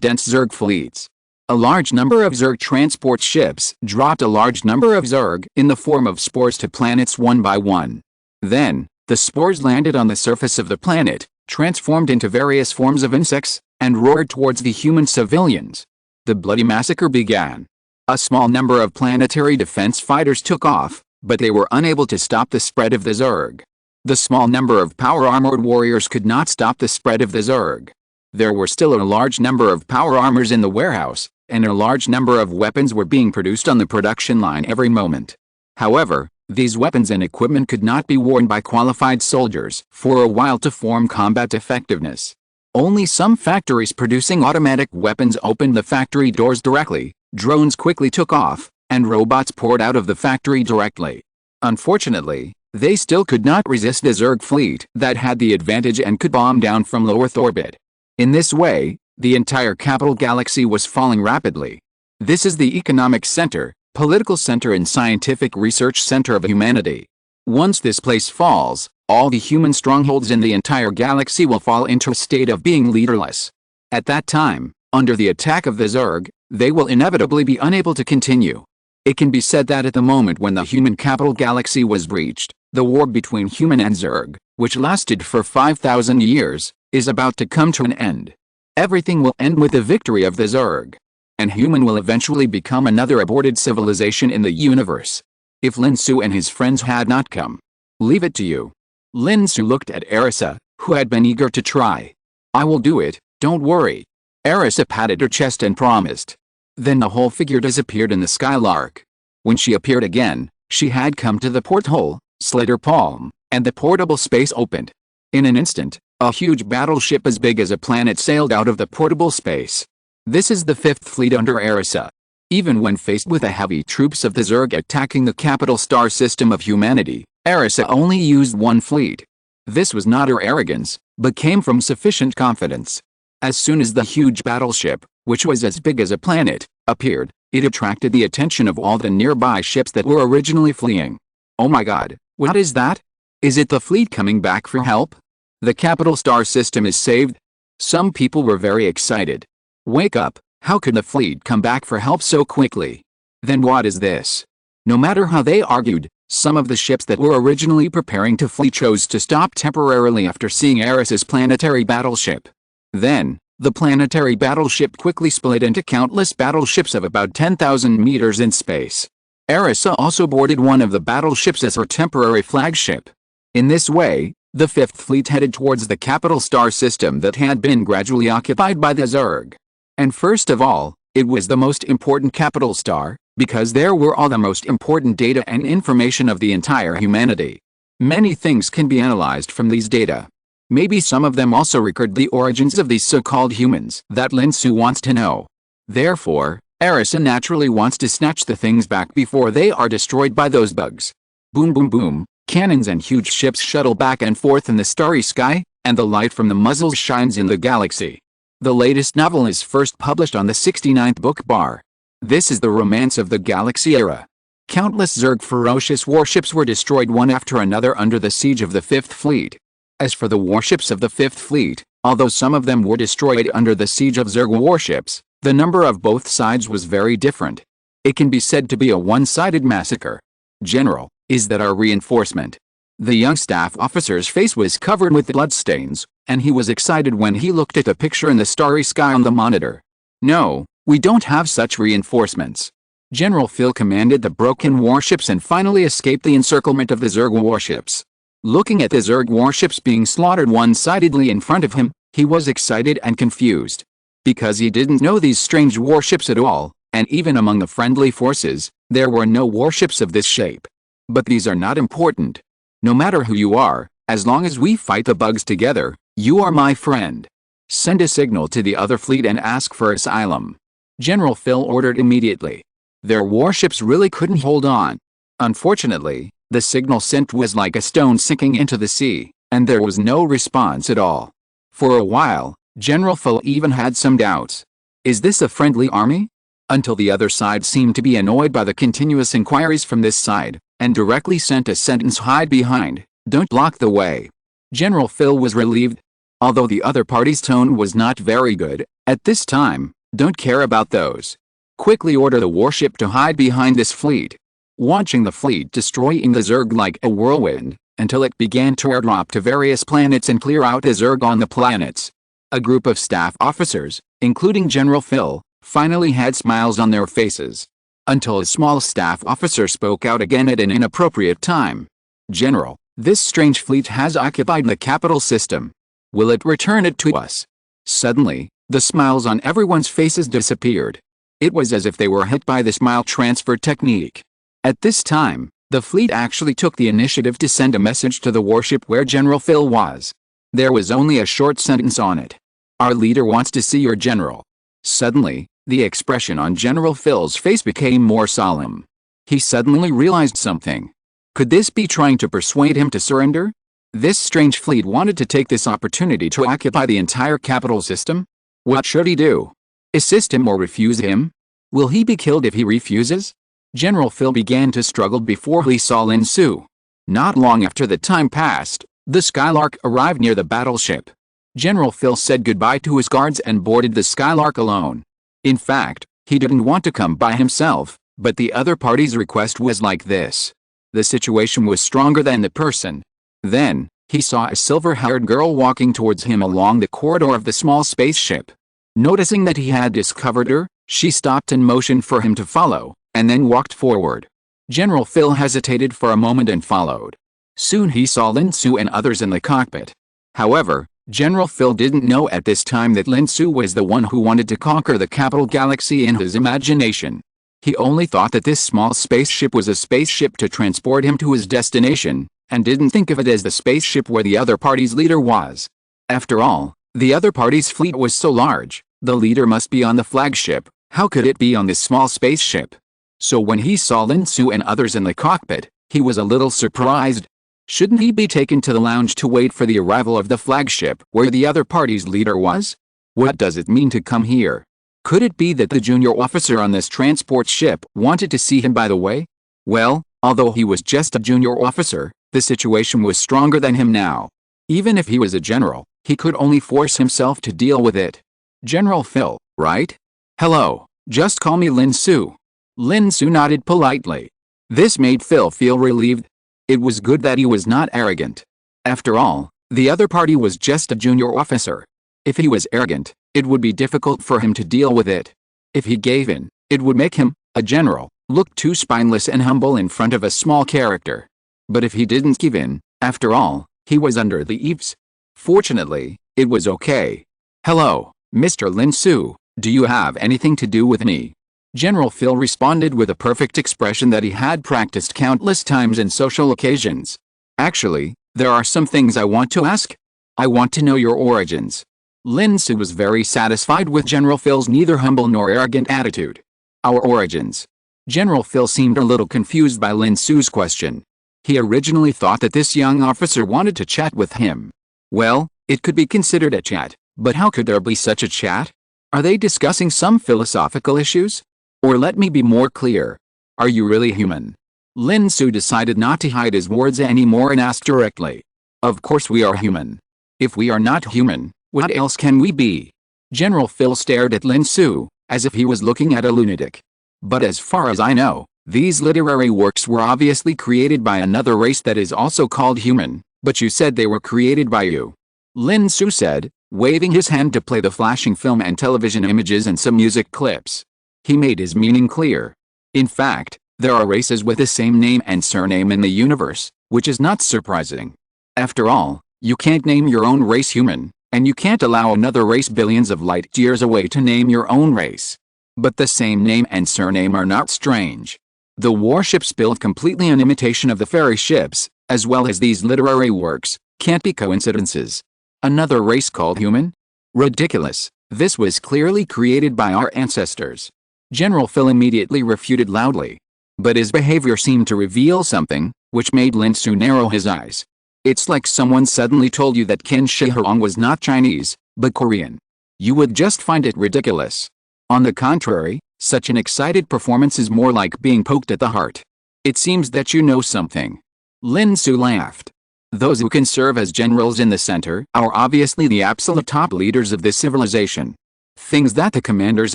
dense Zerg fleets. A large number of Zerg transport ships dropped a large number of Zerg in the form of spores to planets one by one. Then, the spores landed on the surface of the planet, transformed into various forms of insects, and roared towards the human civilians. The bloody massacre began. A small number of planetary defense fighters took off, but they were unable to stop the spread of the Zerg. The small number of power-armored warriors could not stop the spread of the Zerg. There were still a large number of power armors in the warehouse, and a large number of weapons were being produced on the production line every moment. However, these weapons and equipment could not be worn by qualified soldiers for a while to form combat effectiveness. Only some factories producing automatic weapons opened the factory doors directly, drones quickly took off, and robots poured out of the factory directly. Unfortunately, they still could not resist the Zerg fleet that had the advantage and could bomb down from low Earth orbit. In this way, the entire capital galaxy was falling rapidly. This is the economic center, political center and scientific research center of humanity. Once this place falls, all the human strongholds in the entire galaxy will fall into a state of being leaderless. At that time, under the attack of the Zerg, they will inevitably be unable to continue. It can be said that at the moment when the human capital galaxy was breached, the war between human and Zerg, which lasted for 5,000 years, is about to come to an end. Everything will end with the victory of the Zerg. And human will eventually become another aborted civilization in the universe. If Lin Xu and his friends had not come. Leave it to you. Lin Xu looked at Arisa, who had been eager to try. I will do it, don't worry. Arisa patted her chest and promised. Then the whole figure disappeared in the Skylark. When she appeared again, she had come to the porthole, slid her palm, and the portable space opened. In an instant, a huge battleship as big as a planet sailed out of the portable space. This is the 5th fleet under Arisa. Even when faced with the heavy troops of the Zerg attacking the capital star system of humanity, Arisa only used one fleet. This was not her arrogance, but came from sufficient confidence. As soon as the huge battleship, which was as big as a planet, appeared, it attracted the attention of all the nearby ships that were originally fleeing. Oh my god, what is that? Is it the fleet coming back for help? The capital star system is saved? Some people were very excited. Wake up, how could the fleet come back for help so quickly? Then what is this? No matter how they argued, some of the ships that were originally preparing to flee chose to stop temporarily after seeing Eris's planetary battleship. Then, the planetary battleship quickly split into countless battleships of about 10,000 meters in space. Erisa also boarded one of the battleships as her temporary flagship. In this way, the Fifth Fleet headed towards the capital star system that had been gradually occupied by the Zerg. And first of all, it was the most important capital star, because there were all the most important data and information of the entire humanity. Many things can be analyzed from these data. Maybe some of them also record the origins of these so-called humans that Lin Xu wants to know. Therefore, Erisa naturally wants to snatch the things back before they are destroyed by those bugs. Boom boom boom, cannons and huge ships shuttle back and forth in the starry sky, and the light from the muzzles shines in the galaxy. The latest novel is first published on the 69th book bar. This is the romance of the galaxy era. Countless Zerg ferocious warships were destroyed one after another under the siege of the Fifth Fleet. As for the warships of the Fifth Fleet, although some of them were destroyed under the siege of Zerg warships, the number of both sides was very different. It can be said to be a one-sided massacre. General, is that our reinforcement? The young staff officer's face was covered with bloodstains, and he was excited when he looked at the picture in the starry sky on the monitor. No, we don't have such reinforcements. General Phil commanded the broken warships and finally escaped the encirclement of the Zerg warships. Looking at the Zerg warships being slaughtered one-sidedly in front of him, he was excited and confused. Because he didn't know these strange warships at all, and even among the friendly forces, there were no warships of this shape. But these are not important. No matter who you are, as long as we fight the bugs together, you are my friend. Send a signal to the other fleet and ask for asylum. General Phil ordered immediately. Their warships really couldn't hold on. Unfortunately, the signal sent was like a stone sinking into the sea, and there was no response at all. For a while, General Phil even had some doubts. Is this a friendly army? Until the other side seemed to be annoyed by the continuous inquiries from this side, and directly sent a sentence: hide behind, don't block the way. General Phil was relieved. Although the other party's tone was not very good, at this time, don't care about those. Quickly order the warship to hide behind this fleet. Watching the fleet destroying the Zerg like a whirlwind, until it began to airdrop to various planets and clear out the Zerg on the planets. A group of staff officers, including General Phil, finally had smiles on their faces. Until a small staff officer spoke out again at an inappropriate time. General, this strange fleet has occupied the capital system. Will it return it to us? Suddenly, the smiles on everyone's faces disappeared. It was as if they were hit by the smile transfer technique. At this time, the fleet actually took the initiative to send a message to the warship where General Phil was. There was only a short sentence on it. Our leader wants to see your general. Suddenly, the expression on General Phil's face became more solemn. He suddenly realized something. Could this be trying to persuade him to surrender? This strange fleet wanted to take this opportunity to occupy the entire capital system? What should he do? Assist him or refuse him? Will he be killed if he refuses? General Phil began to struggle before he saw Lin Xu. Not long after the time passed, the Skylark arrived near the battleship. General Phil said goodbye to his guards and boarded the Skylark alone. In fact, he didn't want to come by himself, but the other party's request was like this. The situation was stronger than the person. Then, he saw a silver-haired girl walking towards him along the corridor of the small spaceship. Noticing that he had discovered her, she stopped and motioned for him to follow, and then walked forward. General Phil hesitated for a moment and followed. Soon he saw Lin Xu and others in the cockpit. However, General Phil didn't know at this time that Lin Xu was the one who wanted to conquer the capital galaxy in his imagination. He only thought that this small spaceship was a spaceship to transport him to his destination, and didn't think of it as the spaceship where the other party's leader was. After all, the other party's fleet was so large, the leader must be on the flagship. How could it be on this small spaceship? So when he saw Lin Xu and others in the cockpit, he was a little surprised. Shouldn't he be taken to the lounge to wait for the arrival of the flagship where the other party's leader was? What does it mean to come here? Could it be that the junior officer on this transport ship wanted to see him by the way? Well, although he was just a junior officer, the situation was stronger than him now. Even if he was a general, he could only force himself to deal with it. General Phil, right? Hello, just call me Lin Xu. Lin Xu nodded politely. This made Phil feel relieved. It was good that he was not arrogant. After all, the other party was just a junior officer. If he was arrogant, it would be difficult for him to deal with it. If he gave in, it would make him, a general, look too spineless and humble in front of a small character. But if he didn't give in, after all, he was under the eaves. Fortunately, it was okay. Hello, Mr. Lin Xu, do you have anything to do with me? General Phil responded with a perfect expression that he had practiced countless times in social occasions. Actually, there are some things I want to ask. I want to know your origins. Lin Xu was very satisfied with General Phil's neither humble nor arrogant attitude. Our origins. General Phil seemed a little confused by Lin Xu's question. He originally thought that this young officer wanted to chat with him. Well, it could be considered a chat, but how could there be such a chat? Are they discussing some philosophical issues? Or let me be more clear. Are you really human? Lin Xu decided not to hide his words anymore and asked directly. Of course we are human. If we are not human, what else can we be? General Phil stared at Lin Xu, as if he was looking at a lunatic. But as far as I know, these literary works were obviously created by another race that is also called human, but you said they were created by you. Lin Xu said, waving his hand to play the flashing film and television images and some music clips. He made his meaning clear. In fact, there are races with the same name and surname in the universe, which is not surprising. After all, you can't name your own race human, and you can't allow another race billions of light years away to name your own race. But the same name and surname are not strange. The warships built completely in imitation of the fairy ships, as well as these literary works, can't be coincidences. Another race called human? Ridiculous. This was clearly created by our ancestors. General Phil immediately refuted loudly. But his behavior seemed to reveal something, which made Lin Xu narrow his eyes. It's like someone suddenly told you that Qin Shi Huang was not Chinese, but Korean. You would just find it ridiculous. On the contrary, such an excited performance is more like being poked at the heart. It seems that you know something. Lin Xu laughed. Those who can serve as generals in the center are obviously the absolute top leaders of this civilization. Things that the commanders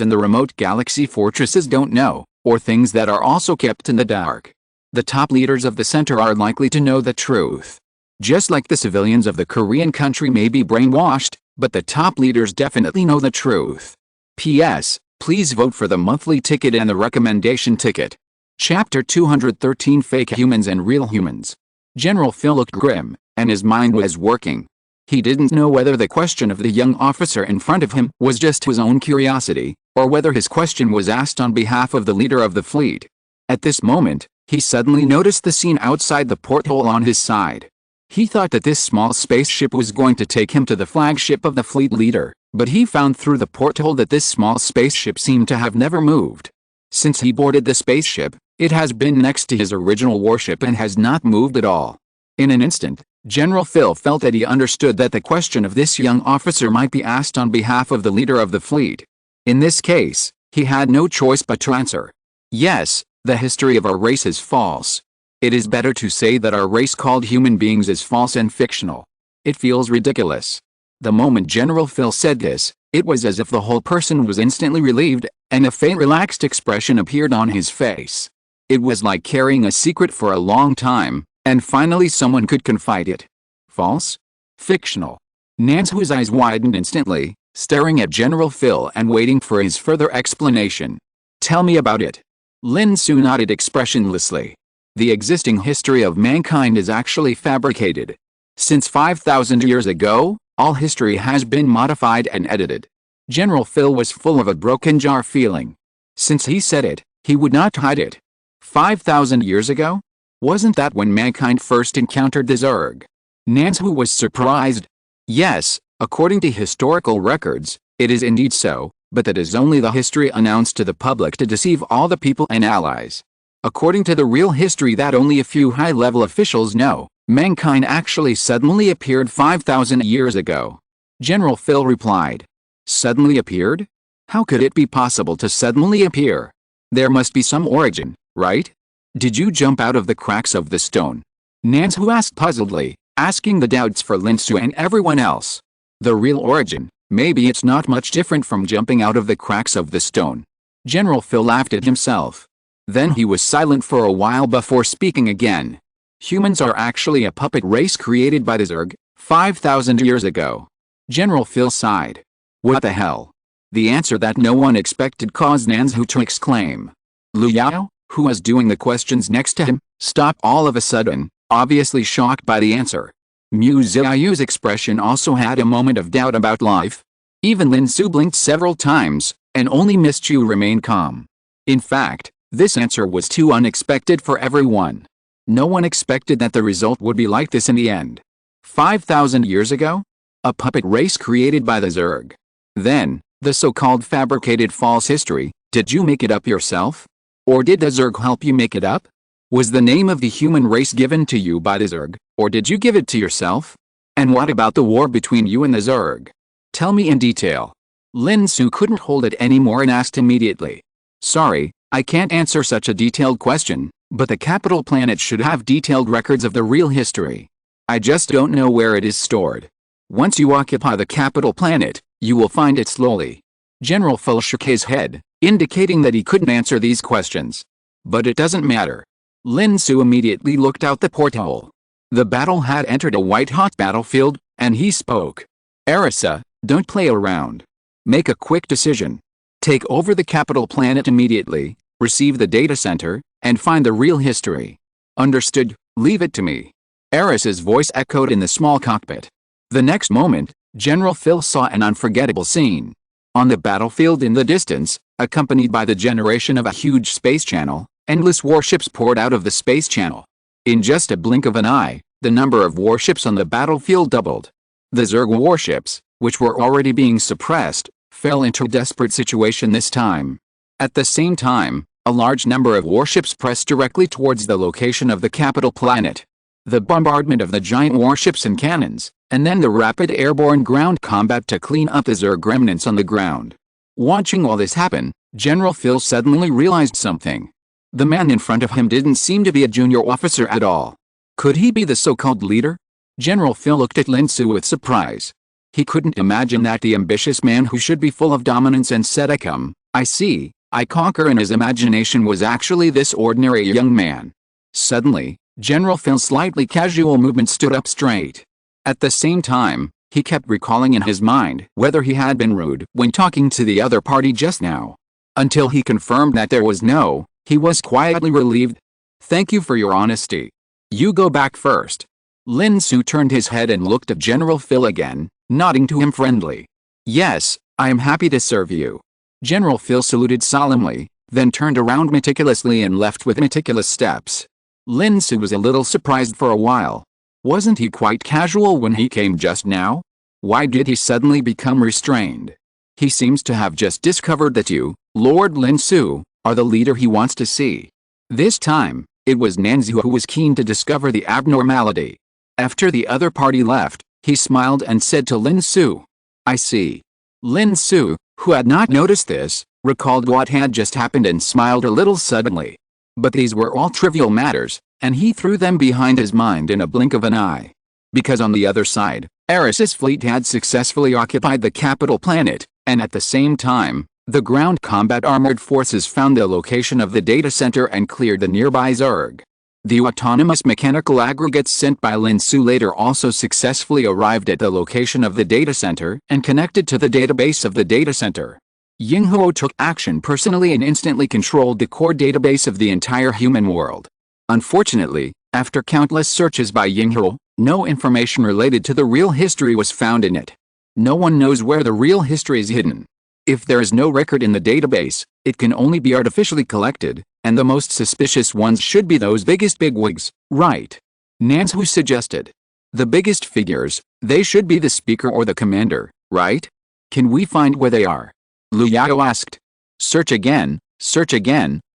in the remote galaxy fortresses don't know, or things that are also kept in the dark. The top leaders of the center are likely to know the truth. Just like the civilians of the Korean country may be brainwashed, but the top leaders definitely know the truth. P.S. Please vote for the monthly ticket and the recommendation ticket. Chapter 213 Fake Humans and Real Humans. General Phil looked grim, and his mind was working. He didn't know whether the question of the young officer in front of him was just his own curiosity, or whether his question was asked on behalf of the leader of the fleet. At this moment, he suddenly noticed the scene outside the porthole on his side. He thought that this small spaceship was going to take him to the flagship of the fleet leader, but he found through the porthole that this small spaceship seemed to have never moved. Since he boarded the spaceship, it has been next to his original warship and has not moved at all. In an instant, General Phil felt that he understood that the question of this young officer might be asked on behalf of the leader of the fleet. In this case, he had no choice but to answer. Yes, the history of our race is false. It is better to say that our race called human beings is false and fictional. It feels ridiculous. The moment General Phil said this, it was as if the whole person was instantly relieved, and a faint relaxed expression appeared on his face. It was like carrying a secret for a long time, and finally someone could confide it. False? Fictional. Nansu's eyes widened instantly, staring at General Phil and waiting for his further explanation. Tell me about it. Lin Xu nodded expressionlessly. The existing history of mankind is actually fabricated. Since 5,000 years ago, all history has been modified and edited. General Phil was full of a broken jar feeling. Since he said it, he would not hide it. 5,000 years ago? Wasn't that when mankind first encountered the Zerg? Nansu was surprised. Yes, according to historical records, it is indeed so, but that is only the history announced to the public to deceive all the people and allies. According to the real history that only a few high-level officials know, mankind actually suddenly appeared 5,000 years ago. General Phil replied. Suddenly appeared? How could it be possible to suddenly appear? There must be some origin, right? Did you jump out of the cracks of the stone? Lin Xu asked puzzledly, asking the doubts for Lin Xu and everyone else. The real origin, maybe it's not much different from jumping out of the cracks of the stone. General Phil laughed at himself. Then he was silent for a while before speaking again. Humans are actually a puppet race created by the Zerg, 5,000 years ago. General Phil sighed. What the hell? The answer that no one expected caused Lin Xu to exclaim. Liu Yao, who was doing the questions next to him, stopped all of a sudden, obviously shocked by the answer. Mu Xiaoyu's expression also had a moment of doubt about life. Even Lin Xu blinked several times, and only Miss Qiu remained calm. In fact, this answer was too unexpected for everyone. No one expected that the result would be like this in the end. 5,000 years ago? A puppet race created by the Zerg. Then, the so-called fabricated false history, did you make it up yourself? Or did the Zerg help you make it up? Was the name of the human race given to you by the Zerg, or did you give it to yourself? And what about the war between you and the Zerg? Tell me in detail. Lin Xu couldn't hold it anymore and asked immediately. Sorry, I can't answer such a detailed question, but the capital planet should have detailed records of the real history. I just don't know where it is stored. Once you occupy the capital planet, you will find it slowly. General Phil shook his head, indicating that he couldn't answer these questions. But it doesn't matter. Lin Xu immediately looked out the porthole. The battle had entered a white-hot battlefield, and he spoke. Arisa, don't play around. Make a quick decision. Take over the capital planet immediately, receive the data center, and find the real history. Understood, leave it to me. Arisa's voice echoed in the small cockpit. The next moment, General Phil saw an unforgettable scene. On the battlefield in the distance, accompanied by the generation of a huge space channel, endless warships poured out of the space channel. In just a blink of an eye, the number of warships on the battlefield doubled. The Zerg warships, which were already being suppressed, fell into a desperate situation this time. At the same time, a large number of warships pressed directly towards the location of the capital planet. The bombardment of the giant warships and cannons, and then the rapid airborne ground combat to clean up the Zerg remnants on the ground. Watching all this happen, General Phil suddenly realized something. The man in front of him didn't seem to be a junior officer at all. Could he be the so-called leader? General Phil looked at Lin Xu with surprise. He couldn't imagine that the ambitious man who should be full of dominance and said I conquer in his imagination was actually this ordinary young man. Suddenly, General Phil's slightly casual movement stood up straight. At the same time, he kept recalling in his mind whether he had been rude when talking to the other party just now. Until he confirmed that there was no, he was quietly relieved. Thank you for your honesty. You go back first. Lin Xu turned his head and looked at General Phil again, nodding to him friendly. Yes, I am happy to serve you. General Phil saluted solemnly, then turned around meticulously and left with meticulous steps. Lin Xu was a little surprised for a while. Wasn't he quite casual when he came just now? Why did he suddenly become restrained? He seems to have just discovered that you, Lord Lin Xu, are the leader he wants to see. This time, it was Lin Xu who was keen to discover the abnormality. After the other party left, he smiled and said to Lin Xu, I see. Lin Xu, who had not noticed this, recalled what had just happened and smiled a little suddenly. But these were all trivial matters, and he threw them behind his mind in a blink of an eye. Because on the other side, Arisa's fleet had successfully occupied the capital planet, and at the same time, the ground combat armored forces found the location of the data center and cleared the nearby Zerg. The autonomous mechanical aggregates sent by Lin Xu later also successfully arrived at the location of the data center and connected to the database of the data center. Yinghuo took action personally and instantly controlled the core database of the entire human world. Unfortunately, after countless searches by Yinghuo, no information related to the real history was found in it. No one knows where the real history is hidden. If there is no record in the database, it can only be artificially collected, and the most suspicious ones should be those biggest bigwigs, right? Lin Xu suggested. The biggest figures, they should be the speaker or the commander, right? Can we find where they are? Liu Yao asked. Search again,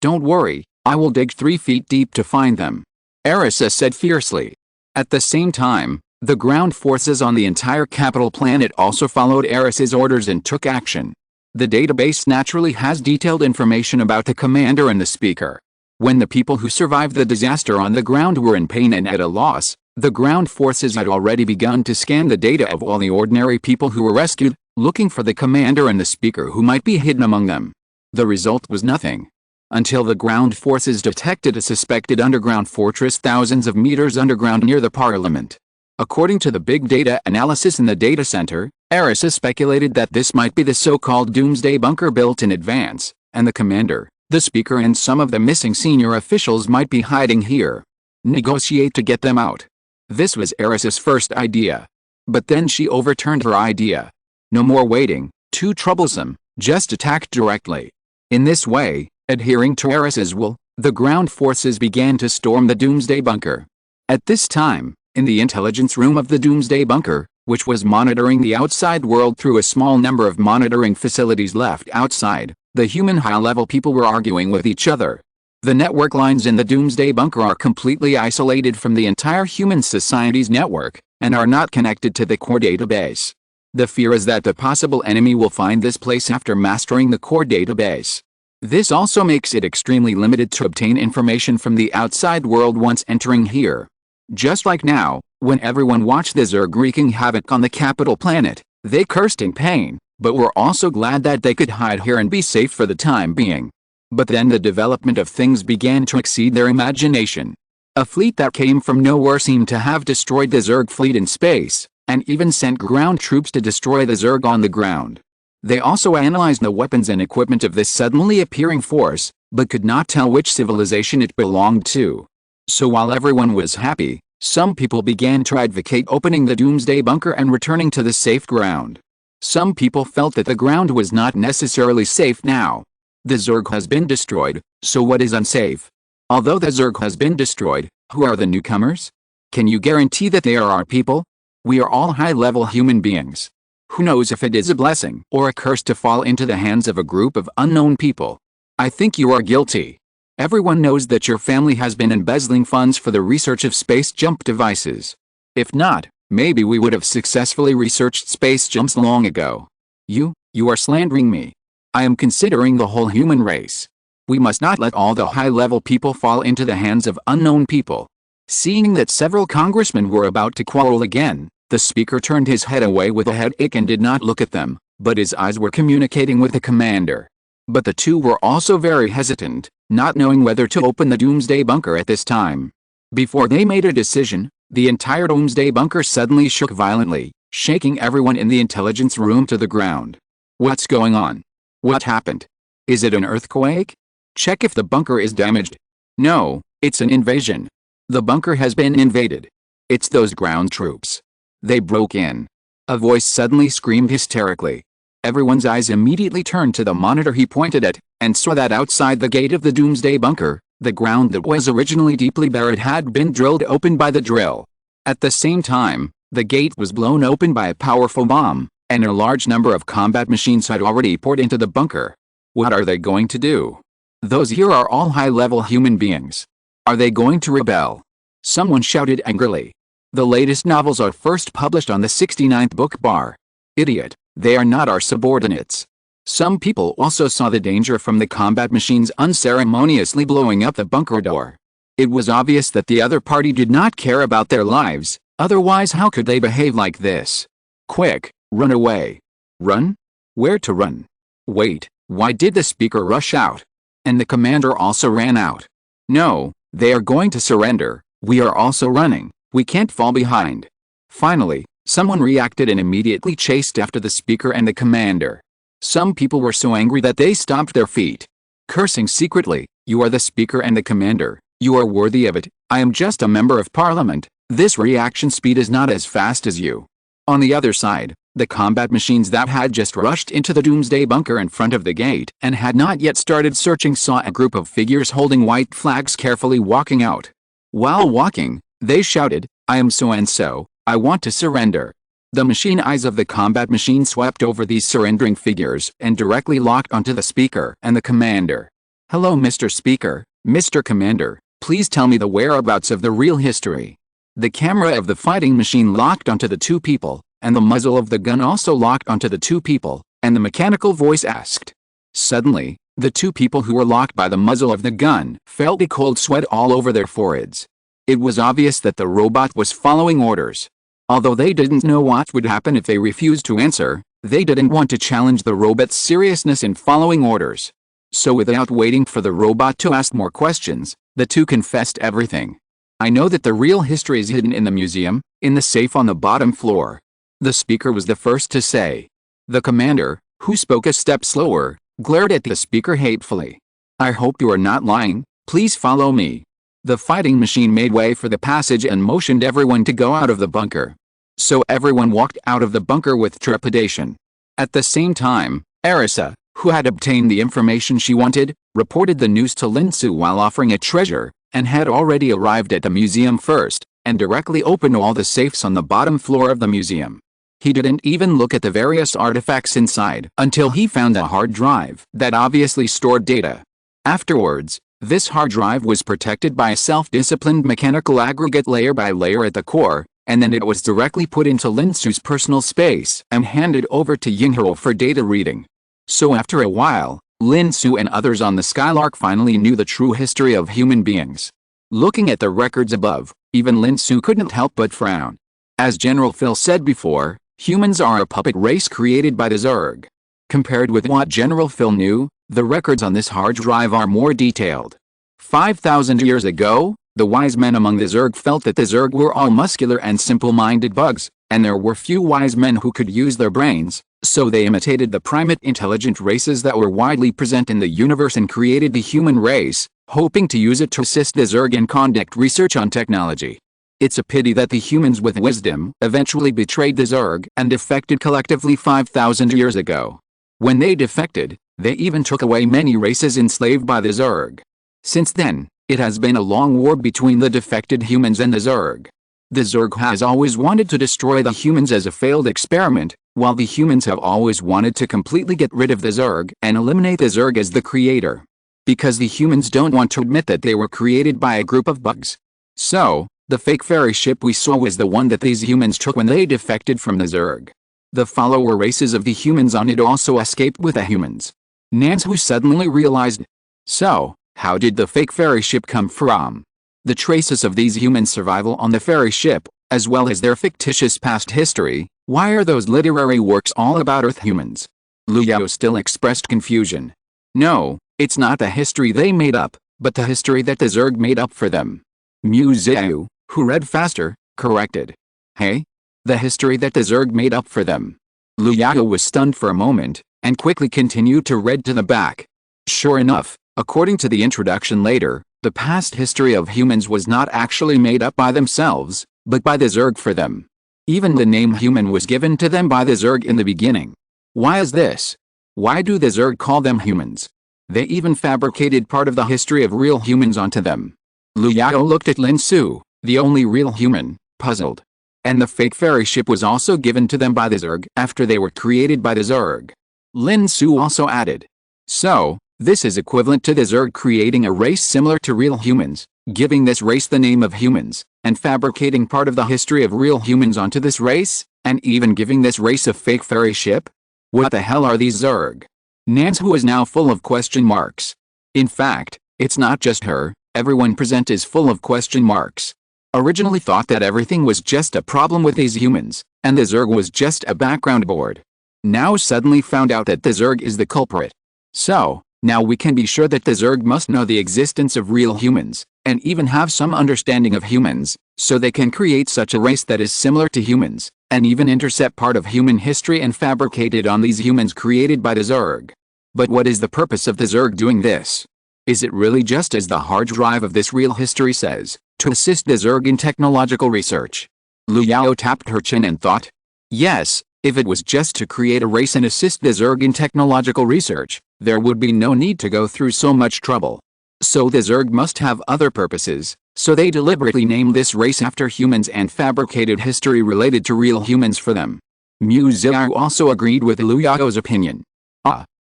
don't worry, I will dig 3 feet deep to find them," Arisa said fiercely. At the same time, the ground forces on the entire capital planet also followed Arisa's orders and took action. The database naturally has detailed information about the commander and the speaker. When the people who survived the disaster on the ground were in pain and at a loss, the ground forces had already begun to scan the data of all the ordinary people who were rescued, looking for the commander and the speaker who might be hidden among them. The result was nothing. Until the ground forces detected a suspected underground fortress thousands of meters underground near the parliament. According to the big data analysis in the data center, Arisa speculated that this might be the so-called doomsday bunker built in advance, and the commander, the speaker and some of the missing senior officials might be hiding here. Negotiate to get them out. This was Arisa's first idea. But then she overturned her idea. No more waiting, too troublesome, just attack directly. In this way, adhering to Arisa's will, the ground forces began to storm the doomsday bunker. At this time, in the intelligence room of the doomsday bunker, which was monitoring the outside world through a small number of monitoring facilities left outside, the human high-level people were arguing with each other. The network lines in the doomsday bunker are completely isolated from the entire human society's network, and are not connected to the core database. The fear is that the possible enemy will find this place after mastering the core database. This also makes it extremely limited to obtain information from the outside world once entering here. Just like now, when everyone watched the Zerg wreaking havoc on the capital planet, they cursed in pain, but were also glad that they could hide here and be safe for the time being. But then the development of things began to exceed their imagination. A fleet that came from nowhere seemed to have destroyed the Zerg fleet in space, and even sent ground troops to destroy the Zerg on the ground. They also analyzed the weapons and equipment of this suddenly appearing force, but could not tell which civilization it belonged to. So while everyone was happy, some people began to advocate opening the doomsday bunker and returning to the safe ground. Some people felt that the ground was not necessarily safe now. The Zerg has been destroyed, so what is unsafe? Although the Zerg has been destroyed, who are the newcomers? Can you guarantee that they are our people? We are all high-level human beings. Who knows if it is a blessing or a curse to fall into the hands of a group of unknown people? I think you are guilty. Everyone knows that your family has been embezzling funds for the research of space jump devices. If not, maybe we would have successfully researched space jumps long ago. You are slandering me. I am considering the whole human race. We must not let all the high-level people fall into the hands of unknown people. Seeing that several congressmen were about to quarrel again, the speaker turned his head away with a headache and did not look at them, but his eyes were communicating with the commander. But the two were also very hesitant, not knowing whether to open the doomsday bunker at this time. Before they made a decision, the entire doomsday bunker suddenly shook violently, shaking everyone in the intelligence room to the ground. What's going on? What happened? Is it an earthquake? Check if the bunker is damaged. No, it's an invasion. The bunker has been invaded. It's those ground troops. They broke in. A voice suddenly screamed hysterically. Everyone's eyes immediately turned to the monitor he pointed at, and saw that outside the gate of the doomsday bunker, the ground that was originally deeply buried had been drilled open by the drill. At the same time, the gate was blown open by a powerful bomb, and a large number of combat machines had already poured into the bunker. What are they going to do? Those here are all high-level human beings. Are they going to rebel? Someone shouted angrily. The latest novels are first published on the 69th book bar. Idiot, they are not our subordinates. Some people also saw the danger from the combat machines unceremoniously blowing up the bunker door. It was obvious that the other party did not care about their lives, otherwise how could they behave like this? Quick, run away. Run? Where to run? Wait, why did the speaker rush out? And the commander also ran out. No, they are going to surrender. We are also running. We can't fall behind. Finally, someone reacted and immediately chased after the speaker and the commander. Some people were so angry that they stomped their feet, cursing secretly. You are the speaker and the commander. You are worthy of it. I am just a member of parliament. This reaction speed is not as fast as you. On the other side, the combat machines that had just rushed into the doomsday bunker in front of the gate and had not yet started searching saw a group of figures holding white flags carefully walking out. While walking, they shouted, I am so-and-so, I want to surrender. The machine eyes of the combat machine swept over these surrendering figures and directly locked onto the speaker and the commander. Hello Mr. Speaker, Mr. Commander, please tell me the whereabouts of the real history. The camera of the fighting machine locked onto the two people, and the muzzle of the gun also locked onto the two people, and the mechanical voice asked. Suddenly, the two people who were locked by the muzzle of the gun felt a cold sweat all over their foreheads. It was obvious that the robot was following orders. Although they didn't know what would happen if they refused to answer, they didn't want to challenge the robot's seriousness in following orders. So without waiting for the robot to ask more questions, the two confessed everything. I know that the real history is hidden in the museum, in the safe on the bottom floor. The speaker was the first to say. The commander, who spoke a step slower, glared at the speaker hatefully. I hope you are not lying, please follow me. The fighting machine made way for the passage and motioned everyone to go out of the bunker. So everyone walked out of the bunker with trepidation. At the same time, Arisa, who had obtained the information she wanted, reported the news to Lin Xu while offering a treasure, and had already arrived at the museum first, and directly opened all the safes on the bottom floor of the museum. He didn't even look at the various artifacts inside until he found a hard drive that obviously stored data. Afterwards, this hard drive was protected by a self-disciplined mechanical aggregate layer by layer at the core, and then it was directly put into Lin Xu's personal space and handed over to Yinghao for data reading. So after a while, Lin Xu and others on the Skylark finally knew the true history of human beings. Looking at the records above, even Lin Xu couldn't help but frown. As General Phil said before, humans are a puppet race created by the Zerg. Compared with what General Phil knew, the records on this hard drive are more detailed. 5,000 years ago, the wise men among the Zerg felt that the Zerg were all muscular and simple-minded bugs, and there were few wise men who could use their brains, so they imitated the primate intelligent races that were widely present in the universe and created the human race, hoping to use it to assist the Zerg and conduct research on technology. It's a pity that the humans with wisdom eventually betrayed the Zerg and defected collectively 5,000 years ago. When they defected, they even took away many races enslaved by the Zerg. Since then, it has been a long war between the defected humans and the Zerg. The Zerg has always wanted to destroy the humans as a failed experiment, while the humans have always wanted to completely get rid of the Zerg and eliminate the Zerg as the creator. Because the humans don't want to admit that they were created by a group of bugs. So, the fake fairy ship we saw was the one that these humans took when they defected from the Zerg. The follower races of the humans on it also escaped with the humans. Nansu suddenly realized. So, how did the fake fairy ship come from? The traces of these humans' survival on the fairy ship, as well as their fictitious past history, why are those literary works all about Earth humans? Liu Yao still expressed confusion. No, it's not the history they made up, but the history that the Zerg made up for them. Miss Qiu, who read faster, corrected. Hey? The history that the Zerg made up for them. Liu Yao was stunned for a moment, and quickly continued to read to the back. Sure enough, according to the introduction later, the past history of humans was not actually made up by themselves, but by the Zerg for them. Even the name human was given to them by the Zerg in the beginning. Why is this? Why do the Zerg call them humans? They even fabricated part of the history of real humans onto them. Liu Yao looked at Lin Xu, the only real human, puzzled. And the fake fairy ship was also given to them by the Zerg after they were created by the Zerg. Lin Xu also added. So, this is equivalent to the Zerg creating a race similar to real humans, giving this race the name of humans, and fabricating part of the history of real humans onto this race, and even giving this race a fake fairy ship? What the hell are these Zerg? Nansu is now full of question marks. In fact, it's not just her, everyone present is full of question marks. Originally thought that everything was just a problem with these humans, and the Zerg was just a background board. Now suddenly found out that the Zerg is the culprit. So, now we can be sure that the Zerg must know the existence of real humans, and even have some understanding of humans, so they can create such a race that is similar to humans, and even intercept part of human history and fabricate it on these humans created by the Zerg. But what is the purpose of the Zerg doing this? Is it really just as the hard drive of this real history says, to assist the Zerg in technological research? Liu Yao tapped her chin and thought. Yes, if it was just to create a race and assist the Zerg in technological research, there would be no need to go through so much trouble. So the Zerg must have other purposes, so they deliberately named this race after humans and fabricated history related to real humans for them. Miss Qiu also agreed with Liu Yao's opinion.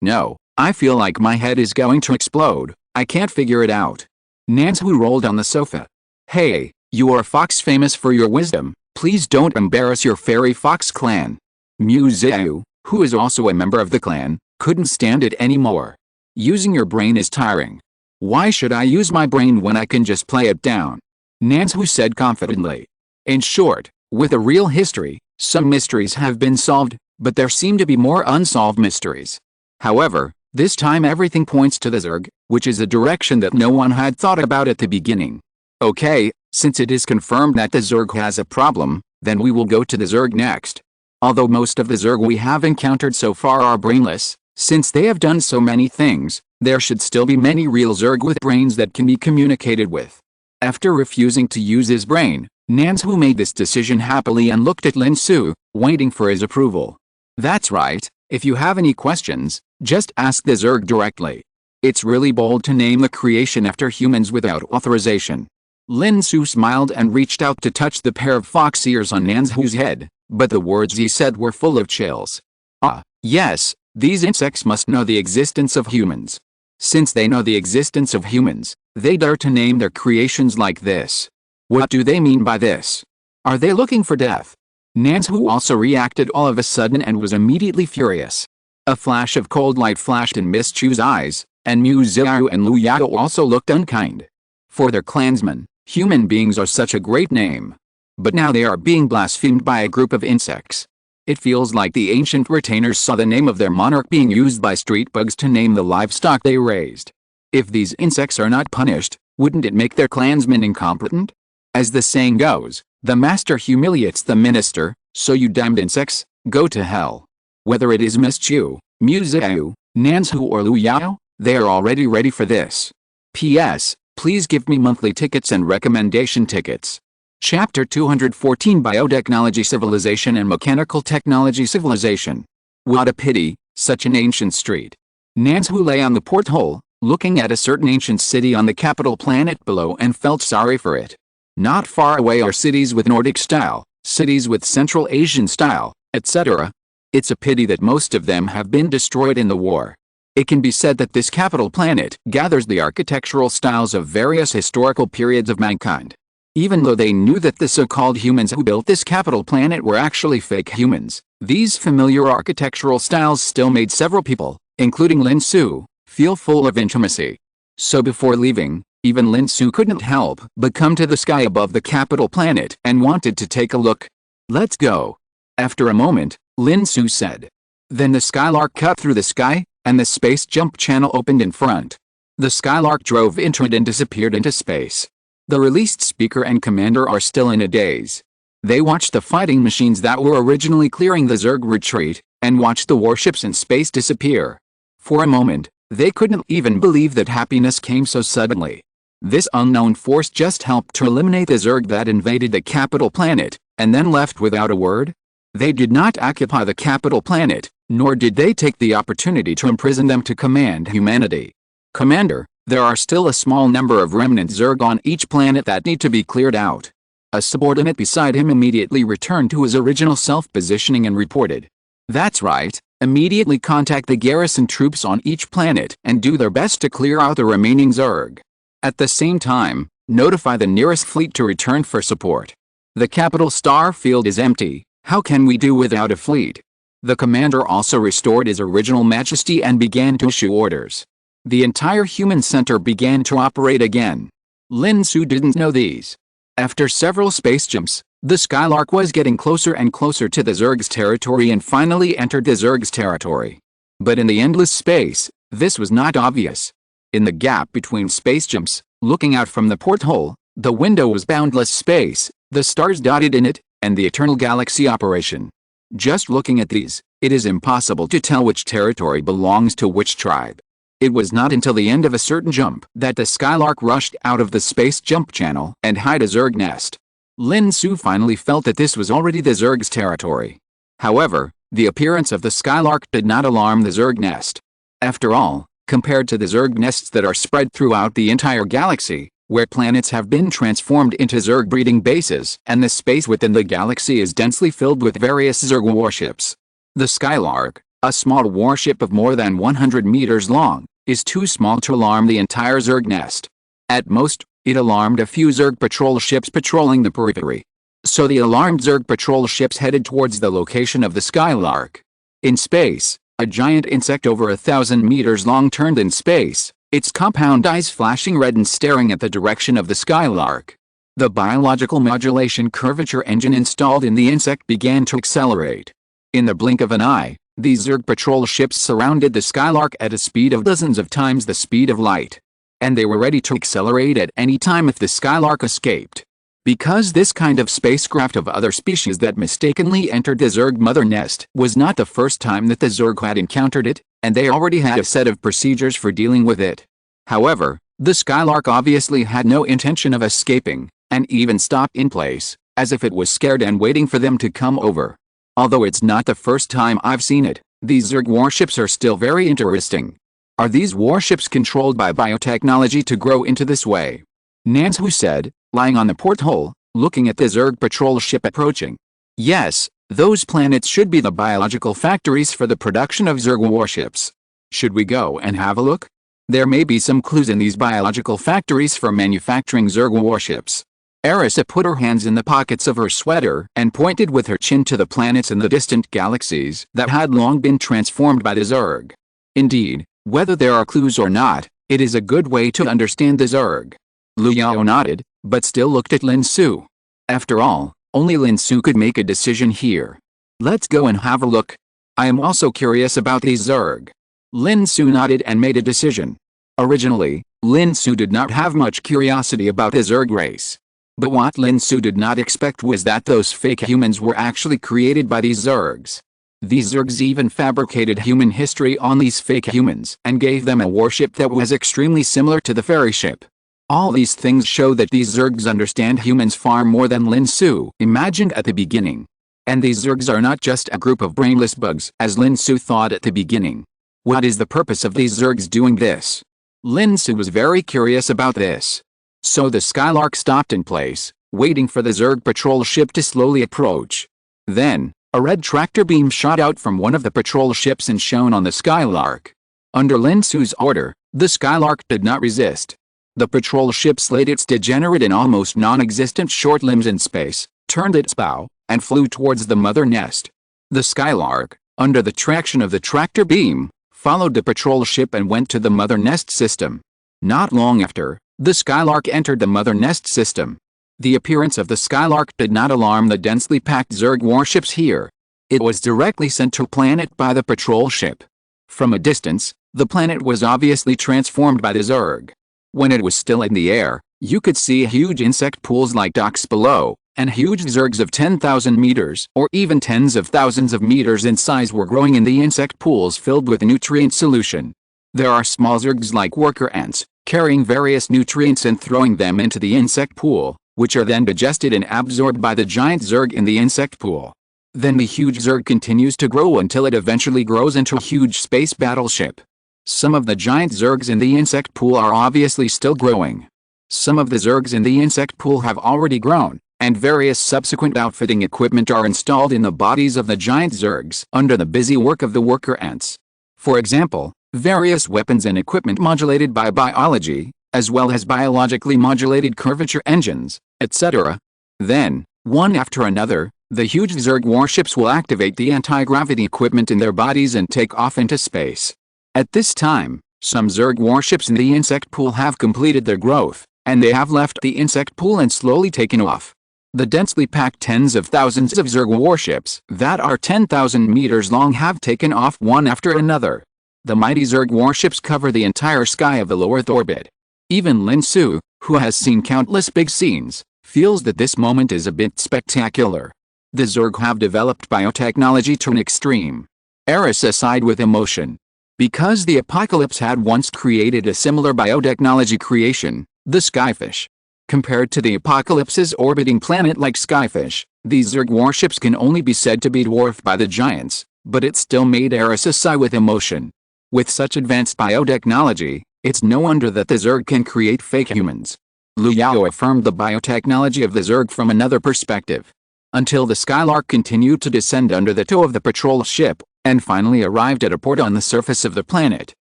No, I feel like my head is going to explode, I can't figure it out. Nansu rolled on the sofa. Hey, you are a fox famous for your wisdom, please don't embarrass your fairy fox clan. Miss Qiu, who is also a member of the clan, couldn't stand it anymore. Using your brain is tiring. Why should I use my brain when I can just play it down? Nansu said confidently. In short, with a real history, some mysteries have been solved, but there seem to be more unsolved mysteries. However, this time everything points to the Zerg, which is a direction that no one had thought about at the beginning. Okay, since it is confirmed that the Zerg has a problem, then we will go to the Zerg next. Although most of the Zerg we have encountered so far are brainless, since they have done so many things, there should still be many real Zerg with brains that can be communicated with. After refusing to use his brain, Nansu made this decision happily and looked at Lin Xu, waiting for his approval. That's right, if you have any questions, just ask the Zerg directly. It's really bold to name the creation after humans without authorization. Lin Xu smiled and reached out to touch the pair of fox ears on Nansu's head, but the words he said were full of chills. Ah, yes, these insects must know the existence of humans. Since they know the existence of humans, they dare to name their creations like this. What do they mean by this? Are they looking for death? Nansu also reacted all of a sudden and was immediately furious. A flash of cold light flashed in Miss Qiu's eyes, and Miss Qiu and Lu Yao also looked unkind. For their clansmen, human beings are such a great name. But now they are being blasphemed by a group of insects. It feels like the ancient retainers saw the name of their monarch being used by street bugs to name the livestock they raised. If these insects are not punished, wouldn't it make their clansmen incompetent? As the saying goes, the master humiliates the minister, so you damned insects, go to hell. Whether it is Miss Qiu, Miss Qiu, Nansu or Lu Yao, they are already ready for this. P.S. Please give me monthly tickets and recommendation tickets. Chapter 214 Biotechnology Civilization and Mechanical Technology Civilization. What a pity, such an ancient street. Nansu lay on the porthole, looking at a certain ancient city on the capital planet below and felt sorry for it. Not far away are cities with Nordic style, cities with Central Asian style, etc. It's a pity that most of them have been destroyed in the war. It can be said that this capital planet gathers the architectural styles of various historical periods of mankind. Even though they knew that the so-called humans who built this capital planet were actually fake humans, these familiar architectural styles still made several people, including Lin Xu, feel full of intimacy. So before leaving, even Lin Xu couldn't help but come to the sky above the capital planet and wanted to take a look. Let's go. After a moment, Lin Xu said. Then the Skylark cut through the sky, and the space jump channel opened in front. The Skylark drove into it and disappeared into space. The released speaker and commander are still in a daze. They watched the fighting machines that were originally clearing the Zerg retreat, and watched the warships in space disappear. For a moment, they couldn't even believe that happiness came so suddenly. This unknown force just helped to eliminate the Zerg that invaded the capital planet, and then left without a word? They did not occupy the capital planet, nor did they take the opportunity to imprison them to command humanity. Commander, there are still a small number of remnant Zerg on each planet that need to be cleared out. A subordinate beside him immediately returned to his original self-positioning and reported. That's right, immediately contact the garrison troops on each planet and do their best to clear out the remaining Zerg. At the same time, notify the nearest fleet to return for support. The capital star field is empty, how can we do without a fleet? The commander also restored his original majesty and began to issue orders. The entire human center began to operate again. Lin Xu didn't know these. After several space jumps, the Skylark was getting closer and closer to the Zerg's territory and finally entered the Zerg's territory. But in the endless space, this was not obvious. In the gap between space jumps, looking out from the porthole, the window was boundless space, the stars dotted in it, and the eternal galaxy operation. Just looking at these, it is impossible to tell which territory belongs to which tribe. It was not until the end of a certain jump that the Skylark rushed out of the space jump channel and hid a Zerg nest. Lin Xu finally felt that this was already the Zerg's territory. However, the appearance of the Skylark did not alarm the Zerg nest. After all, compared to the Zerg nests that are spread throughout the entire galaxy, where planets have been transformed into Zerg breeding bases and the space within the galaxy is densely filled with various Zerg warships, the Skylark, a small warship of more than 100 meters long, is too small to alarm the entire Zerg nest. At most, it alarmed a few Zerg patrol ships patrolling the periphery. So the alarmed Zerg patrol ships headed towards the location of the Skylark. In space, a giant insect over 1,000 meters long turned in space, its compound eyes flashing red and staring at the direction of the Skylark. The biological modulation curvature engine installed in the insect began to accelerate. In the blink of an eye, these Zerg patrol ships surrounded the Skylark at a speed of dozens of times the speed of light. And they were ready to accelerate at any time if the Skylark escaped. Because this kind of spacecraft of other species that mistakenly entered the Zerg mother nest was not the first time that the Zerg had encountered it, and they already had a set of procedures for dealing with it. However, the Skylark obviously had no intention of escaping, and even stopped in place, as if it was scared and waiting for them to come over. Although it's not the first time I've seen it, these Zerg warships are still very interesting. Are these warships controlled by biotechnology to grow into this way? Lin Xu said, lying on the porthole, looking at the Zerg patrol ship approaching. Yes, those planets should be the biological factories for the production of Zerg warships. Should we go and have a look? There may be some clues in these biological factories for manufacturing Zerg warships. Arisa put her hands in the pockets of her sweater and pointed with her chin to the planets in the distant galaxies that had long been transformed by the Zerg. Indeed, whether there are clues or not, it is a good way to understand the Zerg. Liu Yao nodded, but still looked at Lin Xu. After all, only Lin Xu could make a decision here. Let's go and have a look. I am also curious about these Zerg. Lin Xu nodded and made a decision. Originally, Lin Xu did not have much curiosity about the Zerg race. But what Lin Xu did not expect was that those fake humans were actually created by these Zergs. These Zergs even fabricated human history on these fake humans and gave them a warship that was extremely similar to the fairy ship. All these things show that these Zergs understand humans far more than Lin Xu imagined at the beginning. And these Zergs are not just a group of brainless bugs as Lin Xu thought at the beginning. What is the purpose of these Zergs doing this? Lin Xu was very curious about this. So the Skylark stopped in place, waiting for the Zerg patrol ship to slowly approach. Then, a red tractor beam shot out from one of the patrol ships and shone on the Skylark. Under Lin Xu's order, the Skylark did not resist. The patrol ship slayed its degenerate and almost non-existent short limbs in space, turned its bow, and flew towards the mother nest. The Skylark, under the traction of the tractor beam, followed the patrol ship and went to the mother nest system. Not long after, the Skylark entered the mother nest system. The appearance of the Skylark did not alarm the densely packed Zerg warships here. It was directly sent to planet by the patrol ship. From a distance, the planet was obviously transformed by the Zerg. When it was still in the air, you could see huge insect pools like docks below, and huge Zergs of 10,000 meters or even tens of thousands of meters in size were growing in the insect pools filled with nutrient solution. There are small Zergs like worker ants, carrying various nutrients and throwing them into the insect pool, which are then digested and absorbed by the giant Zerg in the insect pool. Then the huge Zerg continues to grow until it eventually grows into a huge space battleship. Some of the giant Zergs in the insect pool are obviously still growing. Some of the Zergs in the insect pool have already grown, and various subsequent outfitting equipment are installed in the bodies of the giant Zergs under the busy work of the worker ants. For example, various weapons and equipment modulated by biology, as well as biologically modulated curvature engines, etc. Then, one after another, the huge Zerg warships will activate the anti-gravity equipment in their bodies and take off into space. At this time, some Zerg warships in the insect pool have completed their growth, and they have left the insect pool and slowly taken off. The densely packed tens of thousands of Zerg warships that are 10,000 meters long have taken off one after another. The mighty Zerg warships cover the entire sky of the low Earth orbit. Even Lin Xu, who has seen countless big scenes, feels that this moment is a bit spectacular. The Zerg have developed biotechnology to an extreme. Arisa sighed with emotion. Because the apocalypse had once created a similar biotechnology creation, the Skyfish. Compared to the apocalypse's orbiting planet like Skyfish, these Zerg warships can only be said to be dwarfed by the giants, but it still made Arisa sigh with emotion. With such advanced biotechnology, it's no wonder that the Zerg can create fake humans. Liu Yao affirmed the biotechnology of the Zerg from another perspective. Until the Skylark continued to descend under the tow of the patrol ship, and finally arrived at a port on the surface of the planet.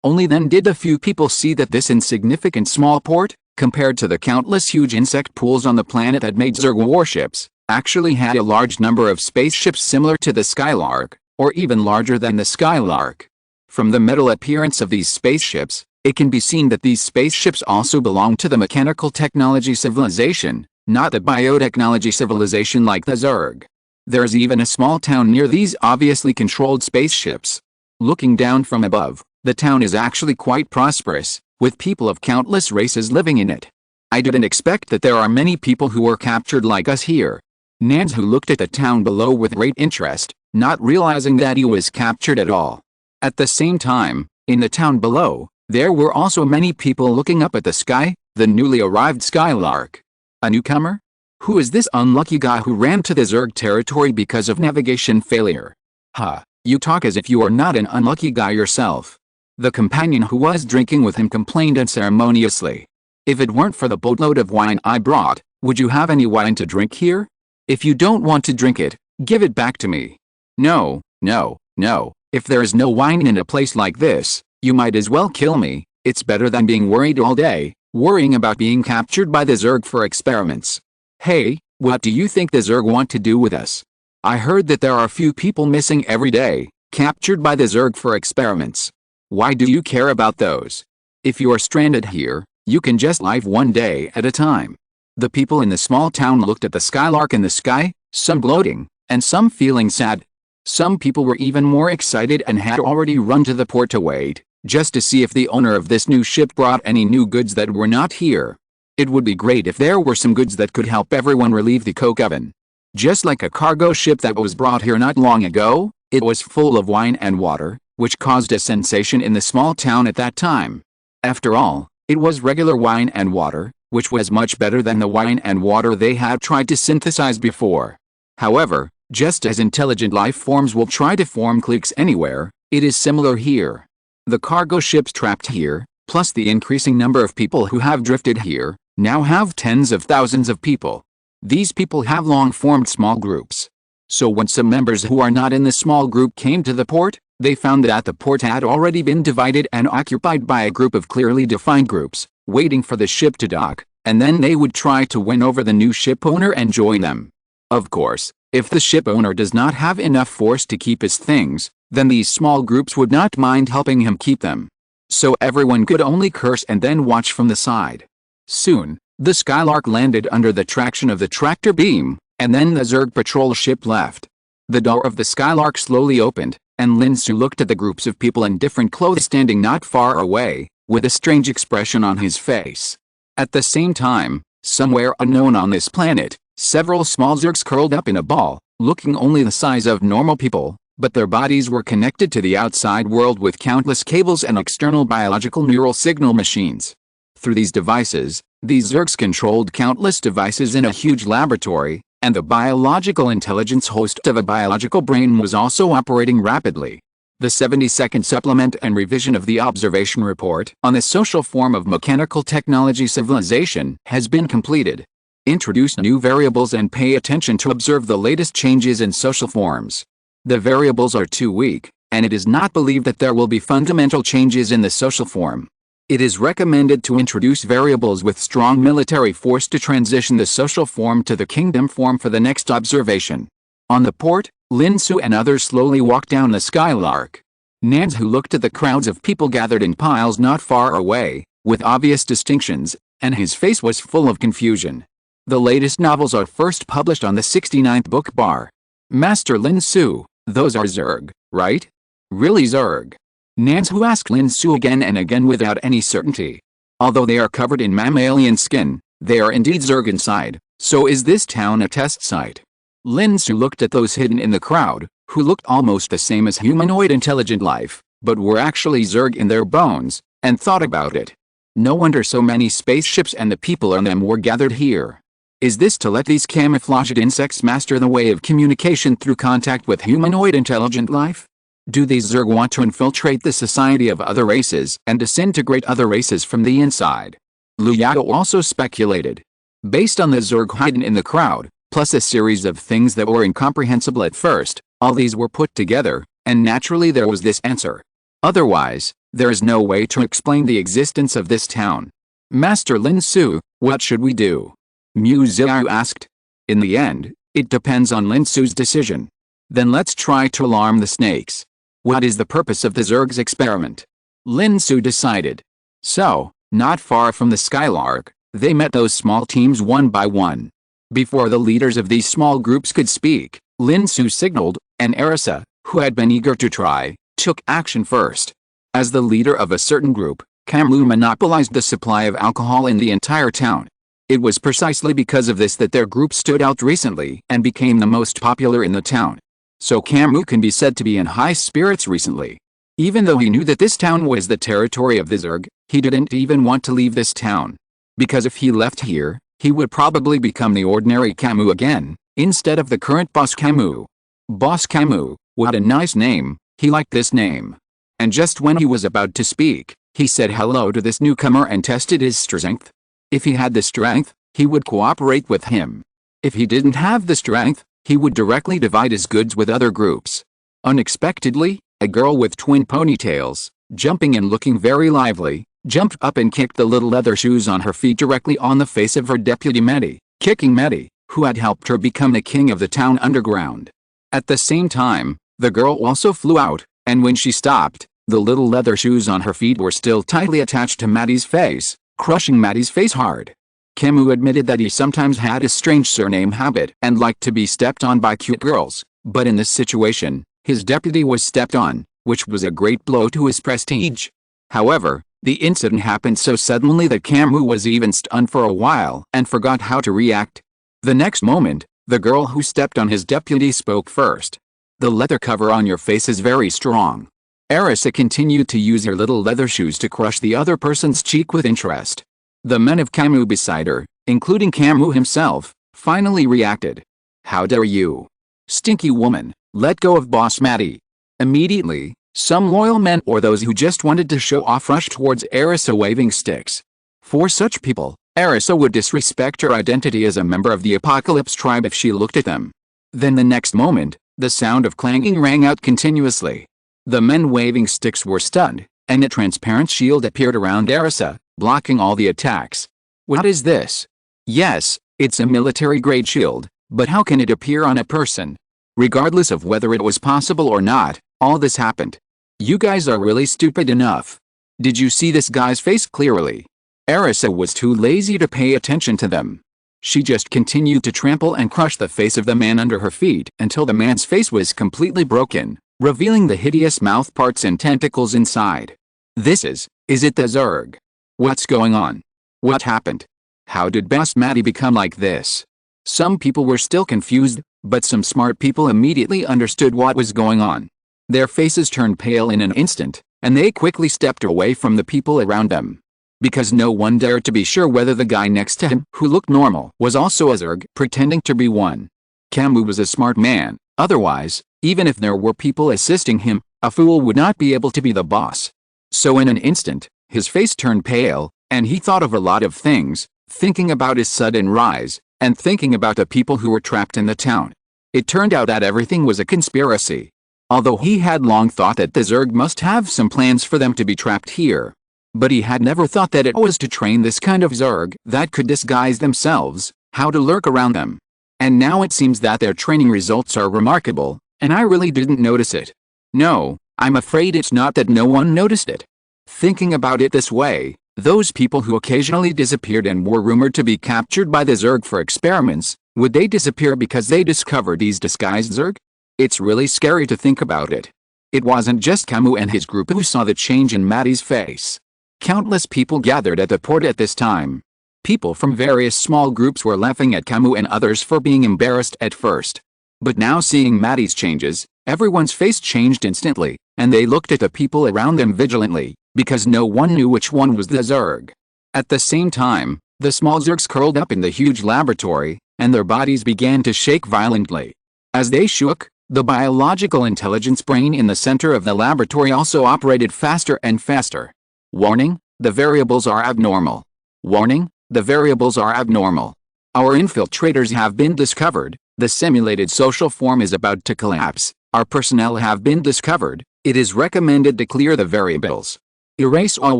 Only then did a few people see that this insignificant small port, compared to the countless huge insect pools on the planet that made Zerg warships, actually had a large number of spaceships similar to the Skylark, or even larger than the Skylark. From the metal appearance of these spaceships, it can be seen that these spaceships also belong to the mechanical technology civilization, not the biotechnology civilization like the Zerg. There's even a small town near these obviously controlled spaceships. Looking down from above, the town is actually quite prosperous, with people of countless races living in it. I didn't expect that there are many people who were captured like us here. Lin Xu looked at the town below with great interest, not realizing that he was captured at all. At the same time, in the town below, there were also many people looking up at the sky, the newly arrived Skylark. A newcomer? Who is this unlucky guy who ran to the Zerg territory because of navigation failure? Ha, you talk as if you are not an unlucky guy yourself. The companion who was drinking with him complained unceremoniously. If it weren't for the boatload of wine I brought, would you have any wine to drink here? If you don't want to drink it, give it back to me. No, no, no, if there is no wine in a place like this, you might as well kill me. It's better than being worried all day, worrying about being captured by the Zerg for experiments. Hey, what do you think the Zerg want to do with us? I heard that there are a few people missing every day, captured by the Zerg for experiments. Why do you care about those? If you are stranded here, you can just live one day at a time. The people in the small town looked at the Skylark in the sky, some gloating, and some feeling sad. Some people were even more excited and had already run to the port to wait, just to see if the owner of this new ship brought any new goods that were not here. It would be great if there were some goods that could help everyone relieve the coke oven. Just like a cargo ship that was brought here not long ago, it was full of wine and water, which caused a sensation in the small town at that time. After all, it was regular wine and water, which was much better than the wine and water they had tried to synthesize before. However, just as intelligent life forms will try to form cliques anywhere, it is similar here. The cargo ships trapped here, plus the increasing number of people who have drifted here, now have tens of thousands of people. These people have long formed small groups. So when some members who are not in the small group came to the port, they found that the port had already been divided and occupied by a group of clearly defined groups, waiting for the ship to dock, and then they would try to win over the new ship owner and join them. Of course, if the ship owner does not have enough force to keep his things, then these small groups would not mind helping him keep them. So everyone could only curse and then watch from the side. Soon, the Skylark landed under the traction of the tractor beam, and then the Zerg patrol ship left. The door of the Skylark slowly opened, and Lin Xu looked at the groups of people in different clothes standing not far away, with a strange expression on his face. At the same time, somewhere unknown on this planet, several small Zergs curled up in a ball, looking only the size of normal people, but their bodies were connected to the outside world with countless cables and external biological neural signal machines. Through these devices, these Zergs controlled countless devices in a huge laboratory, and the biological intelligence host of a biological brain was also operating rapidly. The 70-second supplement and revision of the observation report on the social form of mechanical technology civilization has been completed. Introduce new variables and pay attention to observe the latest changes in social forms. The variables are too weak, and it is not believed that there will be fundamental changes in the social form. It is recommended to introduce variables with strong military force to transition the social form to the kingdom form for the next observation. On the port, Lin Xu and others slowly walked down the Skylark. Lin Xu looked at the crowds of people gathered in piles not far away, with obvious distinctions, and his face was full of confusion. The latest novels are first published on the 69th book bar. Master Lin Xu, those are Zerg, right? Really Zerg? Lin Xu asked Lin Xu again and again without any certainty. Although they are covered in mammalian skin, they are indeed Zerg inside. So is this town a test site? Lin Xu looked at those hidden in the crowd, who looked almost the same as humanoid intelligent life, but were actually Zerg in their bones, and thought about it. No wonder so many spaceships and the people on them were gathered here. Is this to let these camouflaged insects master the way of communication through contact with humanoid intelligent life? Do these Zerg want to infiltrate the society of other races and disintegrate other races from the inside? Liu Yao also speculated. Based on the Zerg hidden in the crowd, plus a series of things that were incomprehensible at first, all these were put together, and naturally there was this answer. Otherwise, there is no way to explain the existence of this town. Master Lin Xu, what should we do? Miss Qiu asked. In the end, it depends on Lin Xu's decision. Then let's try to alarm the snakes. What is the purpose of the Zerg's experiment? Lin Xu decided. So, not far from the Skylark, they met those small teams one by one. Before the leaders of these small groups could speak, Lin Xu signaled, and Arisa, who had been eager to try, took action first. As the leader of a certain group, Camus monopolized the supply of alcohol in the entire town. It was precisely because of this that their group stood out recently and became the most popular in the town. So Camus can be said to be in high spirits recently. Even though he knew that this town was the territory of the Zerg, he didn't even want to leave this town. Because if he left here, he would probably become the ordinary Camus again, instead of the current Boss Camus. Boss Camus, what a nice name, he liked this name. And just when he was about to speak, he said hello to this newcomer and tested his strength. If he had the strength, he would cooperate with him. If he didn't have the strength, he would directly divide his goods with other groups. Unexpectedly, a girl with twin ponytails, jumping and looking very lively, jumped up and kicked the little leather shoes on her feet directly on the face of her deputy Mehdi, kicking Mehdi, who had helped her become the king of the town underground. At the same time, the girl also flew out, and when she stopped, the little leather shoes on her feet were still tightly attached to Mehdi's face, crushing Mehdi's face hard. Camus admitted that he sometimes had a strange surname habit and liked to be stepped on by cute girls, but in this situation, his deputy was stepped on, which was a great blow to his prestige. However, the incident happened so suddenly that Camus was even stunned for a while and forgot how to react. The next moment, the girl who stepped on his deputy spoke first. The leather cover on your face is very strong. Arisa continued to use her little leather shoes to crush the other person's cheek with interest. The men of Camus beside her, including Camus himself, finally reacted. How dare you? Stinky woman, let go of Boss Mehdi. Immediately, some loyal men or those who just wanted to show off rushed towards Arisa waving sticks. For such people, Arisa would disrespect her identity as a member of the Apocalypse tribe if she looked at them. Then the next moment, the sound of clanging rang out continuously. The men waving sticks were stunned, and a transparent shield appeared around Arisa, blocking all the attacks. What is this? Yes, it's a military-grade shield, but how can it appear on a person? Regardless of whether it was possible or not, all this happened. You guys are really stupid enough. Did you see this guy's face clearly? Arisa was too lazy to pay attention to them. She just continued to trample and crush the face of the man under her feet until the man's face was completely broken, revealing the hideous mouth parts and tentacles inside. Is it the Zerg? What's going on? What happened? How did Boss Mehdi become like this? Some people were still confused, but some smart people immediately understood what was going on. Their faces turned pale in an instant, and they quickly stepped away from the people around them. Because no one dared to be sure whether the guy next to him, who looked normal, was also a Zerg, pretending to be one. Camus was a smart man, otherwise, even if there were people assisting him, a fool would not be able to be the boss. So in an instant, his face turned pale, and he thought of a lot of things, thinking about his sudden rise, and thinking about the people who were trapped in the town. It turned out that everything was a conspiracy. Although he had long thought that the Zerg must have some plans for them to be trapped here. But he had never thought that it was to train this kind of Zerg that could disguise themselves, how to lurk around them. And now it seems that their training results are remarkable, and I really didn't notice it. No, I'm afraid it's not that no one noticed it. Thinking about it this way, those people who occasionally disappeared and were rumored to be captured by the Zerg for experiments, would they disappear because they discovered these disguised Zerg? It's really scary to think about it. It wasn't just Camus and his group who saw the change in Mehdi's face. Countless people gathered at the port at this time. People from various small groups were laughing at Camus and others for being embarrassed at first. But now seeing Mehdi's changes, everyone's face changed instantly, and they looked at the people around them vigilantly, because no one knew which one was the Zerg. At the same time, the small Zergs curled up in the huge laboratory, and their bodies began to shake violently. As they shook, the biological intelligence brain in the center of the laboratory also operated faster and faster. Warning, the variables are abnormal. Warning, the variables are abnormal. Our infiltrators have been discovered, the simulated social form is about to collapse, our personnel have been discovered, it is recommended to clear the variables. Erase all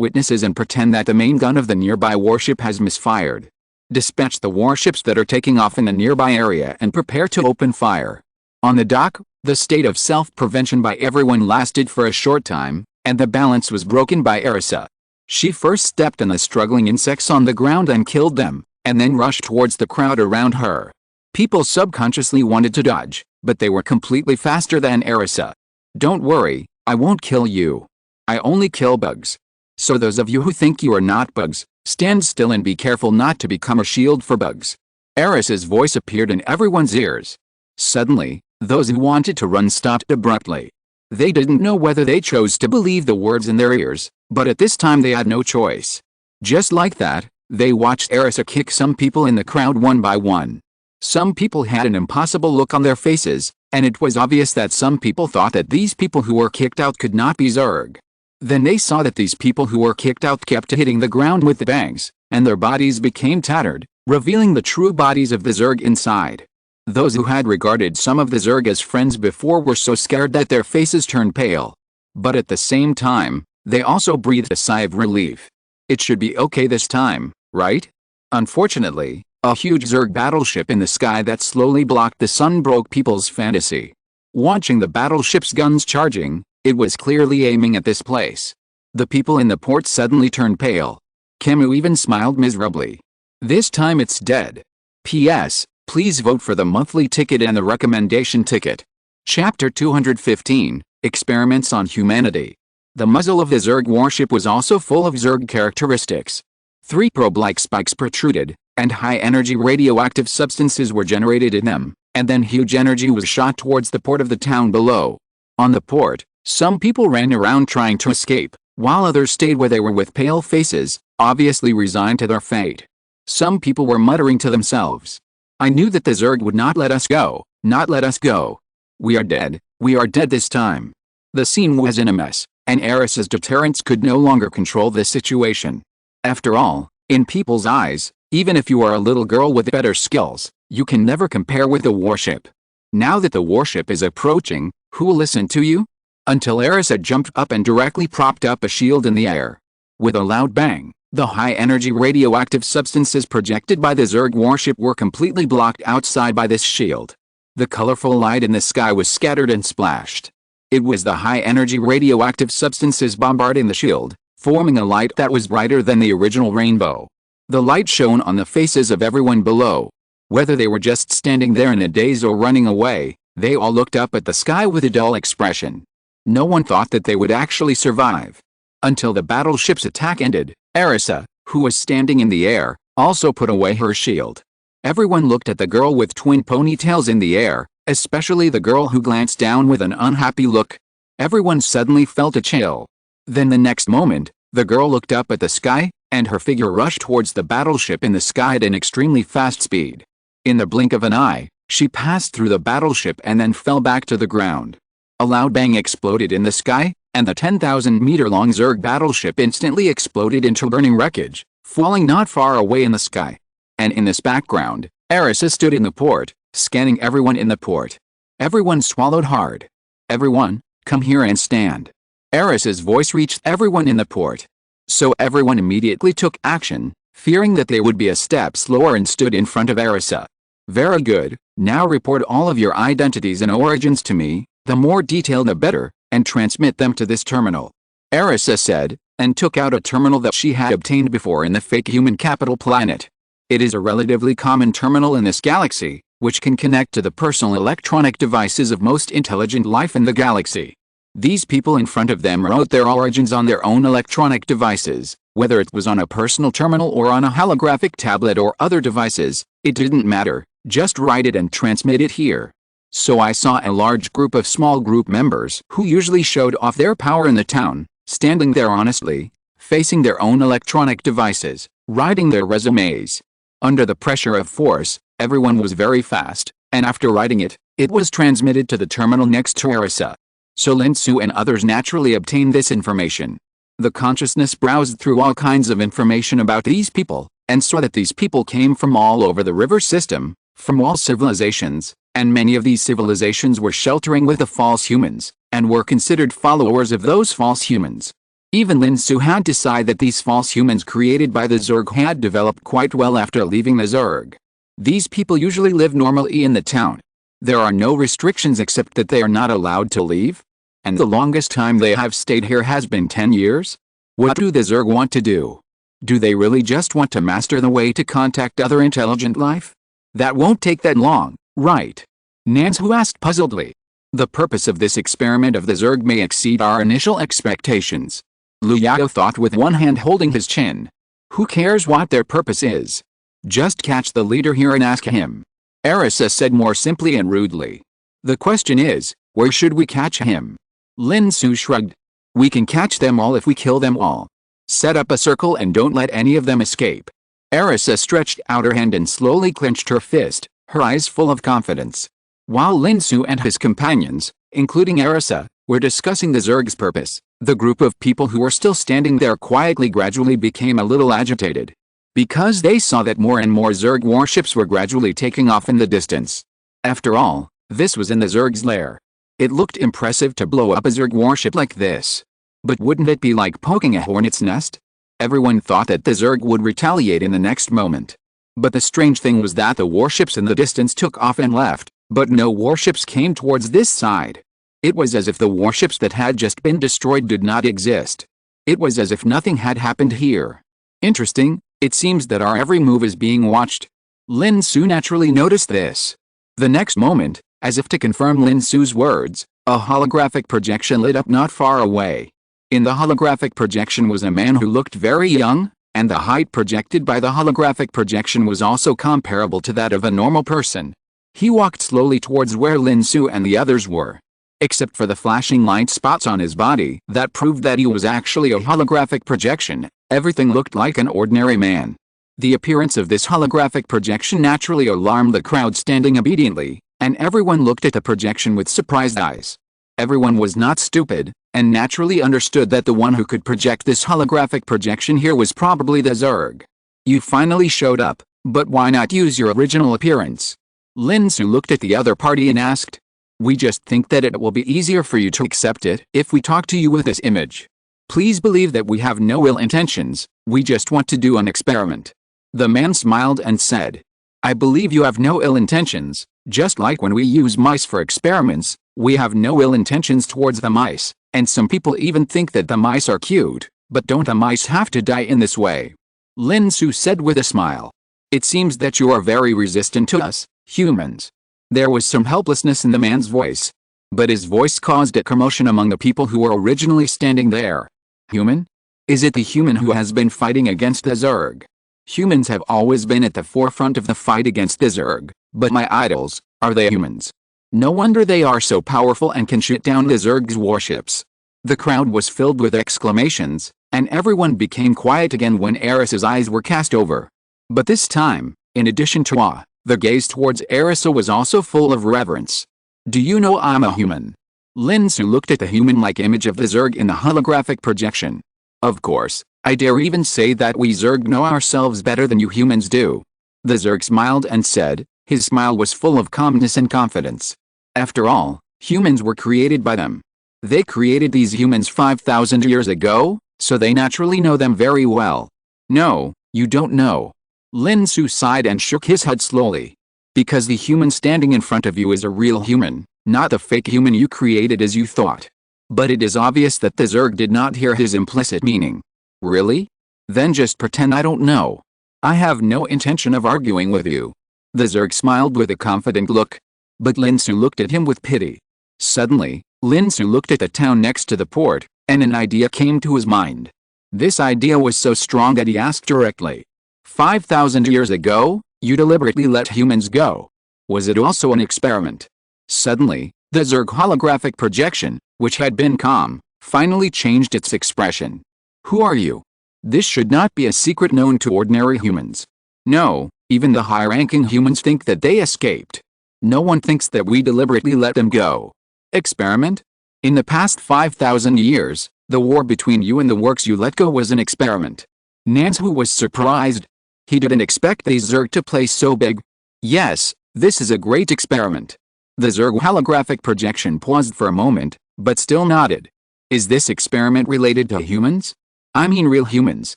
witnesses and pretend that the main gun of the nearby warship has misfired. Dispatch the warships that are taking off in the nearby area and prepare to open fire. On the dock, the state of self-prevention by everyone lasted for a short time, and the balance was broken by Arisa. She first stepped on the struggling insects on the ground and killed them, and then rushed towards the crowd around her. People subconsciously wanted to dodge, but they were completely faster than Arisa. Don't worry, I won't kill you. I only kill bugs. So those of you who think you are not bugs, stand still and be careful not to become a shield for bugs. Arisa's voice appeared in everyone's ears. Suddenly, those who wanted to run stopped abruptly. They didn't know whether they chose to believe the words in their ears, but at this time they had no choice. Just like that, they watched Arisa kick some people in the crowd one by one. Some people had an impossible look on their faces, and it was obvious that some people thought that these people who were kicked out could not be Zerg. Then they saw that these people who were kicked out kept hitting the ground with the bangs, and their bodies became tattered, revealing the true bodies of the Zerg inside. Those who had regarded some of the Zerg as friends before were so scared that their faces turned pale. But at the same time, they also breathed a sigh of relief. It should be okay this time, right? Unfortunately, a huge Zerg battleship in the sky that slowly blocked the sun broke people's fantasy. Watching the battleship's guns charging, it was clearly aiming at this place. The people in the port suddenly turned pale. Camus even smiled miserably. This time it's dead. P.S. Please vote for the monthly ticket and the recommendation ticket. Chapter 215, Experiments on Humanity. The muzzle of the Zerg warship was also full of Zerg characteristics. 3 probe-like spikes protruded, and high-energy radioactive substances were generated in them, and then huge energy was shot towards the port of the town below. On the port, some people ran around trying to escape, while others stayed where they were with pale faces, obviously resigned to their fate. Some people were muttering to themselves. I knew that the Zerg would not let us go, not let us go. We are dead this time. The scene was in a mess, and Arisa's deterrence could no longer control the situation. After all, in people's eyes, even if you are a little girl with better skills, you can never compare with the warship. Now that the warship is approaching, who will listen to you? Until Arisa jumped up and directly propped up a shield in the air. With a loud bang, the high-energy radioactive substances projected by the Zerg warship were completely blocked outside by this shield. The colorful light in the sky was scattered and splashed. It was the high-energy radioactive substances bombarding the shield, forming a light that was brighter than the original rainbow. The light shone on the faces of everyone below. Whether they were just standing there in a daze or running away, they all looked up at the sky with a dull expression. No one thought that they would actually survive. Until the battleship's attack ended, Arisa, who was standing in the air, also put away her shield. Everyone looked at the girl with twin ponytails in the air, especially the girl who glanced down with an unhappy look. Everyone suddenly felt a chill. Then the next moment, the girl looked up at the sky, and her figure rushed towards the battleship in the sky at an extremely fast speed. In the blink of an eye, she passed through the battleship and then fell back to the ground. A loud bang exploded in the sky, and the 10,000-meter-long Zerg battleship instantly exploded into burning wreckage, falling not far away in the sky. And in this background, Arisa stood in the port, scanning everyone in the port. Everyone swallowed hard. Everyone, come here and stand. Arisa's voice reached everyone in the port. So everyone immediately took action, fearing that they would be a step slower, and stood in front of Arisa. Very good, now report all of your identities and origins to me, the more detailed the better, and transmit them to this terminal. Arisa said, and took out a terminal that she had obtained before in the fake human capital planet. It is a relatively common terminal in this galaxy, which can connect to the personal electronic devices of most intelligent life in the galaxy. These people in front of them wrote their origins on their own electronic devices, whether it was on a personal terminal or on a holographic tablet or other devices, it didn't matter, just write it and transmit it here. So I saw a large group of small group members who usually showed off their power in the town, standing there honestly, facing their own electronic devices, writing their resumes. Under the pressure of force, everyone was very fast, and after writing it, it was transmitted to the terminal next to Arisa. So Lin Xu and others naturally obtained this information. The consciousness browsed through all kinds of information about these people, and saw that these people came from all over the river system, from all civilizations, and many of these civilizations were sheltering with the false humans, and were considered followers of those false humans. Even Lin Xu had to sigh that these false humans created by the Zerg had developed quite well after leaving the Zerg. These people usually live normally in the town. There are no restrictions except that they are not allowed to leave. And the longest time they have stayed here has been 10 years? What do the Zerg want to do? Do they really just want to master the way to contact other intelligent life? That won't take that long, right? Lin Xu asked puzzledly. The purpose of this experiment of the Zerg may exceed our initial expectations. Liu Yao thought with one hand holding his chin. Who cares what their purpose is? Just catch the leader here and ask him. Arisa said more simply and rudely. The question is, where should we catch him? Lin Xu shrugged. We can catch them all if we kill them all. Set up a circle and don't let any of them escape. Arisa stretched out her hand and slowly clenched her fist, her eyes full of confidence. While Lin Xu and his companions, including Arisa, were discussing the Zerg's purpose, the group of people who were still standing there quietly gradually became a little agitated. Because they saw that more and more Zerg warships were gradually taking off in the distance. After all, this was in the Zerg's lair. It looked impressive to blow up a Zerg warship like this. But wouldn't it be like poking a hornet's nest? Everyone thought that the Zerg would retaliate in the next moment. But the strange thing was that the warships in the distance took off and left, but no warships came towards this side. It was as if the warships that had just been destroyed did not exist. It was as if nothing had happened here. Interesting, it seems that our every move is being watched. Lin Xu naturally noticed this. The next moment, as if to confirm Lin Xu's words, a holographic projection lit up not far away. In the holographic projection was a man who looked very young, and the height projected by the holographic projection was also comparable to that of a normal person. He walked slowly towards where Lin Xu and the others were. Except for the flashing light spots on his body that proved that he was actually a holographic projection, everything looked like an ordinary man. The appearance of this holographic projection naturally alarmed the crowd standing obediently, and everyone looked at the projection with surprised eyes. Everyone was not stupid, and naturally understood that the one who could project this holographic projection here was probably the Zerg. You finally showed up, but why not use your original appearance? Lin Xu looked at the other party and asked. We just think that it will be easier for you to accept it if we talk to you with this image. Please believe that we have no ill intentions, we just want to do an experiment. The man smiled and said. I believe you have no ill intentions, just like when we use mice for experiments, we have no ill intentions towards the mice, and some people even think that the mice are cute, but don't the mice have to die in this way? Lin Xu said with a smile. It seems that you are very resistant to us, humans. There was some helplessness in the man's voice. But his voice caused a commotion among the people who were originally standing there. Human? Is it the human who has been fighting against the Zerg? Humans have always been at the forefront of the fight against the Zerg, but my idols, are they humans? No wonder they are so powerful and can shoot down the Zerg's warships. The crowd was filled with exclamations, and everyone became quiet again when Arisa's eyes were cast over. But this time, in addition to awe, the gaze towards Arisa was also full of reverence. Do you know I'm a human? Lin Xu looked at the human-like image of the Zerg in the holographic projection. Of course, I dare even say that we Zerg know ourselves better than you humans do. The Zerg smiled and said, his smile was full of calmness and confidence. After all, humans were created by them. They created these humans 5,000 years ago, so they naturally know them very well. No, you don't know. Lin Xu sighed and shook his head slowly. Because the human standing in front of you is a real human, not the fake human you created as you thought. But it is obvious that the Zerg did not hear his implicit meaning. Really? Then just pretend I don't know. I have no intention of arguing with you. The Zerg smiled with a confident look. But Lin Xu looked at him with pity. Suddenly, Lin Xu looked at the town next to the port, and an idea came to his mind. This idea was so strong that he asked directly. 5,000 years ago, you deliberately let humans go. Was it also an experiment? Suddenly, the Zerg holographic projection, which had been calm, finally changed its expression. Who are you? This should not be a secret known to ordinary humans. No, even the high-ranking humans think that they escaped. No one thinks that we deliberately let them go. Experiment? In the past 5,000 years, the war between you and the works you let go was an experiment. Lin Xu was surprised. He didn't expect the Zerg to play so big. Yes, this is a great experiment. The Zerg holographic projection paused for a moment, but still nodded. Is this experiment related to humans? I mean real humans,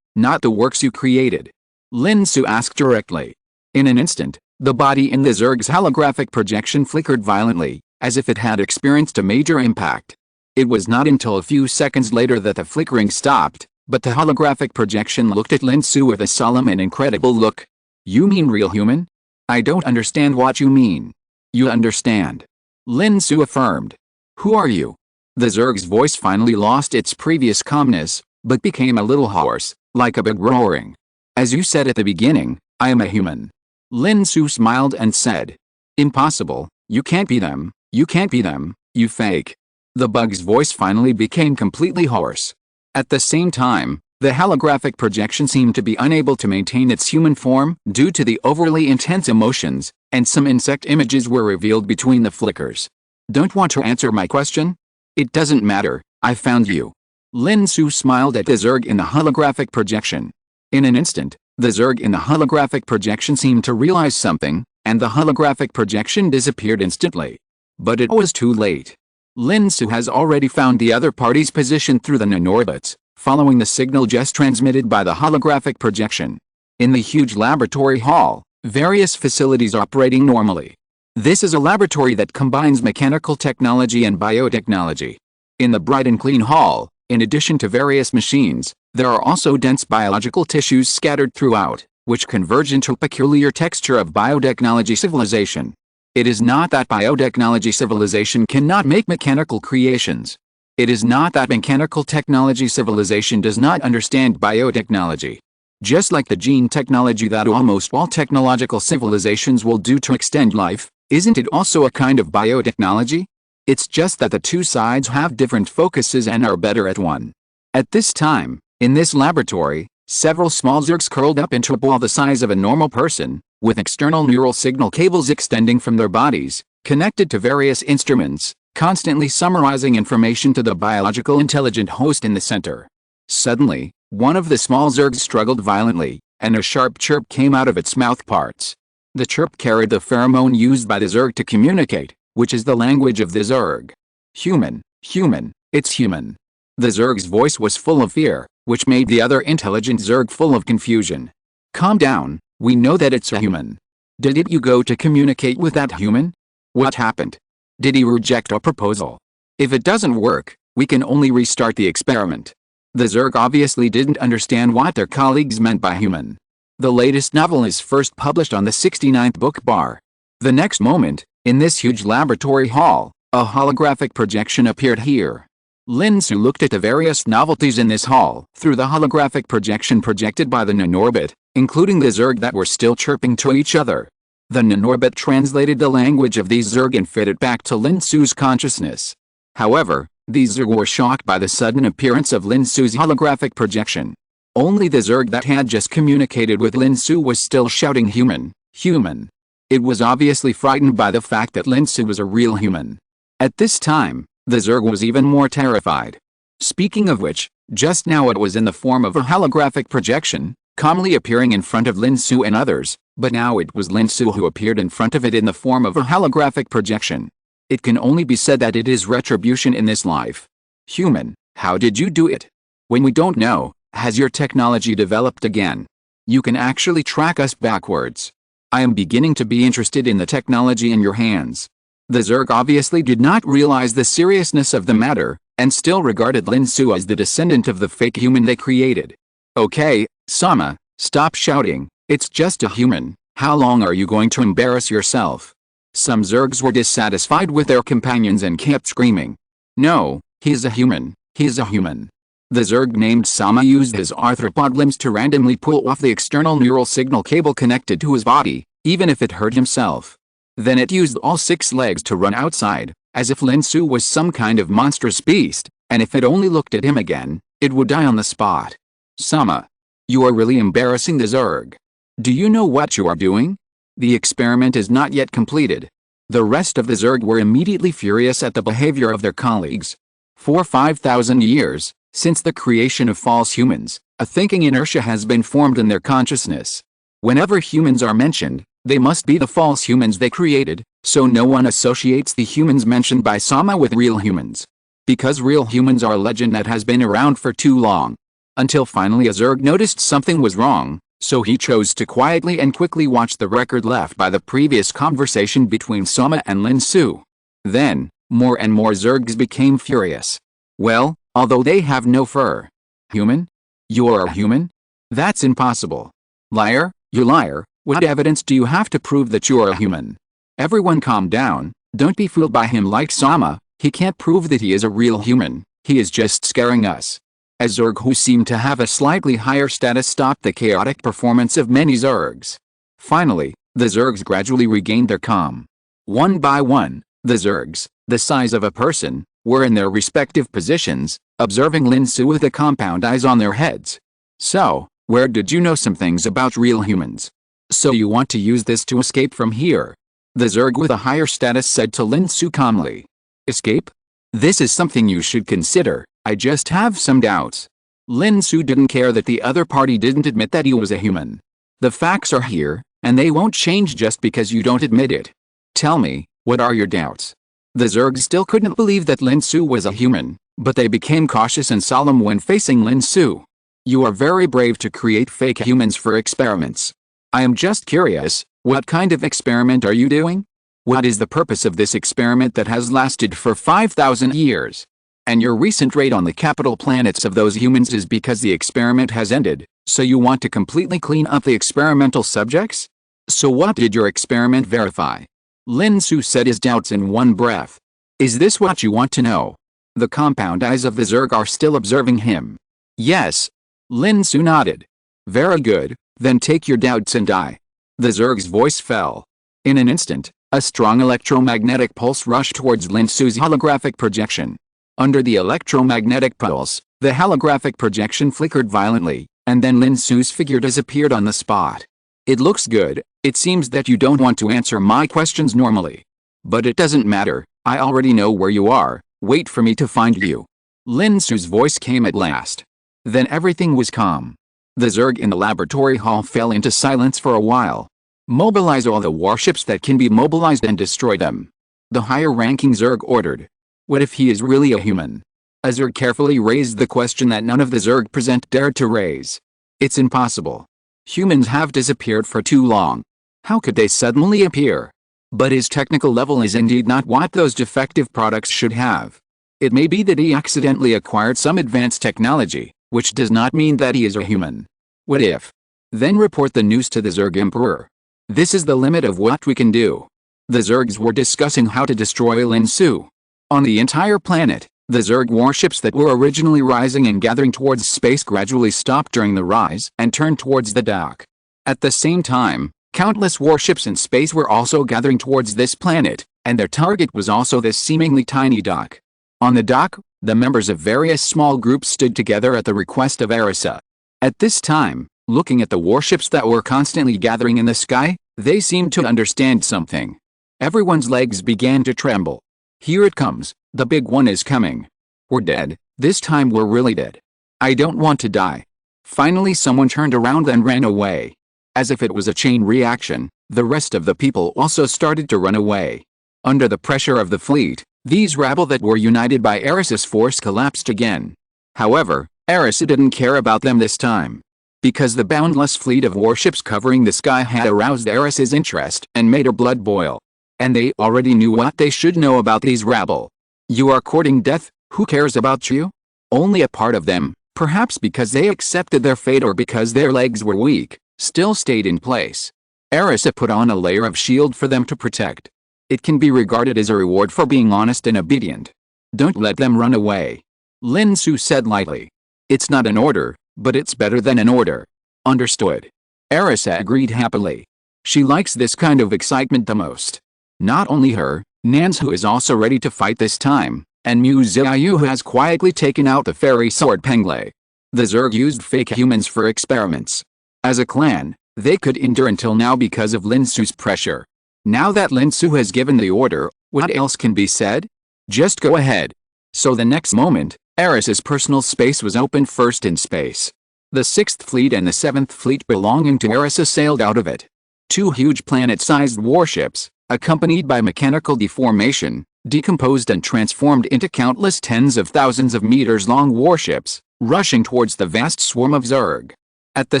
not the works you created. Lin Xu asked directly. In an instant, the body in the Zerg's holographic projection flickered violently, as if it had experienced a major impact. It was not until a few seconds later that the flickering stopped, but the holographic projection looked at Lin Xu with a solemn and incredible look. You mean real human? I don't understand what you mean. You understand. Lin Xu affirmed. Who are you? The Zerg's voice finally lost its previous calmness, but became a little hoarse, like a big roaring. As you said at the beginning, I am a human. Lin Xu smiled and said. Impossible, you can't be them, you can't be them, you fake. The bug's voice finally became completely hoarse. At the same time, the holographic projection seemed to be unable to maintain its human form due to the overly intense emotions, and some insect images were revealed between the flickers. Don't want to answer my question? It doesn't matter, I found you. Lin Xu smiled at the Zerg in the holographic projection. In an instant, the Zerg in the holographic projection seemed to realize something, and the holographic projection disappeared instantly. But it was too late. Lin Xu has already found the other party's position through the nanorbits, following the signal just transmitted by the holographic projection. In the huge laboratory hall, various facilities operating normally. This is a laboratory that combines mechanical technology and biotechnology. In the bright and clean hall, in addition to various machines, there are also dense biological tissues scattered throughout, which converge into a peculiar texture of biotechnology civilization. It is not that biotechnology civilization cannot make mechanical creations. It is not that mechanical technology civilization does not understand biotechnology. Just like the gene technology that almost all technological civilizations will do to extend life, isn't it also a kind of biotechnology? It's just that the two sides have different focuses and are better at one. At this time, in this laboratory, several small Zergs curled up into a ball the size of a normal person, with external neural signal cables extending from their bodies, connected to various instruments, constantly summarizing information to the biological intelligent host in the center. Suddenly, one of the small Zergs struggled violently, and a sharp chirp came out of its mouth parts. The chirp carried the pheromone used by the Zerg to communicate, which is the language of the Zerg. Human, human, it's human. The Zerg's voice was full of fear, which made the other intelligent Zerg full of confusion. Calm down, we know that it's a human. Did you go to communicate with that human? What happened? Did he reject our proposal? If it doesn't work, we can only restart the experiment. The Zerg obviously didn't understand what their colleagues meant by human. The latest novel is first published on the 69th book bar. The next moment, in this huge laboratory hall, a holographic projection appeared here. Lin Xu looked at the various novelties in this hall through the holographic projection projected by the nanorbit, including the Zerg that were still chirping to each other. The nanorbit translated the language of these Zerg and fed it back to Lin Xu's consciousness. However, these Zerg were shocked by the sudden appearance of Lin Xu's holographic projection. Only the Zerg that had just communicated with Lin Xu was still shouting human, human. It was obviously frightened by the fact that Lin Xu was a real human. At this time, the Zerg was even more terrified. Speaking of which, just now it was in the form of a holographic projection, calmly appearing in front of Lin Xu and others, but now it was Lin Xu who appeared in front of it in the form of a holographic projection. It can only be said that it is retribution in this life. Human, how did you do it? When we don't know, has your technology developed again? You can actually track us backwards. I am beginning to be interested in the technology in your hands. The Zerg obviously did not realize the seriousness of the matter, and still regarded Lin Xu as the descendant of the fake human they created. Okay, Sama, stop shouting, it's just a human, how long are you going to embarrass yourself? Some Zergs were dissatisfied with their companions and kept screaming. No, he's a human, he's a human. The Zerg named Sama used his arthropod limbs to randomly pull off the external neural signal cable connected to his body, even if it hurt himself. Then it used all 6 legs to run outside, as if Lin Xu was some kind of monstrous beast, and if it only looked at him again, it would die on the spot. Sama, you are really embarrassing the Zerg. Do you know what you are doing? The experiment is not yet completed. The rest of the Zerg were immediately furious at the behavior of their colleagues. For 5,000 years, since the creation of false humans, a thinking inertia has been formed in their consciousness. Whenever humans are mentioned, they must be the false humans they created, so no one associates the humans mentioned by Sama with real humans. Because real humans are a legend that has been around for too long. Until finally a Zerg noticed something was wrong, so he chose to quietly and quickly watch the record left by the previous conversation between Soma and Lin Xu. Then, more and more Zergs became furious. Well, although they have no fur. Human? You're a human? That's impossible. Liar, you liar, what evidence do you have to prove that you're a human? Everyone calm down, don't be fooled by him like Soma, he can't prove that he is a real human, he is just scaring us. A Zerg who seemed to have a slightly higher status stopped the chaotic performance of many Zergs. Finally, the Zergs gradually regained their calm. One by one, the Zergs, the size of a person, were in their respective positions, observing Lin Xu with the compound eyes on their heads. So, where did you know some things about real humans? So you want to use this to escape from here? The Zerg with a higher status said to Lin Xu calmly. Escape? This is something you should consider, I just have some doubts. Lin Xu didn't care that the other party didn't admit that he was a human. The facts are here, and they won't change just because you don't admit it. Tell me, what are your doubts? The Zergs still couldn't believe that Lin Xu was a human, but they became cautious and solemn when facing Lin Xu. You are very brave to create fake humans for experiments. I am just curious, what kind of experiment are you doing? What is the purpose of this experiment that has lasted for 5,000 years? And your recent raid on the capital planets of those humans is because the experiment has ended, so you want to completely clean up the experimental subjects? So what did your experiment verify? Lin Xu said his doubts in one breath. Is this what you want to know? The compound eyes of the Zerg are still observing him. Yes. Lin Xu nodded. Very good, then take your doubts and die. The Zerg's voice fell. In an instant, a strong electromagnetic pulse rushed towards Lin Xu's holographic projection. Under the electromagnetic pulse, the holographic projection flickered violently, and then Lin Xu's figure disappeared on the spot. It looks good, it seems that you don't want to answer my questions normally. But it doesn't matter, I already know where you are, wait for me to find you. Lin Xu's voice came at last. Then everything was calm. The Zerg in the laboratory hall fell into silence for a while. Mobilize all the warships that can be mobilized and destroy them. The higher-ranking Zerg ordered. What if he is really a human? A Zerg carefully raised the question that none of the Zerg present dared to raise. It's impossible. Humans have disappeared for too long. How could they suddenly appear? But his technical level is indeed not what those defective products should have. It may be that he accidentally acquired some advanced technology, which does not mean that he is a human. What if? Then report the news to the Zerg Emperor. This is the limit of what we can do. The Zergs were discussing how to destroy Lin Xu. On the entire planet, the Zerg warships that were originally rising and gathering towards space gradually stopped during the rise and turned towards the dock. At the same time, countless warships in space were also gathering towards this planet, and their target was also this seemingly tiny dock. On the dock, the members of various small groups stood together at the request of Arisa. At this time, looking at the warships that were constantly gathering in the sky, they seemed to understand something. Everyone's legs began to tremble. Here it comes, the big one is coming. We're dead, this time we're really dead. I don't want to die. Finally someone turned around and ran away. As if it was a chain reaction, the rest of the people also started to run away. Under the pressure of the fleet, these rabble that were united by Arisa's force collapsed again. However, Arisa didn't care about them this time. Because the boundless fleet of warships covering the sky had aroused Arisa's interest and made her blood boil. And they already knew what they should know about these rabble. You are courting death, who cares about you? Only a part of them, perhaps because they accepted their fate or because their legs were weak, still stayed in place. Arisa put on a layer of shield for them to protect. It can be regarded as a reward for being honest and obedient. Don't let them run away. Lin Xu said lightly. It's not an order, but it's better than an order. Understood. Arisa agreed happily. She likes this kind of excitement the most. Not only her, Nanzu is also ready to fight this time, and Mu Xiaoyu has quietly taken out the fairy sword Pengle. The Zerg used fake humans for experiments. As a clan, they could endure until now because of Lin Xu's pressure. Now that Lin Xu has given the order, what else can be said? Just go ahead. So the next moment, Arisa's personal space was opened first in space. The 6th Fleet and the 7th Fleet belonging to Arisa sailed out of it. Two huge planet-sized warships, accompanied by mechanical deformation, decomposed and transformed into countless tens of thousands of meters-long warships, rushing towards the vast swarm of Zerg. At the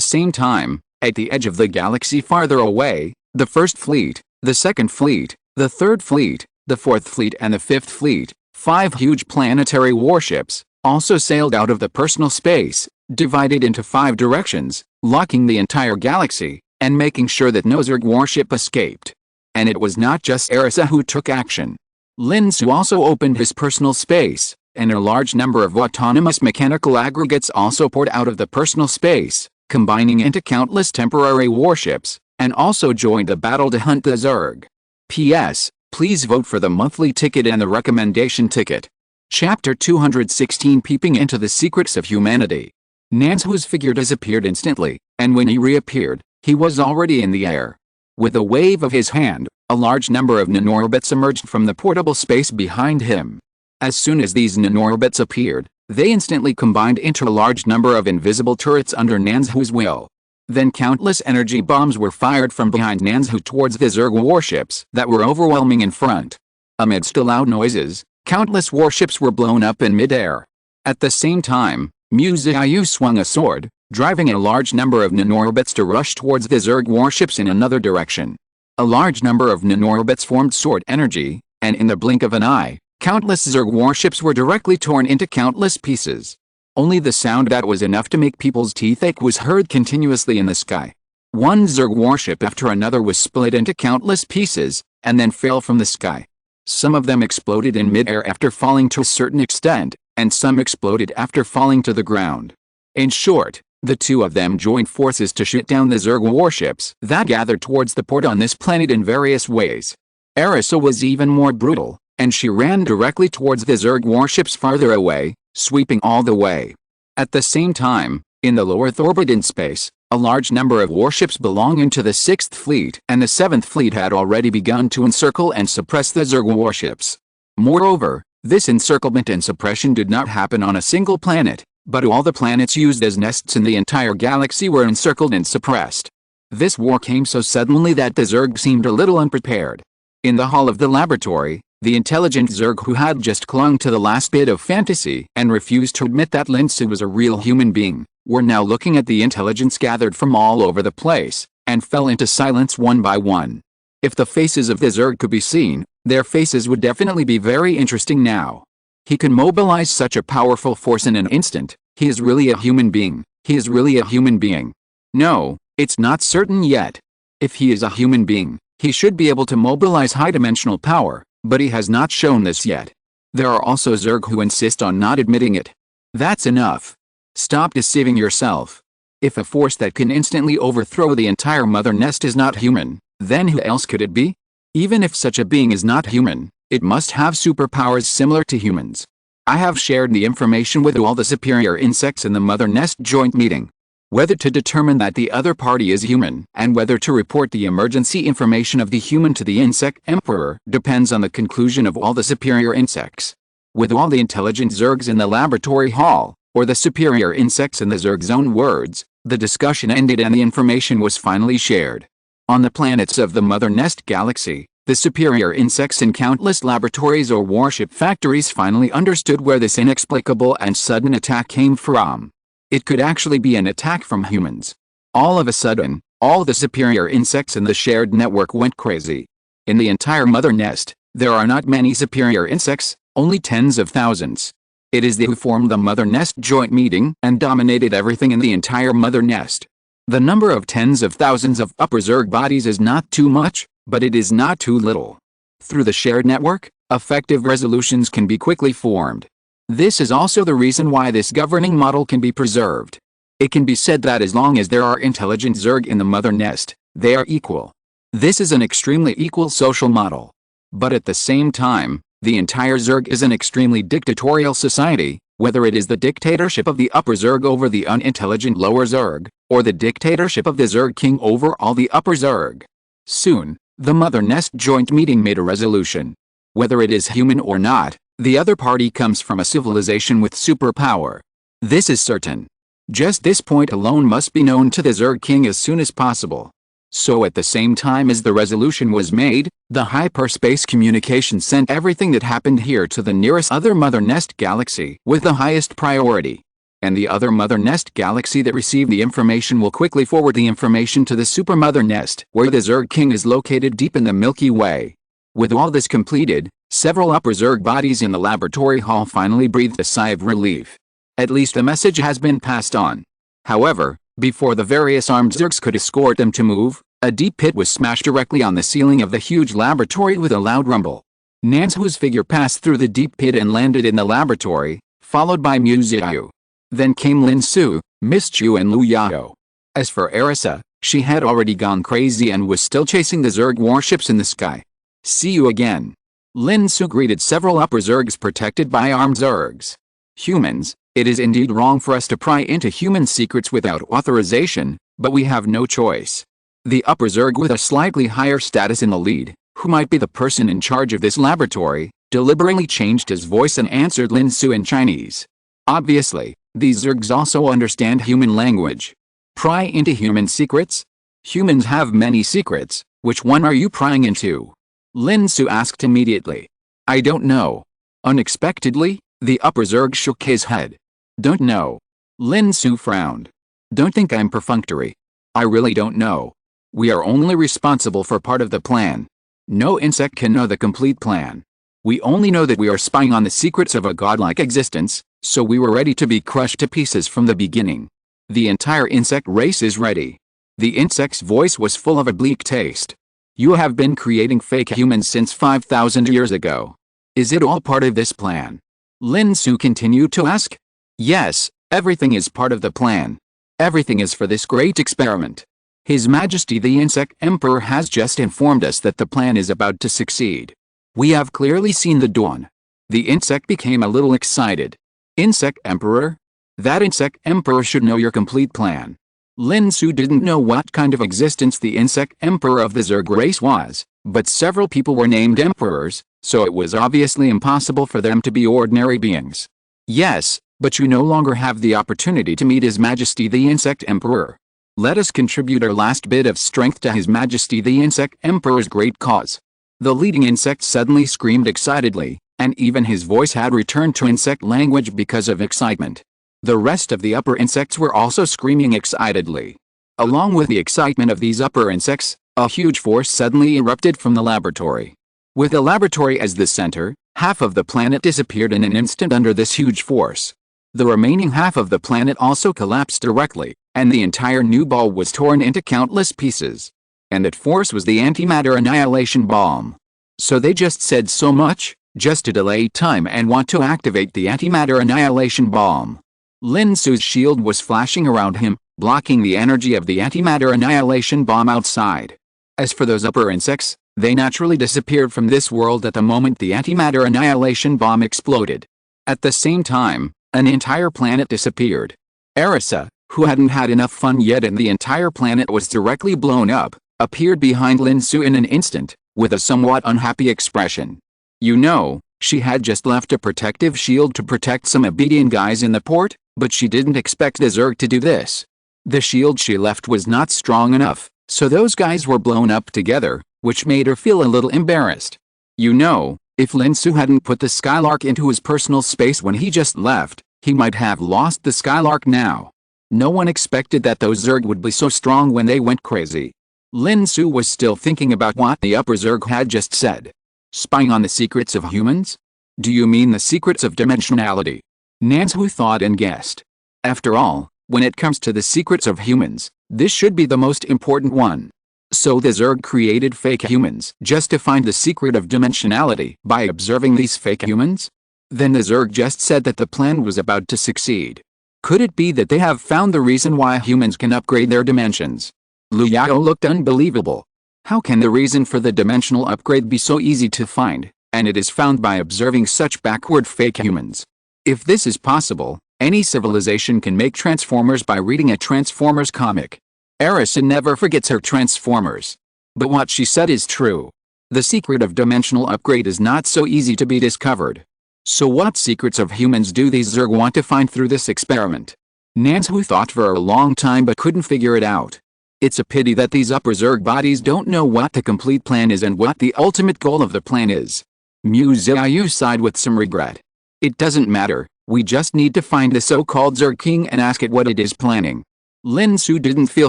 same time, at the edge of the galaxy farther away, the First Fleet, the Second Fleet, the Third Fleet, the Fourth Fleet and the Fifth Fleet, 5 huge planetary warships, also sailed out of the personal space, divided into 5 directions, locking the entire galaxy, and making sure that no Zerg warship escaped. And it was not just Erisa who took action. Lin Xu also opened his personal space, and a large number of autonomous mechanical aggregates also poured out of the personal space, combining into countless temporary warships, and also joined the battle to hunt the Zerg. P.S. Please vote for the monthly ticket and the recommendation ticket. Chapter 216 Peeping into the Secrets of Humanity. Nanzu's figure disappeared instantly, and when he reappeared, he was already in the air. With a wave of his hand, a large number of nanorobots emerged from the portable space behind him. As soon as these nanorobots appeared, they instantly combined into a large number of invisible turrets under Nanzu's will. Then countless energy bombs were fired from behind Nanzu towards the Zerg warships that were overwhelming in front. Amidst the loud noises, countless warships were blown up in midair. At the same time, Miss Qiu swung a sword, driving a large number of nanorobots to rush towards the Zerg warships in another direction. A large number of nanorobots formed sword energy, and in the blink of an eye, countless Zerg warships were directly torn into countless pieces. Only the sound that was enough to make people's teeth ache was heard continuously in the sky. One Zerg warship after another was split into countless pieces, and then fell from the sky. Some of them exploded in midair after falling to a certain extent, and some exploded after falling to the ground. In short, the two of them joined forces to shoot down the Zerg warships that gathered towards the port on this planet in various ways. Erisa was even more brutal, and she ran directly towards the Zerg warships farther away, sweeping all the way. At the same time, in the low Earth orbit in space, a large number of warships belonging to the 6th Fleet and the 7th Fleet had already begun to encircle and suppress the Zerg warships. Moreover, this encirclement and suppression did not happen on a single planet, but all the planets used as nests in the entire galaxy were encircled and suppressed. This war came so suddenly that the Zerg seemed a little unprepared. In the hall of the laboratory, the intelligent Zerg who had just clung to the last bit of fantasy and refused to admit that Lin Xu was a real human being, were now looking at the intelligence gathered from all over the place, and fell into silence one by one. If the faces of the Zerg could be seen, their faces would definitely be very interesting now. He can mobilize such a powerful force in an instant. He is really a human being. He is really a human being. No, it's not certain yet. If he is a human being, he should be able to mobilize high-dimensional power, but he has not shown this yet. There are also Zerg who insist on not admitting it. That's enough. Stop deceiving yourself. If a force that can instantly overthrow the entire mother nest is not human, then who else could it be? Even if such a being is not human, it must have superpowers similar to humans. I have shared the information with all the superior insects in the mother nest joint meeting. Whether to determine that the other party is human and whether to report the emergency information of the human to the insect emperor depends on the conclusion of all the superior insects. With all the intelligent Zergs in the laboratory hall, or the superior insects in the Zerg's own words, the discussion ended and the information was finally shared. On the planets of the mother nest galaxy, the superior insects in countless laboratories or warship factories finally understood where this inexplicable and sudden attack came from. It could actually be an attack from humans. All of a sudden, all the superior insects in the shared network went crazy. In the entire mother nest, there are not many superior insects, only tens of thousands. It is they who formed the mother nest joint meeting and dominated everything in the entire mother nest. The number of tens of thousands of upper Zerg bodies is not too much, but it is not too little. Through the shared network, effective resolutions can be quickly formed. This is also the reason why this governing model can be preserved. It can be said that as long as there are intelligent Zerg in the mother nest, they are equal. This is an extremely equal social model. But at the same time, the entire Zerg is an extremely dictatorial society, whether it is the dictatorship of the upper Zerg over the unintelligent lower Zerg, or the dictatorship of the Zerg king over all the upper Zerg. Soon, the mother nest joint meeting made a resolution. Whether it is human or not, the other party comes from a civilization with superpower. This is certain. Just this point alone must be known to the Zerg king as soon as possible. So at the same time as the resolution was made, the hyperspace communication sent everything that happened here to the nearest other Mother Nest galaxy with the highest priority. And the other Mother Nest galaxy that received the information will quickly forward the information to the Super Mother Nest, where the Zerg King is located deep in the Milky Way. With all this completed, several upper Zerg bodies in the laboratory hall finally breathed a sigh of relief. At least the message has been passed on. However, before the various armed Zergs could escort them to move, a deep pit was smashed directly on the ceiling of the huge laboratory with a loud rumble. Miss Qiu's figure passed through the deep pit and landed in the laboratory, followed by Miss Qiu. Then came Lin Xu, Miss Qiu and Liu Yao. As for Erisa, she had already gone crazy and was still chasing the Zerg warships in the sky. See you again. Lin Xu greeted several upper Zergs protected by armed Zergs. Humans, it is indeed wrong for us to pry into human secrets without authorization, but we have no choice. The upper Zerg with a slightly higher status in the lead, who might be the person in charge of this laboratory, deliberately changed his voice and answered Lin Xu in Chinese. Obviously, these Zergs also understand human language. Pry into human secrets? Humans have many secrets, which one are you prying into? Lin Xu asked immediately. I don't know. Unexpectedly, the upper Zerg shook his head. Don't know. Lin Xu frowned. Don't think I'm perfunctory. I really don't know. We are only responsible for part of the plan. No insect can know the complete plan. We only know that we are spying on the secrets of a godlike existence, so we were ready to be crushed to pieces from the beginning. The entire insect race is ready. The insect's voice was full of a bleak taste. You have been creating fake humans since 5,000 years ago. Is it all part of this plan? Lin Xu continued to ask. Yes, everything is part of the plan. Everything is for this great experiment. His Majesty the Insect Emperor has just informed us that the plan is about to succeed. We have clearly seen the dawn. The insect became a little excited. Insect Emperor? That Insect Emperor should know your complete plan. Lin Xu didn't know what kind of existence the Insect Emperor of the Zerg race was, but several people were named emperors, so it was obviously impossible for them to be ordinary beings. Yes, but you no longer have the opportunity to meet His Majesty the Insect Emperor. Let us contribute our last bit of strength to His Majesty the Insect Emperor's great cause. The leading insect suddenly screamed excitedly, and even his voice had returned to insect language because of excitement. The rest of the upper insects were also screaming excitedly. Along with the excitement of these upper insects, a huge force suddenly erupted from the laboratory. With the laboratory as the center, half of the planet disappeared in an instant under this huge force. The remaining half of the planet also collapsed directly, and the entire new ball was torn into countless pieces. And that force was the antimatter annihilation bomb. So they just said so much, just to delay time and want to activate the antimatter annihilation bomb. Lin Xu's shield was flashing around him, blocking the energy of the antimatter annihilation bomb outside. As for those upper insects, they naturally disappeared from this world at the moment the antimatter annihilation bomb exploded. At the same time, an entire planet disappeared. Erisa, who hadn't had enough fun yet and the entire planet was directly blown up, appeared behind Lin Xu in an instant, with a somewhat unhappy expression. You know, she had just left a protective shield to protect some obedient guys in the port, but she didn't expect the Zerg to do this. The shield she left was not strong enough, so those guys were blown up together, which made her feel a little embarrassed. You know, if Lin Xu hadn't put the Skylark into his personal space when he just left, he might have lost the Skylark now. No one expected that those Zerg would be so strong when they went crazy. Lin Xu was still thinking about what the upper Zerg had just said. Spying on the secrets of humans? Do you mean the secrets of dimensionality? Miss Qiu thought and guessed. After all, when it comes to the secrets of humans, this should be the most important one. So the Zerg created fake humans just to find the secret of dimensionality by observing these fake humans? Then the Zerg just said that the plan was about to succeed. Could it be that they have found the reason why humans can upgrade their dimensions? Liu Yao looked unbelievable. How can the reason for the dimensional upgrade be so easy to find, and it is found by observing such backward fake humans? If this is possible, any civilization can make Transformers by reading a Transformers comic. Erisa never forgets her Transformers. But what she said is true. The secret of dimensional upgrade is not so easy to be discovered. So what secrets of humans do these Zerg want to find through this experiment? Miss Qiu thought for a long time but couldn't figure it out. It's a pity that these upper Zerg bodies don't know what the complete plan is and what the ultimate goal of the plan is. Miss Qiu sighed with some regret. It doesn't matter, we just need to find the so-called Zerg king and ask it what it is planning. Lin Xu didn't feel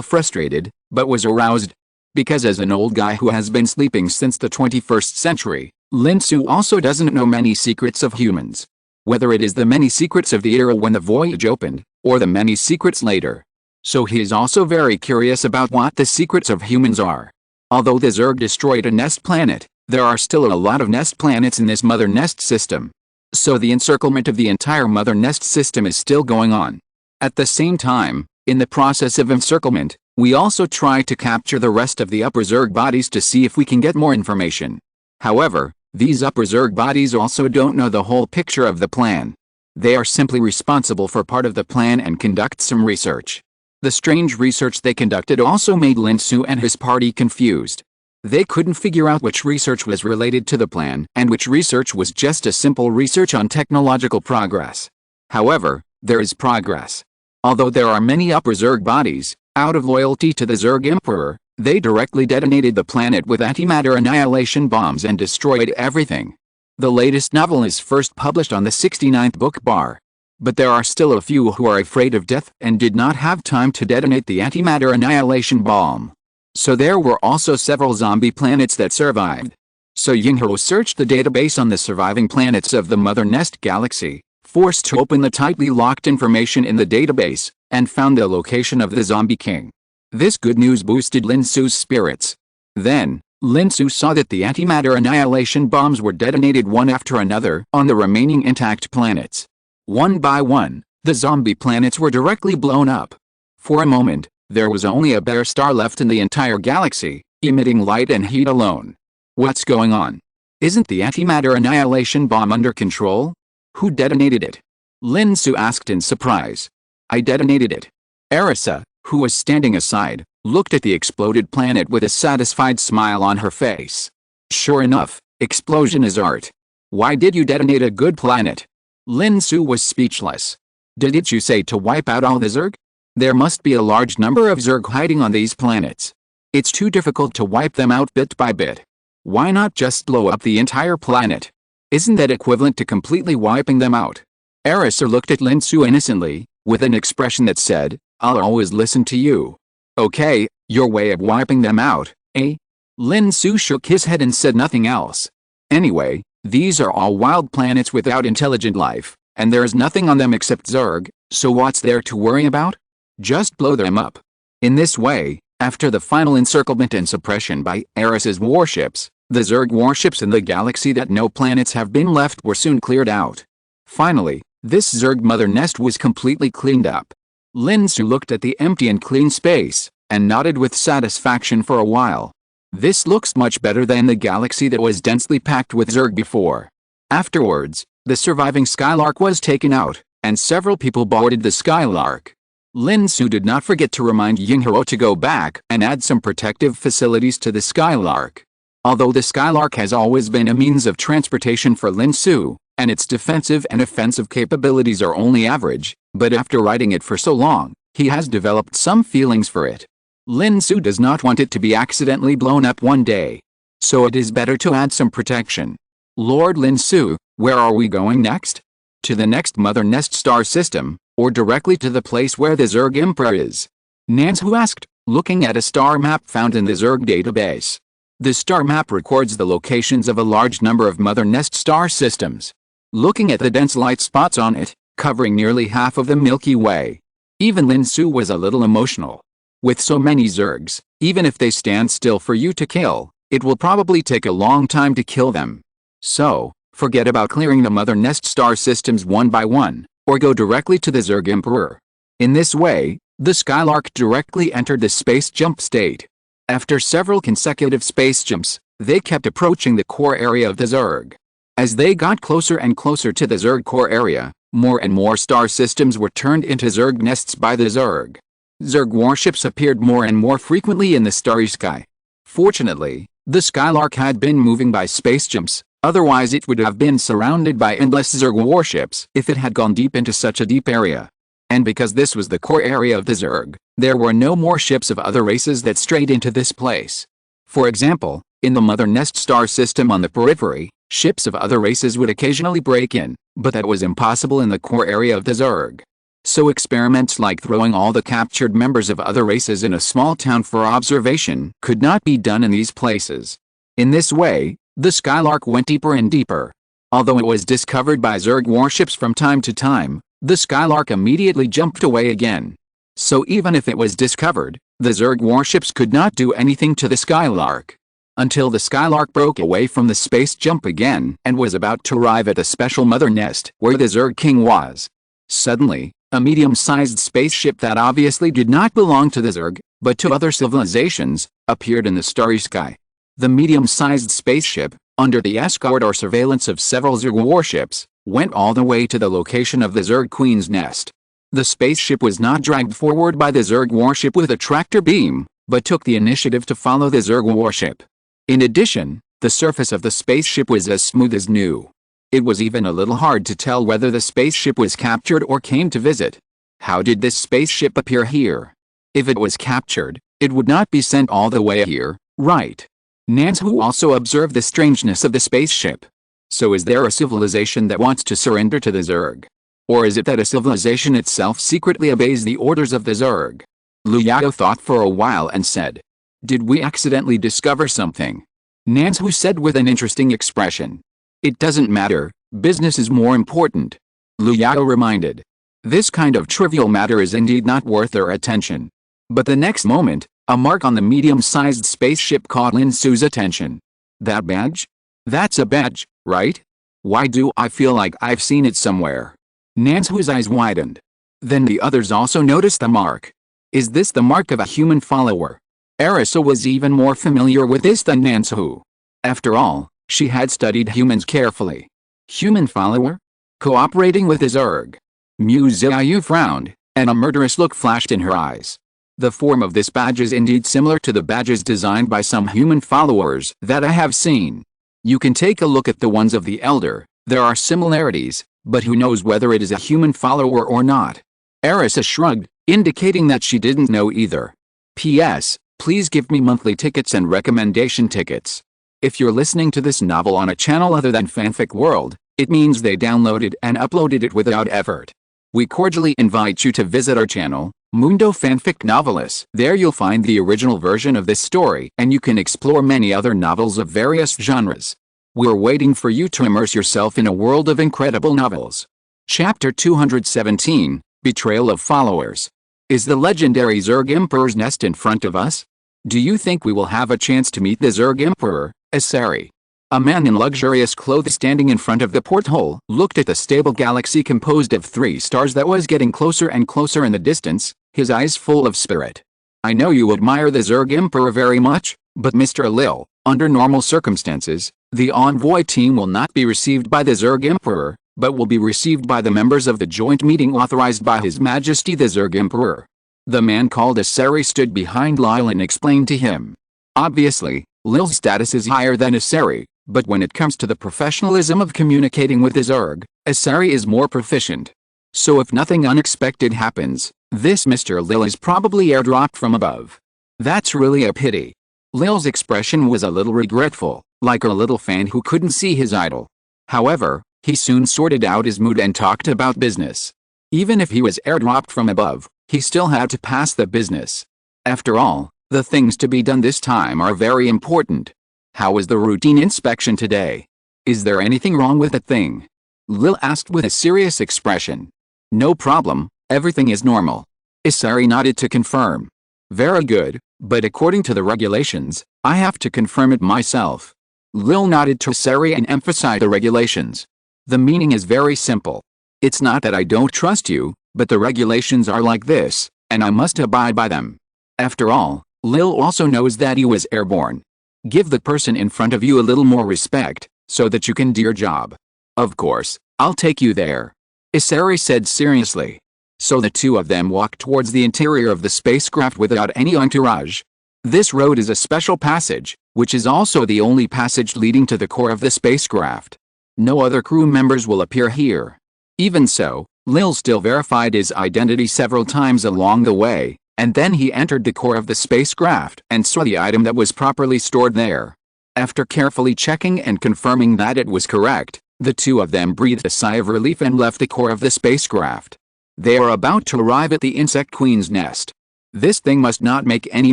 frustrated, but was aroused. Because as an old guy who has been sleeping since the 21st century, Lin Xu also doesn't know many secrets of humans. Whether it is the many secrets of the era when the voyage opened, or the many secrets later. So he is also very curious about what the secrets of humans are. Although the Zerg destroyed a nest planet, there are still a lot of nest planets in this mother nest system. So the encirclement of the entire mother nest system is still going on. At the same time, in the process of encirclement, we also try to capture the rest of the upper Zerg bodies to see if we can get more information. However, these upper Zerg bodies also don't know the whole picture of the plan. They are simply responsible for part of the plan and conduct some research. The strange research they conducted also made Lin Xu and his party confused. They couldn't figure out which research was related to the plan and which research was just a simple research on technological progress. However, there is progress. Although there are many upper Zerg bodies, out of loyalty to the Zerg Emperor, they directly detonated the planet with antimatter annihilation bombs and destroyed everything. The latest novel is first published on the 69th book bar. But there are still a few who are afraid of death and did not have time to detonate the antimatter annihilation bomb. So there were also several zombie planets that survived. So Yinghuo searched the database on the surviving planets of the Mother Nest Galaxy, forced to open the tightly locked information in the database, and found the location of the Zombie King. This good news boosted Lin Xu's spirits. Then, Lin Xu saw that the antimatter annihilation bombs were detonated one after another on the remaining intact planets. One by one, the zombie planets were directly blown up. For a moment, there was only a bare star left in the entire galaxy, emitting light and heat alone. What's going on? Isn't the antimatter annihilation bomb under control? Who detonated it? Lin Xu asked in surprise. I detonated it. Arisa, who was standing aside, looked at the exploded planet with a satisfied smile on her face. Sure enough, explosion is art. Why did you detonate a good planet? Lin Xu was speechless. Didn't you say to wipe out all the Zerg? There must be a large number of Zerg hiding on these planets. It's too difficult to wipe them out bit by bit. Why not just blow up the entire planet? Isn't that equivalent to completely wiping them out? Arisa looked at Lin Xu innocently, with an expression that said, I'll always listen to you. Okay, your way of wiping them out, eh? Lin Xu shook his head and said nothing else. Anyway, these are all wild planets without intelligent life, and there is nothing on them except Zerg, so what's there to worry about? Just blow them up. In this way, after the final encirclement and suppression by Arisa's warships, the Zerg warships in the galaxy that no planets have been left were soon cleared out. Finally, this Zerg mother nest was completely cleaned up. Lin Xu looked at the empty and clean space, and nodded with satisfaction for a while. This looks much better than the galaxy that was densely packed with Zerg before. Afterwards, the surviving Skylark was taken out, and several people boarded the Skylark. Lin Xu did not forget to remind Yinghuo to go back and add some protective facilities to the Skylark. Although the Skylark has always been a means of transportation for Lin Xu, and its defensive and offensive capabilities are only average, but after riding it for so long, he has developed some feelings for it. Lin Xu does not want it to be accidentally blown up one day. So it is better to add some protection. Lord Lin Xu, where are we going next? To the next Mother Nest star system, or directly to the place where the Zerg Emperor is? Nan Xu asked, looking at a star map found in the Zerg database. The star map records the locations of a large number of Mother Nest star systems. Looking at the dense light spots on it, covering nearly half of the Milky Way. Even Lin Xu was a little emotional. With so many Zergs, even if they stand still for you to kill, it will probably take a long time to kill them. So, forget about clearing the Mother Nest star systems one by one, or go directly to the Zerg Emperor. In this way, the Skylark directly entered the space jump state. After several consecutive space jumps, they kept approaching the core area of the Zerg. As they got closer and closer to the Zerg core area, more and more star systems were turned into Zerg nests by the Zerg. Zerg warships appeared more and more frequently in the starry sky. Fortunately, the Skylark had been moving by space jumps, otherwise it would have been surrounded by endless Zerg warships if it had gone deep into such a deep area. And because this was the core area of the Zerg, There were no more ships of other races that strayed into this place. For example, in the Mother Nest star system on the periphery, ships of other races would occasionally break in, but that was impossible in the core area of the Zerg. So experiments like throwing all the captured members of other races in a small town for observation could not be done in these places. In this way, the Skylark went deeper and deeper. Although it was discovered by Zerg warships from time to time, the Skylark immediately jumped away again. So even if it was discovered, the Zerg warships could not do anything to the Skylark. Until the Skylark broke away from the space jump again and was about to arrive at the special Mother Nest where the Zerg King was. Suddenly, a medium-sized spaceship that obviously did not belong to the Zerg, but to other civilizations, appeared in the starry sky. The medium-sized spaceship, under the escort or surveillance of several Zerg warships, went all the way to the location of the Zerg Queen's nest. The spaceship was not dragged forward by the Zerg warship with a tractor beam, but took the initiative to follow the Zerg warship. In addition, the surface of the spaceship was as smooth as new. It was even a little hard to tell whether the spaceship was captured or came to visit. How did this spaceship appear here? If it was captured, it would not be sent all the way here, right? Lin Xu also observed the strangeness of the spaceship. So is there a civilization that wants to surrender to the Zerg? Or is it that a civilization itself secretly obeys the orders of the Zerg? Lin Xu thought for a while and said, "Did we accidentally discover something?" Lin Xu said with an interesting expression. "It doesn't matter, business is more important," Lin Xu reminded. This kind of trivial matter is indeed not worth their attention. But the next moment, a mark on the medium-sized spaceship caught Lin Xu's attention. That badge? That's a badge, right? Why do I feel like I've seen it somewhere? Lin Xu's eyes widened. Then the others also noticed the mark. Is this the mark of a human follower? Arisa was even more familiar with this than Lin Xu. After all, she had studied humans carefully. Human follower? Cooperating with the Zerg. Miss Qiu frowned, and a murderous look flashed in her eyes. The form of this badge is indeed similar to the badges designed by some human followers that I have seen. You can take a look at the ones of the Elder, there are similarities, but who knows whether it is a human follower or not? Arisa shrugged, indicating that she didn't know either. P.S. Please give me monthly tickets and recommendation tickets. If you're listening to this novel on a channel other than Fanfic World, it means they downloaded and uploaded it without effort. We cordially invite you to visit our channel, Mundo Fanfic Novelis. There you'll find the original version of this story and you can explore many other novels of various genres. We're waiting for you to immerse yourself in a world of incredible novels. Chapter 217, Betrayal of Followers. Is the legendary Zerg Emperor's nest in front of us? Do you think we will have a chance to meet the Zerg Emperor, Asari? A man in luxurious clothes standing in front of the porthole looked at the stable galaxy composed of 3 stars that was getting closer and closer in the distance, his eyes full of spirit. I know you admire the Zerg Emperor very much, but Mr. Lil, under normal circumstances, the envoy team will not be received by the Zerg Emperor, but will be received by the members of the joint meeting authorized by His Majesty the Zerg Emperor. The man called Asari stood behind Lil and explained to him. Obviously, Lil's status is higher than Asari, but when it comes to the professionalism of communicating with the Zerg, Asari is more proficient. So if nothing unexpected happens, this Mr. Lil is probably airdropped from above. That's really a pity. Lil's expression was a little regretful, like a little fan who couldn't see his idol. However, he soon sorted out his mood and talked about business. Even if he was airdropped from above, he still had to pass the business. After all, the things to be done this time are very important. How was the routine inspection today? Is there anything wrong with the thing? Lil asked with a serious expression. No problem, everything is normal. Asari nodded to confirm. Very good, but according to the regulations, I have to confirm it myself. Lil nodded to Asari and emphasized the regulations. The meaning is very simple. It's not that I don't trust you, but the regulations are like this, and I must abide by them. After all, Lil also knows that he was airborne. Give the person in front of you a little more respect, so that you can do your job. Of course, I'll take you there, Asari said seriously. So the two of them walked towards the interior of the spacecraft without any entourage. This road is a special passage, which is also the only passage leading to the core of the spacecraft. No other crew members will appear here. Even so, Lil still verified his identity several times along the way, And then he entered the core of the spacecraft and saw the item that was properly stored there. After carefully checking and confirming that it was correct, the two of them breathed a sigh of relief and left the core of the spacecraft. They are about to arrive at the insect queen's nest. This thing must not make any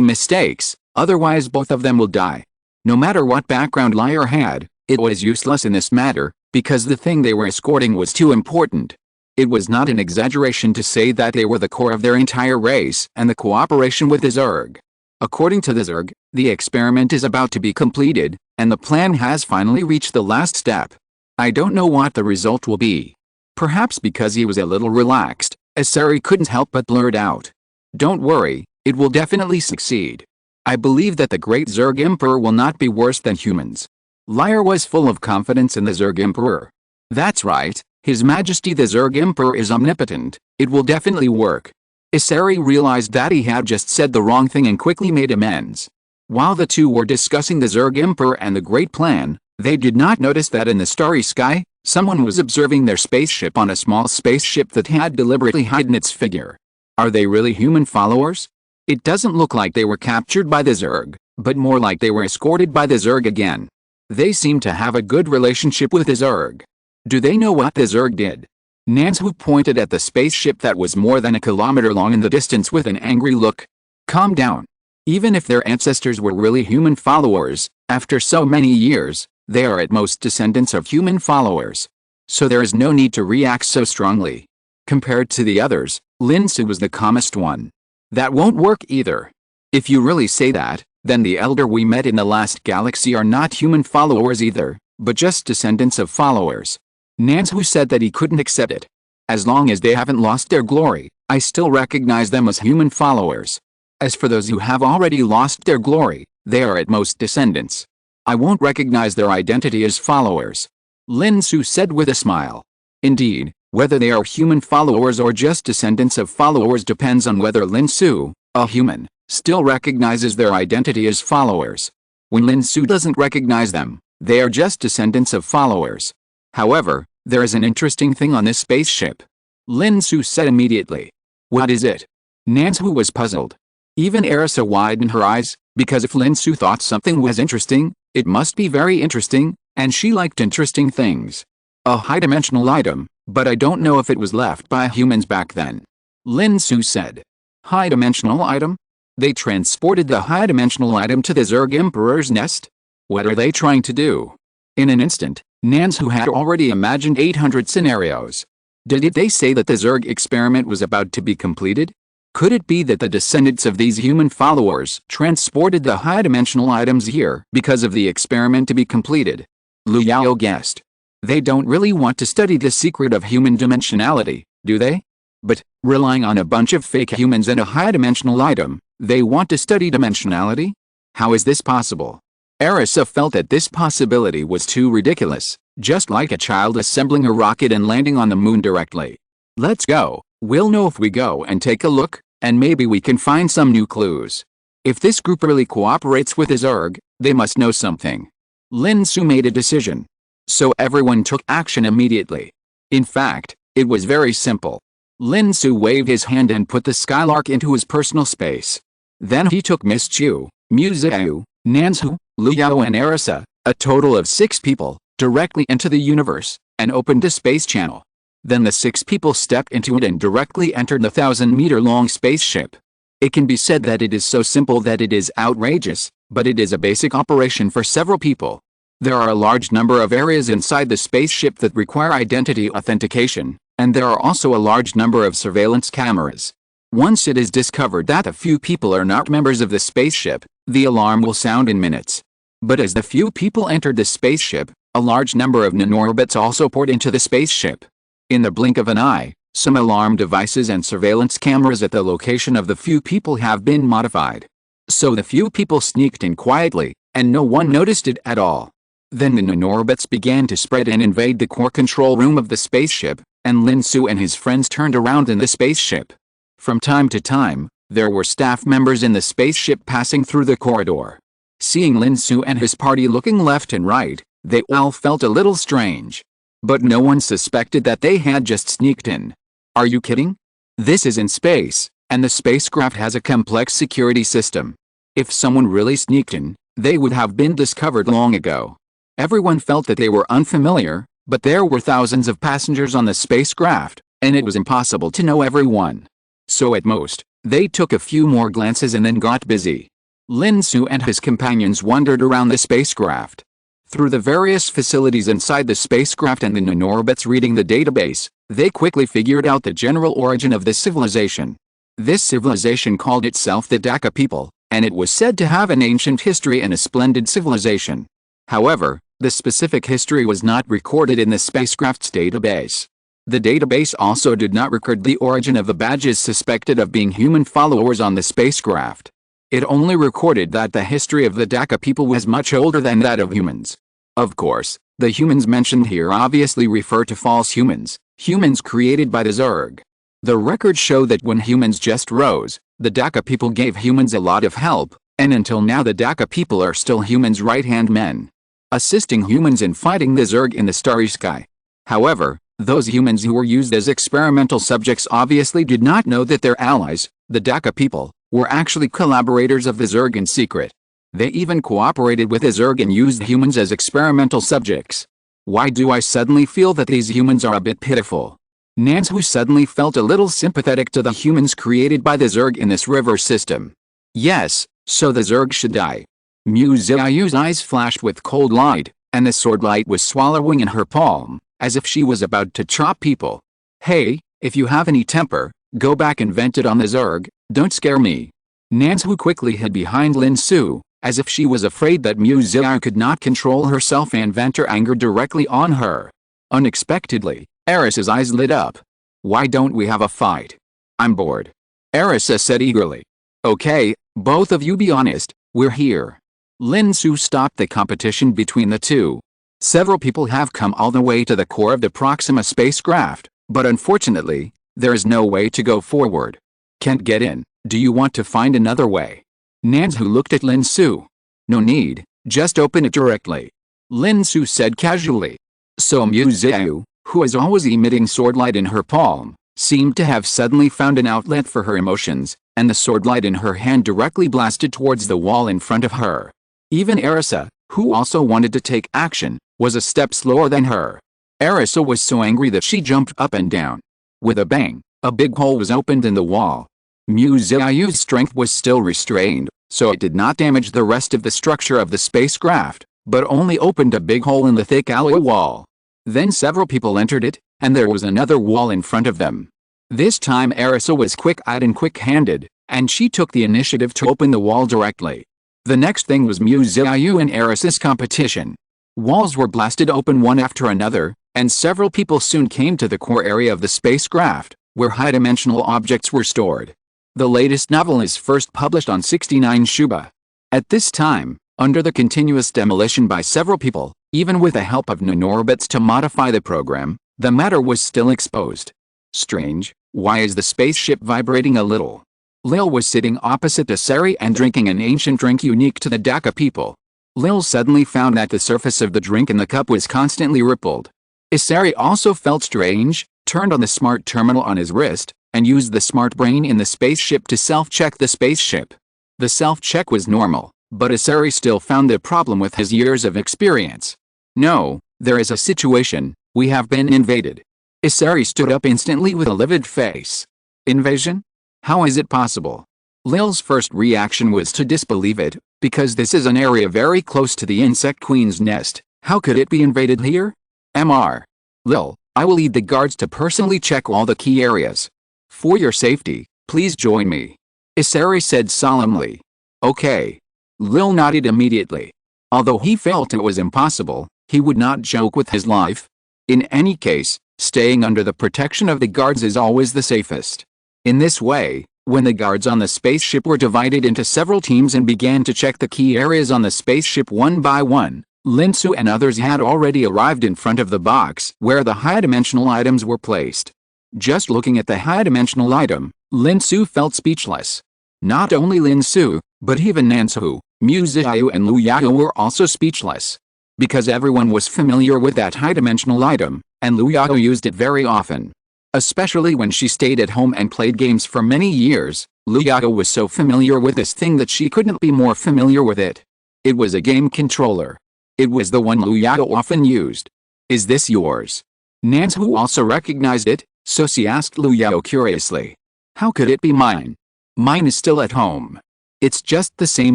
mistakes, otherwise both of them will die. No matter what background Liar had, it was useless in this matter, because the thing they were escorting was too important. It was not an exaggeration to say that they were the core of their entire race and the cooperation with the Zerg. According to the Zerg, the experiment is about to be completed, and the plan has finally reached the last step. I don't know what the result will be. Perhaps because he was a little relaxed, Asari couldn't help but blurt out. Don't worry, it will definitely succeed. I believe that the great Zerg Emperor will not be worse than humans. Liar was full of confidence in the Zerg Emperor. That's right, His Majesty the Zerg Emperor is omnipotent, it will definitely work. Asari realized that he had just said the wrong thing and quickly made amends. While the two were discussing the Zerg Emperor and the great plan, they did not notice that in the starry sky, someone was observing their spaceship on a small spaceship that had deliberately hidden its figure. Are they really human followers? It doesn't look like they were captured by the Zerg, but more like they were escorted by the Zerg again. They seem to have a good relationship with the Zerg. Do they know what the Zerg did? Nansu pointed at the spaceship that was more than a kilometer long in the distance with an angry look. Calm down. Even if their ancestors were really human followers, after so many years, they are at most descendants of human followers. So there is no need to react so strongly. Compared to the others, Lin Xu was the calmest one. That won't work either. If you really say that, then the elder we met in the last galaxy are not human followers either, but just descendants of followers. Nansu said that he couldn't accept it. As long as they haven't lost their glory, I still recognize them as human followers. As for those who have already lost their glory, they are at most descendants. I won't recognize their identity as followers. Lin Xu said with a smile. Indeed, whether they are human followers or just descendants of followers depends on whether Lin Xu, a human, still recognizes their identity as followers. When Lin Xu doesn't recognize them, they are just descendants of followers. However, there is an interesting thing on this spaceship. Lin Xu said immediately. What is it? Nansu was puzzled. Even Arisa widened her eyes, because if Lin Xu thought something was interesting, it must be very interesting, and she liked interesting things. A high-dimensional item, but I don't know if it was left by humans back then. Lin Xu said. High-dimensional item? They transported the high-dimensional item to the Zerg Emperor's nest? What are they trying to do? In an instant, Nansu had already imagined 800 scenarios. Did they say that the Zerg experiment was about to be completed? Could it be that the descendants of these human followers transported the high-dimensional items here because of the experiment to be completed? Lu Yao guessed. They don't really want to study the secret of human dimensionality, do they? But, relying on a bunch of fake humans and a high-dimensional item, they want to study dimensionality? How is this possible? Arisa felt that this possibility was too ridiculous, just like a child assembling a rocket and landing on the moon directly. Let's go, we'll know if we go and take a look, and maybe we can find some new clues. If this group really cooperates with the Zerg, they must know something. Lin Xu made a decision. So everyone took action immediately. In fact, it was very simple. Lin Xu waved his hand and put the Skylark into his personal space. Then he took Miss Qiu, Miss Qiu, Nansu, Lu Yao and Arisa, a total of 6 people, directly into the universe, and opened a space channel. Then the 6 people stepped into it and directly entered the 1,000-meter-long spaceship. It can be said that it is so simple that it is outrageous, but it is a basic operation for several people. There are a large number of areas inside the spaceship that require identity authentication, and there are also a large number of surveillance cameras. Once it is discovered that a few people are not members of the spaceship, the alarm will sound in minutes. But as the few people entered the spaceship, a large number of nanorobots also poured into the spaceship. In the blink of an eye, some alarm devices and surveillance cameras at the location of the few people have been modified. So the few people sneaked in quietly, and no one noticed it at all. Then the nanorobots began to spread and invade the core control room of the spaceship, and Lin Xu and his friends turned around in the spaceship. From time to time, there were staff members in the spaceship passing through the corridor. Seeing Lin Xu and his party looking left and right, they all felt a little strange. But no one suspected that they had just sneaked in. Are you kidding? This is in space. and the spacecraft has a complex security system. If someone really sneaked in, they would have been discovered long ago. Everyone felt that they were unfamiliar, but there were thousands of passengers on the spacecraft, and it was impossible to know everyone. So at most, they took a few more glances and then got busy. Lin Xu and his companions wandered around the spacecraft. Through the various facilities inside the spacecraft and the nanorbits reading the database, they quickly figured out the general origin of this civilization. This civilization called itself the Daka people, and it was said to have an ancient history and a splendid civilization. However, the specific history was not recorded in the spacecraft's database. The database also did not record the origin of the badges suspected of being human followers on the spacecraft. It only recorded that the history of the Daka people was much older than that of humans. Of course, the humans mentioned here obviously refer to false humans, humans created by the Zerg. The records show that when humans just rose, the Daka people gave humans a lot of help, and until now the Daka people are still humans' right-hand men, assisting humans in fighting the Zerg in the starry sky. However, those humans who were used as experimental subjects obviously did not know that their allies, the Daka people, were actually collaborators of the Zerg in secret. They even cooperated with the Zerg and used humans as experimental subjects. Why do I suddenly feel that these humans are a bit pitiful? Nansu suddenly felt a little sympathetic to the humans created by the Zerg in this river system. Yes, so the Zerg should die. Miss Qiu's eyes flashed with cold light, and the sword light was swallowing in her palm, as if she was about to chop people. Hey, if you have any temper, go back and vent it on the Zerg, don't scare me. Nansu quickly hid behind Lin Xu, as if she was afraid that Miss Qiu could not control herself and vent her anger directly on her. Unexpectedly, Eris's eyes lit up. Why don't we have a fight? I'm bored. Erisa said eagerly. Okay, both of you be honest, we're here. Lin Xu stopped the competition between the two. Several people have come all the way to the core of the Proxima spacecraft, but unfortunately, there is no way to go forward. Can't get in. Do you want to find another way? Nansu looked at Lin Xu. No need, just open it directly. Lin Xu said casually. So Miss Qiu, who is always emitting sword light in her palm, seemed to have suddenly found an outlet for her emotions, and the sword light in her hand directly blasted towards the wall in front of her. Even Erisa, who also wanted to take action, was a step slower than her. Erisa was so angry that she jumped up and down. With a bang, a big hole was opened in the wall. Miss Qiu's strength was still restrained, so it did not damage the rest of the structure of the spacecraft, but only opened a big hole in the thick alloy wall. Then several people entered it, and there was another wall in front of them. This time Erisa was quick-eyed and quick-handed, and she took the initiative to open the wall directly. The next thing was Miss Qiu and Erisa's competition. Walls were blasted open one after another, and several people soon came to the core area of the spacecraft, where high-dimensional objects were stored. The latest novel is first published on 69 Shuba. At this time, under the continuous demolition by several people, even with the help of nanorbits to modify the program, the matter was still exposed. Strange, why is the spaceship vibrating a little? Lil was sitting opposite to Sari and drinking an ancient drink unique to the Daka people. Lil suddenly found that the surface of the drink in the cup was constantly rippled. Isari also felt strange, turned on the smart terminal on his wrist, and used the smart brain in the spaceship to self-check the spaceship. The self-check was normal, but Isari still found the problem with his years of experience. No, there is a situation, we have been invaded. Isari stood up instantly with a livid face. Invasion? How is it possible? Lil's first reaction was to disbelieve it, because this is an area very close to the insect queen's nest. How could it be invaded here? Mr. Lil, I will lead the guards to personally check all the key areas. For your safety, please join me. Isari said solemnly. Okay. Lil nodded immediately. Although he felt it was impossible, he would not joke with his life. In any case, staying under the protection of the guards is always the safest. In this way, when the guards on the spaceship were divided into several teams and began to check the key areas on the spaceship one by one, Lin Xu and others had already arrived in front of the box where the high-dimensional items were placed. Just looking at the high-dimensional item, Lin Xu felt speechless. Not only Lin Xu, but even Nansu, Miss Qiu and Lu Yao were also speechless. Because everyone was familiar with that high-dimensional item, and Lu Yao used it very often. Especially when she stayed at home and played games for many years, Liu Yao was so familiar with this thing that she couldn't be more familiar with it. It was a game controller. It was the one Liu Yao often used. "Is this yours?" Nan Xu also recognized it, so she asked Liu Yao curiously. "How could it be mine? Mine is still at home. It's just the same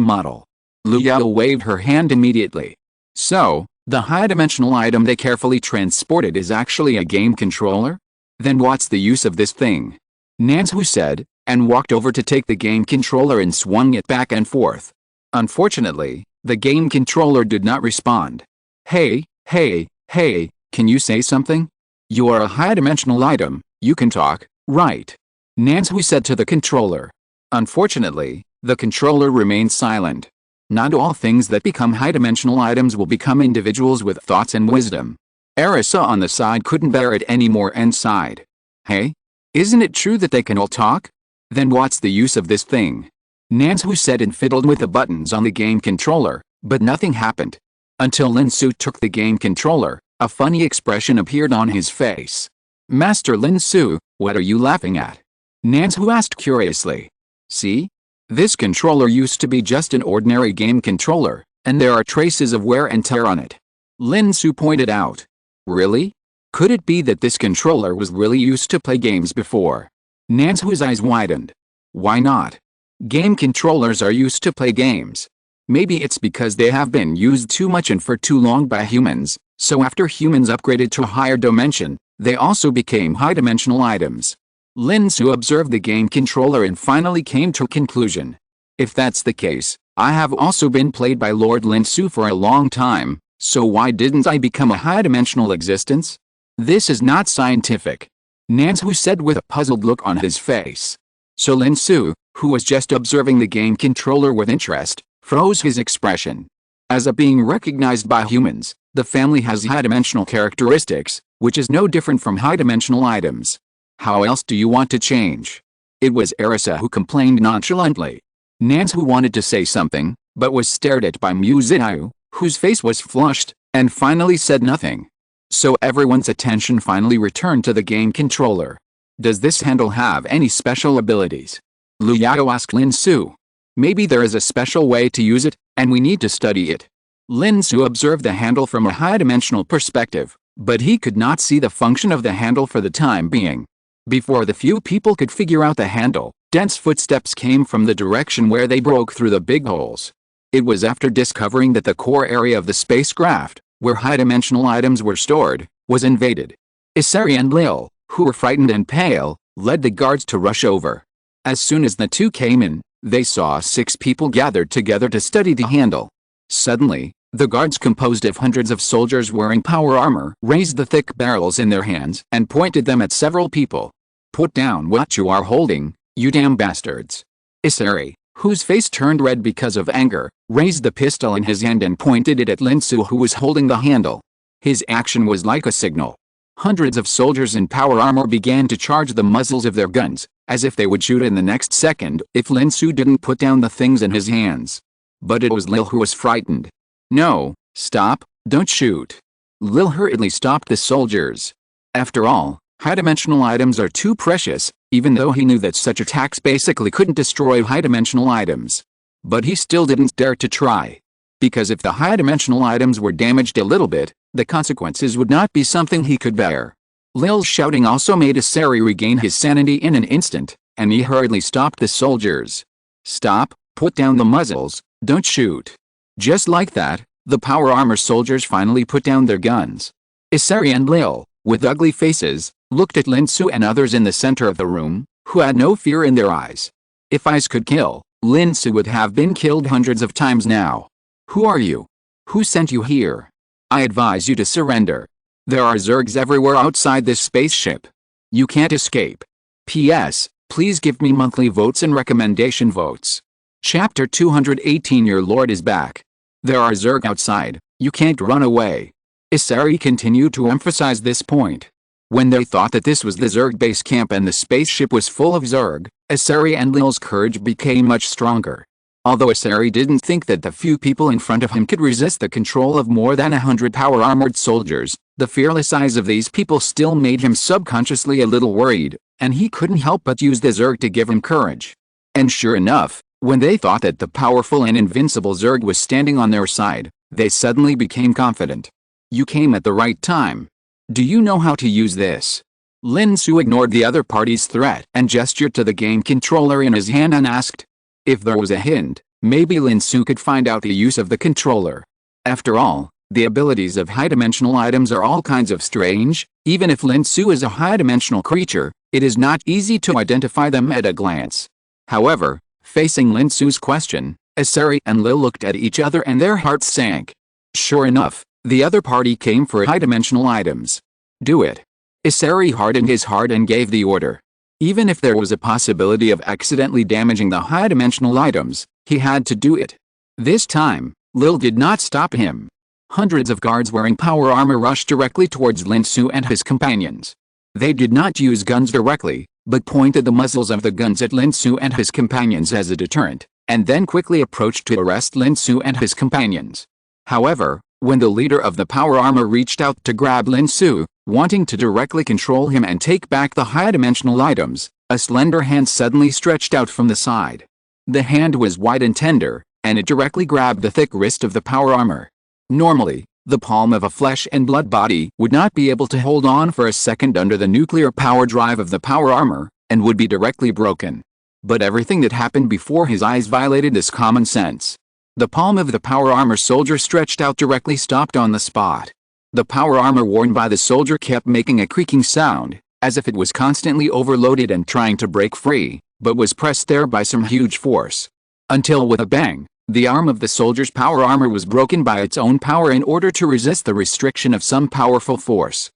model." Liu Yao waved her hand immediately. "So, the high-dimensional item they carefully transported is actually a game controller? Then what's the use of this thing?" Nan Xu said, and walked over to take the game controller and swung it back and forth. Unfortunately, the game controller did not respond. Hey, can you say something? You are a high-dimensional item, you can talk, right?" Nan Xu said to the controller. Unfortunately, the controller remained silent. Not all things that become high-dimensional items will become individuals with thoughts and wisdom. Arisa on the side couldn't bear it anymore and sighed. "Hey? Isn't it true that they can all talk? Then what's the use of this thing?" Nan Xu said and fiddled with the buttons on the game controller, but nothing happened. Until Lin Xu took the game controller, a funny expression appeared on his face. "Master Lin Xu, what are you laughing at?" Nan Xu asked curiously. "See? This controller used to be just an ordinary game controller, and there are traces of wear and tear on it." Lin Xu pointed out. "Really? Could it be that this controller was really used to play games before?" Nan Xu's eyes widened. "Why not? Game controllers are used to play games. Maybe it's because they have been used too much and for too long by humans, so after humans upgraded to a higher dimension, they also became high-dimensional items." Lin Xu observed the game controller and finally came to a conclusion. "If that's the case, I have also been played by Lord Lin Xu for a long time, so why didn't I become a high-dimensional existence? This is not scientific." Nan Xu said with a puzzled look on his face. So Lin Xu, who was just observing the game controller with interest, froze his expression. As a being recognized by humans, the family has high-dimensional characteristics, which is no different from high-dimensional items. How else do you want to change? It was Arisa who complained nonchalantly. Nan Xu wanted to say something, but was stared at by Miss Qiu, whose face was flushed, and finally said nothing. So everyone's attention finally returned to the game controller. "Does this handle have any special abilities?" Liu Yao asked Lin Xu. "Maybe there is a special way to use it, and we need to study it." Lin Xu observed the handle from a high-dimensional perspective, but he could not see the function of the handle for the time being. Before the few people could figure out the handle, dense footsteps came from the direction where they broke through the big holes. It was after discovering that the core area of the spacecraft, where high-dimensional items were stored, was invaded. Isari and Lil, who were frightened and pale, led the guards to rush over. As soon as the two came in, they saw 6 people gathered together to study the handle. Suddenly, the guards, composed of hundreds of soldiers wearing power armor, raised the thick barrels in their hands and pointed them at several people. "Put down what you are holding, you damn bastards." Isari, whose face turned red because of anger, raised the pistol in his hand and pointed it at Lin Xu, who was holding the handle. His action was like a signal. Hundreds of soldiers in power armor began to charge the muzzles of their guns, as if they would shoot in the next second if Lin Xu didn't put down the things in his hands. But it was Lil who was frightened. "No, stop, don't shoot." Lil hurriedly stopped the soldiers. After all, high-dimensional items are too precious, even though he knew that such attacks basically couldn't destroy high-dimensional items. But he still didn't dare to try. Because if the high-dimensional items were damaged a little bit, the consequences would not be something he could bear. Lil's shouting also made Isari regain his sanity in an instant, and he hurriedly stopped the soldiers. "Stop, put down the muzzles, don't shoot." Just like that, the power armor soldiers finally put down their guns. Isari and Lil, with ugly faces, looked at Lin Xu and others in the center of the room, who had no fear in their eyes. If eyes could kill, Lin Xu would have been killed hundreds of times now. "Who are you? Who sent you here? I advise you to surrender. There are Zergs everywhere outside this spaceship. You can't escape. P.S. Please give me monthly votes and recommendation votes." Chapter 218. Your lord is back. There are Zerg outside, you can't run away. Isari continued to emphasize this point. When they thought that this was the Zerg base camp and the spaceship was full of Zerg, Isari and Lil's courage became much stronger. Although Isari didn't think that the few people in front of him could resist the control of more than 100 power-armored soldiers, The fearless eyes of these people still made him subconsciously a little worried, and he couldn't help but use the Zerg to give him courage. And sure enough, when they thought that the powerful and invincible Zerg was standing on their side, they suddenly became confident. You came at the right time. Do you know how to use this? Lin Xu ignored the other party's threat and gestured to the game controller in his hand and asked. If there was a hint, maybe Lin Xu could find out the use of the controller. After all, the abilities of high-dimensional items are all kinds of strange. Even if Lin Xu is a high-dimensional creature, it is not easy to identify them at a glance. However, facing Lin Xu's question, Asari and Lil looked at each other and their hearts sank. Sure enough, the other party came for high-dimensional items. Do it. Asari hardened his heart and gave the order. Even if there was a possibility of accidentally damaging the high-dimensional items, he had to do it. This time, Lil did not stop him. Hundreds of guards wearing power armor rushed directly towards Lin Xu and his companions. They did not use guns directly, but pointed the muzzles of the guns at Lin Xu and his companions as a deterrent, and then quickly approached to arrest Lin Xu and his companions. However, when the leader of the power armor reached out to grab Lin Xu, wanting to directly control him and take back the high-dimensional items, a slender hand suddenly stretched out from the side. The hand was wide and tender, and it directly grabbed the thick wrist of the power armor. Normally, the palm of a flesh-and-blood body would not be able to hold on for a second under the nuclear power drive of the power armor, and would be directly broken. But everything that happened before his eyes violated this common sense. The palm of the power armor soldier stretched out directly stopped on the spot. The power armor worn by the soldier kept making a creaking sound, as if it was constantly overloaded and trying to break free, but was pressed there by some huge force. Until with a bang, the arm of the soldier's power armor was broken by its own power in order to resist the restriction of some powerful force.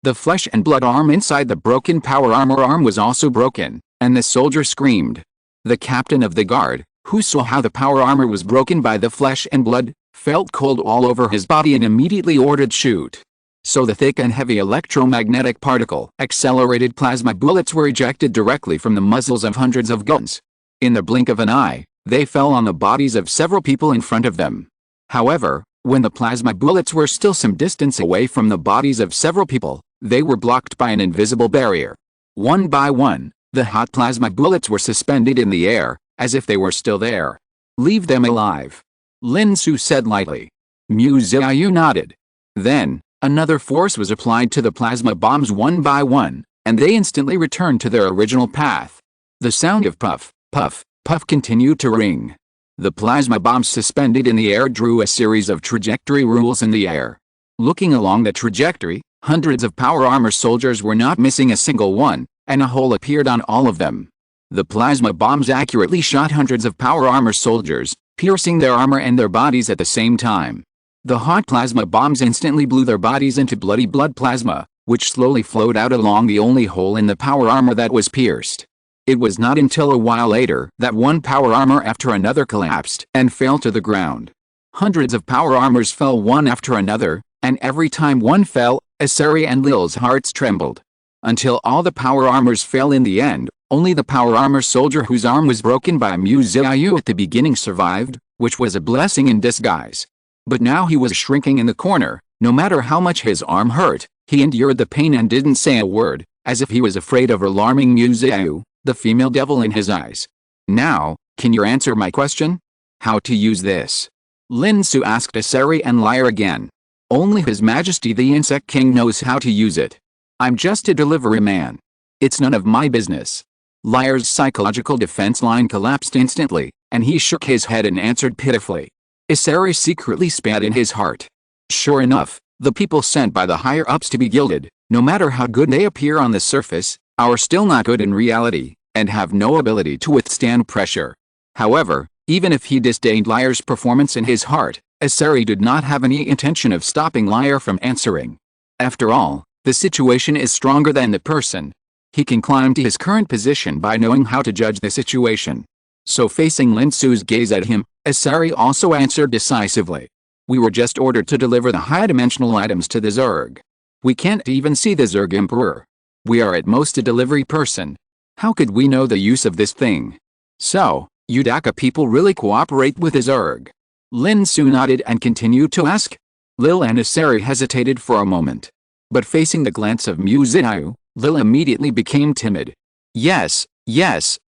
The flesh and blood arm inside the broken power armor arm was also broken, and the soldier screamed. The captain of the guard, who saw how the power armor was broken by the flesh and blood, felt cold all over his body and immediately ordered shoot. So the thick and heavy electromagnetic particle accelerated plasma bullets were ejected directly from the muzzles of hundreds of guns. In the blink of an eye, they fell on the bodies of several people in front of them. However, when the plasma bullets were still some distance away from the bodies of several people, they were blocked by an invisible barrier. One by one, the hot plasma bullets were suspended in the air, as if they were still there. Leave them alive, Lin Xu said lightly. Miss Qiu nodded. Then, another force was applied to the plasma bombs one by one, and they instantly returned to their original path. The sound of puff, puff, puff continued to ring. The plasma bombs suspended in the air drew a series of trajectory rules in the air. Looking along the trajectory, hundreds of power armor soldiers were not missing a single one, and a hole appeared on all of them. The plasma bombs accurately shot hundreds of power armor soldiers, piercing their armor and their bodies at the same time. The hot plasma bombs instantly blew their bodies into bloody blood plasma, which slowly flowed out along the only hole in the power armor that was pierced. It was not until a while later that one power armor after another collapsed and fell to the ground. Hundreds of power armors fell one after another, and every time one fell, Asari and Lil's hearts trembled. Until all the power armors fell in the end, only the power armor soldier whose arm was broken by Miss Qiu at the beginning survived, which was a blessing in disguise. But now he was shrinking in the corner. No matter how much his arm hurt, he endured the pain and didn't say a word, as if he was afraid of alarming Miss Qiu, the female devil in his eyes. Now, can you answer my question? How to use this? Lin Xu asked Asari and Lyre again. Only His Majesty the Insect King knows how to use it. I'm just a delivery man. It's none of my business. Lyre's psychological defense line collapsed instantly, and he shook his head and answered pitifully. Asari secretly spat in his heart. Sure enough, the people sent by the higher-ups to be gilded, no matter how good they appear on the surface, are still not good in reality, and have no ability to withstand pressure. However, even if he disdained Lyre's performance in his heart, Asari did not have any intention of stopping Lyre from answering. After all, the situation is stronger than the person. He can climb to his current position by knowing how to judge the situation. So facing Lin Xu's gaze at him, Asari also answered decisively. We were just ordered to deliver the high-dimensional items to the Zerg. We can't even see the Zerg Emperor. We are at most a delivery person. How could we know the use of this thing? So, Udaka people really cooperate with the Zerg? Lin Xu nodded and continued to ask. Lil and Asari hesitated for a moment. But facing the glance of Miss Qiu, Lil immediately became timid. Yes,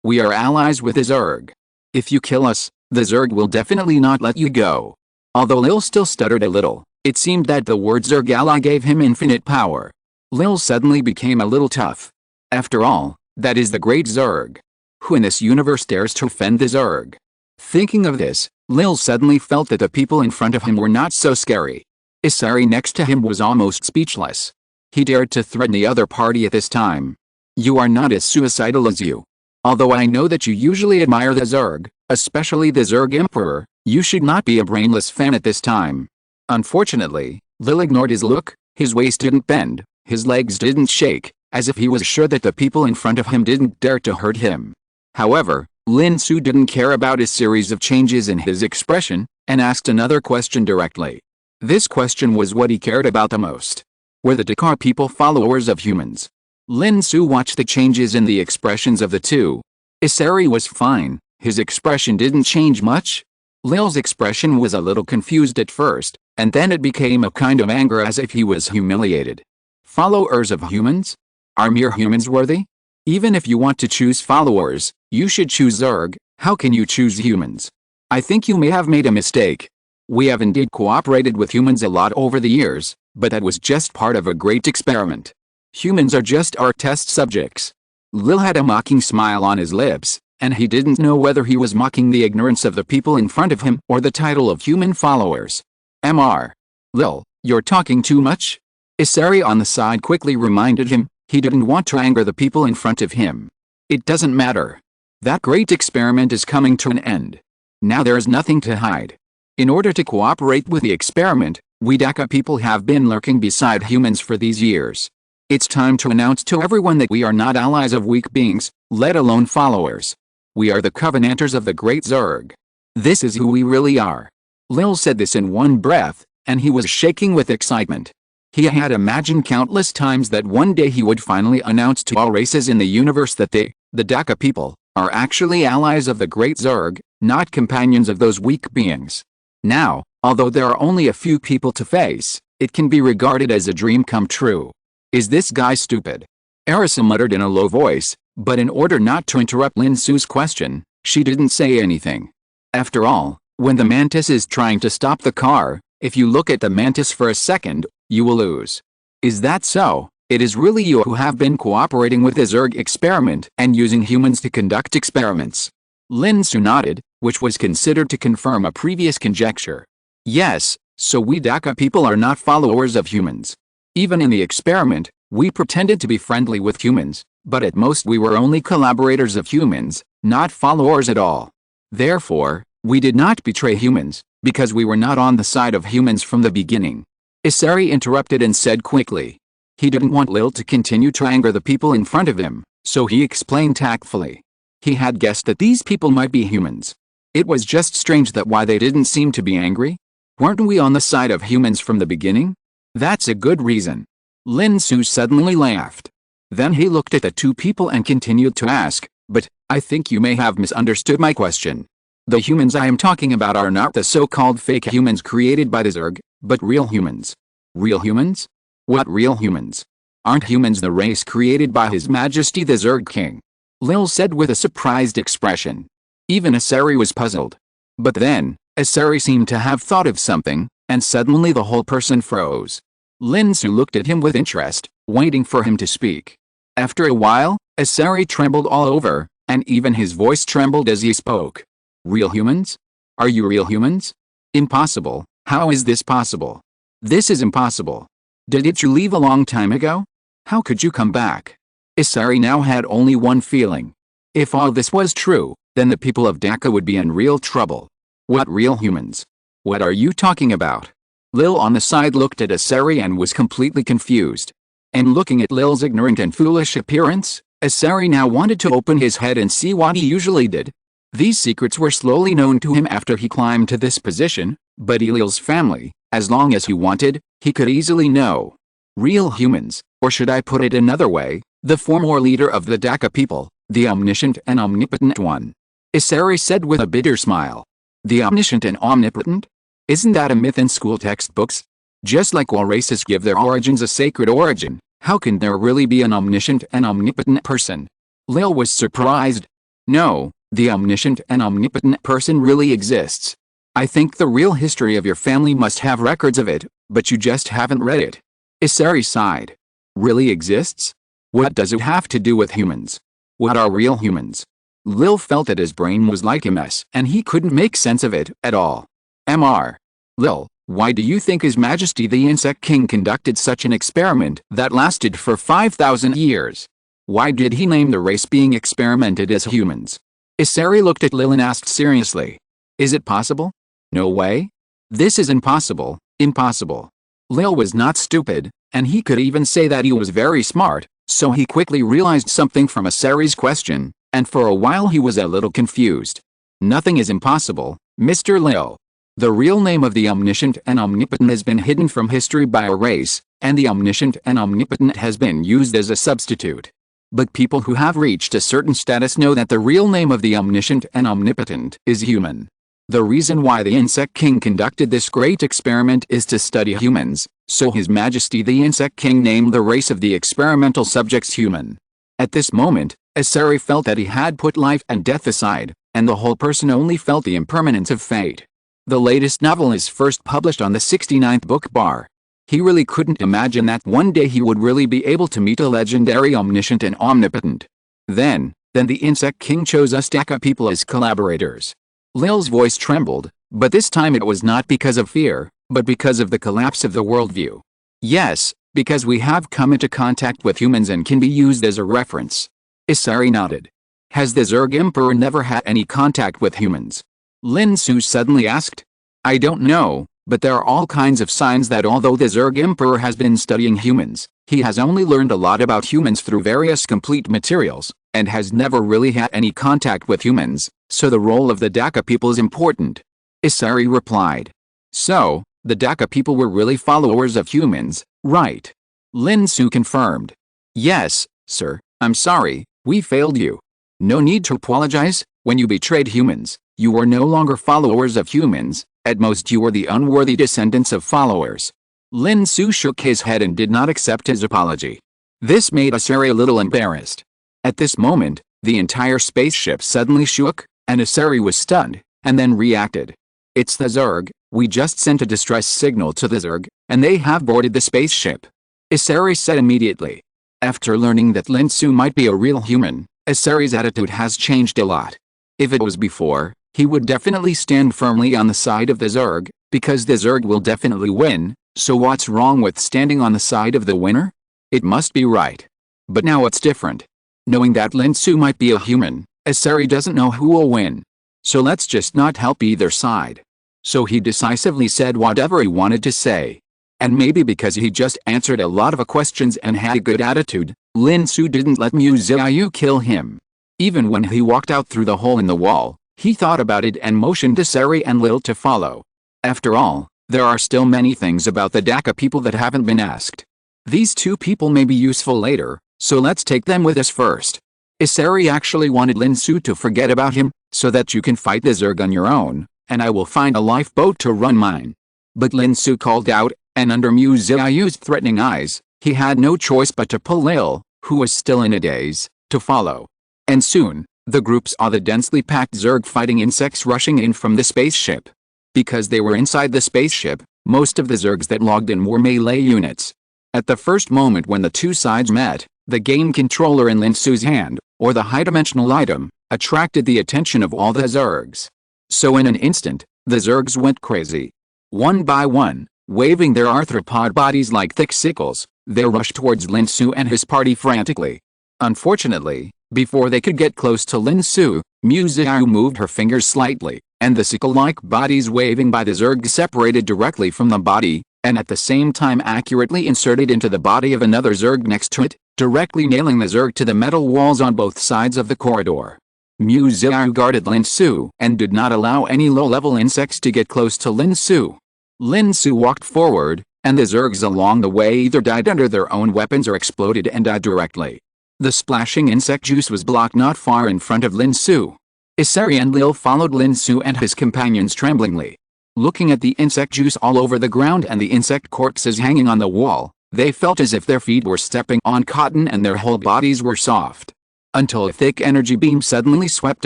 we are allies with the Zerg. If you kill us, the Zerg will definitely not let you go. Although Lil still stuttered a little, it seemed that the word Zerg ally gave him infinite power. Lil suddenly became a little tough. After all, that is the great Zerg. Who in this universe dares to offend the Zerg? Thinking of this, Lil suddenly felt that the people in front of him were not so scary. Asari next to him was almost speechless. He dared to threaten the other party at this time. You are not as suicidal as you. Although I know that you usually admire the Zerg, especially the Zerg Emperor, you should not be a brainless fan at this time. Unfortunately, Lil ignored his look, his waist didn't bend, his legs didn't shake, as if he was sure that the people in front of him didn't dare to hurt him. However, Lin Xu didn't care about his series of changes in his expression, and asked another question directly. This question was what he cared about the most. Were the Dakar people followers of humans? Lin Xu watched the changes in the expressions of the two. Asari was fine, his expression didn't change much. Lil's expression was a little confused at first, and then it became a kind of anger as if he was humiliated. Followers of humans? Are mere humans worthy? Even if you want to choose followers, you should choose Zerg. How can you choose humans? I think you may have made a mistake. We have indeed cooperated with humans a lot over the years, but that was just part of a great experiment. Humans are just our test subjects. Lil had a mocking smile on his lips, and he didn't know whether he was mocking the ignorance of the people in front of him or the title of human followers. Mr. Lil, you're talking too much? Asari on the side quickly reminded him. He didn't want to anger the people in front of him. It doesn't matter. That great experiment is coming to an end. Now there is nothing to hide. In order to cooperate with the experiment, we Dakar people have been lurking beside humans for these years. It's time to announce to everyone that we are not allies of weak beings, let alone followers. We are the Covenanters of the Great Zerg. This is who we really are. Lil said this in one breath, and he was shaking with excitement. He had imagined countless times that one day he would finally announce to all races in the universe that they, the Dakar people, are actually allies of the Great Zerg, not companions of those weak beings. Now, although there are only a few people to face, it can be regarded as a dream come true. Is this guy stupid? Arisa muttered in a low voice, but in order not to interrupt Lin Xu's question, she didn't say anything. After all, when the mantis is trying to stop the car, if you look at the mantis for a second, you will lose. Is that so? It is really you who have been cooperating with the Zerg experiment and using humans to conduct experiments. Lin Xu nodded, which was considered to confirm a previous conjecture. Yes, so we Dakar people are not followers of humans. Even in the experiment, we pretended to be friendly with humans, but at most we were only collaborators of humans, not followers at all. Therefore, we did not betray humans, because we were not on the side of humans from the beginning. Asari interrupted and said quickly. He didn't want Lil to continue to anger the people in front of him, so he explained tactfully. He had guessed that these people might be humans. It was just strange that why they didn't seem to be angry. Weren't we on the side of humans from the beginning? That's a good reason. Lin Xu suddenly laughed. Then he looked at the two people and continued to ask, but, I think you may have misunderstood my question. The humans I am talking about are not the so-called fake humans created by the Zerg, but real humans. Real humans? What real humans? Aren't humans the race created by His Majesty the Zerg King? Lil said with a surprised expression. Even Asari was puzzled. But then, Asari seemed to have thought of something, and suddenly the whole person froze. Lin Xu looked at him with interest, waiting for him to speak. After a while, Asari trembled all over, and even his voice trembled as he spoke. Real humans? Are you real humans? Impossible. How is this possible? This is impossible. Didn't you leave a long time ago? How could you come back? Asari now had only one feeling. If all this was true, then the people of Dakar would be in real trouble. What real humans? What are you talking about? Lil on the side looked at Asari and was completely confused. And looking at Lil's ignorant and foolish appearance, Asari now wanted to open his head and see what he usually did. These secrets were slowly known to him after he climbed to this position, but Lil's family, as long as he wanted, he could easily know. Real humans, or should I put it another way, the former leader of the Dakar people, the omniscient and omnipotent one. Asari said with a bitter smile. The omniscient and omnipotent? Isn't that a myth in school textbooks? Just like all races give their origins a sacred origin, how can there really be an omniscient and omnipotent person? Lil was surprised. No, the omniscient and omnipotent person really exists. I think the real history of your family must have records of it, but you just haven't read it. Isari sighed. Really exists? What does it have to do with humans? What are real humans? Lil felt that his brain was like a mess and he couldn't make sense of it at all. Mr. Lil, why do you think His Majesty the Insect King conducted such an experiment that lasted for 5,000 years? Why did he name the race being experimented as humans? Isari looked at Lil and asked seriously. Is it possible? No way. This is impossible, impossible. Lil was not stupid, and he could even say that he was very smart, so he quickly realized something from Isari's question, and for a while he was a little confused. Nothing is impossible, Mr. Lil. The real name of the omniscient and omnipotent has been hidden from history by a race, and the omniscient and omnipotent has been used as a substitute. But people who have reached a certain status know that the real name of the omniscient and omnipotent is human. The reason why the Insect King conducted this great experiment is to study humans, so His Majesty the Insect King named the race of the experimental subjects human. At this moment, Isari felt that he had put life and death aside, and the whole person only felt the impermanence of fate. The latest novel is first published on the 69th book bar. He really couldn't imagine that one day he would really be able to meet a legendary omniscient and omnipotent. Then the Insect King chose us Daka people as collaborators. Lil's voice trembled, but this time it was not because of fear, but because of the collapse of the worldview. Yes, because we have come into contact with humans and can be used as a reference. Isari nodded. Has the Zerg Emperor never had any contact with humans? Lin Xu suddenly asked. I don't know, but there are all kinds of signs that although the Zerg Emperor has been studying humans, he has only learned a lot about humans through various complete materials, and has never really had any contact with humans, so the role of the Daka people is important. Isari replied. So, the Daka people were really followers of humans, right? Lin Xu confirmed. Yes, sir, I'm sorry, we failed you. No need to apologize. When you betrayed humans, you were no longer followers of humans, at most you were the unworthy descendants of followers. Lin Xu shook his head and did not accept his apology. This made Isari a little embarrassed. At this moment, the entire spaceship suddenly shook, and Isari was stunned, and then reacted. It's the Zerg, we just sent a distress signal to the Zerg, and they have boarded the spaceship. Isari said immediately. After learning that Lin Xu might be a real human, Isari's attitude has changed a lot. If it was before, he would definitely stand firmly on the side of the Zerg, because the Zerg will definitely win, so what's wrong with standing on the side of the winner? It must be right. But now it's different. Knowing that Lin Xu might be a human, Isari doesn't know who will win. So let's just not help either side. So he decisively said whatever he wanted to say. And maybe because he just answered a lot of questions and had a good attitude, Lin Xu didn't let Miss Qiu kill him. Even when he walked out through the hole in the wall, he thought about it and motioned Isari and Lil to follow. After all, there are still many things about the Daka people that haven't been asked. These two people may be useful later, so let's take them with us first. Isari actually wanted Lin Xu to forget about him, so that you can fight the Zerg on your own, and I will find a lifeboat to run mine. But Lin Xu called out, and under Miss Qiu's threatening eyes, he had no choice but to pull Lil, who was still in a daze, to follow. And soon, the group saw the densely packed Zerg fighting insects rushing in from the spaceship. Because they were inside the spaceship, most of the Zergs that logged in were melee units. At the first moment when the two sides met, the game controller in Lin Xu's hand, or the high-dimensional item, attracted the attention of all the Zergs. So in an instant, the Zergs went crazy. One by one, waving their arthropod bodies like thick sickles, they rushed towards Lin Xu and his party frantically. Unfortunately, before they could get close to Lin Xu, Miss Qiu moved her fingers slightly, and the sickle-like bodies waving by the Zerg separated directly from the body, and at the same time accurately inserted into the body of another Zerg next to it, directly nailing the Zerg to the metal walls on both sides of the corridor. Miss Qiu guarded Lin Xu and did not allow any low-level insects to get close to Lin Xu. Lin Xu walked forward, and the Zergs along the way either died under their own weapons or exploded and died directly. The splashing insect juice was blocked not far in front of Lin Xu. Isari and Lil followed Lin Xu and his companions tremblingly. Looking at the insect juice all over the ground and the insect corpses hanging on the wall, they felt as if their feet were stepping on cotton and their whole bodies were soft. Until a thick energy beam suddenly swept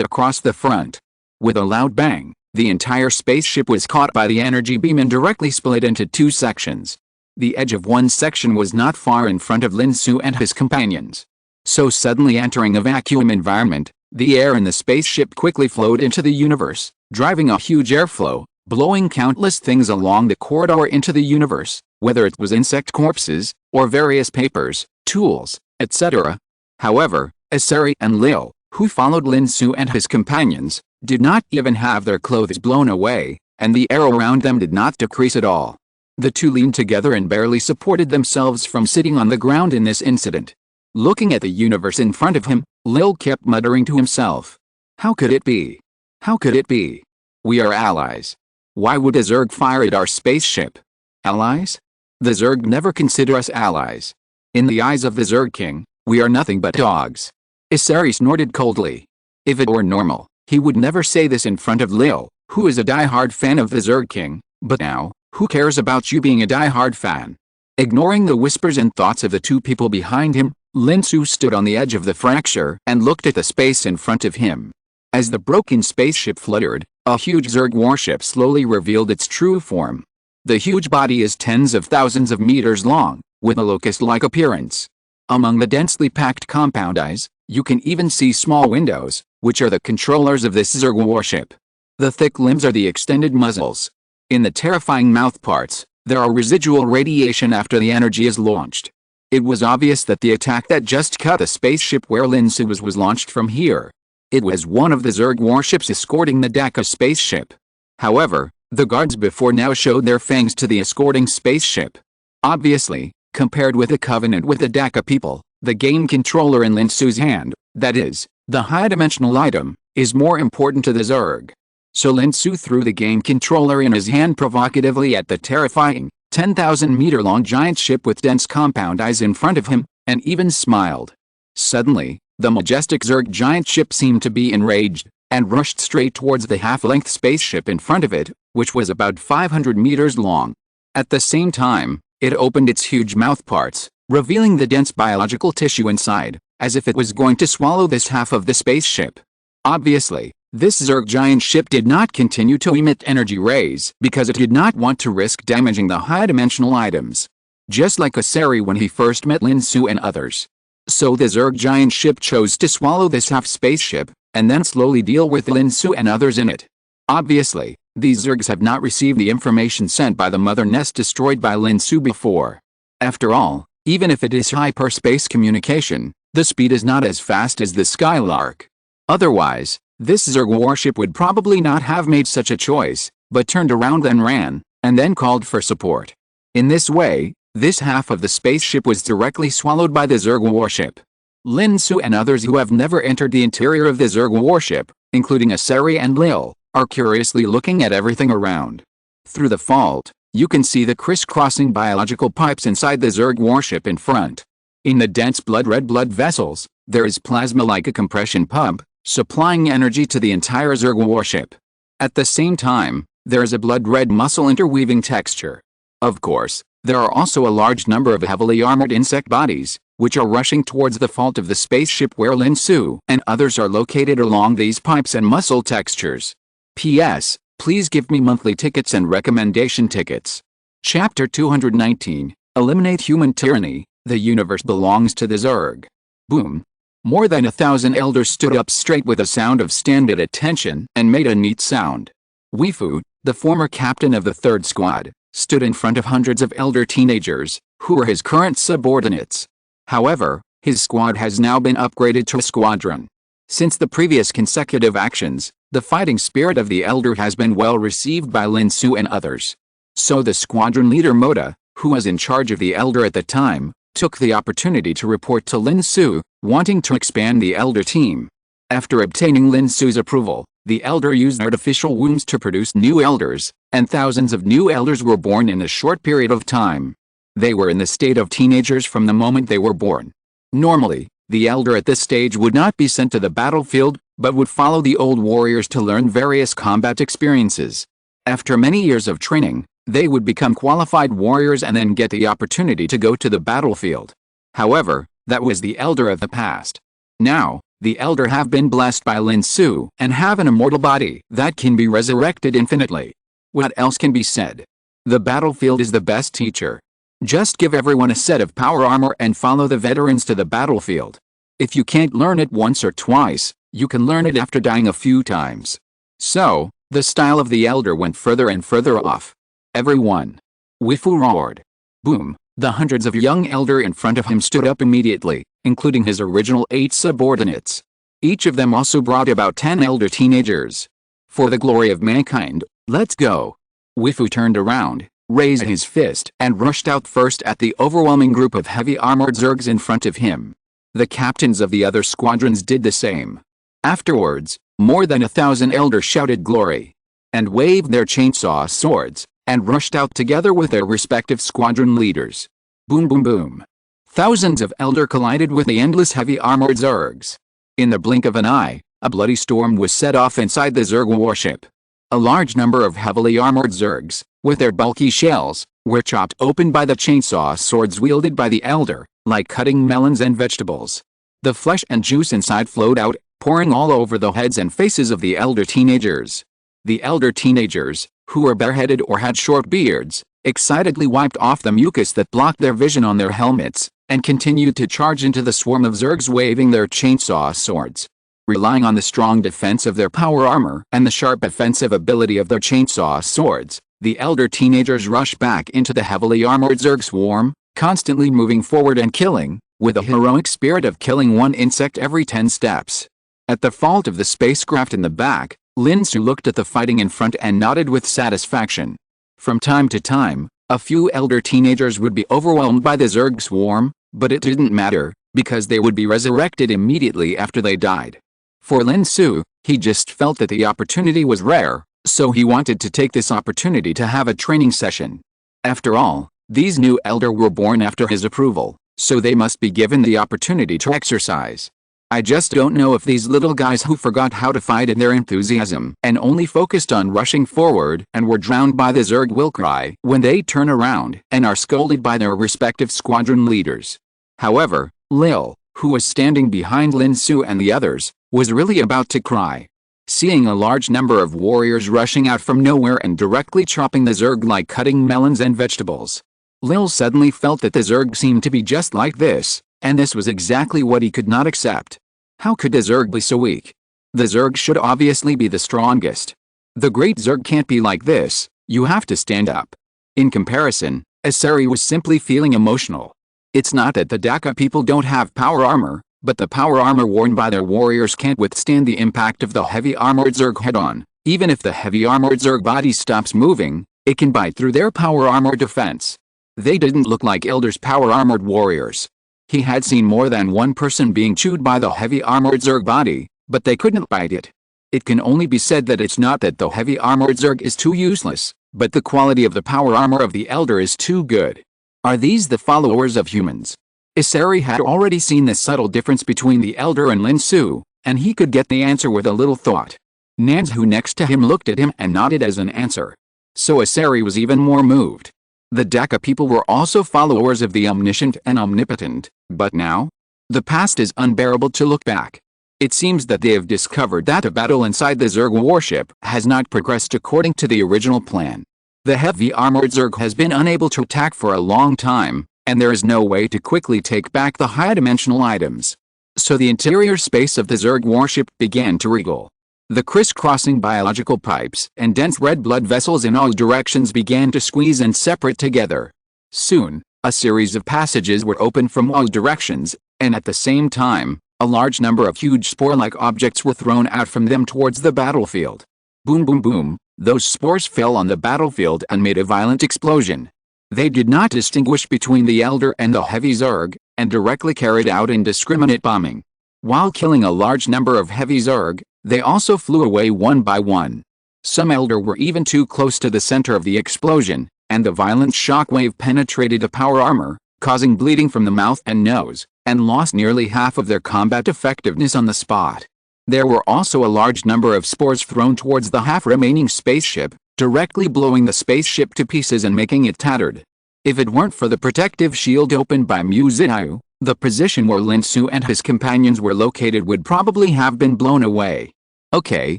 across the front. With a loud bang, the entire spaceship was caught by the energy beam and directly split into two sections. The edge of one section was not far in front of Lin Xu and his companions. So suddenly entering a vacuum environment, the air in the spaceship quickly flowed into the universe, driving a huge airflow, blowing countless things along the corridor into the universe, whether it was insect corpses, or various papers, tools, etc. However, Asari and Lil, who followed Lin Xu and his companions, did not even have their clothes blown away, and the air around them did not decrease at all. The two leaned together and barely supported themselves from sitting on the ground in this incident. Looking at the universe in front of him, Lil kept muttering to himself. How could it be? How could it be? We are allies. Why would a Zerg fire at our spaceship? Allies? The Zerg never consider us allies. In the eyes of the Zerg king, we are nothing but dogs. Asari snorted coldly. If it were normal, he would never say this in front of Lil, who is a die-hard fan of the Zerg king, but now, who cares about you being a die-hard fan? Ignoring the whispers and thoughts of the two people behind him, Lin Xu stood on the edge of the fracture and looked at the space in front of him. As the broken spaceship fluttered, a huge Zerg warship slowly revealed its true form. The huge body is tens of thousands of meters long, with a locust-like appearance. Among the densely packed compound eyes, you can even see small windows, which are the controllers of this Zerg warship. The thick limbs are the extended muzzles. In the terrifying mouth parts, there are residual radiation after the energy is launched. It was obvious that the attack that just cut the spaceship where Lin Xu was launched from here. It was one of the Zerg warships escorting the Daka spaceship. However, the guards before now showed their fangs to the escorting spaceship. Obviously, compared with the Covenant with the Daka people, the game controller in Lin Xu's hand, that is, the high-dimensional item, is more important to the Zerg. So Lin Xu threw the game controller in his hand provocatively at the terrifying, 10,000-meter-long giant ship with dense compound eyes in front of him, and even smiled. Suddenly, the majestic Zerg giant ship seemed to be enraged, and rushed straight towards the half-length spaceship in front of it, which was about 500 meters long. At the same time, it opened its huge mouth parts, revealing the dense biological tissue inside, as if it was going to swallow this half of the spaceship. Obviously, this Zerg giant ship did not continue to emit energy rays because it did not want to risk damaging the high-dimensional items. Just like Asari when he first met Lin Xu and others. So the Zerg giant ship chose to swallow this half-spaceship, and then slowly deal with Lin Xu and others in it. Obviously, these Zergs have not received the information sent by the mother nest destroyed by Lin Xu before. After all, even if it is hyperspace communication, the speed is not as fast as the Skylark. Otherwise, this Zerg warship would probably not have made such a choice, but turned around and ran, and then called for support. In this way, this half of the spaceship was directly swallowed by the Zerg warship. Lin Xu and others who have never entered the interior of the Zerg warship, including Asari and Lil, are curiously looking at everything around. Through the fault, you can see the crisscrossing biological pipes inside the Zerg warship in front. In the dense blood-red blood vessels, there is plasma like a compression pump, supplying energy to the entire Zerg warship. At the same time, there is a blood-red muscle interweaving texture. Of course, there are also a large number of heavily armored insect bodies, which are rushing towards the fault of the spaceship where Lin Xu and others are located along these pipes and muscle textures. P.S. Please give me monthly tickets and recommendation tickets. Chapter 219, Eliminate Human Tyranny, the universe belongs to the Zerg. Boom. More than 1,000 elders stood up straight with a sound of stand at attention and made a neat sound. Weifu, the former captain of the 3rd Squad, stood in front of hundreds of elder teenagers, who were his current subordinates. However, his squad has now been upgraded to a squadron. Since the previous consecutive actions, the fighting spirit of the elder has been well received by Lin Xu and others. So the squadron leader Moda, who was in charge of the elder at the time, took the opportunity to report to Lin Xu, wanting to expand the elder team. After obtaining Lin Xu's approval, the elder used artificial wombs to produce new elders, and thousands of new elders were born in a short period of time. They were in the state of teenagers from the moment they were born. Normally, the elder at this stage would not be sent to the battlefield, but would follow the old warriors to learn various combat experiences. After many years of training, they would become qualified warriors and then get the opportunity to go to the battlefield. However, that was the elder of the past. Now, the elder have been blessed by Lin Xu and have an immortal body that can be resurrected infinitely. What else can be said? The battlefield is the best teacher. Just give everyone a set of power armor and follow the veterans to the battlefield. If you can't learn it once or twice, you can learn it after dying a few times. So, the style of the elder went further and further off. Everyone! Wifu roared. Boom! The hundreds of young elder in front of him stood up immediately, including his original 8 subordinates. Each of them also brought about 10 elder teenagers. For the glory of mankind, let's go! Wifu turned around, raised his fist, and rushed out first at the overwhelming group of heavy armored zergs in front of him. The captains of the other squadrons did the same. Afterwards, more than 1,000 elders shouted glory, and waved their chainsaw swords, and rushed out together with their respective squadron leaders. Boom boom boom. Thousands of elder collided with the endless heavy armored zergs. In the blink of an eye, a bloody storm was set off inside the zerg warship. A large number of heavily armored zergs, with their bulky shells, were chopped open by the chainsaw swords wielded by the elder, like cutting melons and vegetables. The flesh and juice inside flowed out, pouring all over the heads and faces of the elder teenagers. The elder teenagers, who were bareheaded or had short beards, excitedly wiped off the mucus that blocked their vision on their helmets, and continued to charge into the swarm of zergs waving their chainsaw swords. Relying on the strong defense of their power armor and the sharp offensive ability of their chainsaw swords, the elder teenagers rushed back into the heavily armored zerg swarm, constantly moving forward and killing, with a heroic spirit of killing one insect every 10 steps. At the fault of the spacecraft in the back, Lin Xu looked at the fighting in front and nodded with satisfaction. From time to time, a few elder teenagers would be overwhelmed by the zerg swarm, but it didn't matter, because they would be resurrected immediately after they died. For Lin Xu, he just felt that the opportunity was rare, so he wanted to take this opportunity to have a training session. After all, these new elder were born after his approval, so they must be given the opportunity to exercise. I just don't know if these little guys who forgot how to fight in their enthusiasm and only focused on rushing forward and were drowned by the zerg will cry when they turn around and are scolded by their respective squadron leaders. However, Lil, who was standing behind Lin Xu and the others, was really about to cry. Seeing a large number of warriors rushing out from nowhere and directly chopping the zerg like cutting melons and vegetables, Lil suddenly felt that the zerg seemed to be just like this, and this was exactly what he could not accept. How could the zerg be so weak? The zerg should obviously be the strongest. The great zerg can't be like this, you have to stand up. In comparison, Asari was simply feeling emotional. It's not that the Daka people don't have power armor, but the power armor worn by their warriors can't withstand the impact of the heavy armored zerg head-on. Even if the heavy armored zerg body stops moving, it can bite through their power armor defense. They didn't look like Elder's power armored warriors. He had seen more than one person being chewed by the heavy armored zerg body, but they couldn't bite it. It can only be said that it's not that the heavy armored zerg is too useless, but the quality of the power armor of the elder is too good. Are these the followers of humans? Asari had already seen the subtle difference between the elder and Lin Xu, and he could get the answer with a little thought. Nans, who next to him, looked at him and nodded as an answer. So Asari was even more moved. The Daka people were also followers of the omniscient and omnipotent, but now? The past is unbearable to look back. It seems that they have discovered that the battle inside the Zerg warship has not progressed according to the original plan. The heavy armored Zerg has been unable to attack for a long time, and there is no way to quickly take back the high-dimensional items. So the interior space of the Zerg warship began to wriggle. The crisscrossing biological pipes and dense red blood vessels in all directions began to squeeze and separate together. Soon, a series of passages were opened from all directions, and at the same time, a large number of huge spore-like objects were thrown out from them towards the battlefield. Boom boom boom, those spores fell on the battlefield and made a violent explosion. They did not distinguish between the Elder and the heavy Zerg, and directly carried out indiscriminate bombing. While killing a large number of heavy Zerg, they also flew away one by one. Some Elder were even too close to the center of the explosion, and the violent shockwave penetrated the power armor, causing bleeding from the mouth and nose, and lost nearly half of their combat effectiveness on the spot. There were also a large number of spores thrown towards the half-remaining spaceship, directly blowing the spaceship to pieces and making it tattered. If it weren't for the protective shield opened by Miss Qiu, the position where Lin Xu and his companions were located would probably have been blown away. Okay,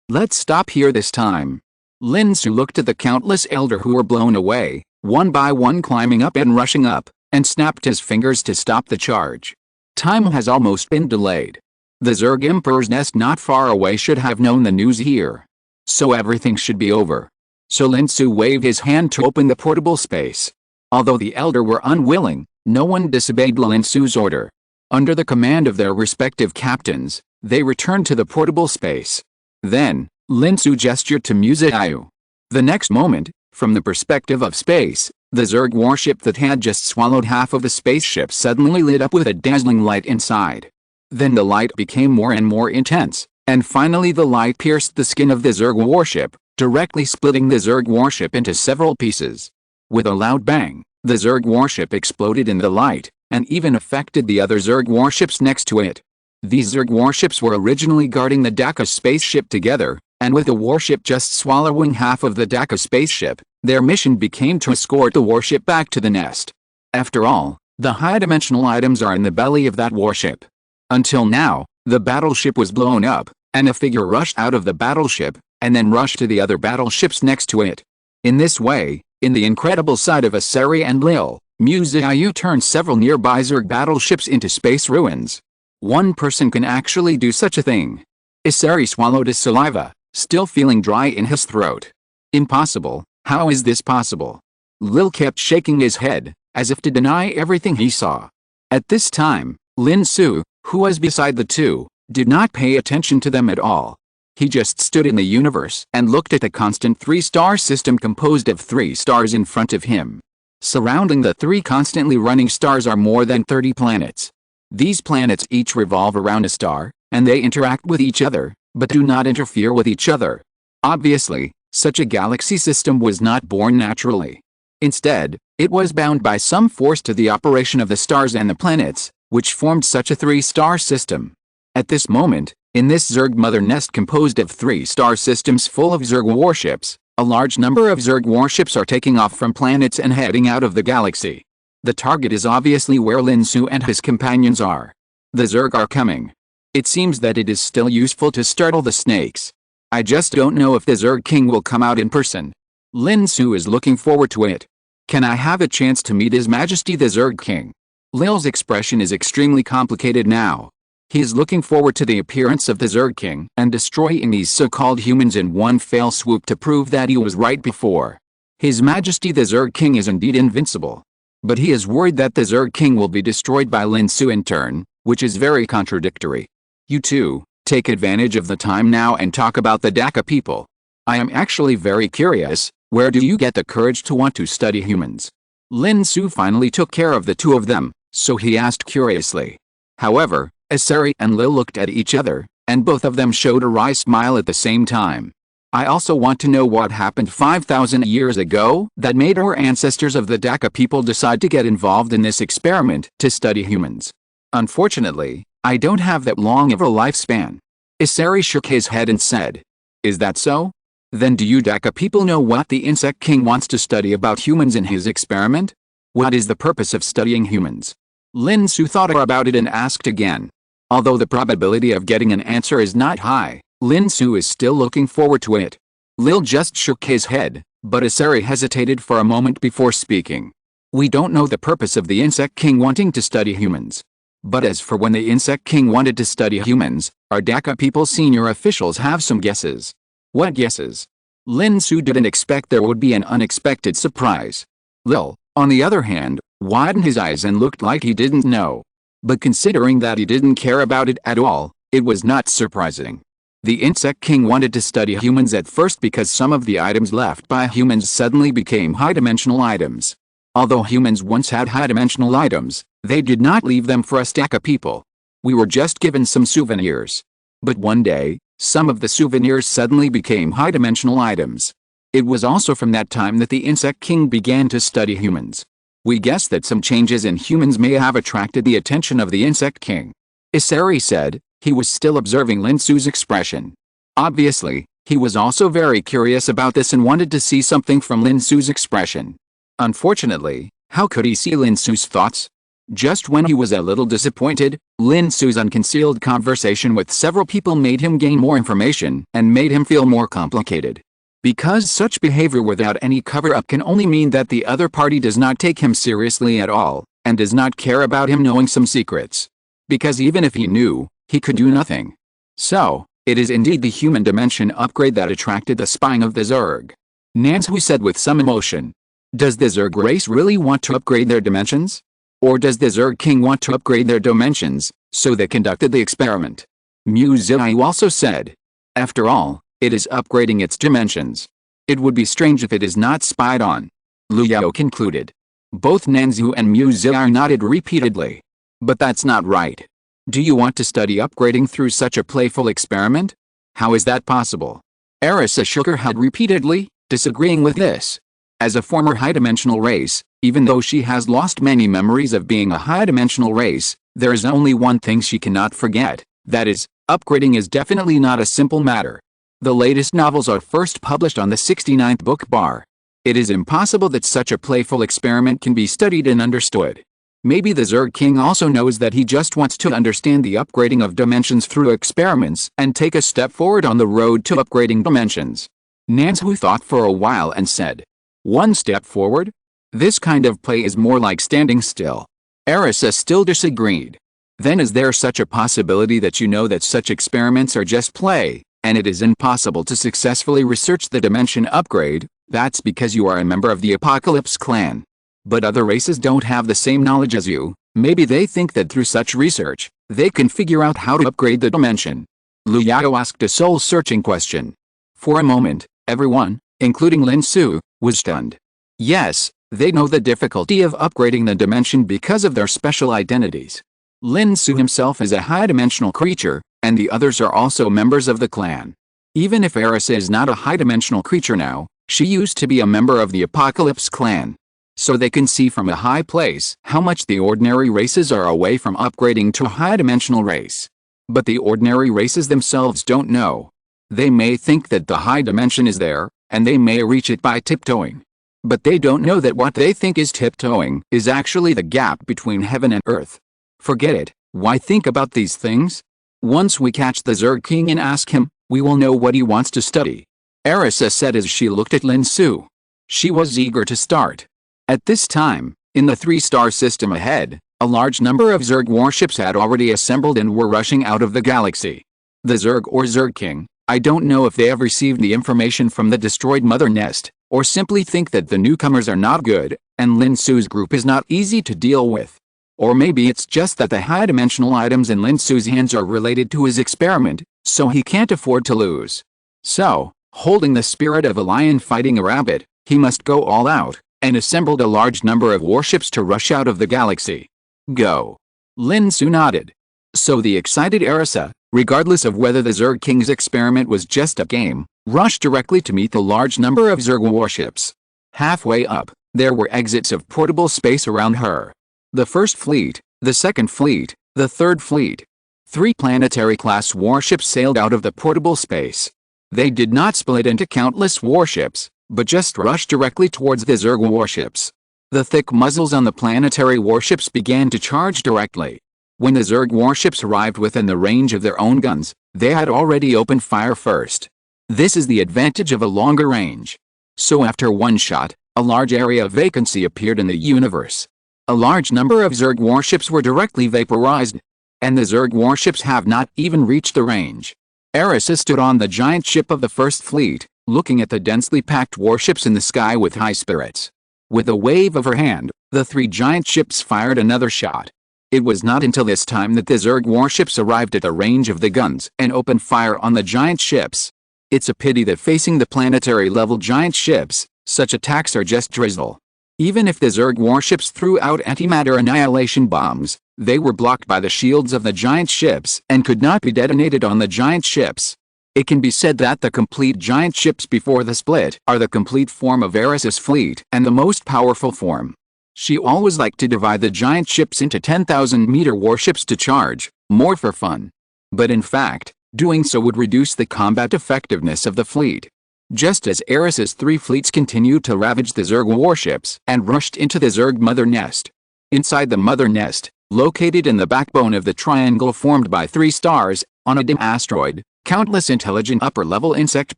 let's stop here this time. Lin Xu looked at the countless elder who were blown away, one by one climbing up and rushing up, and snapped his fingers to stop the charge. Time has almost been delayed. The Zerg Emperor's nest not far away should have known the news here. So everything should be over. So Lin Xu waved his hand to open the portable space. Although the elder were unwilling, no one disobeyed Lin Xu's order. Under the command of their respective captains, they returned to the portable space. Then, Lin Xu gestured to Miss Qiu. The next moment, from the perspective of space, the Zerg warship that had just swallowed half of the spaceship suddenly lit up with a dazzling light inside. Then the light became more and more intense, and finally the light pierced the skin of the Zerg warship, directly splitting the Zerg warship into several pieces. With a loud bang, the Zerg warship exploded in the light, and even affected the other Zerg warships next to it. These Zerg warships were originally guarding the Daka spaceship together, and with the warship just swallowing half of the Daka spaceship, their mission became to escort the warship back to the nest. After all, the high-dimensional items are in the belly of that warship. Until now, the battleship was blown up, and a figure rushed out of the battleship, and then rushed to the other battleships next to it. In this way, in the incredible sight of Asari and Lil, Miss Qiu turned several nearby Zerg battleships into space ruins. One person can actually do such a thing. Asari swallowed his saliva, still feeling dry in his throat. Impossible, how is this possible? Lil kept shaking his head, as if to deny everything he saw. At this time, Lin Xu, who was beside the two, did not pay attention to them at all. He just stood in the universe and looked at the constant three-star system composed of 3 stars in front of him. Surrounding the 3 constantly running stars are more than 30 planets. These planets each revolve around a star, and they interact with each other, but do not interfere with each other. Obviously, such a galaxy system was not born naturally. Instead, it was bound by some force to the operation of the stars and the planets, which formed such a 3-star system. At this moment, in this Zerg mother nest composed of 3-star systems full of Zerg warships, a large number of Zerg warships are taking off from planets and heading out of the galaxy. The target is obviously where Lin Xu and his companions are. The Zerg are coming. It seems that it is still useful to startle the snakes. I just don't know if the Zerg King will come out in person. Lin Xu is looking forward to it. Can I have a chance to meet His Majesty the Zerg King? Lil's expression is extremely complicated now. He is looking forward to the appearance of the Zerg King and destroying these so-called humans in one fell swoop to prove that he was right before. His Majesty the Zerg King is indeed invincible. But he is worried that the Zerg King will be destroyed by Lin Xu in turn, which is very contradictory. You two, take advantage of the time now and talk about the Daka people. I am actually very curious, where do you get the courage to want to study humans? Lin Xu finally took care of the two of them, so he asked curiously. However, Asari and Lil looked at each other, and both of them showed a wry smile at the same time. I also want to know what happened 5,000 years ago that made our ancestors of the Daka people decide to get involved in this experiment to study humans. Unfortunately, I don't have that long of a lifespan. Asari shook his head and said, Is that so? Then do you Daka people know what the Insect King wants to study about humans in his experiment? What is the purpose of studying humans? Lin Xu thought about it and asked again. Although the probability of getting an answer is not high, Lin Xu is still looking forward to it. Lil just shook his head, but Asari hesitated for a moment before speaking. We don't know the purpose of the Insect King wanting to study humans. But as for when the Insect King wanted to study humans, our Daka people senior officials have some guesses. What guesses? Lin Xu didn't expect there would be an unexpected surprise. Lil, on the other hand, widened his eyes and looked like he didn't know. But considering that he didn't care about it at all, it was not surprising. The Insect King wanted to study humans at first because some of the items left by humans suddenly became high-dimensional items. Although humans once had high-dimensional items, they did not leave them for us Daka people. We were just given some souvenirs. But one day, some of the souvenirs suddenly became high-dimensional items. It was also from that time that the Insect King began to study humans. We guess that some changes in humans may have attracted the attention of the Insect King. Asari said. He was still observing Lin Xu's expression. Obviously, He was also very curious about this and wanted to see something from Lin Xu's expression. Unfortunately, how could he see Lin Xu's thoughts? Just when he was a little disappointed, Lin Xu's unconcealed conversation with several people made him gain more information and made him feel more complicated. Because such behavior without any cover-up can only mean that the other party does not take him seriously at all, and does not care about him knowing some secrets. Because even if he knew, he could do nothing. So, it is indeed the human dimension upgrade that attracted the spying of the Zerg. Lin Xu said with some emotion. Does the Zerg race really want to upgrade their dimensions? Or does the Zerg king want to upgrade their dimensions, so they conducted the experiment? Miss Qiu also said. After all, it is upgrading its dimensions. It would be strange if it is not spied on. Liu concluded. Both Lin Xu and Miss Qiu nodded repeatedly. But that's not right. Do you want to study upgrading through such a playful experiment? How is that possible? Arisa shook her head repeatedly, disagreeing with this. As a former high-dimensional race, even though she has lost many memories of being a high-dimensional race, there is only one thing she cannot forget, that is, upgrading is definitely not a simple matter. The latest novels are first published on the 69th book bar. It is impossible that such a playful experiment can be studied and understood. Maybe the Zerg King also knows that he just wants to understand the upgrading of dimensions through experiments and take a step forward on the road to upgrading dimensions. Lin Xu thought for a while and said, "One step forward? This kind of play is more like standing still." Arisa still disagreed. Then is there such a possibility that you know that such experiments are just play, and it is impossible to successfully research the dimension upgrade? That's because you are a member of the Apocalypse clan. But other races don't have the same knowledge as you. Maybe they think that through such research, they can figure out how to upgrade the dimension. Liu asked a soul-searching question. For a moment, everyone, including Lin Xu, was stunned. Yes, they know the difficulty of upgrading the dimension because of their special identities. Lin Xu himself is a high-dimensional creature, and the others are also members of the clan. Even if Arisa is not a high-dimensional creature now, she used to be a member of the Apocalypse clan. So they can see from a high place how much the ordinary races are away from upgrading to a high-dimensional race. But the ordinary races themselves don't know. They may think that the high dimension is there, and they may reach it by tiptoeing. But they don't know that what they think is tiptoeing is actually the gap between heaven and earth. Forget it, why think about these things? Once we catch the Zerg King and ask him, we will know what he wants to study. Arisa said as she looked at Lin Xu. She was eager to start. At this time, in the 3-star system ahead, a large number of Zerg warships had already assembled and were rushing out of the galaxy. The Zerg or Zerg King, I don't know if they have received the information from the destroyed mother nest, or simply think that the newcomers are not good, and Lin Xu's group is not easy to deal with. Or maybe it's just that the high-dimensional items in Lin Xu's hands are related to his experiment, so he can't afford to lose. So, holding the spirit of a lion fighting a rabbit, he must go all out, and assembled a large number of warships to rush out of the galaxy. Go. Lin Xu nodded. So the excited Arisa, regardless of whether the Zerg King's experiment was just a game, rushed directly to meet the large number of Zerg warships. Halfway up, there were exits of portable space around her. The first fleet, the second fleet, the third fleet. 3 planetary-class warships sailed out of the portable space. They did not split into countless warships, but just rushed directly towards the Zerg warships. The thick muzzles on the planetary warships began to charge directly. When the Zerg warships arrived within the range of their own guns, they had already opened fire first. This is the advantage of a longer range. So after one shot, a large area of vacancy appeared in the universe. A large number of Zerg warships were directly vaporized, and the Zerg warships have not even reached the range. Arisa stood on the giant ship of the first fleet, looking at the densely packed warships in the sky with high spirits. With a wave of her hand, the 3 giant ships fired another shot. It was not until this time that the Zerg warships arrived at the range of the guns and opened fire on the giant ships. It's a pity that facing the planetary-level giant ships, such attacks are just drizzle. Even if the Zerg warships threw out antimatter annihilation bombs, they were blocked by the shields of the giant ships and could not be detonated on the giant ships. It can be said that the complete giant ships before the split are the complete form of Arisa's fleet and the most powerful form. She always liked to divide the giant ships into 10,000-meter warships to charge, more for fun. But in fact, Doing so would reduce the combat effectiveness of the fleet. Just as Eris's 3 fleets continued to ravage the Zerg warships and rushed into the Zerg mother nest. Inside the mother nest, located in the backbone of the triangle formed by 3 stars, on a dim asteroid, countless intelligent upper-level insect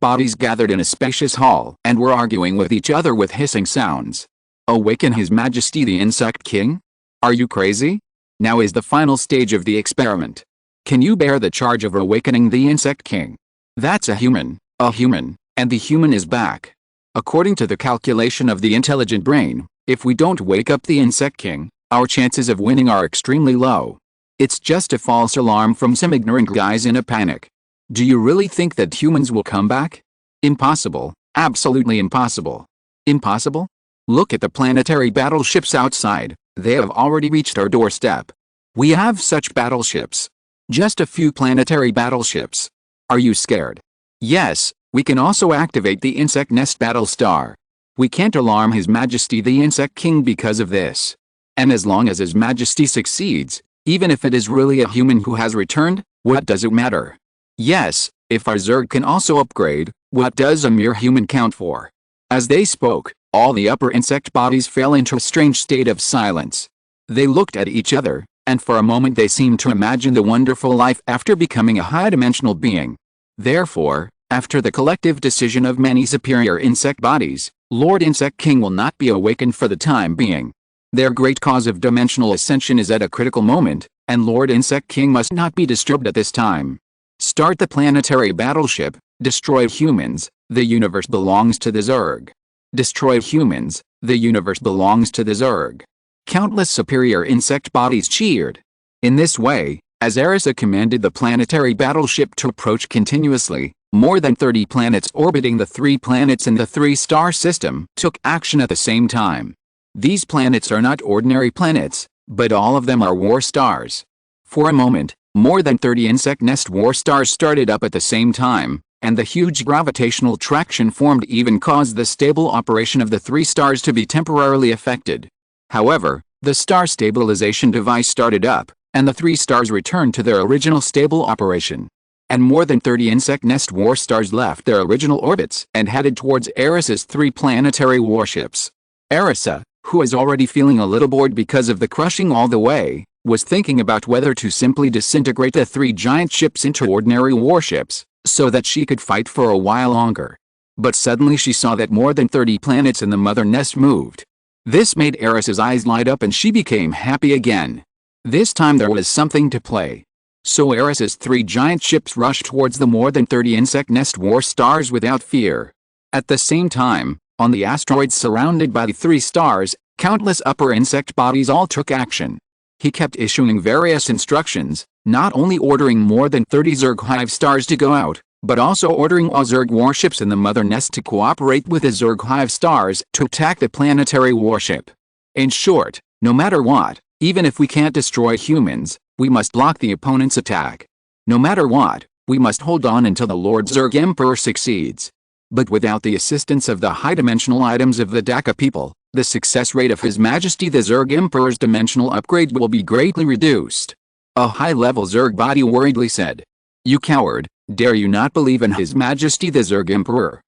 bodies gathered in a spacious hall and were arguing with each other with hissing sounds. Awaken His Majesty the Insect King? Are you crazy? Now is the final stage of the experiment. Can you bear the charge of awakening the Insect King? That's a human, and the human is back. According to the calculation of the intelligent brain, if we don't wake up the Insect King, our chances of winning are extremely low. It's just a false alarm from some ignorant guys in a panic. Do you really think that humans will come back? Impossible, absolutely impossible. Impossible? Look at the planetary battleships outside, they have already reached our doorstep. We have such battleships. Just a few planetary battleships. Are you scared? Yes, we can also activate the Insect Nest Battlestar. We can't alarm His Majesty the Insect King because of this. And as long as His Majesty succeeds, even if it is really a human who has returned, what does it matter? Yes, if our Zerg can also upgrade, what does a mere human count for? As they spoke, all the upper insect bodies fell into a strange state of silence. They looked at each other, and for a moment they seemed to imagine the wonderful life after becoming a high-dimensional being. Therefore, after the collective decision of many superior insect bodies, Lord Insect King will not be awakened for the time being. Their great cause of dimensional ascension is at a critical moment, and Lord Insect King must not be disturbed at this time. Start the planetary battleship, destroy humans, the universe belongs to the Zerg. Destroy humans, the universe belongs to the Zerg. Countless superior insect bodies cheered. In this way, as Erisa commanded the planetary battleship to approach continuously, more than 30 planets orbiting the 3 planets in the 3-star system took action at the same time. These planets are not ordinary planets, but all of them are war stars. For a moment, more than 30 insect nest war stars started up at the same time, and the huge gravitational traction formed even caused the stable operation of the 3 stars to be temporarily affected. However, the star stabilization device started up, and the 3 stars returned to their original stable operation. And more than 30 insect nest war stars left their original orbits and headed towards Eris's 3 planetary warships. Erisa, who is already feeling a little bored because of the crushing all the way, was thinking about whether to simply disintegrate the 3 giant ships into ordinary warships, so that she could fight for a while longer. But suddenly she saw that more than 30 planets in the mother nest moved. This made Eris's eyes light up and she became happy again. This time there was something to play. So Eris's 3 giant ships rushed towards the more than 30 insect nest war stars without fear. At the same time, on the asteroid surrounded by the 3 stars, countless upper insect bodies all took action. He kept issuing various instructions, not only ordering more than 30 Zerg hive stars to go out, but also ordering all Zerg warships in the mother nest to cooperate with the Zerg hive stars to attack the planetary warship. In short, no matter what, even if we can't destroy humans, we must block the opponent's attack. No matter what, we must hold on until the Lord Zerg Emperor succeeds. But without the assistance of the high-dimensional items of the Daka people, the success rate of His Majesty the Zerg Emperor's dimensional upgrade will be greatly reduced. A high-level Zerg body worriedly said. You coward, dare you not believe in His Majesty the Zerg Emperor?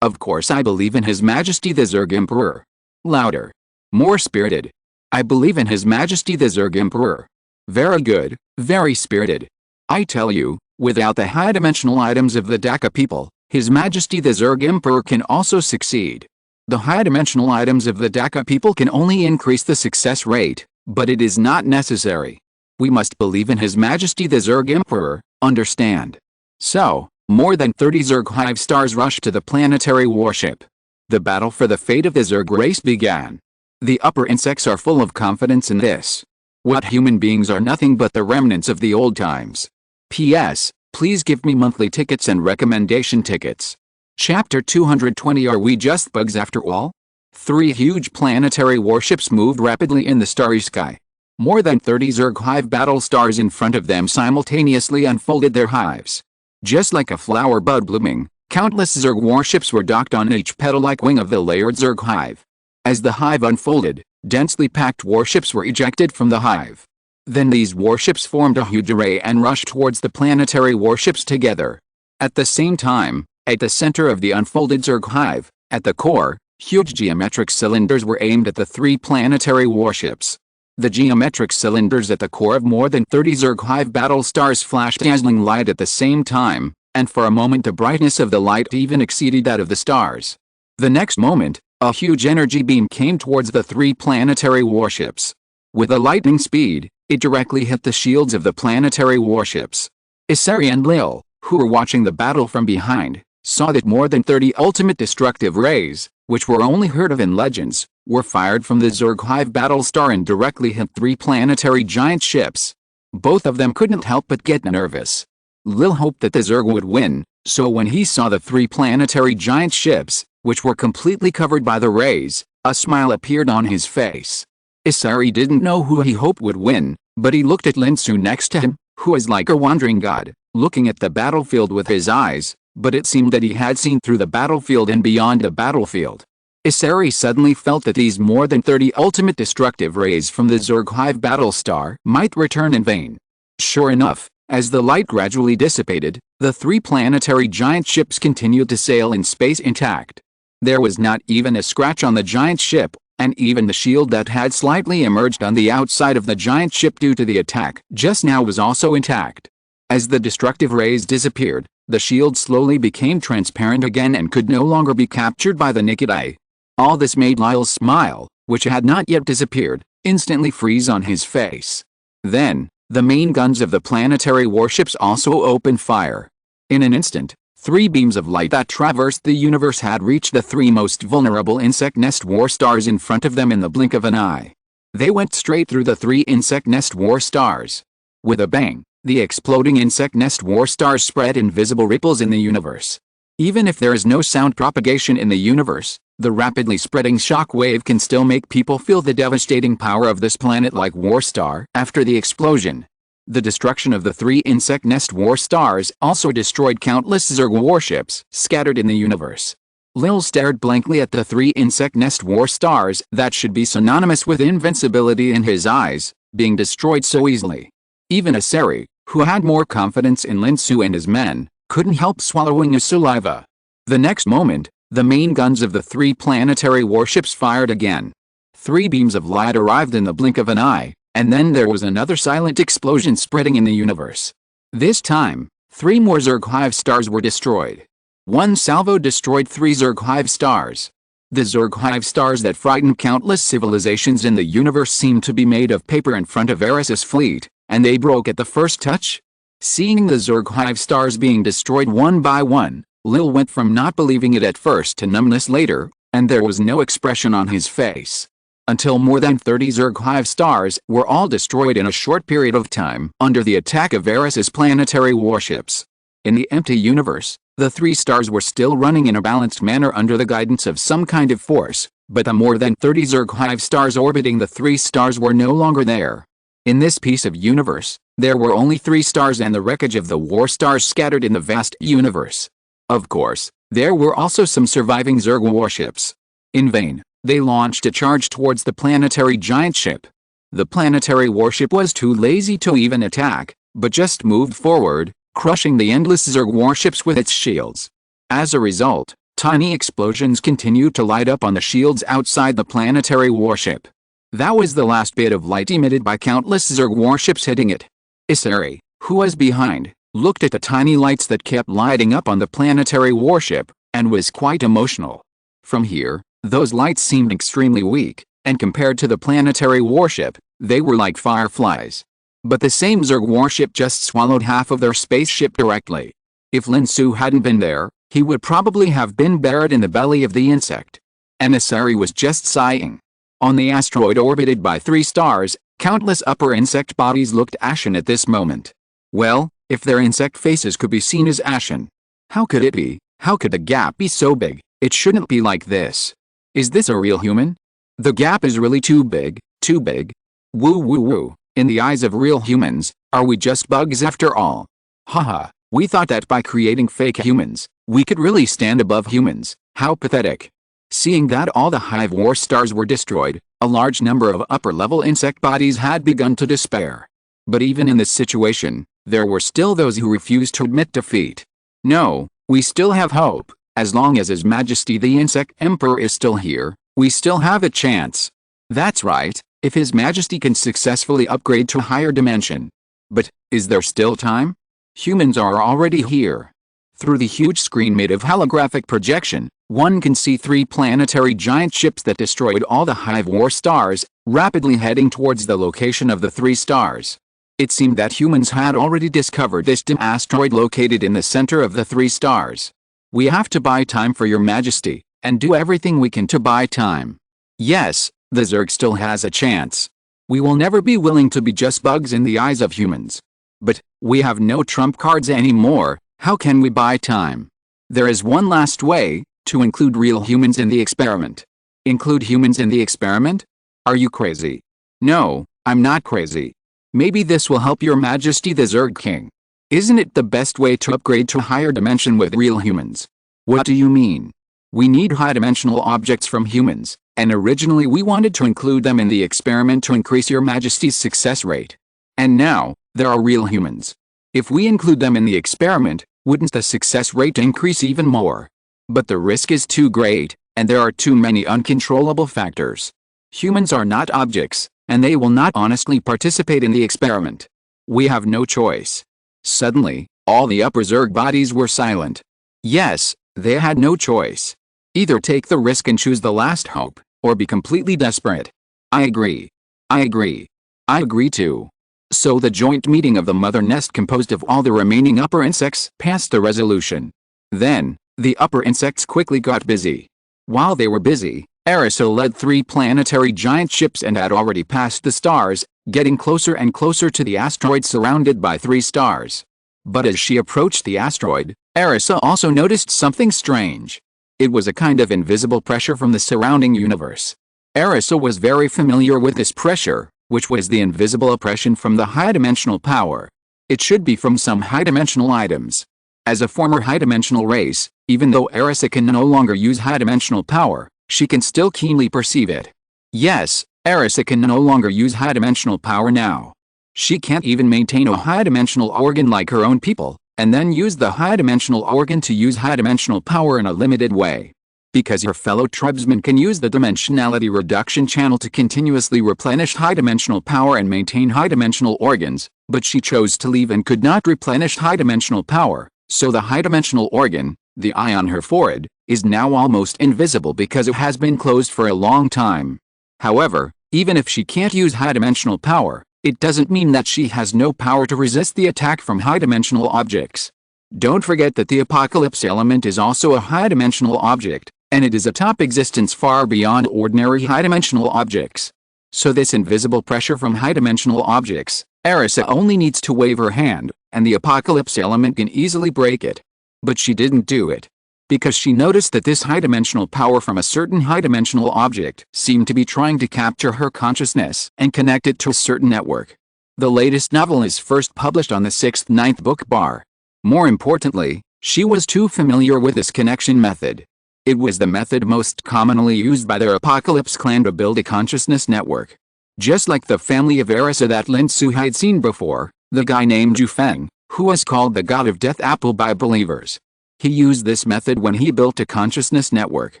Of course I believe in His Majesty the Zerg Emperor. Louder. More spirited. I believe in His Majesty the Zerg Emperor. Very good, very spirited. I tell you, without the high-dimensional items of the Daka people, His Majesty the Zerg Emperor can also succeed. The high-dimensional items of the Daka people can only increase the success rate, but it is not necessary. We must believe in His Majesty the Zerg Emperor, understand? So, more than 30 Zerg hive stars rushed to the planetary warship. The battle for the fate of the Zerg race began. The upper insects are full of confidence in this. What human beings are nothing but the remnants of the old times. P.S. Please give me monthly tickets and recommendation tickets. Chapter 220 Are we just bugs after all? 3 huge planetary warships moved rapidly in the starry sky. More than 30 Zerg hive battle stars in front of them simultaneously unfolded their hives. Just like a flower bud blooming, countless Zerg warships were docked on each petal-like wing of the layered Zerg hive. As the hive unfolded, densely packed warships were ejected from the hive. Then these warships formed a huge array and rushed towards the planetary warships together. At the same time, at the center of the unfolded Zerg hive, at the core, huge geometric cylinders were aimed at the 3 planetary warships. The geometric cylinders at the core of more than 30 Zerg hive battle stars flashed dazzling light at the same time, and for a moment the brightness of the light even exceeded that of the stars. The next moment, a huge energy beam came towards the 3 planetary warships. With a lightning speed, it directly hit the shields of the planetary warships. Isari and Lil, who were watching the battle from behind, saw that more than 30 ultimate destructive rays, which were only heard of in legends, were fired from the Zerg hive battle star and directly hit 3 planetary giant ships. Both of them couldn't help but get nervous. Lil hoped that the Zerg would win, so when he saw the 3 planetary giant ships, which were completely covered by the rays, a smile appeared on his face. Isari didn't know who he hoped would win, but he looked at Lin Xu next to him, who was like a wandering god, looking at the battlefield with his eyes, but it seemed that he had seen through the battlefield and beyond the battlefield. Isari suddenly felt that these more than 30 ultimate destructive rays from the Zerg hive battle star might return in vain. Sure enough, as the light gradually dissipated, the 3 planetary giant ships continued to sail in space intact. There was not even a scratch on the giant ship, and even the shield that had slightly emerged on the outside of the giant ship due to the attack just now was also intact. As the destructive rays disappeared, the shield slowly became transparent again and could no longer be captured by the naked eye. All this made Lyle's smile, which had not yet disappeared, instantly freeze on his face. Then, the main guns of the planetary warships also opened fire. In an instant, 3 beams of light that traversed the universe had reached the 3 most vulnerable insect nest war stars in front of them in the blink of an eye. They went straight through the 3 insect nest war stars. With a bang, the exploding insect nest war stars spread invisible ripples in the universe. Even if there is no sound propagation in the universe, the rapidly spreading shock wave can still make people feel the devastating power of this planet-like war star. After the explosion, the destruction of the 3 insect nest war stars also destroyed countless Zerg warships scattered in the universe. Lil stared blankly at the 3 insect nest war stars that should be synonymous with invincibility in his eyes, being destroyed so easily. Even Isari, who had more confidence in Lin Xu and his men, couldn't help swallowing his saliva. The next moment, the main guns of the 3 planetary warships fired again. 3 beams of light arrived in the blink of an eye, and then there was another silent explosion spreading in the universe. This time, 3 more Zerg hive stars were destroyed. One salvo destroyed 3 Zerg hive stars. The Zerg hive stars that frightened countless civilizations in the universe seemed to be made of paper in front of Eris's fleet, and they broke at the first touch. Seeing the Zerg hive stars being destroyed one by one, Lil went from not believing it at first to numbness later, and there was no expression on his face. Until more than 30 Zerg hive stars were all destroyed in a short period of time under the attack of Eris's planetary warships. In the empty universe, the 3 stars were still running in a balanced manner under the guidance of some kind of force, but the more than 30 Zerg hive stars orbiting the 3 stars were no longer there. In this piece of universe, there were only 3 stars and the wreckage of the war stars scattered in the vast universe. Of course, there were also some surviving Zerg warships. In vain, they launched a charge towards the planetary giant ship. The planetary warship was too lazy to even attack, but just moved forward, crushing the endless Zerg warships with its shields. As a result, tiny explosions continued to light up on the shields outside the planetary warship. That was the last bit of light emitted by countless Zerg warships hitting it. Isari, who was behind, looked at the tiny lights that kept lighting up on the planetary warship, and was quite emotional. From here, those lights seemed extremely weak, and compared to the planetary warship, they were like fireflies. But the same Zerg warship just swallowed half of their spaceship directly. If Lin Xu hadn't been there, he would probably have been buried in the belly of the insect. And Isari was just sighing. On the asteroid orbited by 3 stars, countless upper insect bodies looked ashen at this moment. Well, if their insect faces could be seen as ashen, how could it be? How could the gap be so big? It shouldn't be like this. Is this a real human? The gap is really too big, too big. Woo woo woo. In the eyes of real humans, are we just bugs after all? Haha, we thought that by creating fake humans, we could really stand above humans. How pathetic. Seeing that all the hive war stars were destroyed, a large number of upper-level insect bodies had begun to despair. But even in this situation, there were still those who refused to admit defeat. No, we still have hope. As long as His Majesty the Insect Emperor is still here, we still have a chance. That's right, if His Majesty can successfully upgrade to a higher dimension. But, is there still time? Humans are already here. Through the huge screen made of holographic projection, one can see 3 planetary giant ships that destroyed all the Hive War stars, rapidly heading towards the location of the 3 stars. It seemed that humans had already discovered this dim asteroid located in the center of the 3 stars. We have to buy time for Your Majesty, and do everything we can to buy time. Yes, the Zerg still has a chance. We will never be willing to be just bugs in the eyes of humans. But, we have no trump cards anymore. How can we buy time? There is one last way, to include real humans in the experiment. Include humans in the experiment? Are you crazy? No, I'm not crazy. Maybe this will help Your Majesty the Zerg King. Isn't it the best way to upgrade to a higher dimension with real humans? What do you mean? We need high-dimensional objects from humans, and originally we wanted to include them in the experiment to increase Your Majesty's success rate. And now, there are real humans. If we include them in the experiment, wouldn't the success rate increase even more? But the risk is too great, and there are too many uncontrollable factors. Humans are not objects, and they will not honestly participate in the experiment. We have no choice. Suddenly, all the upper Zerg bodies were silent. Yes, they had no choice. Either take the risk and choose the last hope, or be completely desperate. I agree. I agree. I agree too. So the joint meeting of the mother nest composed of all the remaining upper insects passed the resolution. Then, the upper insects quickly got busy. While they were busy, Arisa led 3 planetary giant ships and had already passed the stars, getting closer and closer to the asteroid surrounded by 3 stars. But as she approached the asteroid, Arisa also noticed something strange. It was a kind of invisible pressure from the surrounding universe. Arisa was very familiar with this pressure, which was the invisible oppression from the high-dimensional power. It should be from some high-dimensional items. As a former high-dimensional race, even though Arisa can no longer use high-dimensional power, she can still keenly perceive it. Yes, Arisa can no longer use high-dimensional power now. She can't even maintain a high-dimensional organ like her own people, and then use the high-dimensional organ to use high-dimensional power in a limited way. Because her fellow tribesmen can use the dimensionality reduction channel to continuously replenish high-dimensional power and maintain high-dimensional organs, but she chose to leave and could not replenish high-dimensional power, so the high-dimensional organ, the eye on her forehead, is now almost invisible because it has been closed for a long time. However, even if she can't use high-dimensional power, it doesn't mean that she has no power to resist the attack from high-dimensional objects. Don't forget that the apocalypse element is also a high-dimensional object, and it is a top existence far beyond ordinary high-dimensional objects. So this invisible pressure from high-dimensional objects, Arisa only needs to wave her hand, and the apocalypse element can easily break it. But she didn't do it. Because she noticed that this high-dimensional power from a certain high-dimensional object seemed to be trying to capture her consciousness and connect it to a certain network. The latest novel is first published on the 6th-9th book bar. More importantly, she was too familiar with this connection method. It was the method most commonly used by their Apocalypse clan to build a consciousness network. Just like the family of Arisa that Lin Xu had seen before, the guy named Zhu Feng, who was called the God of Death Apple by believers. He used this method when he built a consciousness network.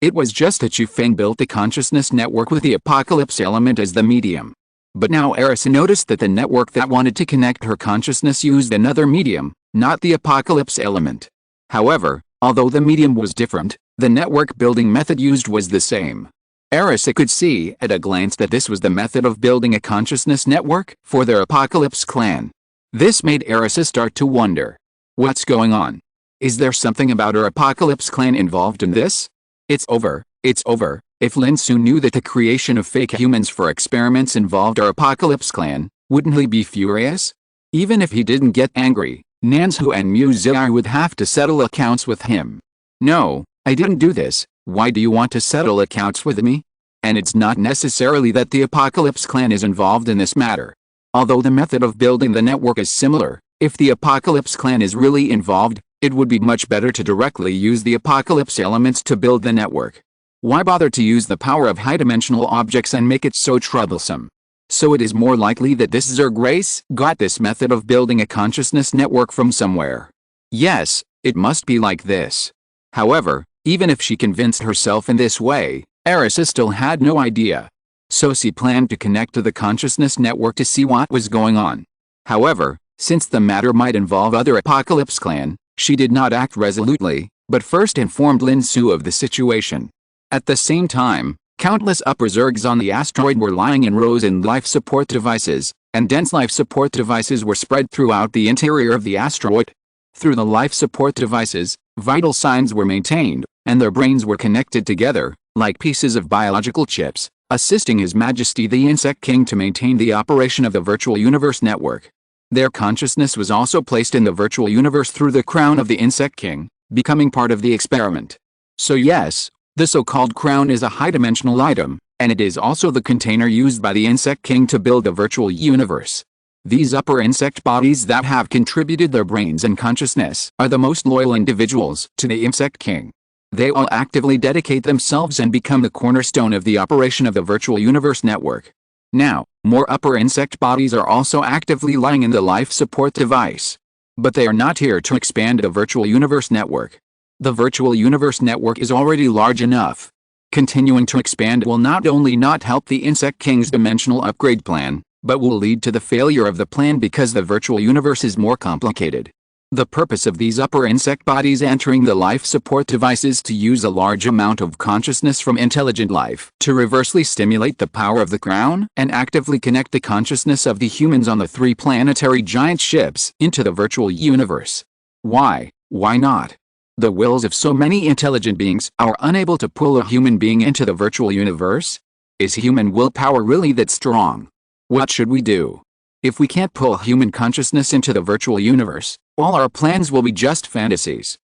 It was just that Zhu Feng built the consciousness network with the apocalypse element as the medium. But now Arisa noticed that the network that wanted to connect her consciousness used another medium, not the apocalypse element. However, although the medium was different, the network building method used was the same. Arisa could see at a glance that this was the method of building a consciousness network for their apocalypse clan. This made Arisa start to wonder. What's going on? Is there something about her apocalypse clan involved in this? It's over. If Lin Xu knew that the creation of fake humans for experiments involved our apocalypse clan, wouldn't he be furious? Even if he didn't get angry, Nanzhu and Mu Ziyai would have to settle accounts with him. No, I didn't do this. Why do you want to settle accounts with me? And it's not necessarily that the apocalypse clan is involved in this matter. Although the method of building the network is similar, if the apocalypse clan is really involved, it would be much better to directly use the apocalypse elements to build the network. Why bother to use the power of high-dimensional objects and make it so troublesome? So it is more likely that this Zerg race got this method of building a consciousness network from somewhere. Yes, it must be like this. However, even if she convinced herself in this way, Arisa still had no idea. So she planned to connect to the consciousness network to see what was going on. However, since the matter might involve other Apocalypse clan, she did not act resolutely, but first informed Lin Xu of the situation. At the same time, countless upper Zergs on the asteroid were lying in rows in life support devices, and dense life support devices were spread throughout the interior of the asteroid. Through the life support devices, vital signs were maintained, and their brains were connected together, like pieces of biological chips, assisting His Majesty the Insect King to maintain the operation of the virtual universe network. Their consciousness was also placed in the virtual universe through the crown of the Insect King, becoming part of the experiment. So yes, the so-called crown is a high-dimensional item, and it is also the container used by the Insect King to build the virtual universe. These upper insect bodies that have contributed their brains and consciousness are the most loyal individuals to the Insect King. They all actively dedicate themselves and become the cornerstone of the operation of the virtual universe network. Now, more upper insect bodies are also actively lying in the life support device. But they are not here to expand the virtual universe network. The virtual universe network is already large enough. Continuing to expand will not only not help the Insect King's dimensional upgrade plan, but will lead to the failure of the plan because the virtual universe is more complicated. The purpose of these upper insect bodies entering the life support device is to use a large amount of consciousness from intelligent life to reversely stimulate the power of the crown and actively connect the consciousness of the humans on the 3 planetary giant ships into the virtual universe. Why? Why not? The wills of so many intelligent beings are unable to pull a human being into the virtual universe? Is human willpower really that strong? What should we do? If we can't pull human consciousness into the virtual universe, all our plans will be just fantasies.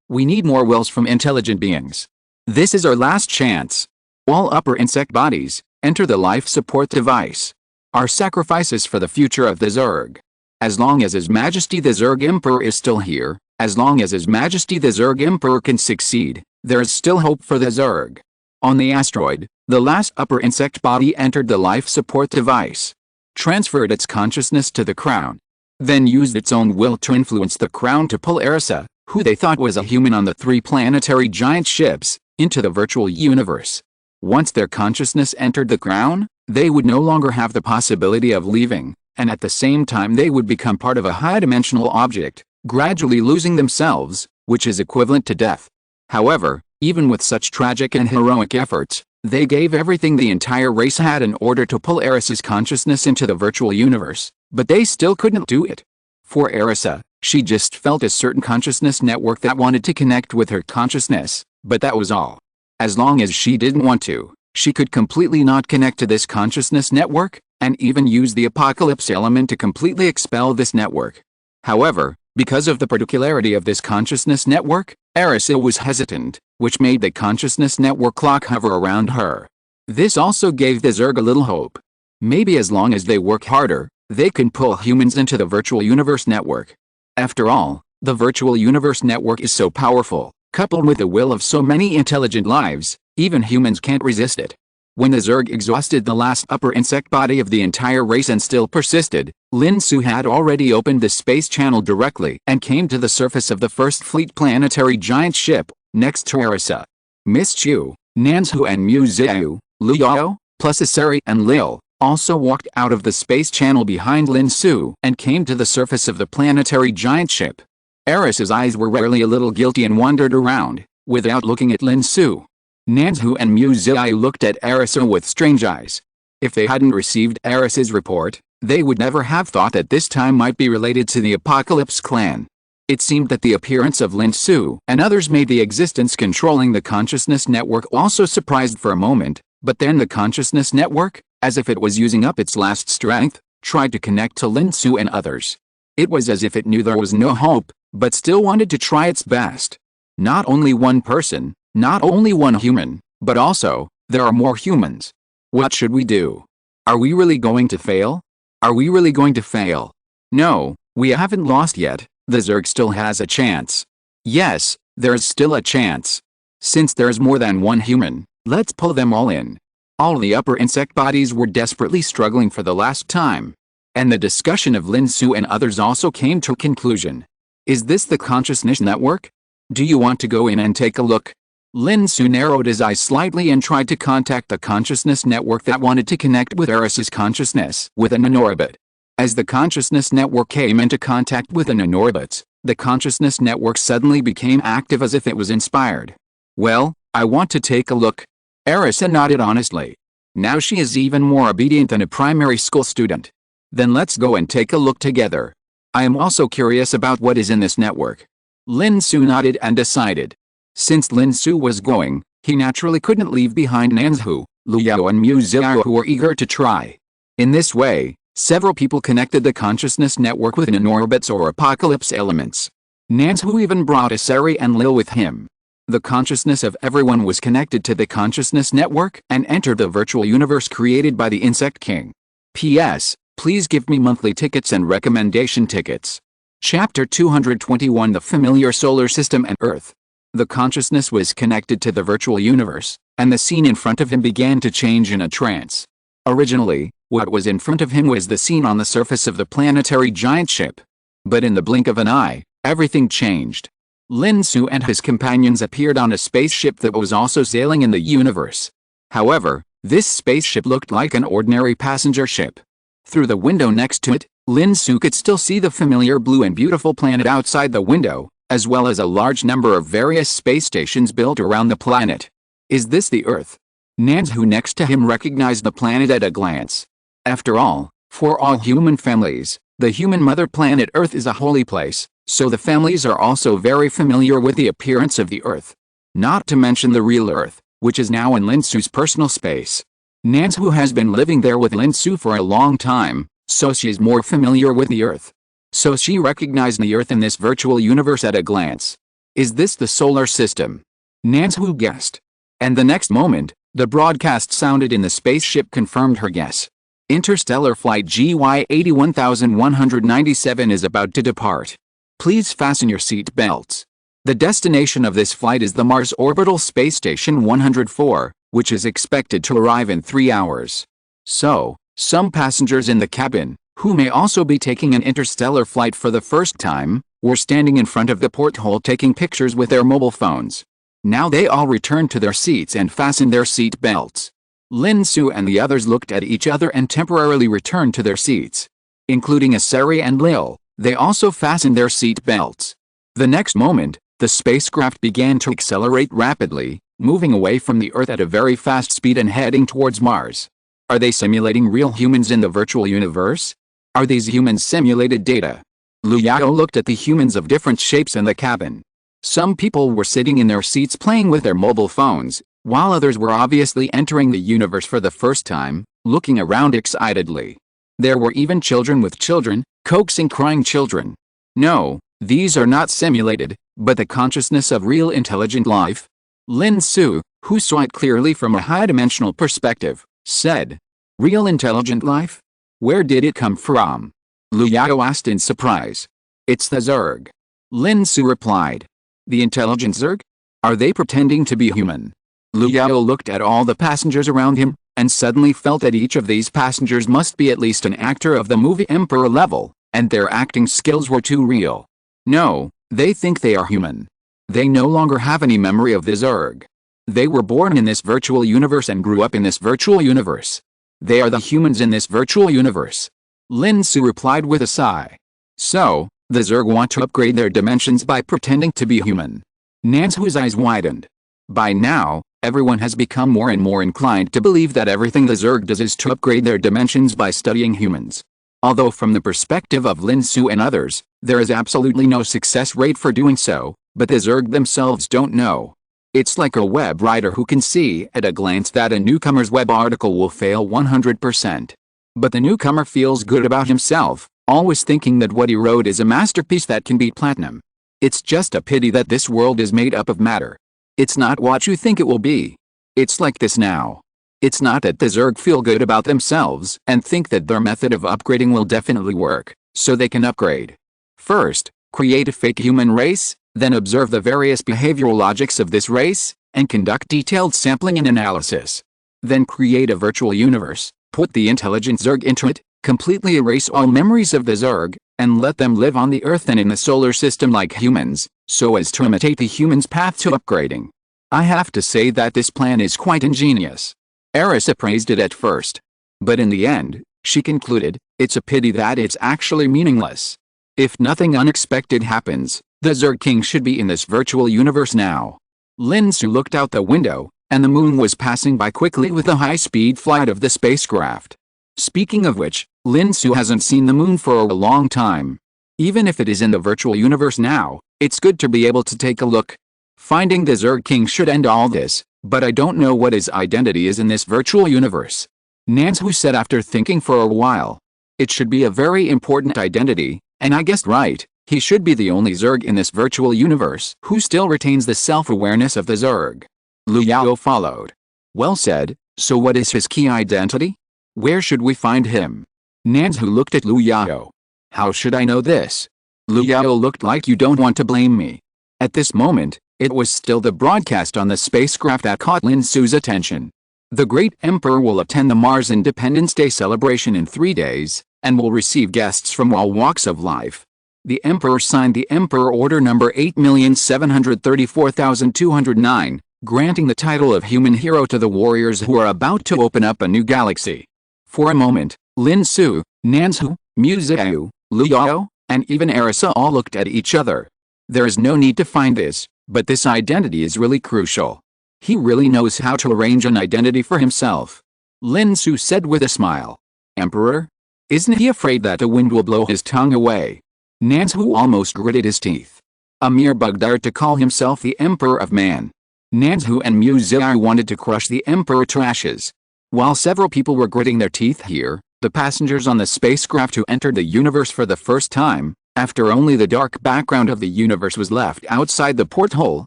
We need more wills from intelligent beings. This is our last chance. All upper insect bodies, enter the life support device. Our sacrifices for the future of the Zerg. As long as His Majesty the Zerg Emperor is still here, as long as His Majesty the Zerg Emperor can succeed, there is still hope for the Zerg. On the asteroid, the last upper insect body entered the life support device, transferred its consciousness to the crown, then used its own will to influence the crown to pull Arisa, who they thought was a human on the 3 planetary giant ships, into the virtual universe. Once their consciousness entered the crown, they would no longer have the possibility of leaving, and at the same time they would become part of a high-dimensional object, gradually losing themselves, which is equivalent to death. However, even with such tragic and heroic efforts, they gave everything the entire race had in order to pull Arisa's consciousness into the virtual universe, but they still couldn't do it. For Arisa, she just felt a certain consciousness network that wanted to connect with her consciousness, but that was all. As long as she didn't want to, she could completely not connect to this consciousness network, and even use the apocalypse element to completely expel this network. However, because of the particularity of this consciousness network, Arisa was hesitant, which made the consciousness network clock hover around her. This also gave the Zerg a little hope. Maybe as long as they work harder, they can pull humans into the virtual universe network. After all, the virtual universe network is so powerful, coupled with the will of so many intelligent lives, even humans can't resist it. When the Zerg exhausted the last upper insect body of the entire race and still persisted, Lin Xu had already opened the space channel directly and came to the surface of the first fleet planetary giant ship, next to Arisa. Miss Qiu, Nanzhu and Miss Qiu, Liu Yao, plus Asari and Lil, also walked out of the space channel behind Lin Xu and came to the surface of the planetary giant ship. Arisa's eyes were rarely a little guilty and wandered around, without looking at Lin Xu. Nanzhu and Miss Qiu looked at Arisa with strange eyes. If they hadn't received Arisa's report, they would never have thought that this time might be related to the Apocalypse clan. It seemed that the appearance of Lin Xu and others made the existence controlling the consciousness network also surprised for a moment, but then the consciousness network, as if it was using up its last strength, tried to connect to Lin Xu and others. It was as if it knew there was no hope, but still wanted to try its best. Not only one person, not only one human, but also, there are more humans. What should we do? Are we really going to fail? Are we really going to fail? No, we haven't lost yet. The Zerg still has a chance. Yes, there's still a chance. Since there's more than one human, let's pull them all in. All the upper insect bodies were desperately struggling for the last time. And the discussion of Lin Xu and others also came to a conclusion. Is this the consciousness network? Do you want to go in and take a look? Lin Xu narrowed his eyes slightly and tried to contact the consciousness network that wanted to connect with Eris's consciousness with a nanorobbot. As the consciousness network came into contact with the nanorobots, the consciousness network suddenly became active as if it was inspired. Well, I want to take a look. Erisa nodded honestly. Now she is even more obedient than a primary school student. Then let's go and take a look together. I am also curious about what is in this network. Lin Xu nodded and decided. Since Lin Xu was going, he naturally couldn't leave behind Nanzhu, Lu Yao and Mu Ziao, who were eager to try. In this way, several people connected the consciousness network with nanorobots or apocalypse elements. Nanzhu even brought Asari and Lil with him. The consciousness of everyone was connected to the consciousness network and entered the virtual universe created by the Insect King. P.S. Please give me monthly tickets and recommendation tickets. Chapter 221 The Familiar Solar System and Earth. The consciousness was connected to the virtual universe, and the scene in front of him began to change in a trance. Originally, what was in front of him was the scene on the surface of the planetary giant ship. But in the blink of an eye, everything changed. Lin Xu and his companions appeared on a spaceship that was also sailing in the universe. However, this spaceship looked like an ordinary passenger ship. Through the window next to it, Lin Xu could still see the familiar blue and beautiful planet outside the window, as well as a large number of various space stations built around the planet. Is this the Earth? Nanzhu next to him recognized the planet at a glance. After all, for all human families, the human mother planet Earth is a holy place, so the families are also very familiar with the appearance of the Earth. Not to mention the real Earth, which is now in Lin Xu's personal space. Nanzhu has been living there with Lin Xu for a long time, so she is more familiar with the Earth. So she recognized the Earth in this virtual universe at a glance. Is this the solar system? Nanzhu guessed. And the next moment, the broadcast sounded in the spaceship confirmed her guess. Interstellar Flight GY 81197 is about to depart. Please fasten your seat belts. The destination of this flight is the Mars Orbital Space Station 104, which is expected to arrive in 3 hours. So, some passengers in the cabin, who may also be taking an interstellar flight for the first time, were standing in front of the porthole taking pictures with their mobile phones. Now they all returned to their seats and fastened their seat belts. Lin Xu and the others looked at each other and temporarily returned to their seats. Including Asari and Lil, they also fastened their seat belts. The next moment, the spacecraft began to accelerate rapidly, moving away from the Earth at a very fast speed and heading towards Mars. Are they simulating real humans in the virtual universe? Are these humans simulated data? Lu Yao looked at the humans of different shapes in the cabin. Some people were sitting in their seats playing with their mobile phones, while others were obviously entering the universe for the first time, looking around excitedly. There were even children with children, coaxing crying children. No, these are not simulated, but the consciousness of real intelligent life. Lin Xu, who saw it clearly from a high-dimensional perspective, said, "Real intelligent life? Where did it come from?" Lu Yao asked in surprise. "It's the Zerg." Lin Xu replied. "The intelligent Zerg? Are they pretending to be human?" Lu Yao looked at all the passengers around him, and suddenly felt that each of these passengers must be at least an actor of the movie Emperor level, and their acting skills were too real. No, they think they are human. They no longer have any memory of the Zerg. They were born in this virtual universe and grew up in this virtual universe. They are the humans in this virtual universe. Lin Xu replied with a sigh. So, the Zerg want to upgrade their dimensions by pretending to be human. Nanzhu's eyes widened. By now, everyone has become more and more inclined to believe that everything the Zerg does is to upgrade their dimensions by studying humans. Although from the perspective of Lin Xu and others, there is absolutely no success rate for doing so, but the Zerg themselves don't know. It's like a web writer who can see at a glance that a newcomer's web article will fail 100%. But the newcomer feels good about himself, always thinking that what he wrote is a masterpiece that can beat platinum. It's just a pity that this world is made up of matter. It's not what you think it will be. It's like this now. It's not that the Zerg feel good about themselves and think that their method of upgrading will definitely work, so they can upgrade. First, create a fake human race, then observe the various behavioral logics of this race, and conduct detailed sampling and analysis. Then create a virtual universe, put the intelligent Zerg into it, completely erase all memories of the Zerg, and let them live on the Earth and in the solar system like humans, so as to imitate the humans' path to upgrading. I have to say that this plan is quite ingenious. Erisa praised it at first. But in the end, she concluded, it's a pity that it's actually meaningless. If nothing unexpected happens, the Zerg King should be in this virtual universe now. Lin Xu looked out the window, and the moon was passing by quickly with the high-speed flight of the spacecraft. Speaking of which, Lin Xu hasn't seen the moon for a long time. Even if it is in the virtual universe now, it's good to be able to take a look. Finding the Zerg King should end all this, but I don't know what his identity is in this virtual universe. Nanzhu said after thinking for a while. It should be a very important identity, and I guessed right, he should be the only Zerg in this virtual universe who still retains the self-awareness of the Zerg. Lu Yao followed. Well said, so what is his key identity? Where should we find him? Nanzhu looked at Lu Yao. How should I know this? Lu Yao looked like you don't want to blame me. At this moment, it was still the broadcast on the spacecraft that caught Lin Xu's attention. The Great Emperor will attend the Mars Independence Day celebration in 3 days, and will receive guests from all walks of life. The Emperor signed the Emperor Order number 8,734,209, granting the title of human hero to the warriors who are about to open up a new galaxy. For a moment, Lin Xu, Nanzhu, Miss Qiu, Lu Yao, and even Erisa all looked at each other. There is no need to find this, but this identity is really crucial. He really knows how to arrange an identity for himself. Lin Xu said with a smile. Emperor? Isn't he afraid that the wind will blow his tongue away? Nanzhu almost gritted his teeth. A mere bugdar to call himself the Emperor of Man. Nanzhu and Miss Qiu wanted to crush the Emperor to ashes. While several people were gritting their teeth here, the passengers on the spacecraft who entered the universe for the first time, after only the dark background of the universe was left outside the porthole,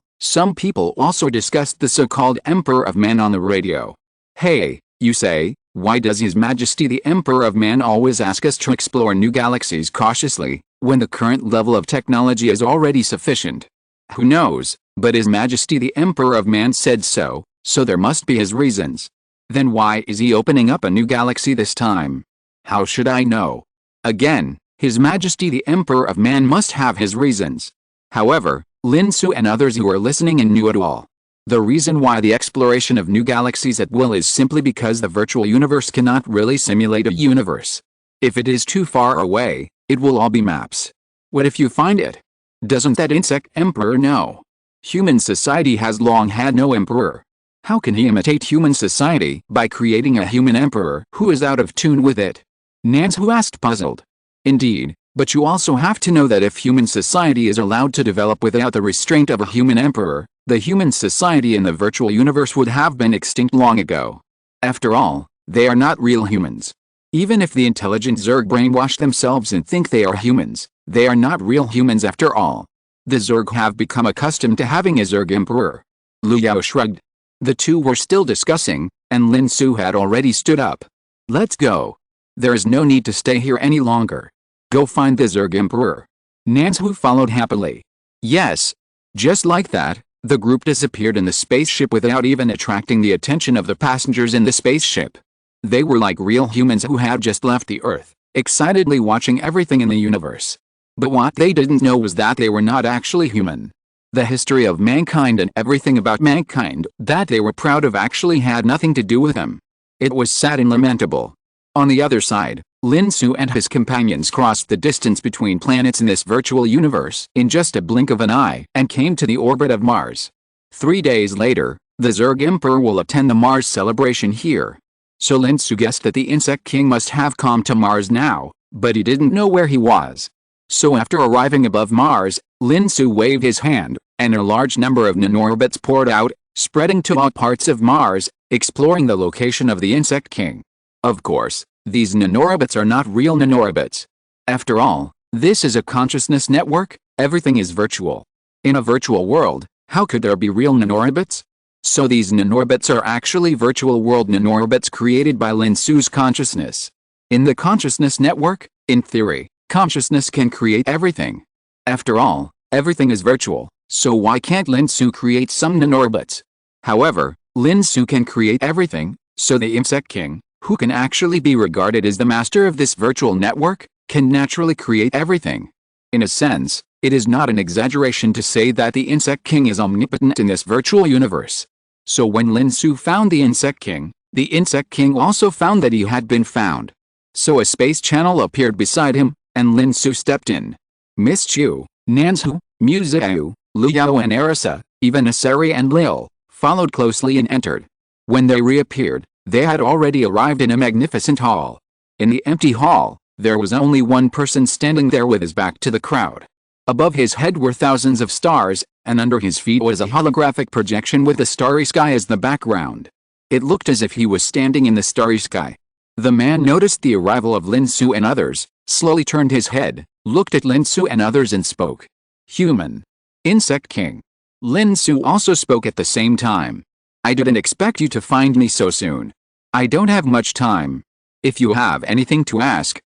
some people also discussed the so-called Emperor of Man on the radio. Hey, you say, why does His Majesty the Emperor of Man always ask us to explore new galaxies cautiously, when the current level of technology is already sufficient? Who knows, but His Majesty the Emperor of Man said so there must be his reasons. Then why is he opening up a new galaxy this time? How should I know? Again, His Majesty the Emperor of Man must have his reasons. However, Lin Xu and others who were listening knew it all. The reason why the exploration of new galaxies at will is simply because the virtual universe cannot really simulate a universe. If it is too far away, it will all be maps. What if you find it? Doesn't that insect emperor know? Human society has long had no emperor. How can he imitate human society by creating a human emperor who is out of tune with it? Nanzhu asked puzzled. Indeed, but you also have to know that if human society is allowed to develop without the restraint of a human emperor, the human society in the virtual universe would have been extinct long ago. After all, they are not real humans. Even if the intelligent Zerg brainwash themselves and think they are humans, they are not real humans after all. The Zerg have become accustomed to having a Zerg emperor. Lu Yao shrugged. The two were still discussing, and Lin Xu had already stood up. Let's go. There is no need to stay here any longer. Go find the Zerg Emperor. Nanzhu followed happily. Yes. Just like that, the group disappeared in the spaceship without even attracting the attention of the passengers in the spaceship. They were like real humans who had just left the Earth, excitedly watching everything in the universe. But what they didn't know was that they were not actually human. The history of mankind and everything about mankind that they were proud of actually had nothing to do with them. It was sad and lamentable. On the other side, Lin Xu and his companions crossed the distance between planets in this virtual universe in just a blink of an eye and came to the orbit of Mars. 3 days later, the Zerg Emperor will attend the Mars celebration here. So Lin Xu guessed that the Insect King must have come to Mars now, but he didn't know where he was. So after arriving above Mars, Lin Xu waved his hand, and a large number of nanorobots poured out, spreading to all parts of Mars, exploring the location of the Insect King. Of course, these nanorobots are not real nanorobots. After all, this is a consciousness network, everything is virtual. In a virtual world, how could there be real nanorobots? So these nanorobots are actually virtual world nanorobots created by Lin Xu's consciousness. In the consciousness network, in theory, consciousness can create everything. After all, everything is virtual, so why can't Lin Xu create some nanorobots? However, Lin Xu can create everything, So the insect king, who can actually be regarded as the master of this virtual network, can naturally create everything. In a sense, it is not an exaggeration to say that the insect king is omnipotent in this virtual universe. So when Lin Xu found the insect king also found that he had been found. So a space channel appeared beside him, and Lin Xu stepped in. Miss Qiu, Nanzhu, Miss Qiu, Liu and Arisa, even Asari and Lil, followed closely and entered. When they reappeared, they had already arrived in a magnificent hall. In the empty hall, there was only one person standing there with his back to the crowd. Above his head were thousands of stars, and under his feet was a holographic projection with the starry sky as the background. It looked as if he was standing in the starry sky. The man noticed the arrival of Lin Xu and others, slowly turned his head, looked at Lin Xu and others and spoke. Human. Insect King. Lin Xu also spoke at the same time. I didn't expect you to find me so soon. I don't have much time. If you have anything to ask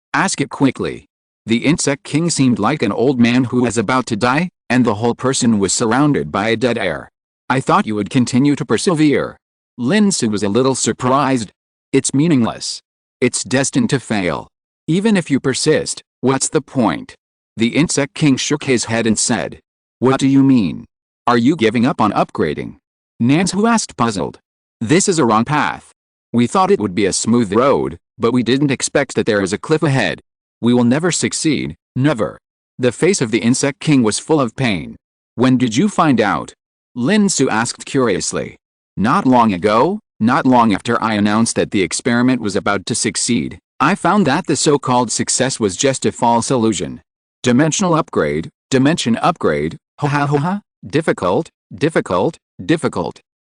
it quickly. The Insect King seemed like an old man who was about to die, and the whole person was surrounded by a dead air. I thought you would continue to persevere. Lin Xu was a little surprised. It's meaningless. It's destined to fail. Even if you persist, what's the point? The Insect King shook his head and said. What do you mean? Are you giving up on upgrading? Nanzhu asked, puzzled. This is a wrong path. We thought it would be a smooth road, but we didn't expect that there is a cliff ahead. We will never succeed, never. The face of the Insect King was full of pain. When did you find out? Lin Xu asked curiously. Not long ago, not long after I announced that the experiment was about to succeed, I found that the so-called success was just a false illusion. Dimension upgrade, ha ha ha ha, difficult.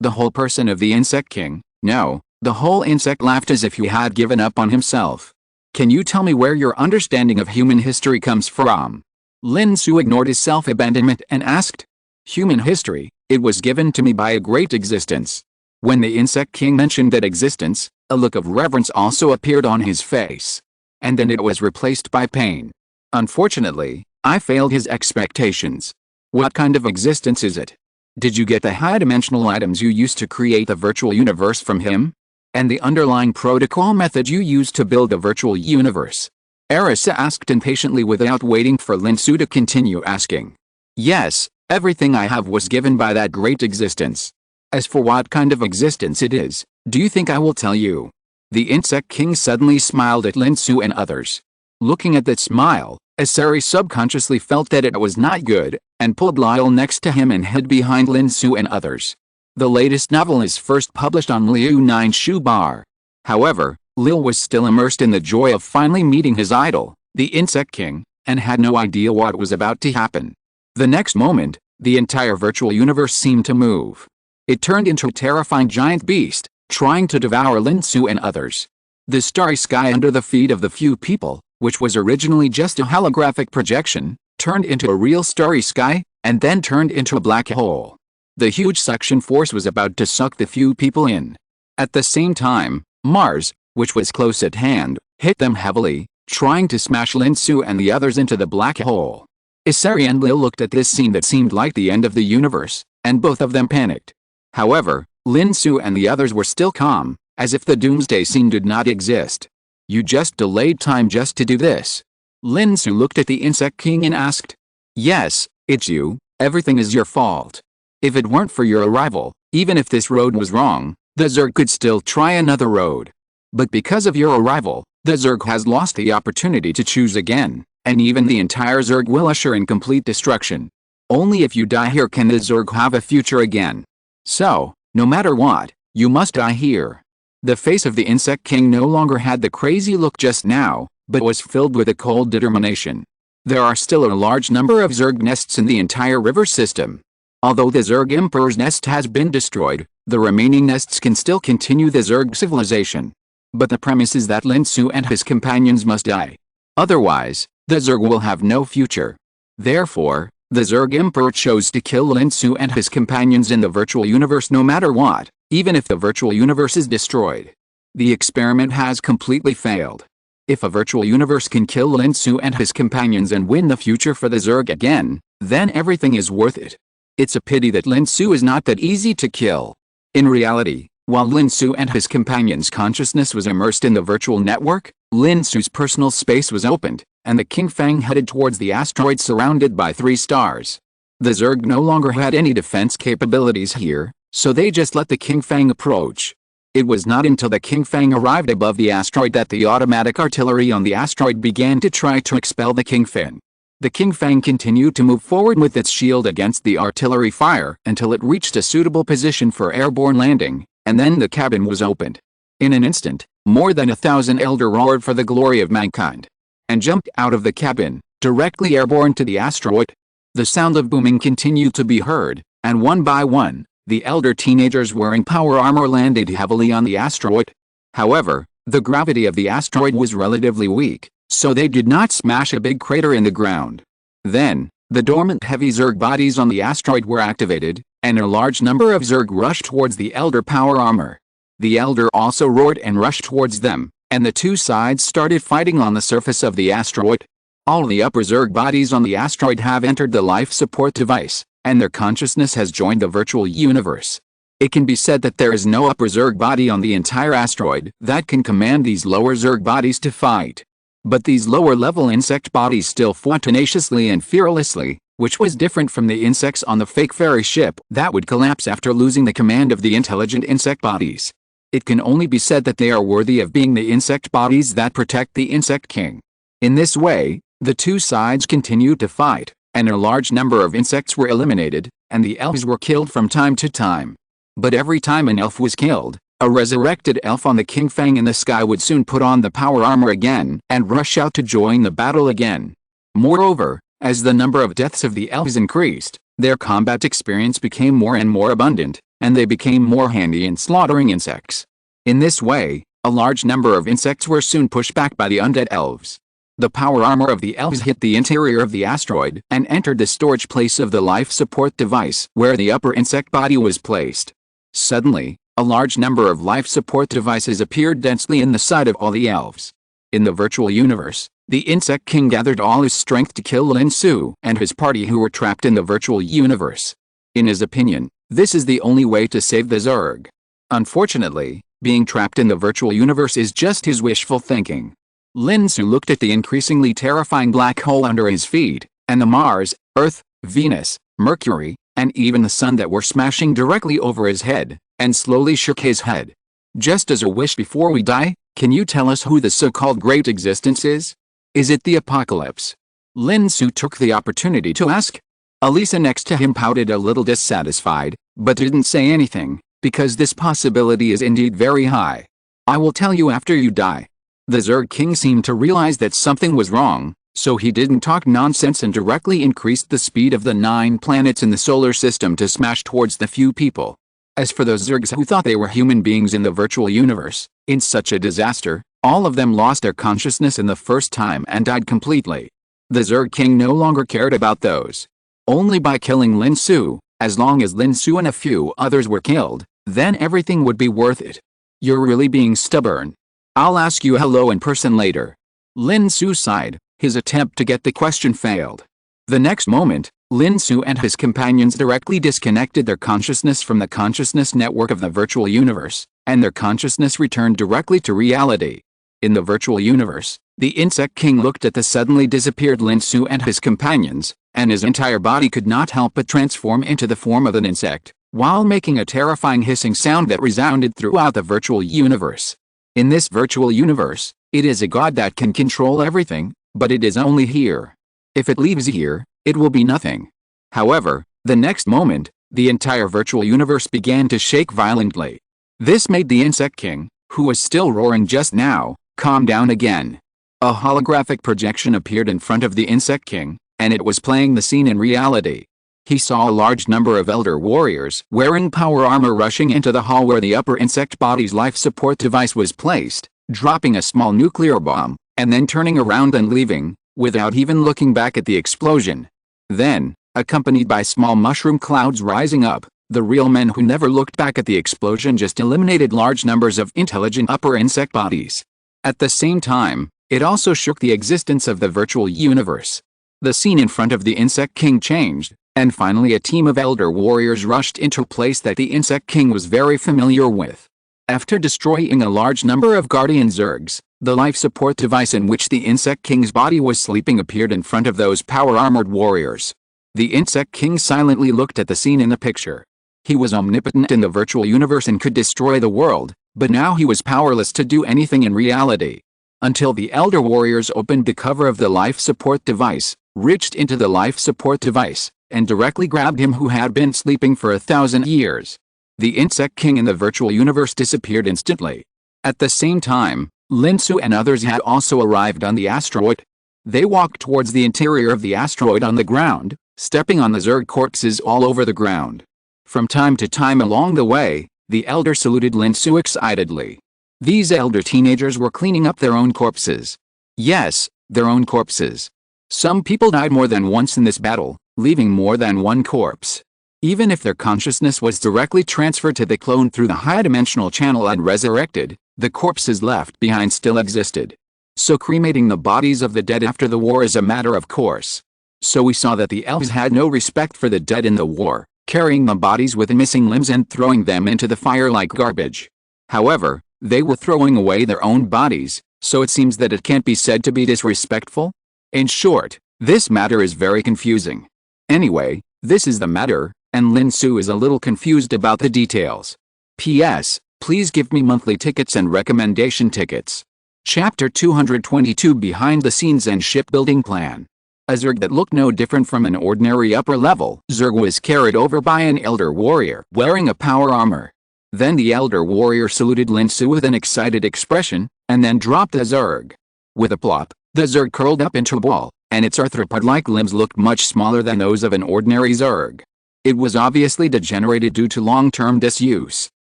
The whole person of the Insect King, no, the whole insect laughed as if he had given up on himself. Can you tell me where your understanding of human history comes from? Lin Xu ignored his self-abandonment and asked. Human history, it was given to me by a great existence. When the Insect King mentioned that existence, a look of reverence also appeared on his face. And then it was replaced by pain. Unfortunately, I failed his expectations. What kind of existence is it? Did you get the high-dimensional items you used to create the virtual universe from him? And the underlying protocol method you used to build the virtual universe? Arisa asked impatiently without waiting for Lin Xu to continue asking. Yes, everything I have was given by that great existence. As for what kind of existence it is, do you think I will tell you? The Insect King suddenly smiled at Lin Xu and others. Looking at that smile, Asari subconsciously felt that it was not good, and pulled Lyle next to him and hid behind Lin Xu and others. The latest novel is first published on Liu 9 Shu Bar. However, Lil was still immersed in the joy of finally meeting his idol, the Insect King, and had no idea what was about to happen. The next moment, the entire virtual universe seemed to move. It turned into a terrifying giant beast, trying to devour Lin Xu and others. The starry sky under the feet of the few people, which was originally just a holographic projection, turned into a real starry sky, and then turned into a black hole. The huge suction force was about to suck the few people in. At the same time, Mars, which was close at hand, hit them heavily, trying to smash Lin Xu and the others into the black hole. Isari and Lil looked at this scene that seemed like the end of the universe, and both of them panicked. However, Lin Xu and the others were still calm, as if the doomsday scene did not exist. You just delayed time just to do this. Lin Xu looked at the Insect King and asked. Yes, it's you, everything is your fault. If it weren't for your arrival, even if this road was wrong, the Zerg could still try another road. But because of your arrival, the Zerg has lost the opportunity to choose again, and even the entire Zerg will usher in complete destruction. Only if you die here can the Zerg have a future again. So, no matter what, you must die here. The face of the Insect King no longer had the crazy look just now, but was filled with a cold determination. There are still a large number of Zerg nests in the entire river system. Although the Zerg Emperor's nest has been destroyed, the remaining nests can still continue the Zerg civilization. But the premise is that Lin Xu and his companions must die. Otherwise, the Zerg will have no future. Therefore, the Zerg Emperor chose to kill Lin Xu and his companions in the virtual universe no matter what, even if the virtual universe is destroyed. The experiment has completely failed. If a virtual universe can kill Lin Xu and his companions and win the future for the Zerg again, then everything is worth it. It's a pity that Lin Xu is not that easy to kill. In reality, While Lin Xu and his companions' consciousness was immersed in the virtual network, Lin Xu's personal space was opened, and the King Fang headed towards the asteroid surrounded by 3 stars. The Zerg no longer had any defense capabilities here, so they just let the King Fang approach. It was not until the King Fang arrived above the asteroid that the automatic artillery on the asteroid began to try to expel the King Fang. The King Fang continued to move forward with its shield against the artillery fire until it reached a suitable position for airborne landing, and then the cabin was opened. In an instant, more than 1,000 Elder roared for the glory of mankind, and jumped out of the cabin, directly airborne to the asteroid. The sound of booming continued to be heard, and one by one, the Elder teenagers wearing power armor landed heavily on the asteroid. However, the gravity of the asteroid was relatively weak, so they did not smash a big crater in the ground. Then, the dormant heavy Zerg bodies on the asteroid were activated, and a large number of Zerg rushed towards the Elder power armor. The Elder also roared and rushed towards them, and the 2 sides started fighting on the surface of the asteroid. All the upper Zerg bodies on the asteroid have entered the life support device, and their consciousness has joined the virtual universe. It can be said that there is no upper Zerg body on the entire asteroid that can command these lower Zerg bodies to fight. But these lower-level insect bodies still fought tenaciously and fearlessly, which was different from the insects on the fake fairy ship that would collapse after losing the command of the intelligent insect bodies. It can only be said that they are worthy of being the insect bodies that protect the Insect King. In this way, the 2 sides continued to fight, and a large number of insects were eliminated, and the elves were killed from time to time. But every time an elf was killed, a resurrected elf on the King Fang in the sky would soon put on the power armor again and rush out to join the battle again. Moreover, as the number of deaths of the elves increased, their combat experience became more and more abundant, and they became more handy in slaughtering insects. In this way, a large number of insects were soon pushed back by the undead elves. The power armor of the elves hit the interior of the asteroid and entered the storage place of the life support device where the upper insect body was placed. Suddenly, a large number of life support devices appeared densely in the side of all the elves. In the virtual universe, the Insect King gathered all his strength to kill Lin Xu and his party who were trapped in the virtual universe. In his opinion, this is the only way to save the Zerg. Unfortunately, being trapped in the virtual universe is just his wishful thinking. Lin Xu looked at the increasingly terrifying black hole under his feet, and the Mars, Earth, Venus, Mercury, and even the Sun that were smashing directly over his head, and slowly shook his head. Just as a wish before we die, can you tell us who the so-called great existence is? Is it the apocalypse? Lin Xu took the opportunity to ask. Elisa next to him pouted a little dissatisfied, but didn't say anything, because this possibility is indeed very high. I will tell you after you die. The Zerg King seemed to realize that something was wrong, so he didn't talk nonsense and directly increased the speed of the 9 planets in the solar system to smash towards the few people. As for those Zergs who thought they were human beings in the virtual universe, in such a disaster, all of them lost their consciousness in the first time and died completely. The Zerg King no longer cared about those. Only by killing Lin Xu, as long as Lin Xu and a few others were killed, then everything would be worth it. You're really being stubborn. I'll ask you hello in person later. Lin Xu sighed. His attempt to get the question failed. The next moment, Lin Xu and his companions directly disconnected their consciousness from the consciousness network of the virtual universe, and their consciousness returned directly to reality. In the virtual universe, the Insect King looked at the suddenly disappeared Lin Xu and his companions, and his entire body could not help but transform into the form of an insect, while making a terrifying hissing sound that resounded throughout the virtual universe. In this virtual universe, it is a god that can control everything, but it is only here. If it leaves here, it will be nothing. However, the next moment, the entire virtual universe began to shake violently. This made the Insect King, who was still roaring just now, calm down again. A holographic projection appeared in front of the Insect King, and it was playing the scene in reality. He saw a large number of elder warriors wearing power armor rushing into the hall where the upper insect body's life support device was placed, dropping a small nuclear bomb, and then turning around and leaving, without even looking back at the explosion. Then, accompanied by small mushroom clouds rising up, the real men who never looked back at the explosion just eliminated large numbers of intelligent upper insect bodies. At the same time, it also shook the existence of the virtual universe. The scene in front of the Insect King changed, and finally a team of elder warriors rushed into a place that the Insect King was very familiar with. After destroying a large number of guardian Zergs, the life support device in which the Insect King's body was sleeping appeared in front of those power-armored warriors. The Insect King silently looked at the scene in the picture. He was omnipotent in the virtual universe and could destroy the world, but now he was powerless to do anything in reality. Until the Elder Warriors opened the cover of the life support device, reached into the life support device, and directly grabbed him who had been sleeping for 1,000 years. The Insect King in the virtual universe disappeared instantly. At the same time, Lin Xu and others had also arrived on the asteroid. They walked towards the interior of the asteroid on the ground, stepping on the Zerg corpses all over the ground. From time to time along the way, the Elder saluted Lin Xu excitedly. These elder teenagers were cleaning up their own corpses. Yes, their own corpses. Some people died more than once in this battle, leaving more than one corpse. Even if their consciousness was directly transferred to the clone through the high-dimensional channel and resurrected, the corpses left behind still existed. So cremating the bodies of the dead after the war is a matter of course. So we saw that the elves had no respect for the dead in the war, carrying the bodies with missing limbs and throwing them into the fire like garbage. However, they were throwing away their own bodies, so it seems that it can't be said to be disrespectful. In short, this matter is very confusing. Anyway, this is the matter, and Lin Xu is a little confused about the details. P.S. Please give me monthly tickets and recommendation tickets. Chapter 222 Behind the Scenes and Shipbuilding Plan. A Zerg that looked no different from an ordinary upper-level Zerg was carried over by an Elder Warrior wearing a power armor. Then the Elder Warrior saluted Lin Xu with an excited expression, and then dropped the Zerg. With a plop, the Zerg curled up into a ball, and its arthropod-like limbs looked much smaller than those of an ordinary Zerg. It was obviously degenerated due to long-term disuse.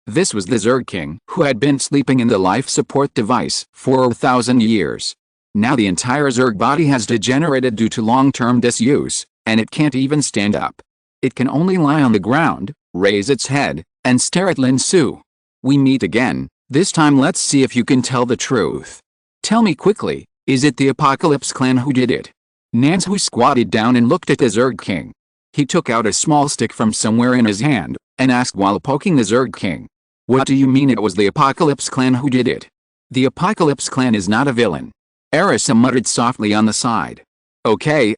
This was the Zerg King, who had been sleeping in the life support device for 1,000 years. Now the entire Zerg body has degenerated due to long-term disuse, and it can't even stand up. It can only lie on the ground, raise its head, and stare at Lin Xu. We meet again. This time let's see if you can tell the truth. Tell me quickly, is it the Apocalypse clan who did it? Lin Xu squatted down and looked at the Zerg King. He took out a small stick from somewhere in his hand, and asked while poking the Zerg King. What do you mean it was the Apocalypse clan who did it? The Apocalypse clan is not a villain. Arisa muttered softly on the side. Okay,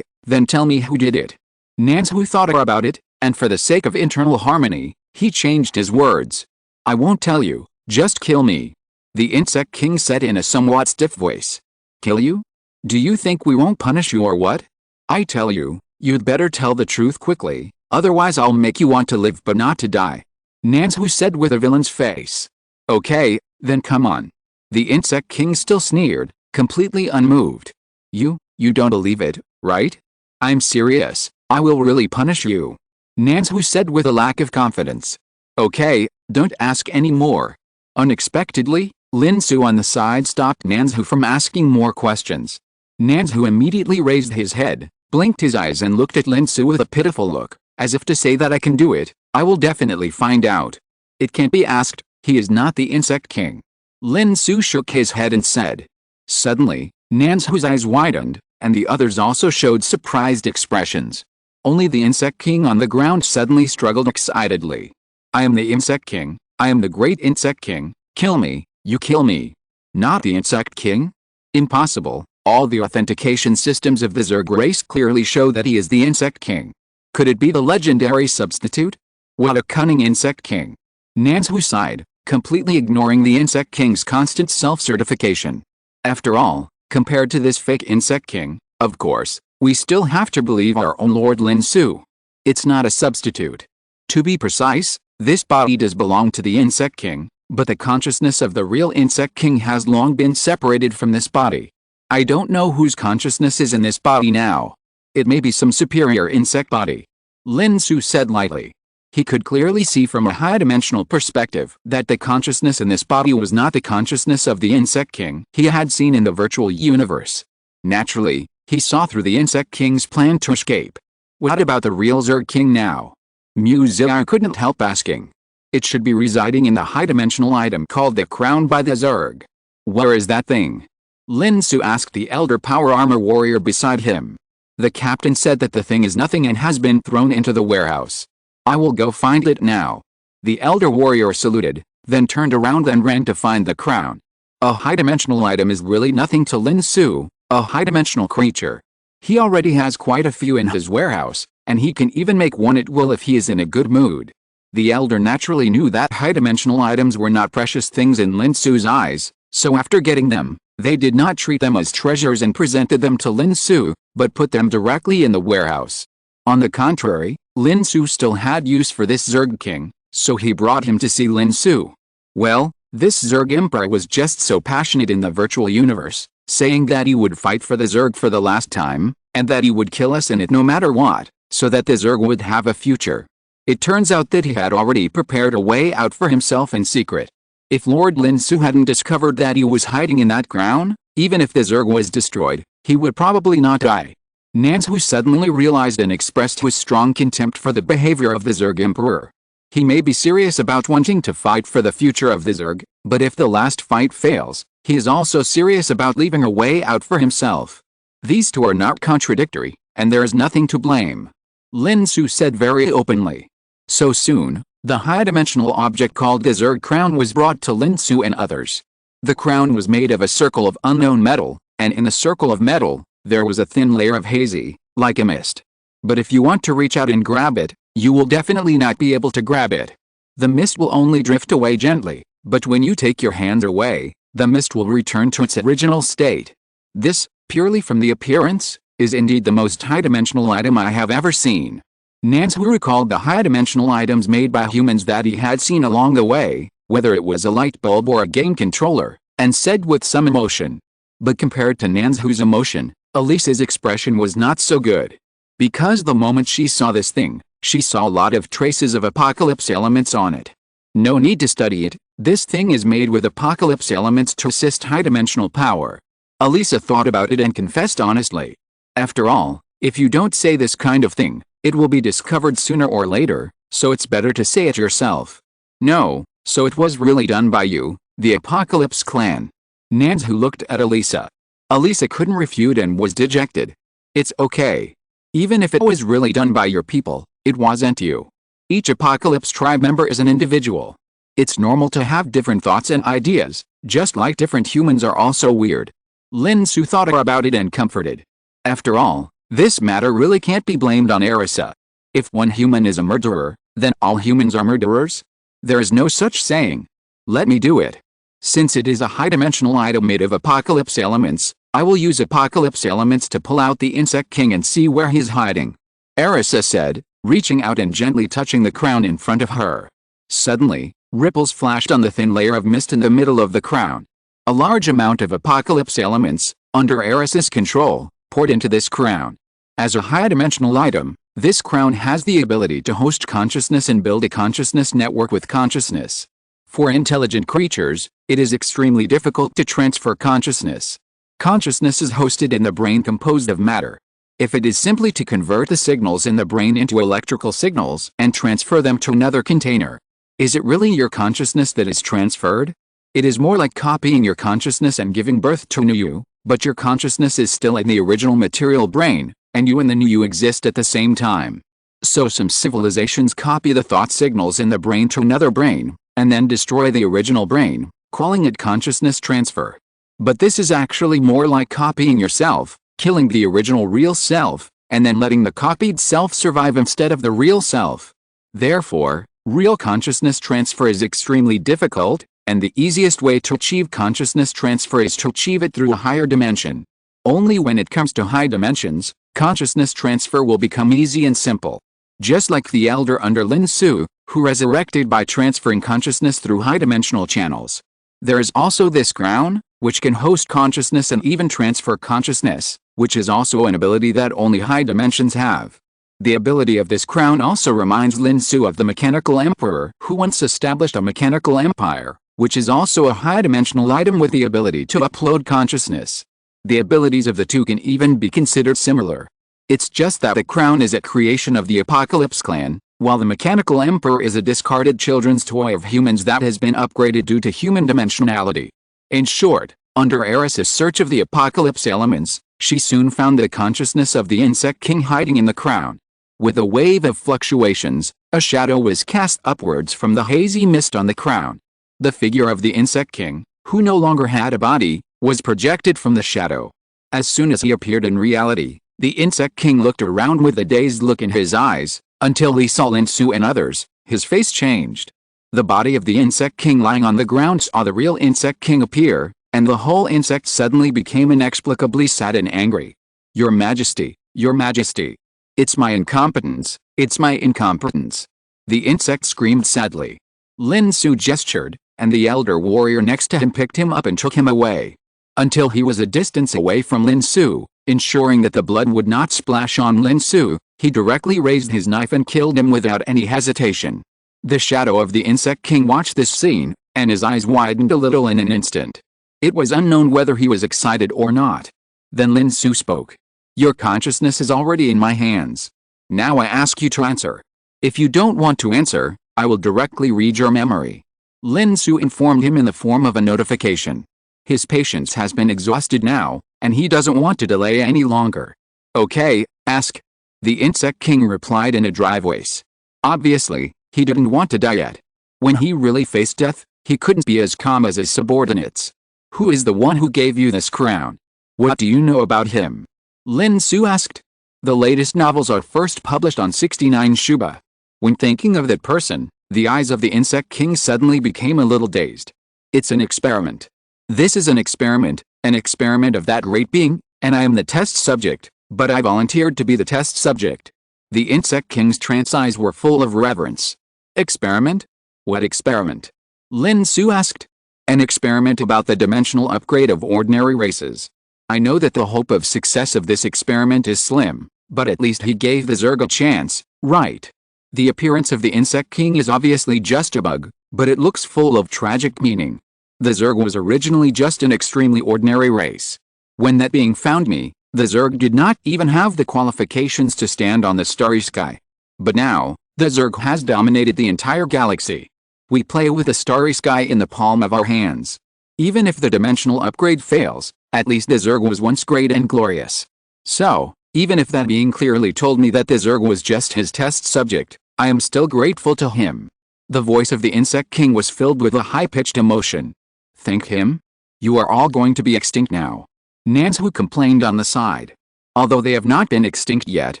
then tell me who did it. Lin Xu thought about it, and for the sake of internal harmony, he changed his words. I won't tell you, just kill me. The Insect King said in a somewhat stiff voice. Kill you? Do you think we won't punish you or what? I tell you, you'd better tell the truth quickly, otherwise I'll make you want to live but not to die. Lin Xu said with a villain's face. Okay, then come on. The Insect King still sneered, completely unmoved. You don't believe it, right? I'm serious, I will really punish you. Lin Xu said with a lack of confidence. Okay, don't ask any more. Unexpectedly, Lin Xu on the side stopped Lin Xu from asking more questions. Lin Xu immediately raised his head, blinked his eyes and looked at Lin Xu with a pitiful look, as if to say that I can do it, I will definitely find out. It can't be asked, he is not the Insect King. Lin Xu shook his head and said. Suddenly, Lin Xu's eyes widened, and the others also showed surprised expressions. Only the Insect King on the ground suddenly struggled excitedly. I am the Insect King, I am the great Insect King, kill me, you kill me. Not the Insect King? Impossible, all the authentication systems of the Zerg race clearly show that he is the Insect King. Could it be the legendary substitute? What a cunning Insect King. Lin Xu sighed, completely ignoring the Insect King's constant self-certification. After all, compared to this fake Insect King, of course, we still have to believe our own Lord Lin Xu. It's not a substitute. To be precise, this body does belong to the Insect King, but the consciousness of the real Insect King has long been separated from this body. I don't know whose consciousness is in this body now. It may be some superior insect body. Lin Xu said lightly. He could clearly see from a high-dimensional perspective that the consciousness in this body was not the consciousness of the Insect King he had seen in the virtual universe. Naturally, he saw through the Insect King's plan to escape. What about the real Zerg King now? Miu Zhao couldn't help asking. It should be residing in the high-dimensional item called the Crown by the Zerg. Where is that thing? Lin Xu asked the elder power armor warrior beside him. The captain said that the thing is nothing and has been thrown into the warehouse. I will go find it now. The elder warrior saluted, then turned around and ran to find the crown. A high-dimensional item is really nothing to Lin Xu, a high-dimensional creature. He already has quite a few in his warehouse, and he can even make one at will if he is in a good mood. The elder naturally knew that high-dimensional items were not precious things in Lin Xu's eyes, so after getting them, they did not treat them as treasures and presented them to Lin Xu, but put them directly in the warehouse. On the contrary, Lin Xu still had use for this Zerg king, so he brought him to see Lin Xu. Well, this Zerg emperor was just so passionate in the virtual universe, saying that he would fight for the Zerg for the last time, and that he would kill us in it no matter what, so that the Zerg would have a future. It turns out that he had already prepared a way out for himself in secret. If Lord Lin Xu hadn't discovered that he was hiding in that ground, even if the Zerg was destroyed, he would probably not die. Lin Xu suddenly realized and expressed his strong contempt for the behavior of the Zerg emperor. He may be serious about wanting to fight for the future of the Zerg, but if the last fight fails, he is also serious about leaving a way out for himself. These two are not contradictory, and there is nothing to blame. Lin Xu said very openly. So soon, the high-dimensional object called the Zerg crown was brought to Lin Xu and others. The crown was made of a circle of unknown metal, and in the circle of metal, there was a thin layer of hazy, like a mist. But if you want to reach out and grab it, you will definitely not be able to grab it. The mist will only drift away gently, but when you take your hands away, the mist will return to its original state. This, purely from the appearance, is indeed the most high-dimensional item I have ever seen. Lin Xu recalled the high-dimensional items made by humans that he had seen along the way, whether it was a light bulb or a game controller, and said with some emotion. But compared to Lin Xu's emotion, Elisa's expression was not so good. Because the moment she saw this thing, she saw a lot of traces of apocalypse elements on it. No need to study it, this thing is made with apocalypse elements to assist high-dimensional power. Elisa thought about it and confessed honestly. After all, if you don't say this kind of thing, it will be discovered sooner or later, so it's better to say it yourself. No, so it was really done by you, the Apocalypse clan. Lin Xu looked at Elisa. Elisa couldn't refute and was dejected. It's okay. Even if it was really done by your people, it wasn't you. Each Apocalypse tribe member is an individual. It's normal to have different thoughts and ideas, just like different humans are also weird. Lin Xu thought about it and comforted. After all, this matter really can't be blamed on Arisa. If one human is a murderer, then all humans are murderers? There is no such saying. Let me do it. Since it is a high-dimensional item made of apocalypse elements, I will use apocalypse elements to pull out the Insect King and see where he's hiding. Arisa said, reaching out and gently touching the crown in front of her. Suddenly, ripples flashed on the thin layer of mist in the middle of the crown. A large amount of apocalypse elements, under Arisa's control, poured into this crown. As a high-dimensional item, this crown has the ability to host consciousness and build a consciousness network with consciousness. For intelligent creatures, it is extremely difficult to transfer consciousness. Consciousness is hosted in the brain composed of matter. If it is simply to convert the signals in the brain into electrical signals and transfer them to another container, is it really your consciousness that is transferred? It is more like copying your consciousness and giving birth to new you, but your consciousness is still in the original material brain, and you and the new you exist at the same time. So some civilizations copy the thought signals in the brain to another brain, and then destroy the original brain, calling it consciousness transfer. But this is actually more like copying yourself, killing the original real self, and then letting the copied self survive instead of the real self. Therefore, real consciousness transfer is extremely difficult, and the easiest way to achieve consciousness transfer is to achieve it through a higher dimension. Only when it comes to high dimensions, consciousness transfer will become easy and simple. Just like the elder under Lin Xu, who resurrected by transferring consciousness through high-dimensional channels. There is also this crown, which can host consciousness and even transfer consciousness, which is also an ability that only high dimensions have. The ability of this crown also reminds Lin Xu of the Mechanical Emperor who once established a mechanical empire, which is also a high-dimensional item with the ability to upload consciousness. The abilities of the two can even be considered similar. It's just that the crown is a creation of the Apocalypse clan, while the Mechanical Emperor is a discarded children's toy of humans that has been upgraded due to human dimensionality. In short, under Arisa's search of the Apocalypse elements, she soon found the consciousness of the Insect King hiding in the crown. With a wave of fluctuations, a shadow was cast upwards from the hazy mist on the crown. The figure of the insect king, who no longer had a body, was projected from the shadow. As soon as he appeared in reality, the insect king looked around with a dazed look in his eyes, until he saw Lin Xu and others. His face changed. The body of the insect king lying on the ground saw the real insect king appear, and the whole insect suddenly became inexplicably sad and angry. Your Majesty, Your Majesty. It's my incompetence, it's my incompetence. The insect screamed sadly. Lin Xu gestured, and the elder warrior next to him picked him up and took him away. Until he was a distance away from Lin Xu, ensuring that the blood would not splash on Lin Xu, he directly raised his knife and killed him without any hesitation. The shadow of the insect king watched this scene, and his eyes widened a little in an instant. It was unknown whether he was excited or not. Then Lin Xu spoke. Your consciousness is already in my hands. Now I ask you to answer. If you don't want to answer, I will directly read your memory. Lin Xu informed him in the form of a notification. His patience has been exhausted now, and he doesn't want to delay any longer. Okay, ask. The insect king replied in a dry voice. Obviously, he didn't want to die yet. When he really faced death, he couldn't be as calm as his subordinates. Who is the one who gave you this crown? What do you know about him? Lin Xu asked. The latest novels are first published on 69 Shuba. When thinking of that person, the eyes of the insect king suddenly became a little dazed. It's an experiment. This is an experiment of that great being, and I am the test subject, but I volunteered to be the test subject. The insect king's trance eyes were full of reverence. Experiment? What experiment? Lin Xu asked. An experiment about the dimensional upgrade of ordinary races. I know that the hope of success of this experiment is slim, but at least he gave the Zerg a chance, right? The appearance of the insect king is obviously just a bug, but it looks full of tragic meaning. The Zerg was originally just an extremely ordinary race. When that being found me, the Zerg did not even have the qualifications to stand on the starry sky. But now, the Zerg has dominated the entire galaxy. We play with the starry sky in the palm of our hands. Even if the dimensional upgrade fails, at least the Zerg was once great and glorious. So, even if that being clearly told me that the Zerg was just his test subject, I am still grateful to him. The voice of the insect king was filled with a high-pitched emotion. Thank him? You are all going to be extinct now. Nanzhu complained on the side. Although they have not been extinct yet,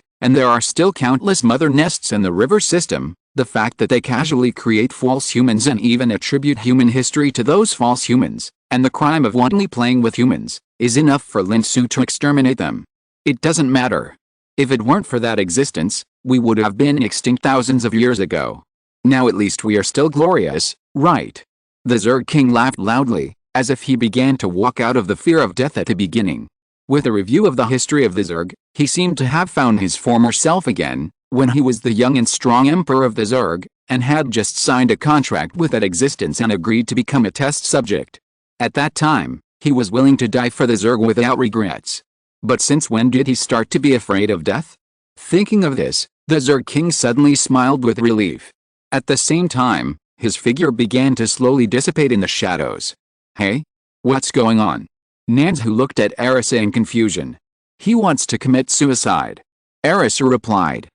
and there are still countless mother nests in the river system, the fact that they casually create false humans and even attribute human history to those false humans, and the crime of wantonly playing with humans, is enough for Lin Xu to exterminate them. It doesn't matter. If it weren't for that existence, we would have been extinct thousands of years ago. Now at least we are still glorious, right? The Zerg king laughed loudly, as if he began to walk out of the fear of death at the beginning. With a review of the history of the Zerg, he seemed to have found his former self again, when he was the young and strong emperor of the Zerg, and had just signed a contract with that existence and agreed to become a test subject. At that time, he was willing to die for the Zerg without regrets. But since when did he start to be afraid of death? Thinking of this, the Zerg king suddenly smiled with relief. At the same time, his figure began to slowly dissipate in the shadows. Hey? What's going on? Nanzhu looked at Arisa in confusion. He wants to commit suicide. Arisa replied.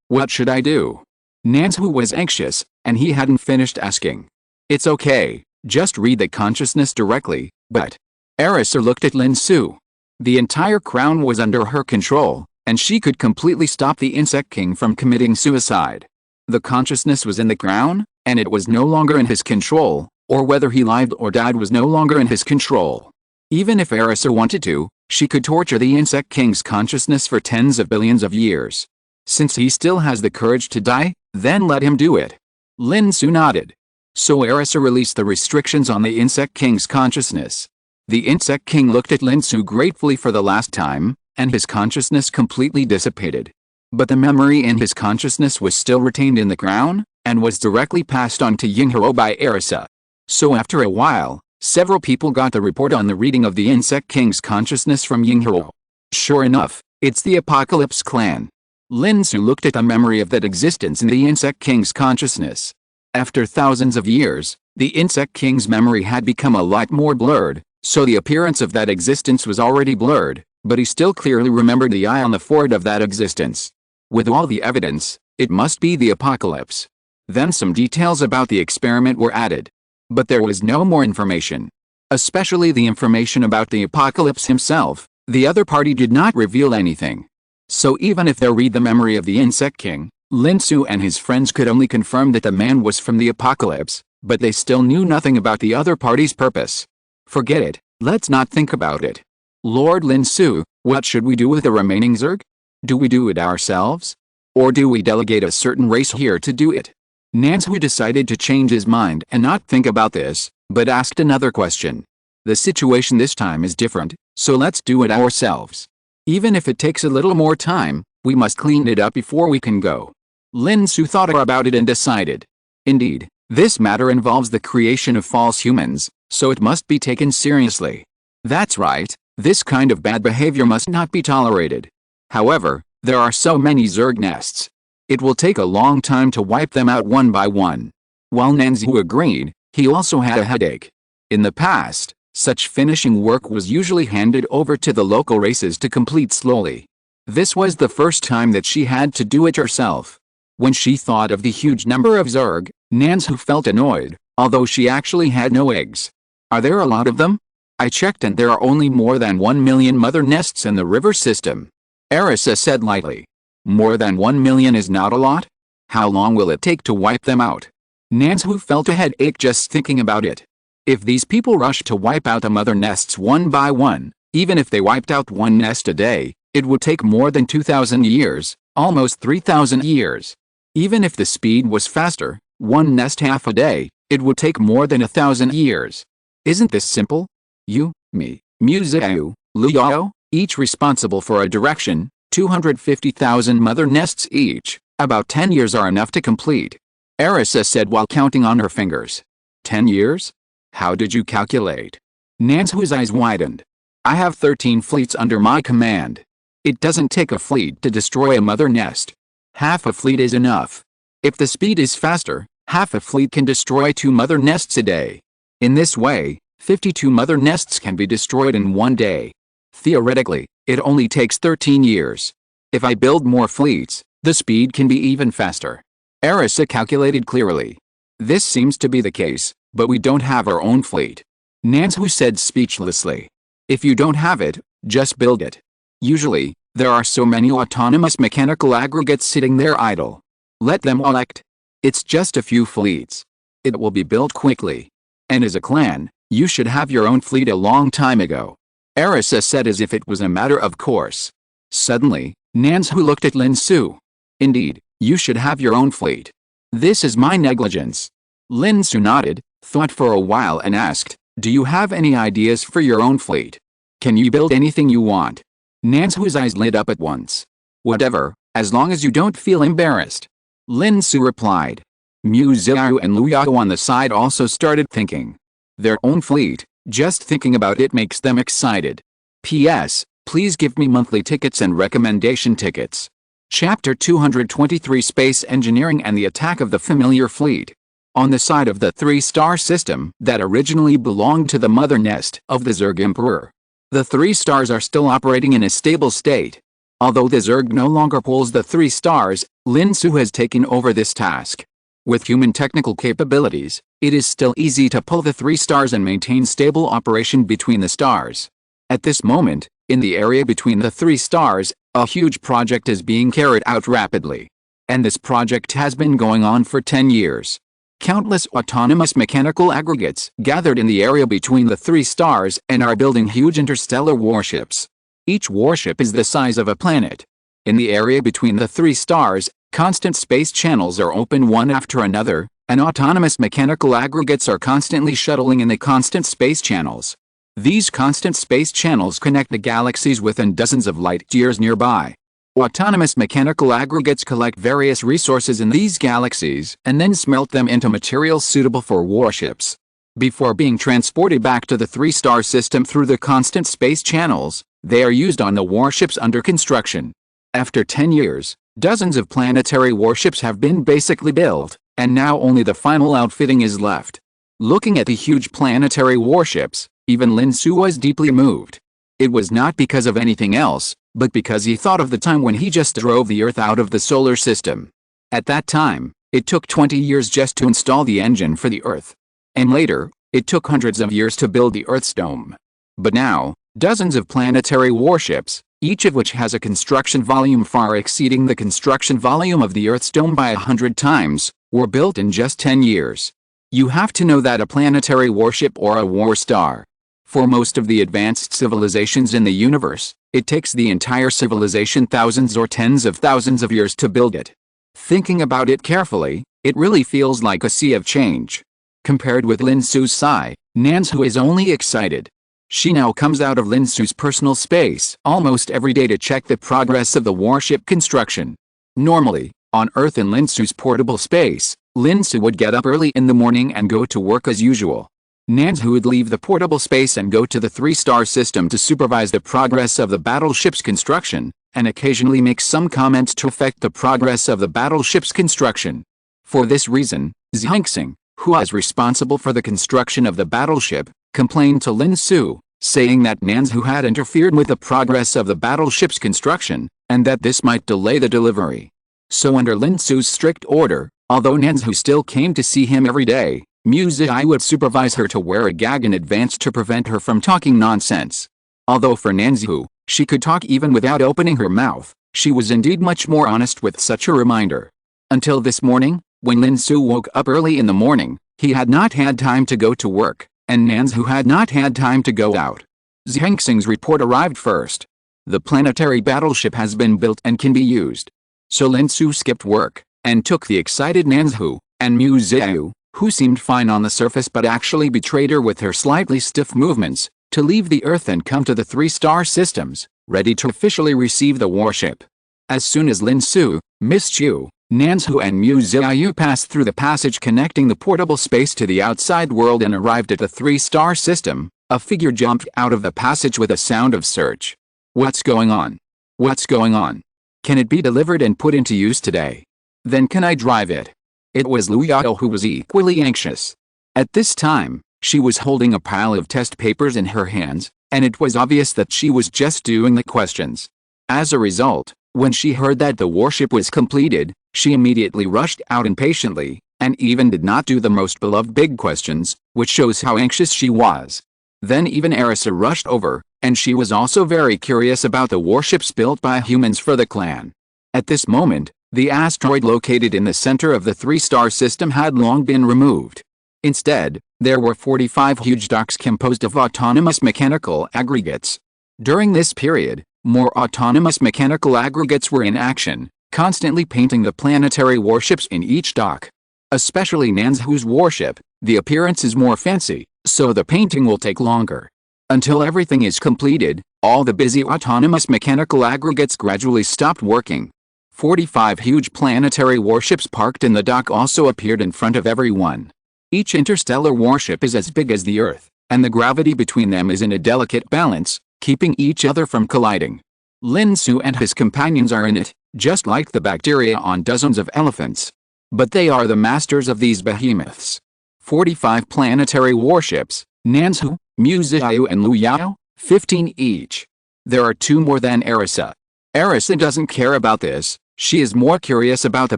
What should I do? Nanzhu was anxious, and he hadn't finished asking. It's okay, just read the consciousness directly, but... Arisa looked at Lin Xu. The entire crown was under her control, and she could completely stop the insect king from committing suicide. The consciousness was in the crown, and it was no longer in his control, or whether he lived or died was no longer in his control. Even if Arisa wanted to, she could torture the insect king's consciousness for tens of billions of years. Since he still has the courage to die, then let him do it. Lin Xu nodded. So Arisa released the restrictions on the insect king's consciousness. The insect king looked at Lin Xu gratefully for the last time, and his consciousness completely dissipated. But the memory in his consciousness was still retained in the crown, and was directly passed on to Yinghao by Arisa. So after a while, several people got the report on the reading of the insect king's consciousness from Yinghao. Sure enough, it's the Apocalypse clan. Lin Xu looked at the memory of that existence in the insect king's consciousness. After thousands of years, the insect king's memory had become a lot more blurred, so the appearance of that existence was already blurred, but he still clearly remembered the eye on the forehead of that existence. With all the evidence, it must be the Apocalypse. Then some details about the experiment were added. But there was no more information. Especially the information about the apocalypse himself. The other party did not reveal anything. So even if they read the memory of the Insect King, Lin Xu and his friends could only confirm that the man was from the apocalypse, but they still knew nothing about the other party's purpose. Forget it, let's not think about it. Lord Lin Xu, what should we do with the remaining Zerg? Do we do it ourselves? Or do we delegate a certain race here to do it? Nansu decided to change his mind and not think about this, but asked another question. The situation this time is different, so let's do it ourselves. Even if it takes a little more time, we must clean it up before we can go. Lin Xu thought about it and decided. Indeed, this matter involves the creation of false humans, so it must be taken seriously. That's right, this kind of bad behavior must not be tolerated. However, there are so many Zerg nests. It will take a long time to wipe them out one by one. While Nanzu agreed, he also had a headache. In the past, such finishing work was usually handed over to the local races to complete slowly. This was the first time that she had to do it herself. When she thought of the huge number of Zerg, Nanzu felt annoyed, although she actually had no eggs. Are there a lot of them? I checked and there are only more than 1 million mother nests in the river system. Arisa said lightly. More than 1 million is not a lot? How long will it take to wipe them out? Nanzu felt a headache just thinking about it. If these people rushed to wipe out the mother nests one by one, even if they wiped out one nest a day, it would take more than 2,000 years, almost 3,000 years. Even if the speed was faster, one nest half a day, it would take more than 1,000 years. Isn't this simple? You, me, Miss Qiu, Liu, each responsible for a direction, 250,000 mother nests each, about 10 years are enough to complete. Arisa said while counting on her fingers. 10 years? How did you calculate? Nanzu's eyes widened. I have 13 fleets under my command. It doesn't take a fleet to destroy a mother nest. Half a fleet is enough. If the speed is faster, half a fleet can destroy 2 mother nests a day. In this way, 52 mother nests can be destroyed in one day. Theoretically, it only takes 13 years. If I build more fleets, the speed can be even faster. Arisa calculated clearly. This seems to be the case, but we don't have our own fleet. Nanzu said speechlessly. If you don't have it, just build it. Usually, there are so many autonomous mechanical aggregates sitting there idle. Let them elect. It's just a few fleets. It will be built quickly. And as a clan, you should have your own fleet a long time ago. Arisa said as if it was a matter of course. Suddenly, Nanzu looked at Lin Xu. Indeed, you should have your own fleet. This is my negligence. Lin Xu nodded, thought for a while and asked, do you have any ideas for your own fleet? Can you build anything you want? Nanzu's eyes lit up at once. Whatever, as long as you don't feel embarrassed. Lin Xu replied. Miss Qiu and Liu on the side also started thinking. Their own fleet, just thinking about it makes them excited. P.S. Please give me monthly tickets and recommendation tickets. Chapter 223 Space Engineering and the Attack of the Familiar Fleet. On the side of the 3-star system that originally belonged to the mother nest of the Zerg Emperor, the 3 stars are still operating in a stable state. Although the Zerg no longer pulls the 3 stars, Lin Xu has taken over this task. With human technical capabilities, it is still easy to pull the 3 stars and maintain stable operation between the stars. At this moment, in the area between the 3 stars, a huge project is being carried out rapidly. And this project has been going on for 10 years. Countless autonomous mechanical aggregates gathered in the area between the 3 stars and are building huge interstellar warships. Each warship is the size of a planet. In the area between the 3 stars, constant space channels are open one after another, and autonomous mechanical aggregates are constantly shuttling in the constant space channels. These constant space channels connect the galaxies within dozens of light years nearby. Autonomous mechanical aggregates collect various resources in these galaxies and then smelt them into materials suitable for warships. Before being transported back to the 3-star system through the constant space channels, they are used on the warships under construction. After 10 years, dozens of planetary warships have been basically built, and now only the final outfitting is left. Looking at the huge planetary warships, even Lin Xu was deeply moved. It was not because of anything else, but because he thought of the time when he just drove the Earth out of the solar system. At that time, it took 20 years just to install the engine for the Earth. And later, it took hundreds of years to build the Earth's dome. But now, dozens of planetary warships, each of which has a construction volume far exceeding the construction volume of the Earth's dome by 100 times, were built in just 10 years. You have to know that a planetary warship or a war star. For most of the advanced civilizations in the universe, it takes the entire civilization thousands or tens of thousands of years to build it. Thinking about it carefully, it really feels like a sea of change. Compared with Lin Xu's sigh, Nan Xu is only excited. She now comes out of Lin Xu's personal space almost every day to check the progress of the warship construction. Normally, on Earth in Lin Xu's portable space, Lin Xu would get up early in the morning and go to work as usual. Nan Xu would leave the portable space and go to the 3-star system to supervise the progress of the battleship's construction, and occasionally make some comments to affect the progress of the battleship's construction. For this reason, Xing, who was responsible for the construction of the battleship, complained to Lin Xu, saying that Nan Xu had interfered with the progress of the battleship's construction, and that this might delay the delivery. So under Lin Xu's strict order, although Nan Xu still came to see him every day, Miss Qiu would supervise her to wear a gag in advance to prevent her from talking nonsense. Although for Nan Xu, she could talk even without opening her mouth, she was indeed much more honest with such a reminder. Until this morning, when Lin Xu woke up early in the morning, he had not had time to go to work, and Nan Xu had not had time to go out. Xing's report arrived first. The planetary battleship has been built and can be used. So Lin Xu skipped work, and took the excited Nan Xu, and Miss Qiu, who seemed fine on the surface but actually betrayed her with her slightly stiff movements, to leave the Earth and come to the 3-star systems, ready to officially receive the warship. As soon as Lin Xu, Miss Qiu, Nan Xu and Miss Qiu passed through the passage connecting the portable space to the outside world and arrived at the 3-star system, a figure jumped out of the passage with a sound of search. What's going on? What's going on? Can it be delivered and put into use today? Then can I drive it? It was Lu Yao who was equally anxious. At this time, she was holding a pile of test papers in her hands, and it was obvious that she was just doing the questions. As a result, when she heard that the warship was completed, she immediately rushed out impatiently, and even did not do the most beloved big questions, which shows how anxious she was. Then even Arisa rushed over, and she was also very curious about the warships built by humans for the clan. At this moment, the asteroid located in the center of the 3-star system had long been removed. Instead, there were 45 huge docks composed of autonomous mechanical aggregates. During this period, more autonomous mechanical aggregates were in action, constantly painting the planetary warships in each dock. Especially Nan Xu's warship, the appearance is more fancy, so the painting will take longer. Until everything is completed, all the busy autonomous mechanical aggregates gradually stopped working. 45 huge planetary warships parked in the dock also appeared in front of everyone. Each interstellar warship is as big as the Earth, and the gravity between them is in a delicate balance, keeping each other from colliding. Lin Xu and his companions are in it, just like the bacteria on dozens of elephants. But they are the masters of these behemoths. 45 planetary warships, Nan Xu, Miss Qiu and Lu Yao, 15 each. There are 2 more than Arisa. Arisa doesn't care about this, she is more curious about the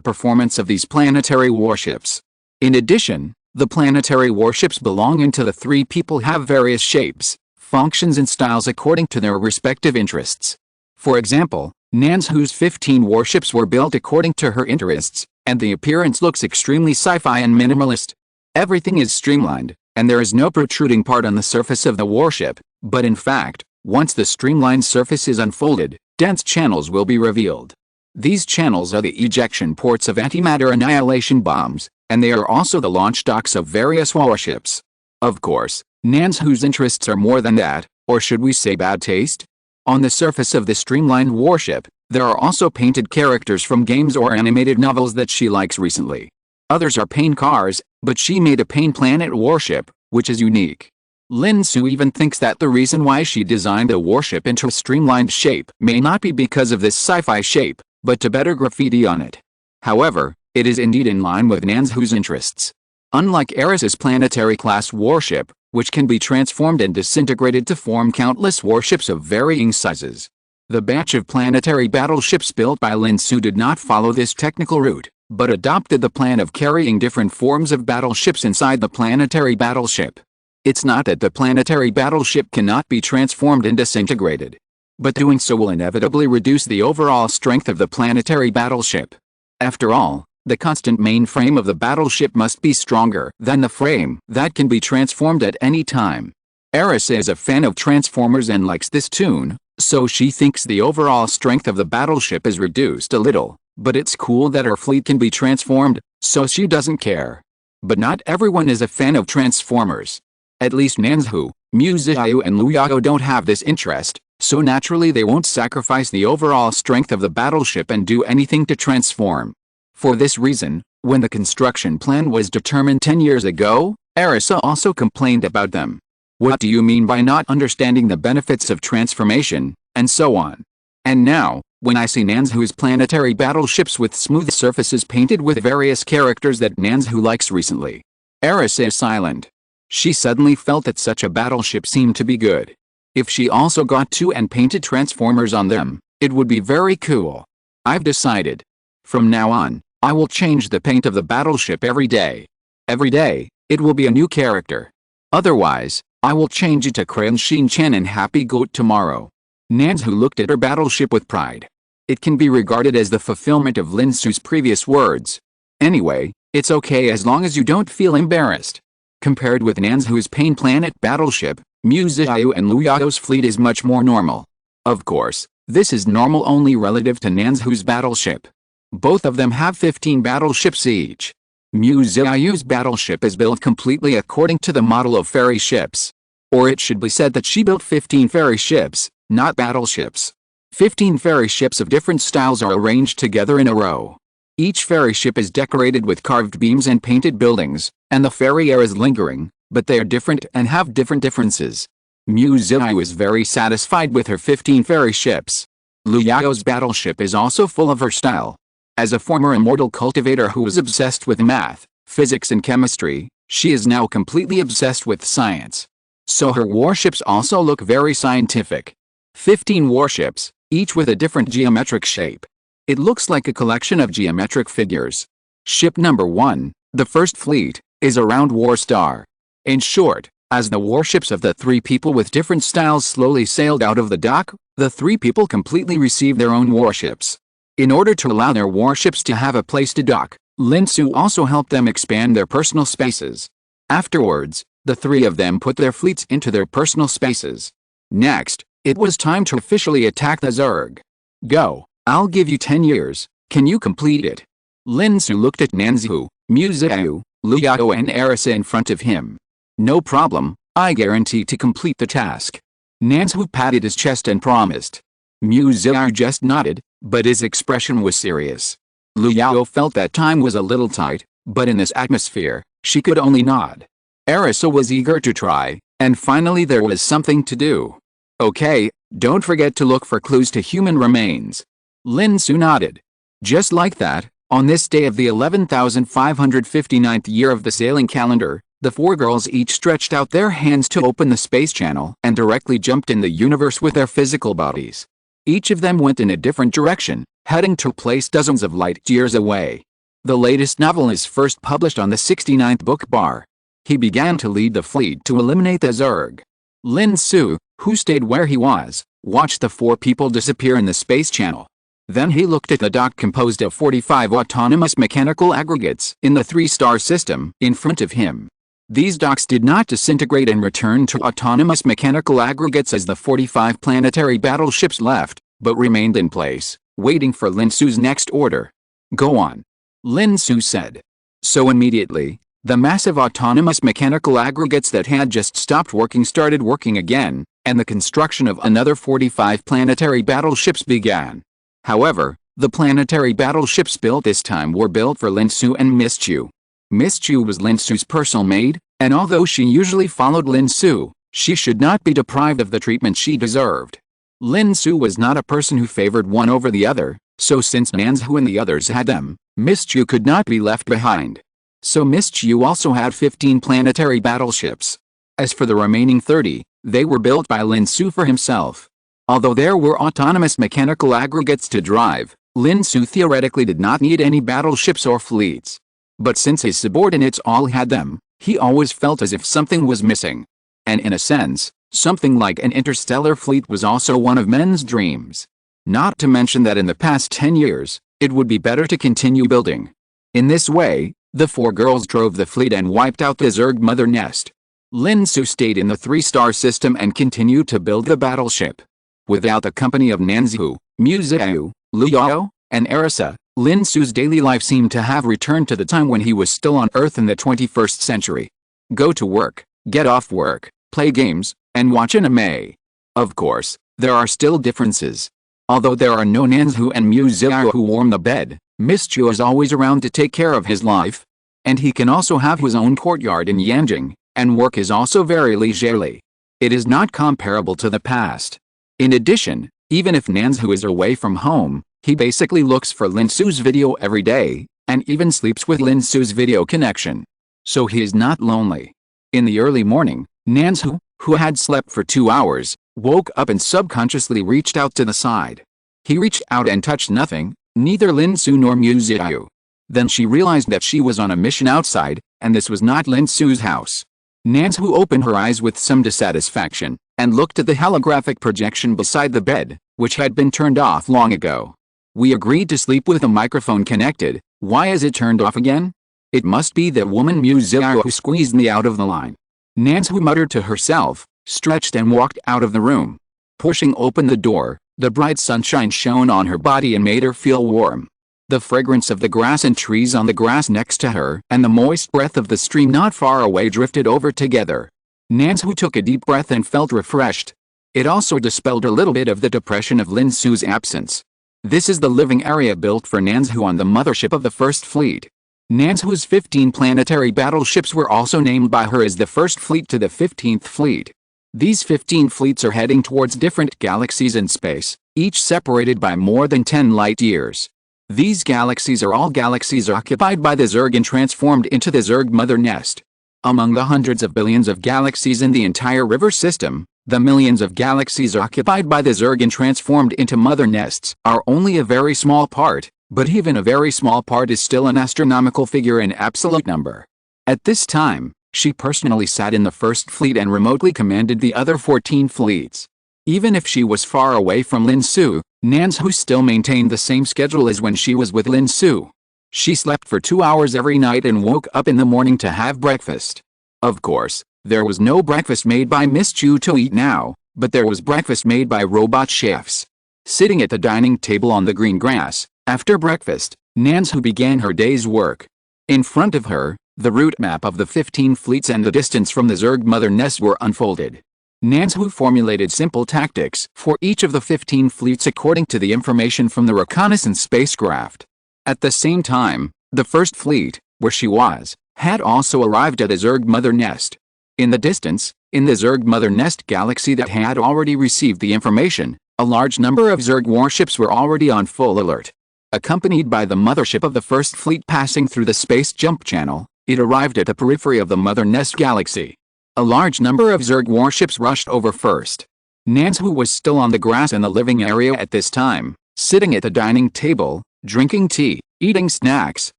performance of these planetary warships. In addition, the planetary warships belonging to the 3 people have various shapes, functions and styles according to their respective interests. For example, Nan Xu's 15 warships were built according to her interests, and the appearance looks extremely sci-fi and minimalist. Everything is streamlined, and there is no protruding part on the surface of the warship, but in fact, once the streamlined surface is unfolded, dense channels will be revealed. These channels are the ejection ports of antimatter annihilation bombs, and they are also the launch docks of various warships. Of course, Nan Xu's interests are more than that, or should we say bad taste? On the surface of the streamlined warship, there are also painted characters from games or animated novels that she likes recently. Others are paint cars, but she made a paint planet warship, which is unique. Lin Xu even thinks that the reason why she designed the warship into a streamlined shape may not be because of this sci-fi shape, but to better graffiti on it. However, it is indeed in line with Nan Xu's interests. Unlike Arisa's planetary-class warship, which can be transformed and disintegrated to form countless warships of varying sizes, the batch of planetary battleships built by Lin Xu did not follow this technical route, but adopted the plan of carrying different forms of battleships inside the planetary battleship. It's not that the planetary battleship cannot be transformed and disintegrated, but doing so will inevitably reduce the overall strength of the planetary battleship. After all, the constant mainframe of the battleship must be stronger than the frame that can be transformed at any time. Arisa is a fan of Transformers and likes this tune, so she thinks the overall strength of the battleship is reduced a little, but it's cool that her fleet can be transformed, so she doesn't care. But not everyone is a fan of Transformers. At least Lin Xu, Miss Qiu and Liu don't have this interest, so naturally they won't sacrifice the overall strength of the battleship and do anything to transform. For this reason, when the construction plan was determined 10 years ago, Arisa also complained about them. What do you mean by not understanding the benefits of transformation, and so on? And now, when I see Lin Xu's planetary battleships with smooth surfaces painted with various characters that Lin Xu likes recently, Arisa is silent. She suddenly felt that such a battleship seemed to be good. If she also got two and painted Transformers on them, it would be very cool. I've decided. From now on, I will change the paint of the battleship every day. Every day, it will be a new character. Otherwise, I will change it to Crayon Shin Chen and Happy Goat tomorrow. Lin Xu looked at her battleship with pride. It can be regarded as the fulfillment of Lin Xu's previous words. Anyway, it's okay as long as you don't feel embarrassed. Compared with Lin Xu's Pain Planet battleship, Miss Qiu and Liu's fleet is much more normal. Of course, this is normal only relative to Lin Xu's battleship. Both of them have 15 battleships each. Miss Qiu's battleship is built completely according to the model of ferry ships. Or it should be said that she built 15 ferry ships, not battleships. 15 ferry ships of different styles are arranged together in a row. Each ferry ship is decorated with carved beams and painted buildings, and the ferry air is lingering, but they are different and have different differences. Miss Qiu is very satisfied with her 15 ferry ships. Liu's battleship is also full of her style. As a former immortal cultivator who was obsessed with math, physics and chemistry, she is now completely obsessed with science. So her warships also look very scientific. 15 warships, each with a different geometric shape. It looks like a collection of geometric figures. Ship number 1, the First Fleet, is a round war star. In short, as the warships of the three people with different styles slowly sailed out of the dock, the three people completely received their own warships. In order to allow their warships to have a place to dock, Lin Xu also helped them expand their personal spaces. Afterwards, the three of them put their fleets into their personal spaces. Next, it was time to officially attack the Zerg. Go, I'll give you 10 years, can you complete it? Lin Xu looked at Lin Xu, Miss Qiu, Liu and Arisa in front of him. No problem, I guarantee to complete the task. Lin Xu patted his chest and promised. Miss Qiu just nodded, but his expression was serious. Liu felt that time was a little tight, but in this atmosphere, she could only nod. Arisa was eager to try, and finally there was something to do. Okay, don't forget to look for clues to human remains. Lin Xu nodded. Just like that, on this day of the 11,559th year of the sailing calendar, the four girls each stretched out their hands to open the space channel and directly jumped in the universe with their physical bodies. Each of them went in a different direction, heading to a place dozens of light years away. The latest novel is first published on the 69th book bar. He began to lead the fleet to eliminate the Zerg. Lin Xu, who stayed where he was, watched the four people disappear in the space channel. Then he looked at the dock composed of 45 autonomous mechanical aggregates in the three-star system in front of him. These docks did not disintegrate and return to autonomous mechanical aggregates as the 45 planetary battleships left, but remained in place, waiting for Lin Xu's next order. Go on. Lin Xu said. So immediately, the massive autonomous mechanical aggregates that had just stopped working started working again, and the construction of another 45 planetary battleships began. However, the planetary battleships built this time were built for Lin Xu and Miss Qiu. Miss Qiu was Lin Xu's personal maid, and although she usually followed Lin Xu, she should not be deprived of the treatment she deserved. Lin Xu was not a person who favored one over the other, so since Lin Xu and the others had them, Miss Qiu could not be left behind. So Miss Qiu also had 15 planetary battleships. As for the remaining 30, they were built by Lin Xu for himself. Although there were autonomous mechanical aggregates to drive, Lin Xu theoretically did not need any battleships or fleets. But since his subordinates all had them, he always felt as if something was missing. And in a sense, something like an interstellar fleet was also one of men's dreams. Not to mention that in the past 10 years, it would be better to continue building. In this way, the four girls drove the fleet and wiped out the Zerg mother nest. Lin Xu stayed in the three-star system and continued to build the battleship. Without the company of Nanzhu, Miss Qiu, Liu, and Arisa, Lin Xu's daily life seemed to have returned to the time when he was still on Earth in the 21st century. Go to work, get off work, play games, and watch anime. Of course, there are still differences. Although there are no Nanzhu and Miss Qiu who warm the bed, Miss Qiu is always around to take care of his life. And he can also have his own courtyard in Yanjing, and work is also very leisurely. It is not comparable to the past. In addition, even if Nanzhu is away from home, he basically looks for Lin Xu's video every day, and even sleeps with Lin Xu's video connection. So he is not lonely. In the early morning, Nanzhu, who had slept for 2 hours, woke up and subconsciously reached out to the side. He reached out and touched nothing, neither Lin Xu nor Miss Qiu. Then she realized that she was on a mission outside, and this was not Lin Xu's house. Nanzhu opened her eyes with some dissatisfaction, and looked at the holographic projection beside the bed, which had been turned off long ago. We agreed to sleep with the microphone connected, why is it turned off again? It must be that woman Miss Qiu who squeezed me out of the line. Nanzhu muttered to herself, stretched and walked out of the room. Pushing open the door, the bright sunshine shone on her body and made her feel warm. The fragrance of the grass and trees on the grass next to her and the moist breath of the stream not far away drifted over together. Nanzhu took a deep breath and felt refreshed. It also dispelled a little bit of the depression of Lin Xu's absence. This is the living area built for Nanzhu on the mothership of the First Fleet. Nanzhu's 15 planetary battleships were also named by her as the First Fleet to the 15th Fleet. These 15 fleets are heading towards different galaxies in space, each separated by more than 10 light-years. These galaxies are all galaxies occupied by the Zerg and transformed into the Zerg mother nest. Among the hundreds of billions of galaxies in the entire river system, the millions of galaxies occupied by the Zerg and transformed into mother nests are only a very small part, but even a very small part is still an astronomical figure in absolute number. At this time, she personally sat in the First Fleet and remotely commanded the other 14 fleets. Even if she was far away from Lin Xu, Nanzhu still maintained the same schedule as when she was with Lin Xu. She slept for 2 hours every night and woke up in the morning to have breakfast. Of course, there was no breakfast made by Miss Qiu to eat now, but there was breakfast made by robot chefs. Sitting at the dining table on the green grass, after breakfast, Nanzhu began her day's work. In front of her, the route map of the 15 fleets and the distance from the Zerg mother nest were unfolded. Nanzhu formulated simple tactics for each of the 15 fleets according to the information from the reconnaissance spacecraft. At the same time, the First Fleet, where she was, had also arrived at the Zerg mother nest. In the distance, in the Zerg mother nest galaxy that had already received the information, a large number of Zerg warships were already on full alert. Accompanied by the mothership of the First Fleet passing through the space jump channel, it arrived at the periphery of the mother nest galaxy. A large number of Zerg warships rushed over first. Nanzhu was still on the grass in the living area at this time, sitting at the dining table, drinking tea, eating snacks,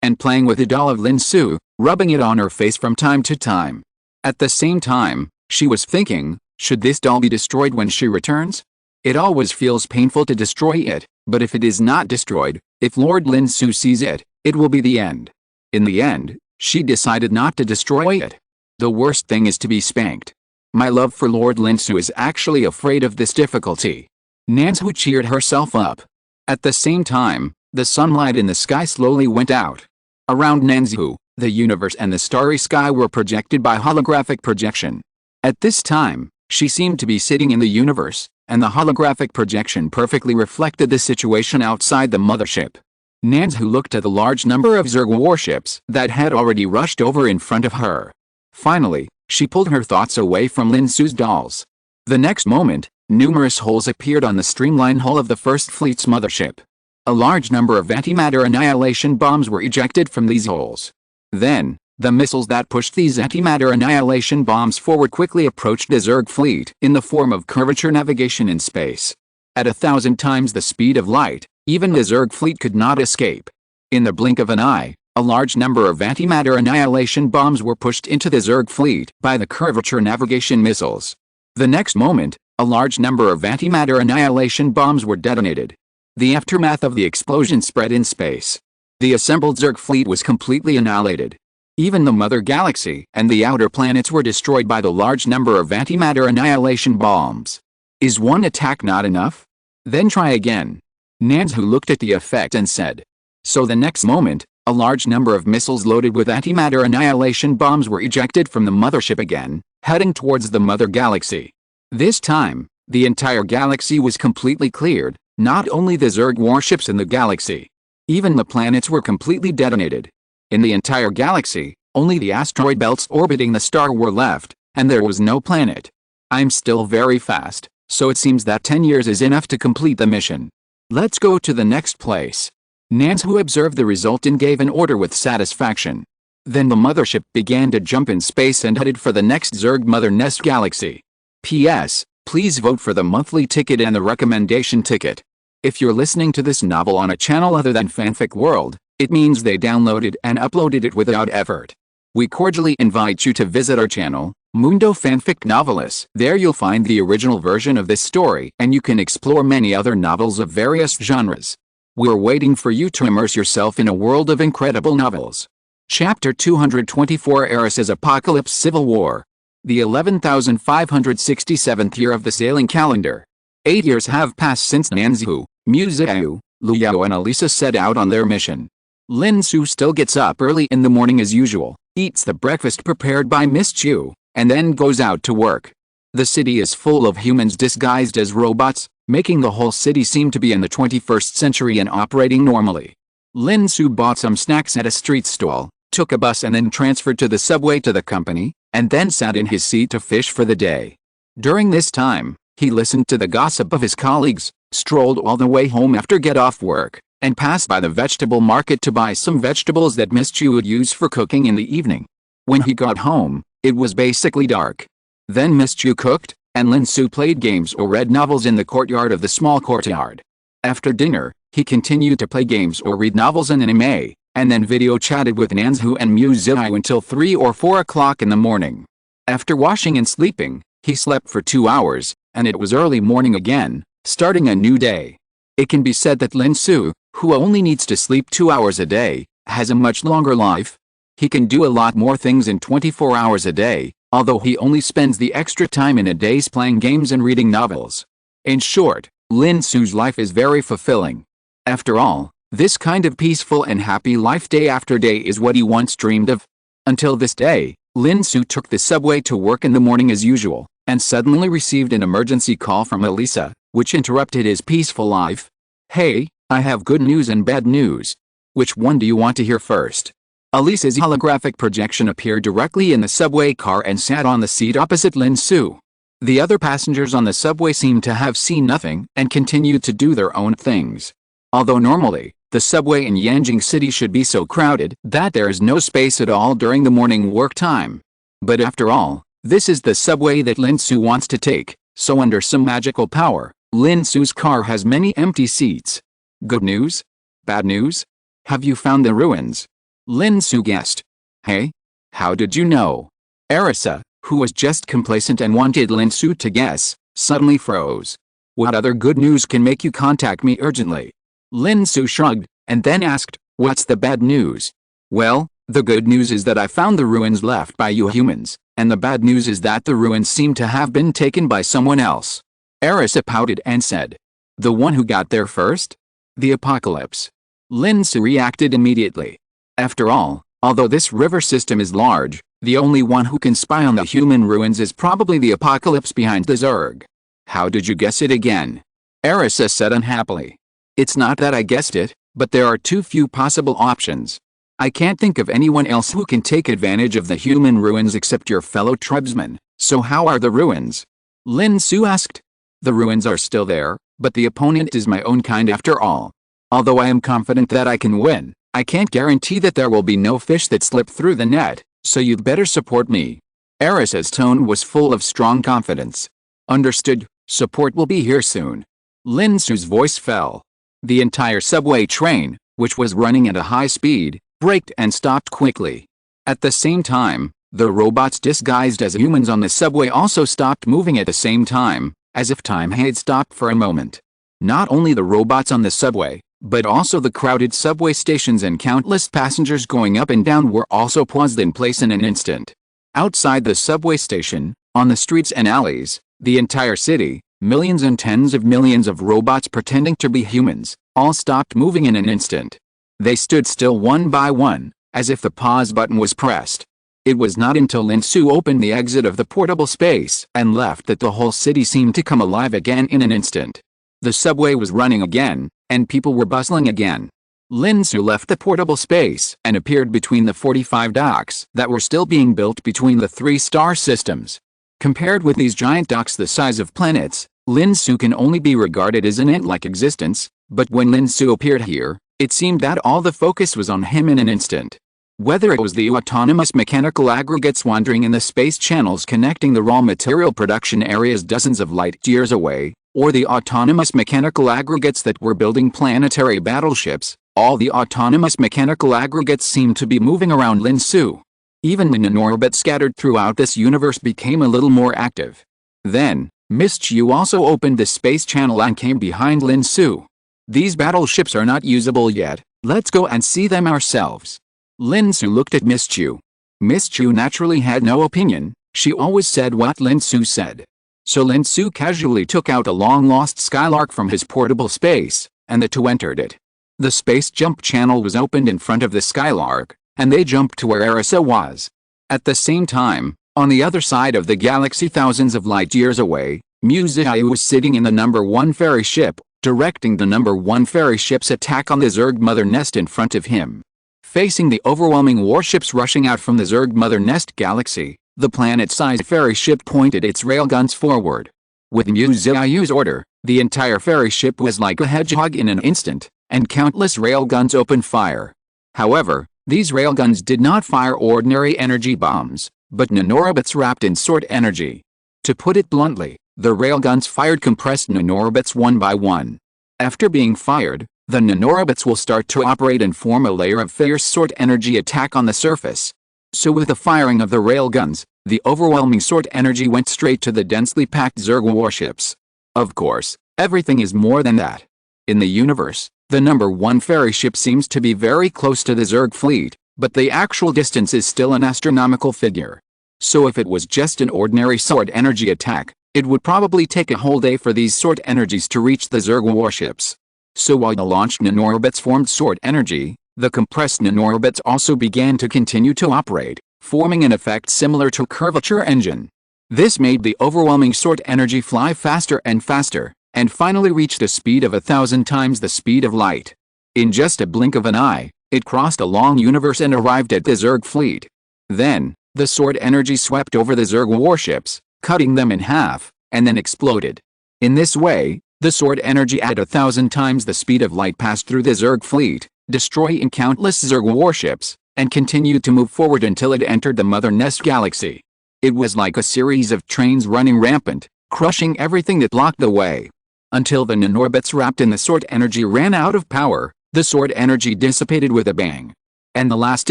and playing with the doll of Lin Xu, rubbing it on her face from time to time. At the same time, she was thinking, should this doll be destroyed when she returns? It always feels painful to destroy it, but if it is not destroyed, if Lord Lin Xu sees it, it will be the end. In the end, she decided not to destroy it. The worst thing is to be spanked. My love for Lord Lin Xu is actually afraid of this difficulty. Nanzhu cheered herself up. At the same time, the sunlight in the sky slowly went out. Around Nanzhu, the universe and the starry sky were projected by holographic projection. At this time, she seemed to be sitting in the universe, and the holographic projection perfectly reflected the situation outside the mothership. Nanzhu looked at the large number of Zerg warships that had already rushed over in front of her. Finally, she pulled her thoughts away from Lin Xu's dolls. The next moment, numerous holes appeared on the streamlined hull of the First Fleet's mothership. A large number of antimatter annihilation bombs were ejected from these holes. Then, the missiles that pushed these antimatter annihilation bombs forward quickly approached the Zerg fleet in the form of curvature navigation in space. At 1,000 times the speed of light, Even the Zerg fleet could not escape. In the blink of an eye, a large number of antimatter annihilation bombs were pushed into the Zerg fleet by the curvature navigation missiles. The next moment, a large number of antimatter annihilation bombs were detonated. The aftermath of the explosion spread in space. The assembled Zerg fleet was completely annihilated. Even the mother galaxy and the outer planets were destroyed by the large number of antimatter annihilation bombs. Is one attack not enough? Then try again. Lin Xu looked at the effect and said. So the next moment, a large number of missiles loaded with antimatter annihilation bombs were ejected from the mothership again, heading towards the mother galaxy. This time, the entire galaxy was completely cleared, not only the Zerg warships in the galaxy. Even the planets were completely detonated. In the entire galaxy, only the asteroid belts orbiting the star were left, and there was no planet. I'm still very fast, so it seems that 10 years is enough to complete the mission. Let's go to the next place. Lin Xu observed the result and gave an order with satisfaction. Then the mothership began to jump in space and headed for the next Zerg Mother Nest galaxy. P.S. Please vote for the monthly ticket and the recommendation ticket. If you're listening to this novel on a channel other than Fanfic World, it means they downloaded and uploaded it without effort. We cordially invite you to visit our channel, Mundo Fanfic Novelist. There you'll find the original version of this story and you can explore many other novels of various genres. We're waiting for you to immerse yourself in a world of incredible novels. Chapter 224 Eris's Apocalypse Civil War. The 11,567th year of the sailing calendar. 8 years have passed since Lin Xu, Miss Qiu, Liu and Elisa set out on their mission. Lin Xu still gets up early in the morning as usual, eats the breakfast prepared by Miss Qiu, and then goes out to work. The city is full of humans disguised as robots, making the whole city seem to be in the 21st century and operating normally. Lin Xu bought some snacks at a street stall, took a bus and then transferred to the subway to the company, and then sat in his seat to fish for the day. During this time, he listened to the gossip of his colleagues, strolled all the way home after get off work, and passed by the vegetable market to buy some vegetables that Miss Qiu would use for cooking in the evening. When he got home, it was basically dark. Then Miss Qiu cooked, and Lin Xu played games or read novels in the courtyard of the small courtyard. After dinner, he continued to play games or read novels and anime, and then video chatted with Lin Xu and Miss Qiu until 3 or 4 o'clock in the morning. After washing and sleeping, he slept for 2 hours, and it was early morning again, starting a new day. It can be said that Lin Xu, who only needs to sleep 2 hours a day, has a much longer life. He can do a lot more things in 24 hours a day, although he only spends the extra time in a days playing games and reading novels. In short, Lin Xu's life is very fulfilling. After all, this kind of peaceful and happy life day after day is what he once dreamed of. Until this day, Lin Xu took the subway to work in the morning as usual, and suddenly received an emergency call from Elisa, which interrupted his peaceful life. Hey, I have good news and bad news. Which one do you want to hear first? Elisa's holographic projection appeared directly in the subway car and sat on the seat opposite Lin Xu. The other passengers on the subway seemed to have seen nothing and continued to do their own things. Although normally, the subway in Yanjing City should be so crowded that there is no space at all during the morning work time. But after all, this is the subway that Lin Xu wants to take, so under some magical power, Lin Xu's car has many empty seats. Good news? Bad news? Have you found the ruins? Lin Xu guessed. Hey? How did you know? Erisa, who was just complacent and wanted Lin Xu to guess, suddenly froze. What other good news can make you contact me urgently? Lin Xu shrugged, and then asked, what's the bad news? Well, the good news is that I found the ruins left by you humans, and the bad news is that the ruins seem to have been taken by someone else. Erisa pouted and said. The one who got there first? The apocalypse. Lin Xu reacted immediately. After all, although this river system is large, the only one who can spy on the human ruins is probably the apocalypse behind the Zerg. How did you guess it again? Erisa said unhappily. It's not that I guessed it, but there are too few possible options. I can't think of anyone else who can take advantage of the human ruins except your fellow tribesmen, so how are the ruins? Lin Xu asked. The ruins are still there, but the opponent is my own kind after all. Although I am confident that I can win, I can't guarantee that there will be no fish that slip through the net, so you'd better support me. Erisa's tone was full of strong confidence. Understood, support will be here soon. Lin Xu's voice fell. The entire subway train, which was running at a high speed, braked and stopped quickly. At the same time, the robots disguised as humans on the subway also stopped moving at the same time, as if time had stopped for a moment. Not only the robots on the subway, but also the crowded subway stations and countless passengers going up and down were also paused in place in an instant. Outside the subway station, on the streets and alleys, the entire city, millions and tens of millions of robots pretending to be humans, all stopped moving in an instant. They stood still one by one, as if the pause button was pressed. It was not until Lin Xu opened the exit of the portable space and left that the whole city seemed to come alive again in an instant. The subway was running again, and people were bustling again. Lin Xu left the portable space and appeared between the 45 docks that were still being built between the 3 star systems. Compared with these giant docks the size of planets, Lin Xu can only be regarded as an ant-like existence, but when Lin Xu appeared here, it seemed that all the focus was on him in an instant. Whether it was the autonomous mechanical aggregates wandering in the space channels connecting the raw material production areas dozens of light years away, or the autonomous mechanical aggregates that were building planetary battleships, all the autonomous mechanical aggregates seemed to be moving around Lin Xu. Even the nanorobots scattered throughout this universe became a little more active. Then, Miss Qiu also opened the space channel and came behind Lin Xu. These battleships are not usable yet, let's go and see them ourselves. Lin Xu looked at Miss Qiu. Miss Qiu naturally had no opinion, she always said what Lin Xu said. So Lin Xu casually took out a long-lost skylark from his portable space, and the two entered it. The space jump channel was opened in front of the skylark, and they jumped to where Arisa was. At the same time, on the other side of the galaxy thousands of light years away, Miss Qiu was sitting in the number 1 ferry ship, directing the number 1 ferry ship's attack on the Zerg Mother Nest in front of him. Facing the overwhelming warships rushing out from the Zerg Mother Nest galaxy, the planet-sized ferry ship pointed its railguns forward. With Miss Qiu's order, the entire ferry ship was like a hedgehog in an instant, and countless railguns opened fire. However, these railguns did not fire ordinary energy bombs, but nanorobots wrapped in sword energy. To put it bluntly, the railguns fired compressed nanorobots one by one. After being fired, the nanorobots will start to operate and form a layer of fierce sword energy attack on the surface. So with the firing of the railguns, the overwhelming sword energy went straight to the densely packed Zerg warships. Of course, everything is more than that. In the universe, the number 1 ferry ship seems to be very close to the Zerg fleet, but the actual distance is still an astronomical figure. So if it was just an ordinary sword energy attack, it would probably take a whole day for these sword energies to reach the Zerg warships. So while the launched nanorobots formed sword energy, the compressed nanorobots also began to continue to operate, forming an effect similar to a curvature engine. This made the overwhelming sword energy fly faster and faster, and finally reached a speed of 1,000 times the speed of light. In just a blink of an eye, it crossed a long universe and arrived at the Zerg fleet. Then, the sword energy swept over the Zerg warships, cutting them in half, and then exploded. In this way, the sword energy at 1,000 times the speed of light passed through the Zerg fleet, destroying countless Zerg warships, and continued to move forward until it entered the Mother Nest galaxy. It was like a series of trains running rampant, crushing everything that blocked the way. Until the nanorobots wrapped in the sword energy ran out of power, the sword energy dissipated with a bang. And the last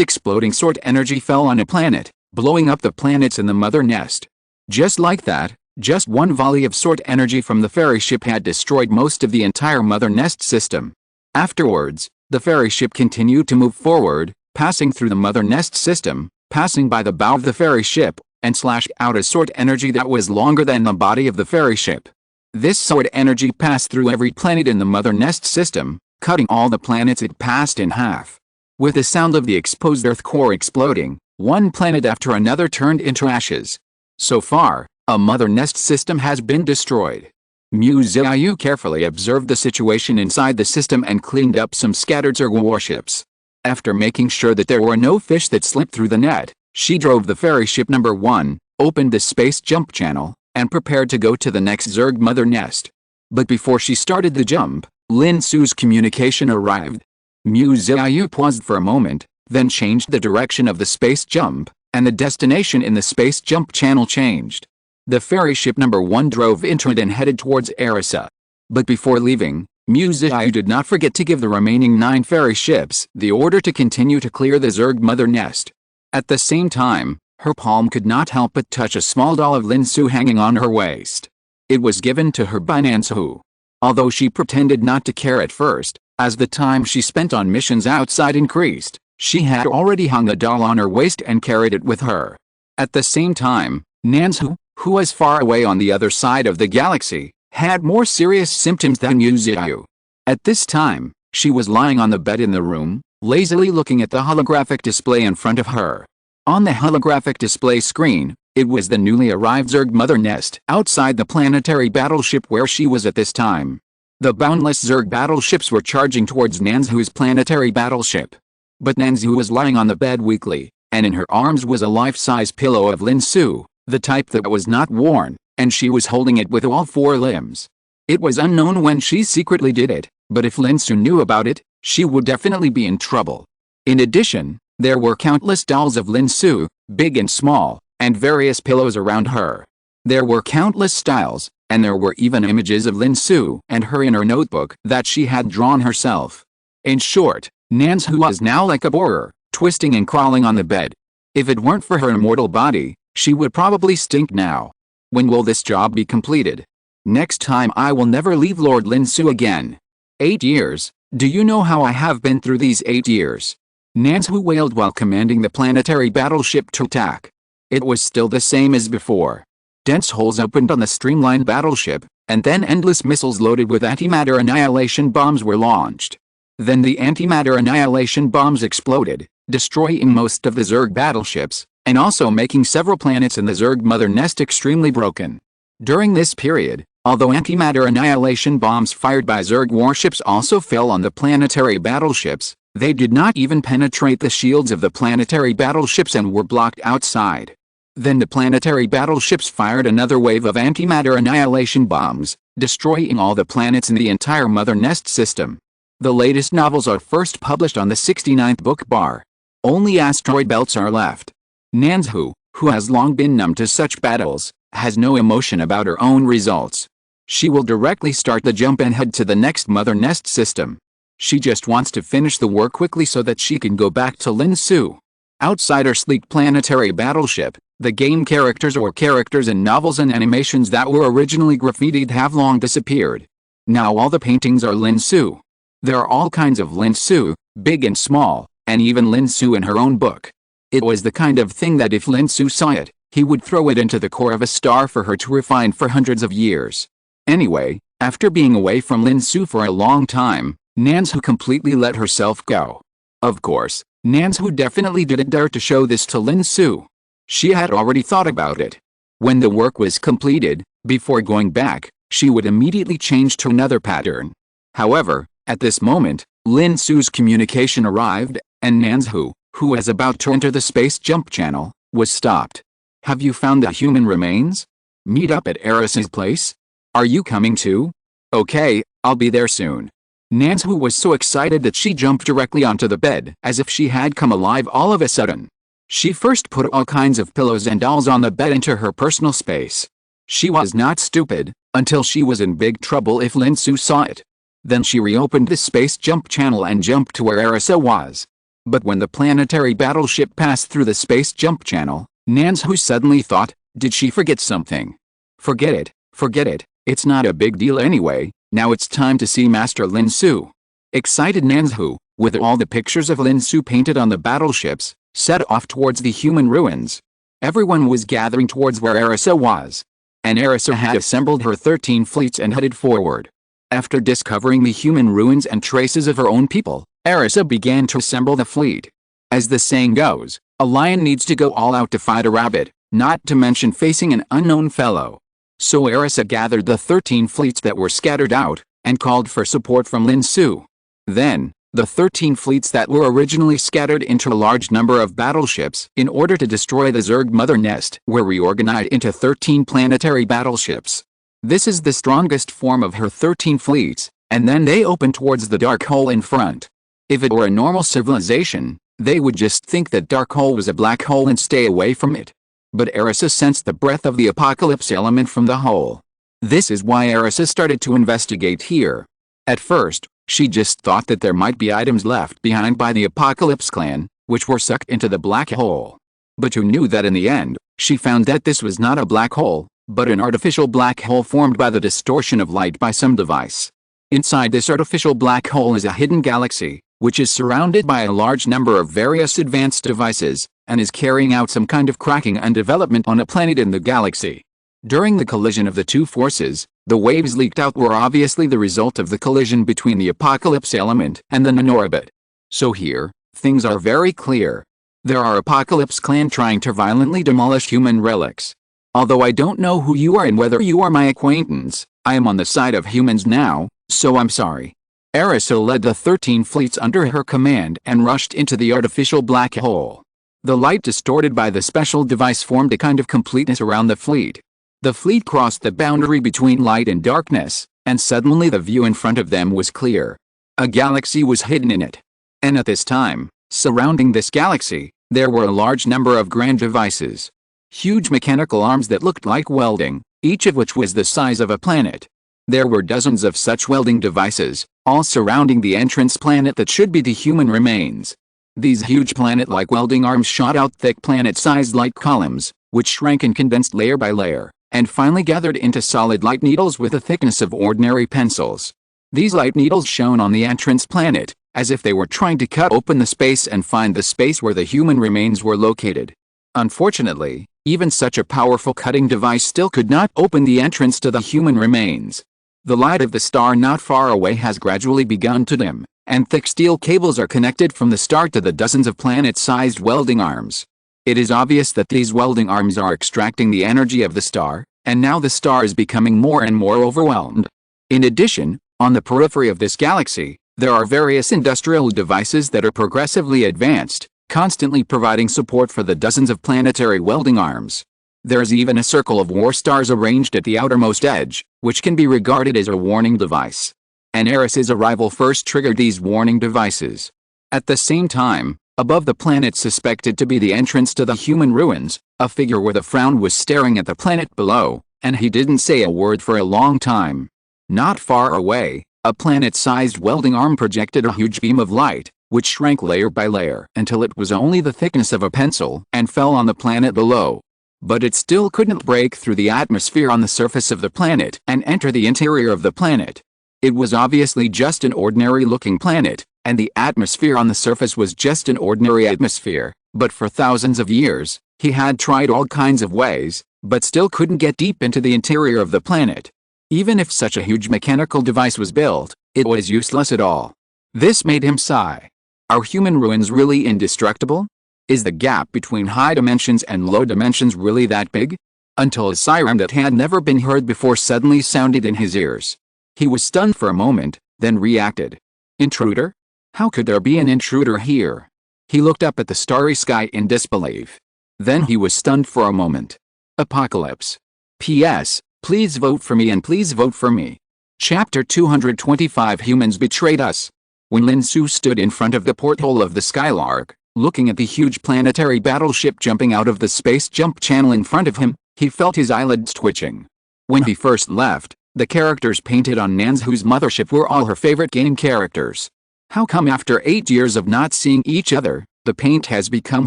exploding sword energy fell on a planet, blowing up the planets in the Mother Nest. Just like that, just one volley of sword energy from the ferry ship had destroyed most of the entire Mother Nest system. Afterwards, the ferry ship continued to move forward, passing through the Mother Nest system, passing by the bow of the ferry ship, and slashed out a sword energy that was longer than the body of the ferry ship. This sword energy passed through every planet in the Mother Nest system, cutting all the planets it passed in half. With the sound of the exposed Earth core exploding, one planet after another turned into ashes. So far, a Mother Nest system has been destroyed. Miss Qiu carefully observed the situation inside the system and cleaned up some scattered Zerg warships. After making sure that there were no fish that slipped through the net, she drove the ferry ship number 1, opened the space jump channel, and prepared to go to the next Zerg Mother Nest. But before she started the jump, Lin Xu's communication arrived. Miss Qiu paused for a moment, then changed the direction of the space jump, and the destination in the space jump channel changed. The ferry ship number 1 drove into it and headed towards Arisa. But before leaving, Miss Qiu did not forget to give the remaining 9 ferry ships the order to continue to clear the Zerg mother nest. At the same time, her palm could not help but touch a small doll of Lin Xu hanging on her waist. It was given to her by Lin Xu. Although she pretended not to care at first, as the time she spent on missions outside increased, she had already hung the doll on her waist and carried it with her. At the same time, Lin Xu, who was far away on the other side of the galaxy, had more serious symptoms than Miss Qiu. At this time, she was lying on the bed in the room, lazily looking at the holographic display in front of her. On the holographic display screen, it was the newly arrived Zerg mother nest outside the planetary battleship where she was at this time. The boundless Zerg battleships were charging towards Lin Xu's planetary battleship. But Lin Xu was lying on the bed weakly, and in her arms was a life-size pillow of Lin Xu, the type that was not worn, and she was holding it with all 4 limbs. It was unknown when she secretly did it, but if Lin Xu knew about it, she would definitely be in trouble. In addition, there were countless dolls of Lin Xu, big and small, and various pillows around her. There were countless styles, and there were even images of Lin Xu and her in her notebook that she had drawn herself. In short, Lin Xu was now like a borer, twisting and crawling on the bed. If it weren't for her immortal body, she would probably stink now. When will this job be completed? Next time I will never leave Lord Lin Xu again. 8 years, do you know how I have been through these 8 years? Lin Xu wailed while commanding the planetary battleship to attack. It was still the same as before. Dense holes opened on the streamlined battleship, and then endless missiles loaded with antimatter annihilation bombs were launched. Then the antimatter annihilation bombs exploded, destroying most of the Zerg battleships, and also making several planets in the Zerg mother nest extremely broken. During this period, although antimatter annihilation bombs fired by Zerg warships also fell on the planetary battleships, they did not even penetrate the shields of the planetary battleships and were blocked outside. Then the planetary battleships fired another wave of antimatter annihilation bombs, destroying all the planets in the entire mother nest system. The latest novels are first published on the 69th book bar. Only asteroid belts are left. Lin Xu, who has long been numb to such battles, has no emotion about her own results. She will directly start the jump and head to the next mother nest system. She just wants to finish the work quickly so that she can go back to Lin Xu. Outside her sleek planetary battleship, the game characters or characters in novels and animations that were originally graffitied have long disappeared. Now all the paintings are Lin Xu. There are all kinds of Lin Xu, big and small, and even Lin Xu in her own book. It was the kind of thing that if Lin Xu saw it, he would throw it into the core of a star for her to refine for hundreds of years. Anyway, after being away from Lin Xu for a long time, Lin Xu completely let herself go. Of course, Lin Xu definitely didn't dare to show this to Lin Xu. She had already thought about it. When the work was completed, before going back, she would immediately change to another pattern. However, at this moment, Lin Xu's communication arrived, and Lin Xu, who was about to enter the space jump channel, was stopped. Have you found the human remains? Meet up at Eris's place? Are you coming too? Okay, I'll be there soon. Lin Xu was so excited that she jumped directly onto the bed as if she had come alive all of a sudden. She first put all kinds of pillows and dolls on the bed into her personal space. She was not stupid, until she was in big trouble if Lin Xu saw it. Then she reopened the space jump channel and jumped to where Erisa was. But when the planetary battleship passed through the space jump channel, Lin Xu suddenly thought, did she forget something? Forget it, it's not a big deal anyway, now it's time to see Master Lin Xu. Excited Lin Xu, with all the pictures of Lin Xu painted on the battleships, set off towards the human ruins. Everyone was gathering towards where Erisa was. And Erisa had assembled her 13 fleets and headed forward. After discovering the human ruins and traces of her own people, Erisa began to assemble the fleet. As the saying goes, a lion needs to go all out to fight a rabbit, not to mention facing an unknown fellow. So Erisa gathered the 13 fleets that were scattered out, and called for support from Lin Xu. Then, the 13 fleets that were originally scattered into a large number of battleships in order to destroy the Zerg mother nest were reorganized into 13 planetary battleships. This is the strongest form of her 13 fleets, and then they open towards the dark hole in front. If it were a normal civilization, they would just think that dark hole was a black hole and stay away from it. But Erisa sensed the breath of the apocalypse element from the hole. This is why Erisa started to investigate here. At first, she just thought that there might be items left behind by the Apocalypse clan, which were sucked into the black hole. But who knew that in the end, she found that this was not a black hole, but an artificial black hole formed by the distortion of light by some device. Inside this artificial black hole is a hidden galaxy, which is surrounded by a large number of various advanced devices, and is carrying out some kind of cracking and development on a planet in the galaxy. During the collision of the two forces, the waves leaked out were obviously the result of the collision between the Apocalypse element and the nanorocket. So here, things are very clear. There are Apocalypse clan trying to violently demolish human relics. Although I don't know who you are and whether you are my acquaintance, I am on the side of humans now, so I'm sorry. Arisa led the 13 fleets under her command and rushed into the artificial black hole. The light distorted by the special device formed a kind of completeness around the fleet. The fleet crossed the boundary between light and darkness, and suddenly the view in front of them was clear. A galaxy was hidden in it. And at this time, surrounding this galaxy, there were a large number of grand devices. Huge mechanical arms that looked like welding, each of which was the size of a planet. There were dozens of such welding devices, all surrounding the entrance planet that should be the human remains. These huge planet-like welding arms shot out thick planet-sized light columns, which shrank and condensed layer by layer, and finally gathered into solid light needles with the thickness of ordinary pencils. These light needles shone on the entrance planet, as if they were trying to cut open the space and find the space where the human remains were located. Unfortunately, even such a powerful cutting device still could not open the entrance to the human remains. The light of the star not far away has gradually begun to dim, and thick steel cables are connected from the star to the dozens of planet-sized welding arms. It is obvious that these welding arms are extracting the energy of the star, and now the star is becoming more and more overwhelmed. In addition, on the periphery of this galaxy, there are various industrial devices that are progressively advanced, constantly providing support for the dozens of planetary welding arms. There's even a circle of war stars arranged at the outermost edge, which can be regarded as a warning device. And Eris's arrival first triggered these warning devices. At the same time, above the planet suspected to be the entrance to the human ruins, a figure with a frown was staring at the planet below, and he didn't say a word for a long time. Not far away, a planet-sized welding arm projected a huge beam of light, which shrank layer by layer until it was only the thickness of a pencil and fell on the planet below. But it still couldn't break through the atmosphere on the surface of the planet and enter the interior of the planet. It was obviously just an ordinary-looking planet, and the atmosphere on the surface was just an ordinary atmosphere, but for thousands of years, he had tried all kinds of ways, but still couldn't get deep into the interior of the planet. Even if such a huge mechanical device was built, it was useless at all. This made him sigh. Are human ruins really indestructible? Is the gap between high dimensions and low dimensions really that big? Until a siren that had never been heard before suddenly sounded in his ears. He was stunned for a moment, then reacted. Intruder? How could there be an intruder here? He looked up at the starry sky in disbelief. Then he was stunned for a moment. Apocalypse. P.S. Please vote for me and please vote for me. Chapter 225 Humans betrayed us. When Lin Xu stood in front of the porthole of the Skylark, looking at the huge planetary battleship jumping out of the space jump channel in front of him, he felt his eyelids twitching. When he first left, the characters painted on Nanzhu's mothership were all her favorite game characters. How come after 8 years of not seeing each other, the paint has become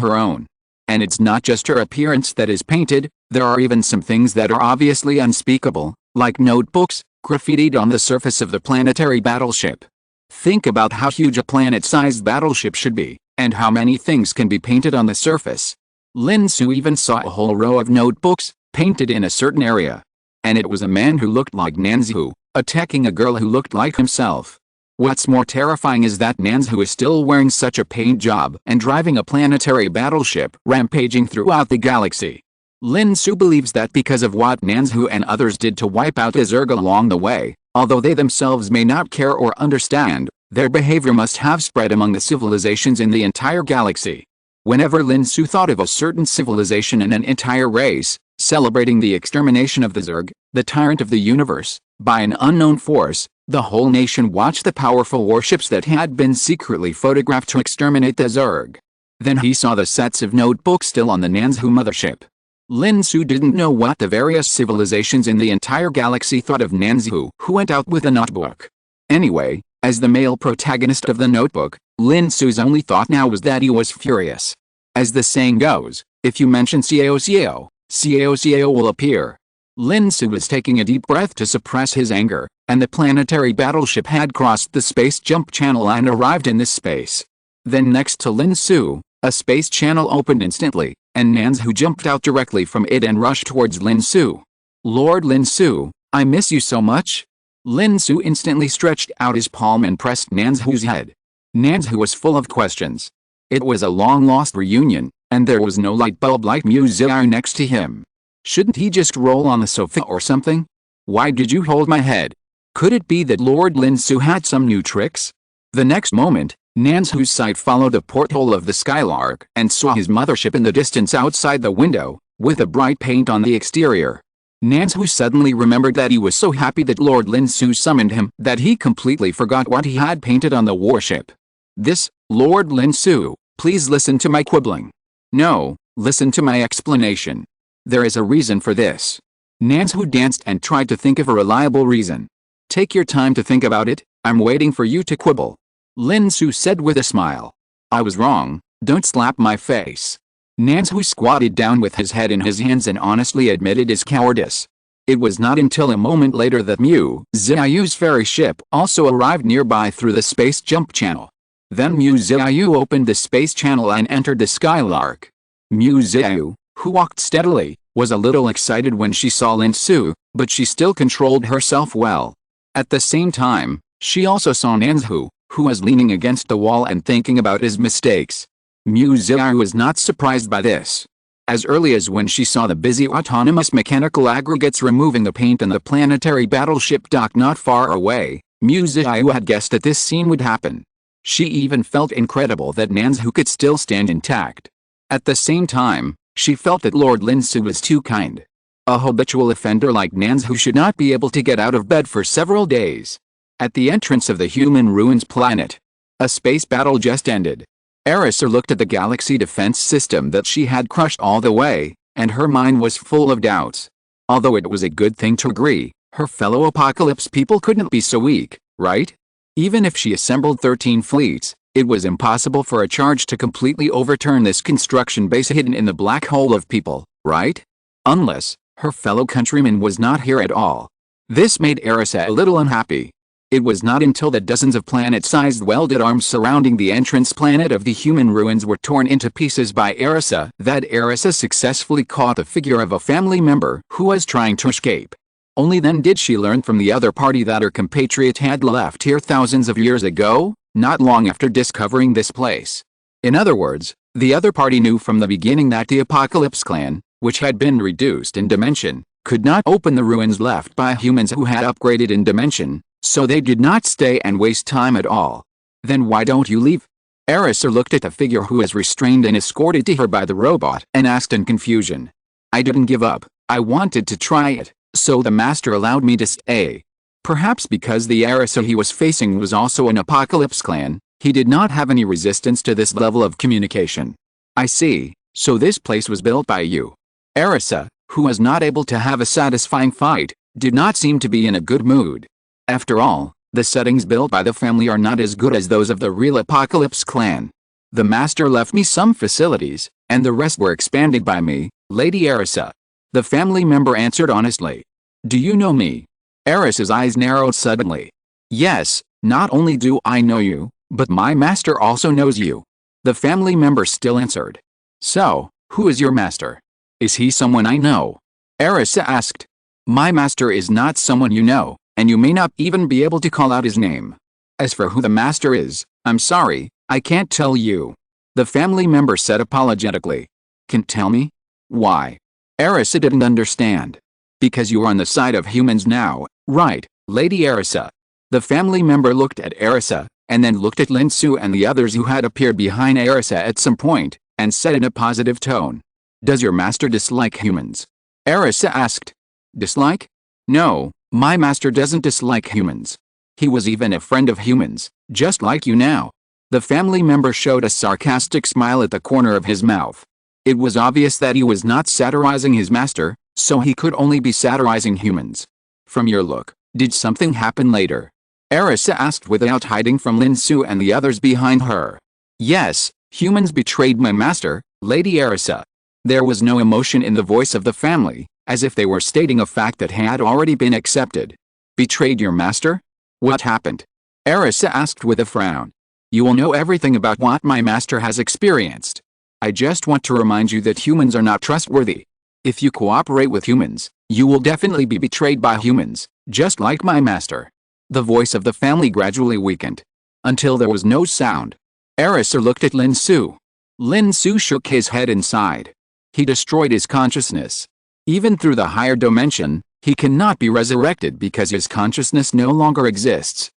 her own? And it's not just her appearance that is painted, there are even some things that are obviously unspeakable, like notebooks, graffitied on the surface of the planetary battleship. Think about how huge a planet-sized battleship should be, and how many things can be painted on the surface. Lin Xu even saw a whole row of notebooks, painted in a certain area. And it was a man who looked like Nanzhu, attacking a girl who looked like himself. What's more terrifying is that Nanzhu is still wearing such a paint job and driving a planetary battleship rampaging throughout the galaxy. Lin Xu believes that because of what Nanzhu and others did to wipe out the Zerg along the way, although they themselves may not care or understand, their behavior must have spread among the civilizations in the entire galaxy. Whenever Lin Xu thought of a certain civilization and an entire race, celebrating the extermination of the Zerg, the tyrant of the universe, by an unknown force, the whole nation watched the powerful warships that had been secretly photographed to exterminate the Zerg. Then he saw the sets of notebooks still on the Nanzhu mothership. Lin Xu didn't know what the various civilizations in the entire galaxy thought of Nanzhu, who went out with a notebook. Anyway, as the male protagonist of the notebook, Lin Xu's only thought now was that he was furious. As the saying goes, if you mention Xiao Xiao, Xiao Xiao will appear. Lin Xu was taking a deep breath to suppress his anger, and the planetary battleship had crossed the space jump channel and arrived in this space. Then next to Lin Xu, a space channel opened instantly, and Nanzhu jumped out directly from it and rushed towards Lin Xu. Lord Lin Xu, I miss you so much. Lin Xu instantly stretched out his palm and pressed Nanzhu's head. Nanzhu was full of questions. It was a long-lost reunion, and there was no light bulb like Miss Qiu next to him. Shouldn't he just roll on the sofa or something? Why did you hold my head? Could it be that Lord Lin Xu had some new tricks? The next moment, Nanzhu's sight followed the porthole of the Skylark and saw his mothership in the distance outside the window, with a bright paint on the exterior. Nanzhu suddenly remembered that he was so happy that Lord Lin Xu summoned him that he completely forgot what he had painted on the warship. This, Lord Lin Xu, please listen to my quibbling. No, listen to my explanation. There is a reason for this. Nanzhu danced and tried to think of a reliable reason. Take your time to think about it, I'm waiting for you to quibble. Lin Xu said with a smile. I was wrong, don't slap my face. Nanzhu squatted down with his head in his hands and honestly admitted his cowardice. It was not until a moment later that Miss Qiu's ferry ship also arrived nearby through the space jump channel. Then Miss Qiu opened the space channel and entered the Skylark. Miss Qiu, who walked steadily, was a little excited when she saw Lin Xu, but she still controlled herself well. At the same time, she also saw Nanzhu, who was leaning against the wall and thinking about his mistakes. Miss Qiu was not surprised by this. As early as when she saw the busy autonomous mechanical aggregates removing the paint in the planetary battleship dock not far away, Miss Qiu had guessed that this scene would happen. She even felt incredible that Nanzhu could still stand intact. At the same time, she felt that Lord Lin Xu was too kind. A habitual offender like Nanzhu should not be able to get out of bed for several days. At the entrance of the human ruins planet, a space battle just ended. Arisa looked at the galaxy defense system that she had crushed all the way, and her mind was full of doubts. Although it was a good thing to agree, her fellow Apocalypse people couldn't be so weak, right? Even if she assembled 13 fleets, it was impossible for a charge to completely overturn this construction base hidden in the black hole of people, right? Unless her fellow countryman was not here at all. This made Arisa a little unhappy. It was not until the dozens of planet-sized welded arms surrounding the entrance planet of the human ruins were torn into pieces by Arisa that Arisa successfully caught the figure of a family member who was trying to escape. Only then did she learn from the other party that her compatriot had left here thousands of years ago, not long after discovering this place. In other words, the other party knew from the beginning that the Apocalypse clan, which had been reduced in dimension, could not open the ruins left by humans who had upgraded in dimension, so they did not stay and waste time at all. Then why don't you leave? Arisa looked at the figure who was restrained and escorted to her by the robot and asked in confusion. I didn't give up, I wanted to try it, so the master allowed me to stay. Perhaps because the Arisa he was facing was also an Apocalypse clan, he did not have any resistance to this level of communication. I see, so this place was built by you. Arisa, who was not able to have a satisfying fight, did not seem to be in a good mood. After all, the settings built by the family are not as good as those of the real Apocalypse clan. The master left me some facilities, and the rest were expanded by me, Lady Arisa. The family member answered honestly. Do you know me? Arisa's eyes narrowed suddenly. Yes, not only do I know you, but my master also knows you. The family member still answered. So, who is your master? Is he someone I know? Arisa asked. My master is not someone you know, and you may not even be able to call out his name. As for who the master is, I'm sorry, I can't tell you. The family member said apologetically. Can't tell me? Why? Arisa didn't understand. Because you are on the side of humans now, right, Lady Arisa? The family member looked at Arisa, and then looked at Lin Xu and the others who had appeared behind Arisa at some point, and said in a positive tone. Does your master dislike humans? Arisa asked. Dislike? No, my master doesn't dislike humans. He was even a friend of humans, just like you now. The family member showed a sarcastic smile at the corner of his mouth. It was obvious that he was not satirizing his master, so he could only be satirizing humans. From your look, did something happen later? Erisa asked without hiding from Lin Xu and the others behind her. Yes, humans betrayed my master, Lady Erisa. There was no emotion in the voice of the family, as if they were stating a fact that had already been accepted. Betrayed your master? What happened? Erisa asked with a frown. You will know everything about what my master has experienced. I just want to remind you that humans are not trustworthy. If you cooperate with humans, you will definitely be betrayed by humans, just like my master. The voice of the family gradually weakened, until there was no sound. Erisa looked at Lin Xu. Lin Xu shook his head and sighed. He destroyed his consciousness. Even through the higher dimension, he cannot be resurrected because his consciousness no longer exists.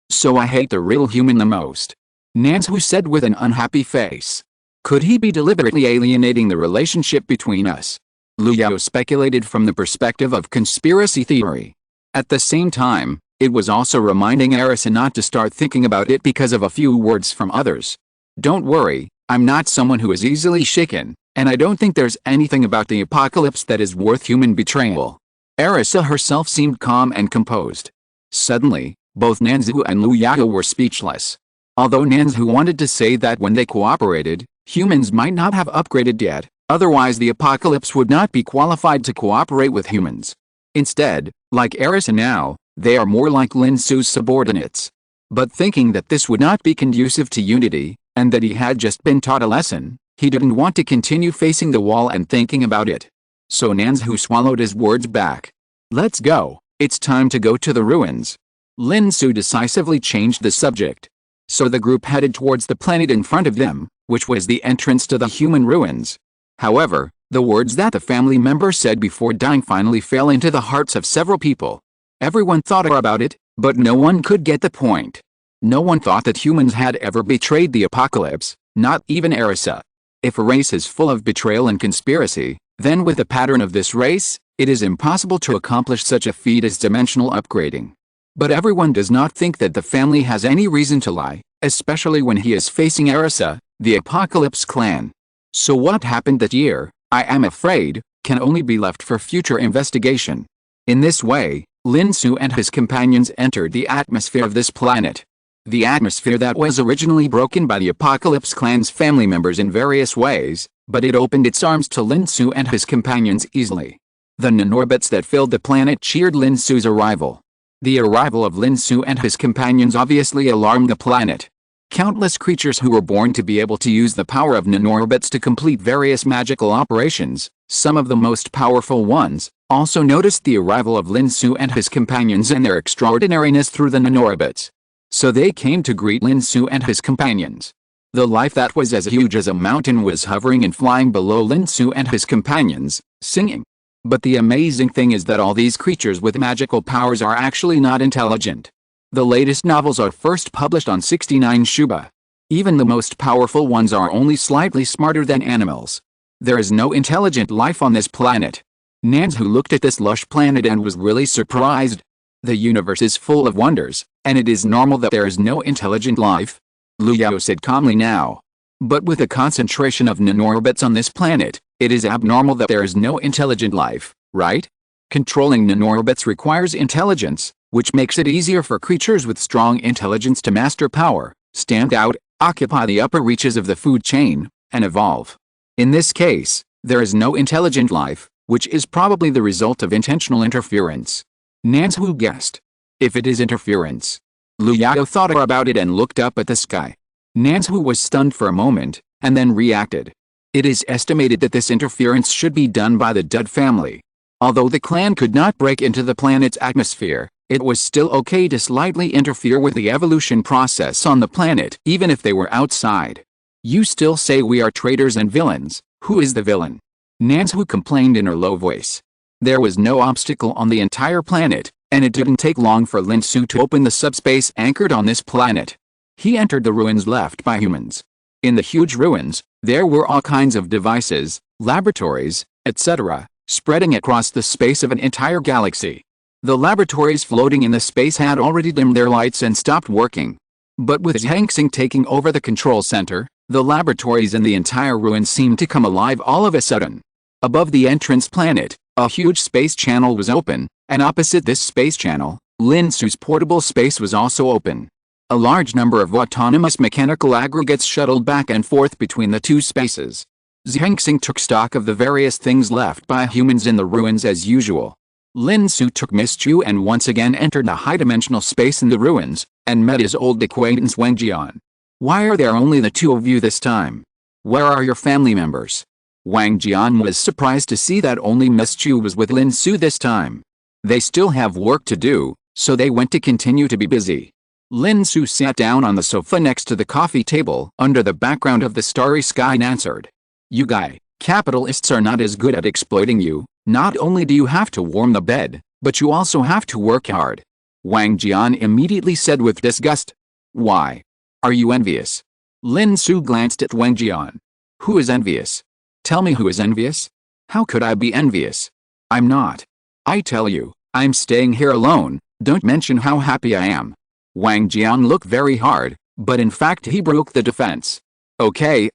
So I hate the real human the most. Lin Xu said with an unhappy face. Could he be deliberately alienating the relationship between us? Liu Yao speculated from the perspective of conspiracy theory. At the same time, it was also reminding Erisa not to start thinking about it because of a few words from others. Don't worry, I'm not someone who is easily shaken, and I don't think there's anything about the apocalypse that is worth human betrayal. Erisa herself seemed calm and composed. Suddenly, both Lin Xu and Liu Yao were speechless. Although Lin Xu wanted to say that when they cooperated, humans might not have upgraded yet, otherwise the apocalypse would not be qualified to cooperate with humans. Instead, like Erisa now, they are more like Lin Xu's subordinates. But thinking that this would not be conducive to unity, and that he had just been taught a lesson, he didn't want to continue facing the wall and thinking about it. So Lin Xu swallowed his words back. Let's go, it's time to go to the ruins. Lin Xu decisively changed the subject. So the group headed towards the planet in front of them, which was the entrance to the human ruins. However, the words that the family member said before dying finally fell into the hearts of several people. Everyone thought about it, but no one could get the point. No one thought that humans had ever betrayed the apocalypse, not even Erisa. If a race is full of betrayal and conspiracy, then with the pattern of this race, it is impossible to accomplish such a feat as dimensional upgrading. But everyone does not think that the family has any reason to lie, especially when he is facing Erisa, the Apocalypse clan. So what happened that year, I am afraid, can only be left for future investigation. In this way, Lin Xu and his companions entered the atmosphere of this planet. The atmosphere that was originally broken by the Apocalypse clan's family members in various ways, but it opened its arms to Lin Xu and his companions easily. The nanorbits that filled the planet cheered Lin Xu's arrival. The arrival of Lin Xu and his companions obviously alarmed the planet. Countless creatures who were born to be able to use the power of nanorbits to complete various magical operations, some of the most powerful ones, also noticed the arrival of Lin Xu and his companions and their extraordinariness through the nanorbits. So they came to greet Lin Xu and his companions. The life that was as huge as a mountain was hovering and flying below Lin Xu and his companions, singing. But the amazing thing is that all these creatures with magical powers are actually not intelligent. The latest novels are first published on 69 Shuba. Even the most powerful ones are only slightly smarter than animals. There is no intelligent life on this planet. Lin Xu looked at this lush planet and was really surprised. The universe is full of wonders, and it is normal that there is no intelligent life. Liu Yao said calmly now. But with a concentration of nanorbits on this planet, it is abnormal that there is no intelligent life, right? Controlling nanorbits requires intelligence, which makes it easier for creatures with strong intelligence to master power, stand out, occupy the upper reaches of the food chain, and evolve. In this case, there is no intelligent life, which is probably the result of intentional interference. Lin Xu guessed. If it is interference. Liu Yao thought about it and looked up at the sky. Lin Xu was stunned for a moment, and then reacted. It is estimated that this interference should be done by the Dud family. Although the clan could not break into the planet's atmosphere, it was still okay to slightly interfere with the evolution process on the planet, even if they were outside. You still say we are traitors and villains. Who is the villain? Lin Xu complained in her low voice. There was no obstacle on the entire planet, and it didn't take long for Lin Xu to open the subspace anchored on this planet. He entered the ruins left by humans. In the huge ruins, there were all kinds of devices, laboratories, etc., spreading across the space of an entire galaxy. The laboratories floating in the space had already dimmed their lights and stopped working. But with Zhang Xing taking over the control center, the laboratories and the entire ruins seemed to come alive all of a sudden. Above the entrance planet, a huge space channel was open, and opposite this space channel, Lin Xu's portable space was also open. A large number of autonomous mechanical aggregates shuttled back and forth between the two spaces. Zhengxing took stock of the various things left by humans in the ruins as usual. Lin Xu took Miss Qiu and once again entered a high-dimensional space in the ruins, and met his old acquaintance Wang Jian. Why are there only the two of you this time? Where are your family members? Wang Jian was surprised to see that only Miss Qiu was with Lin Xu this time. They still have work to do, so they went to continue to be busy. Lin Xu sat down on the sofa next to the coffee table under the background of the starry sky and answered. You guy, capitalists are not as good at exploiting you. Not only do you have to warm the bed, but you also have to work hard. Wang Jian immediately said with disgust. Why? Are you envious? Lin Xu glanced at Wang Jian. Who is envious? Tell me who is envious? How could I be envious? I'm not. I tell you, I'm staying here alone, don't mention how happy I am. Wang Jian looked very hard, but in fact he broke the defense. Okay,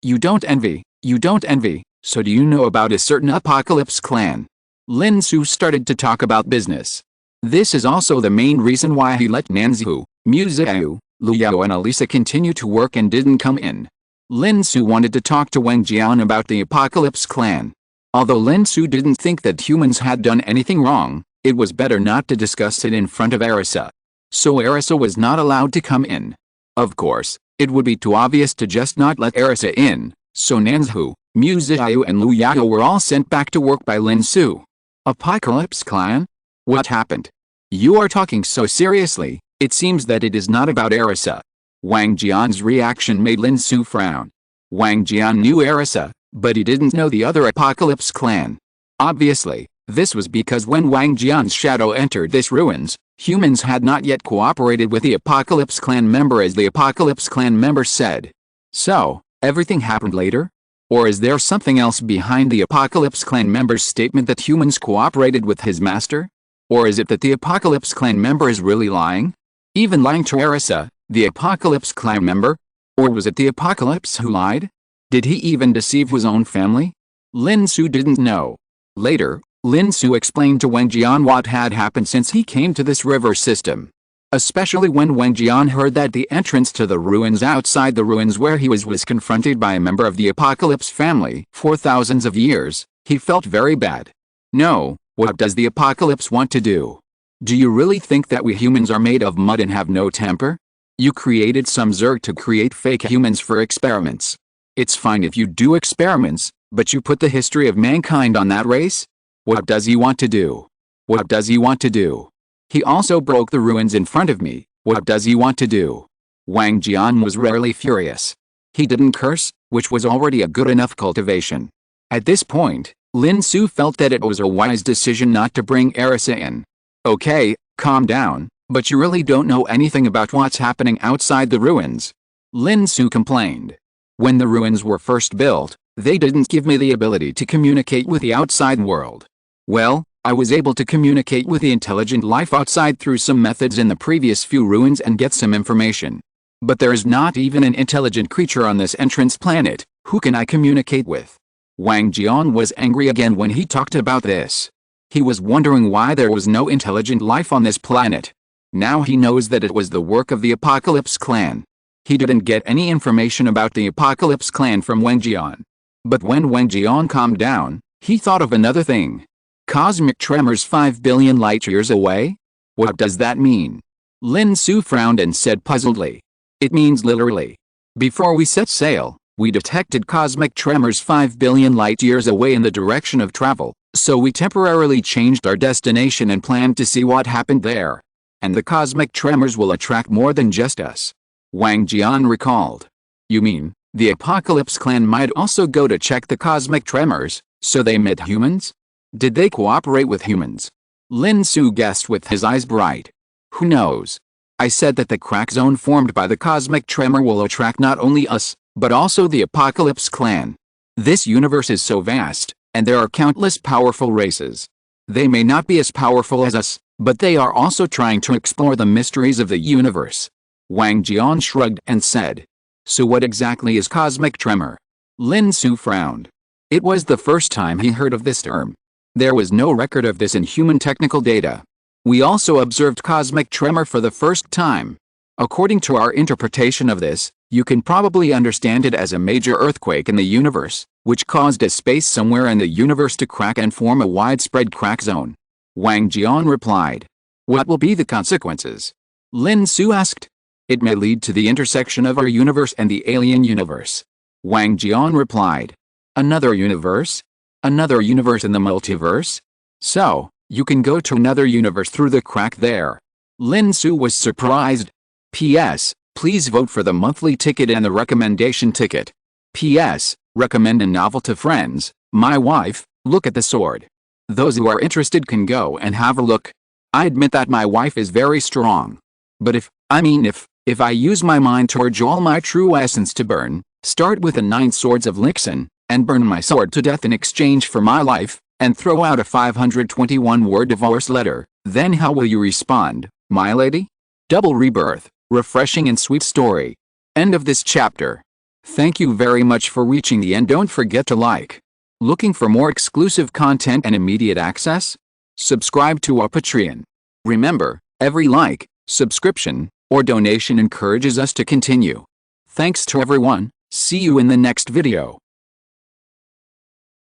you don't envy, so do you know about a certain apocalypse clan? Lin Xu started to talk about business. This is also the main reason why he let Nanzhu, Miss Qiu, Lu Yao and Elisa continue to work and didn't come in. Lin Xu wanted to talk to Wang Jian about the apocalypse clan. Although Lin Xu didn't think that humans had done anything wrong, it was better not to discuss it in front of Arisa. So Arisa was not allowed to come in. Of course, it would be too obvious to just not let Arisa in, so Nanzhu, Miss Qiu and Lu Yao were all sent back to work by Lin Xu. Apocalypse clan? What happened? You are talking so seriously, it seems that it is not about Arisa. Wang Jian's reaction made Lin Xu frown. Wang Jian knew Arisa, but he didn't know the other apocalypse clan. Obviously, this was because when Wang Jian's shadow entered this ruins, humans had not yet cooperated with the apocalypse clan member as the apocalypse clan member said. So, everything happened later? Or is there something else behind the apocalypse clan member's statement that humans cooperated with his master? Or is it that the apocalypse clan member is really lying? Even lying to Arisa, the apocalypse clan member? Or was it the apocalypse who lied? Did he even deceive his own family? Lin Xu didn't know. Later, Lin Xu explained to Wang Jian what had happened since he came to this river system. Especially when Wang Jian heard that the entrance to the ruins outside the ruins where he was confronted by a member of the apocalypse family for thousands of years, he felt very bad. No, what does the apocalypse want to do? Do you really think that we humans are made of mud and have no temper? You created some Zerg to create fake humans for experiments. It's fine if you do experiments, but you put the history of mankind on that race? What does he want to do? What does he want to do? He also broke the ruins in front of me. What does he want to do? Wang Jian was rarely furious. He didn't curse, which was already a good enough cultivation. At this point, Lin Xu felt that it was a wise decision not to bring Arisa in. Okay, calm down, but you really don't know anything about what's happening outside the ruins. Lin Xu complained. When the ruins were first built, they didn't give me the ability to communicate with the outside world. Well, I was able to communicate with the intelligent life outside through some methods in the previous few ruins and get some information. But there is not even an intelligent creature on this entrance planet. Who can I communicate with? Wang Jian was angry again when he talked about this. He was wondering why there was no intelligent life on this planet. Now he knows that it was the work of the Apocalypse clan. He didn't get any information about the Apocalypse clan from Wang Jian. But when Wang Jian calmed down, he thought of another thing. Cosmic tremors 5 billion light-years away? What does that mean? Lin Xu frowned and said puzzledly. It means literally. Before we set sail, we detected cosmic tremors 5 billion light-years away in the direction of travel, so we temporarily changed our destination and planned to see what happened there. And the cosmic tremors will attract more than just us. Wang Jian recalled. You mean, the Apocalypse clan might also go to check the cosmic tremors, so they met humans? Did they cooperate with humans? Lin Xu guessed with his eyes bright. Who knows? I said that the crack zone formed by the cosmic tremor will attract not only us, but also the Apocalypse clan. This universe is so vast, and there are countless powerful races. They may not be as powerful as us, but they are also trying to explore the mysteries of the universe. Wang Jian shrugged and said. So what exactly is cosmic tremor? Lin Xu frowned. It was the first time he heard of this term. There was no record of this in human technical data. We also observed cosmic tremor for the first time. According to our interpretation of this, you can probably understand it as a major earthquake in the universe, which caused a space somewhere in the universe to crack and form a widespread crack zone. Wang Jian replied. What will be the consequences? Lin Xu asked. It may lead to the intersection of our universe and the alien universe. Wang Jian replied. Another universe? Another universe in the multiverse? So, you can go to another universe through the crack there. Lin Xu was surprised. P.S. Please vote for the monthly ticket and the recommendation ticket. P.S. Recommend a novel to friends. My wife, Look at the Sword. Those who are interested can go and have a look. I admit that my wife is very strong. But if I use my mind to urge all my true essence to burn, start with the 9 swords of Lin Xu, and burn my sword to death in exchange for my life, and throw out a 521-word divorce letter, then how will you respond, my lady? Double rebirth, refreshing and sweet story. End of this chapter. Thank you very much for reaching the end. Don't forget to like. Looking for more exclusive content and immediate access? Subscribe to our Patreon. Remember, every like, subscription, or donation encourages us to continue. Thanks to everyone. See you in the next video.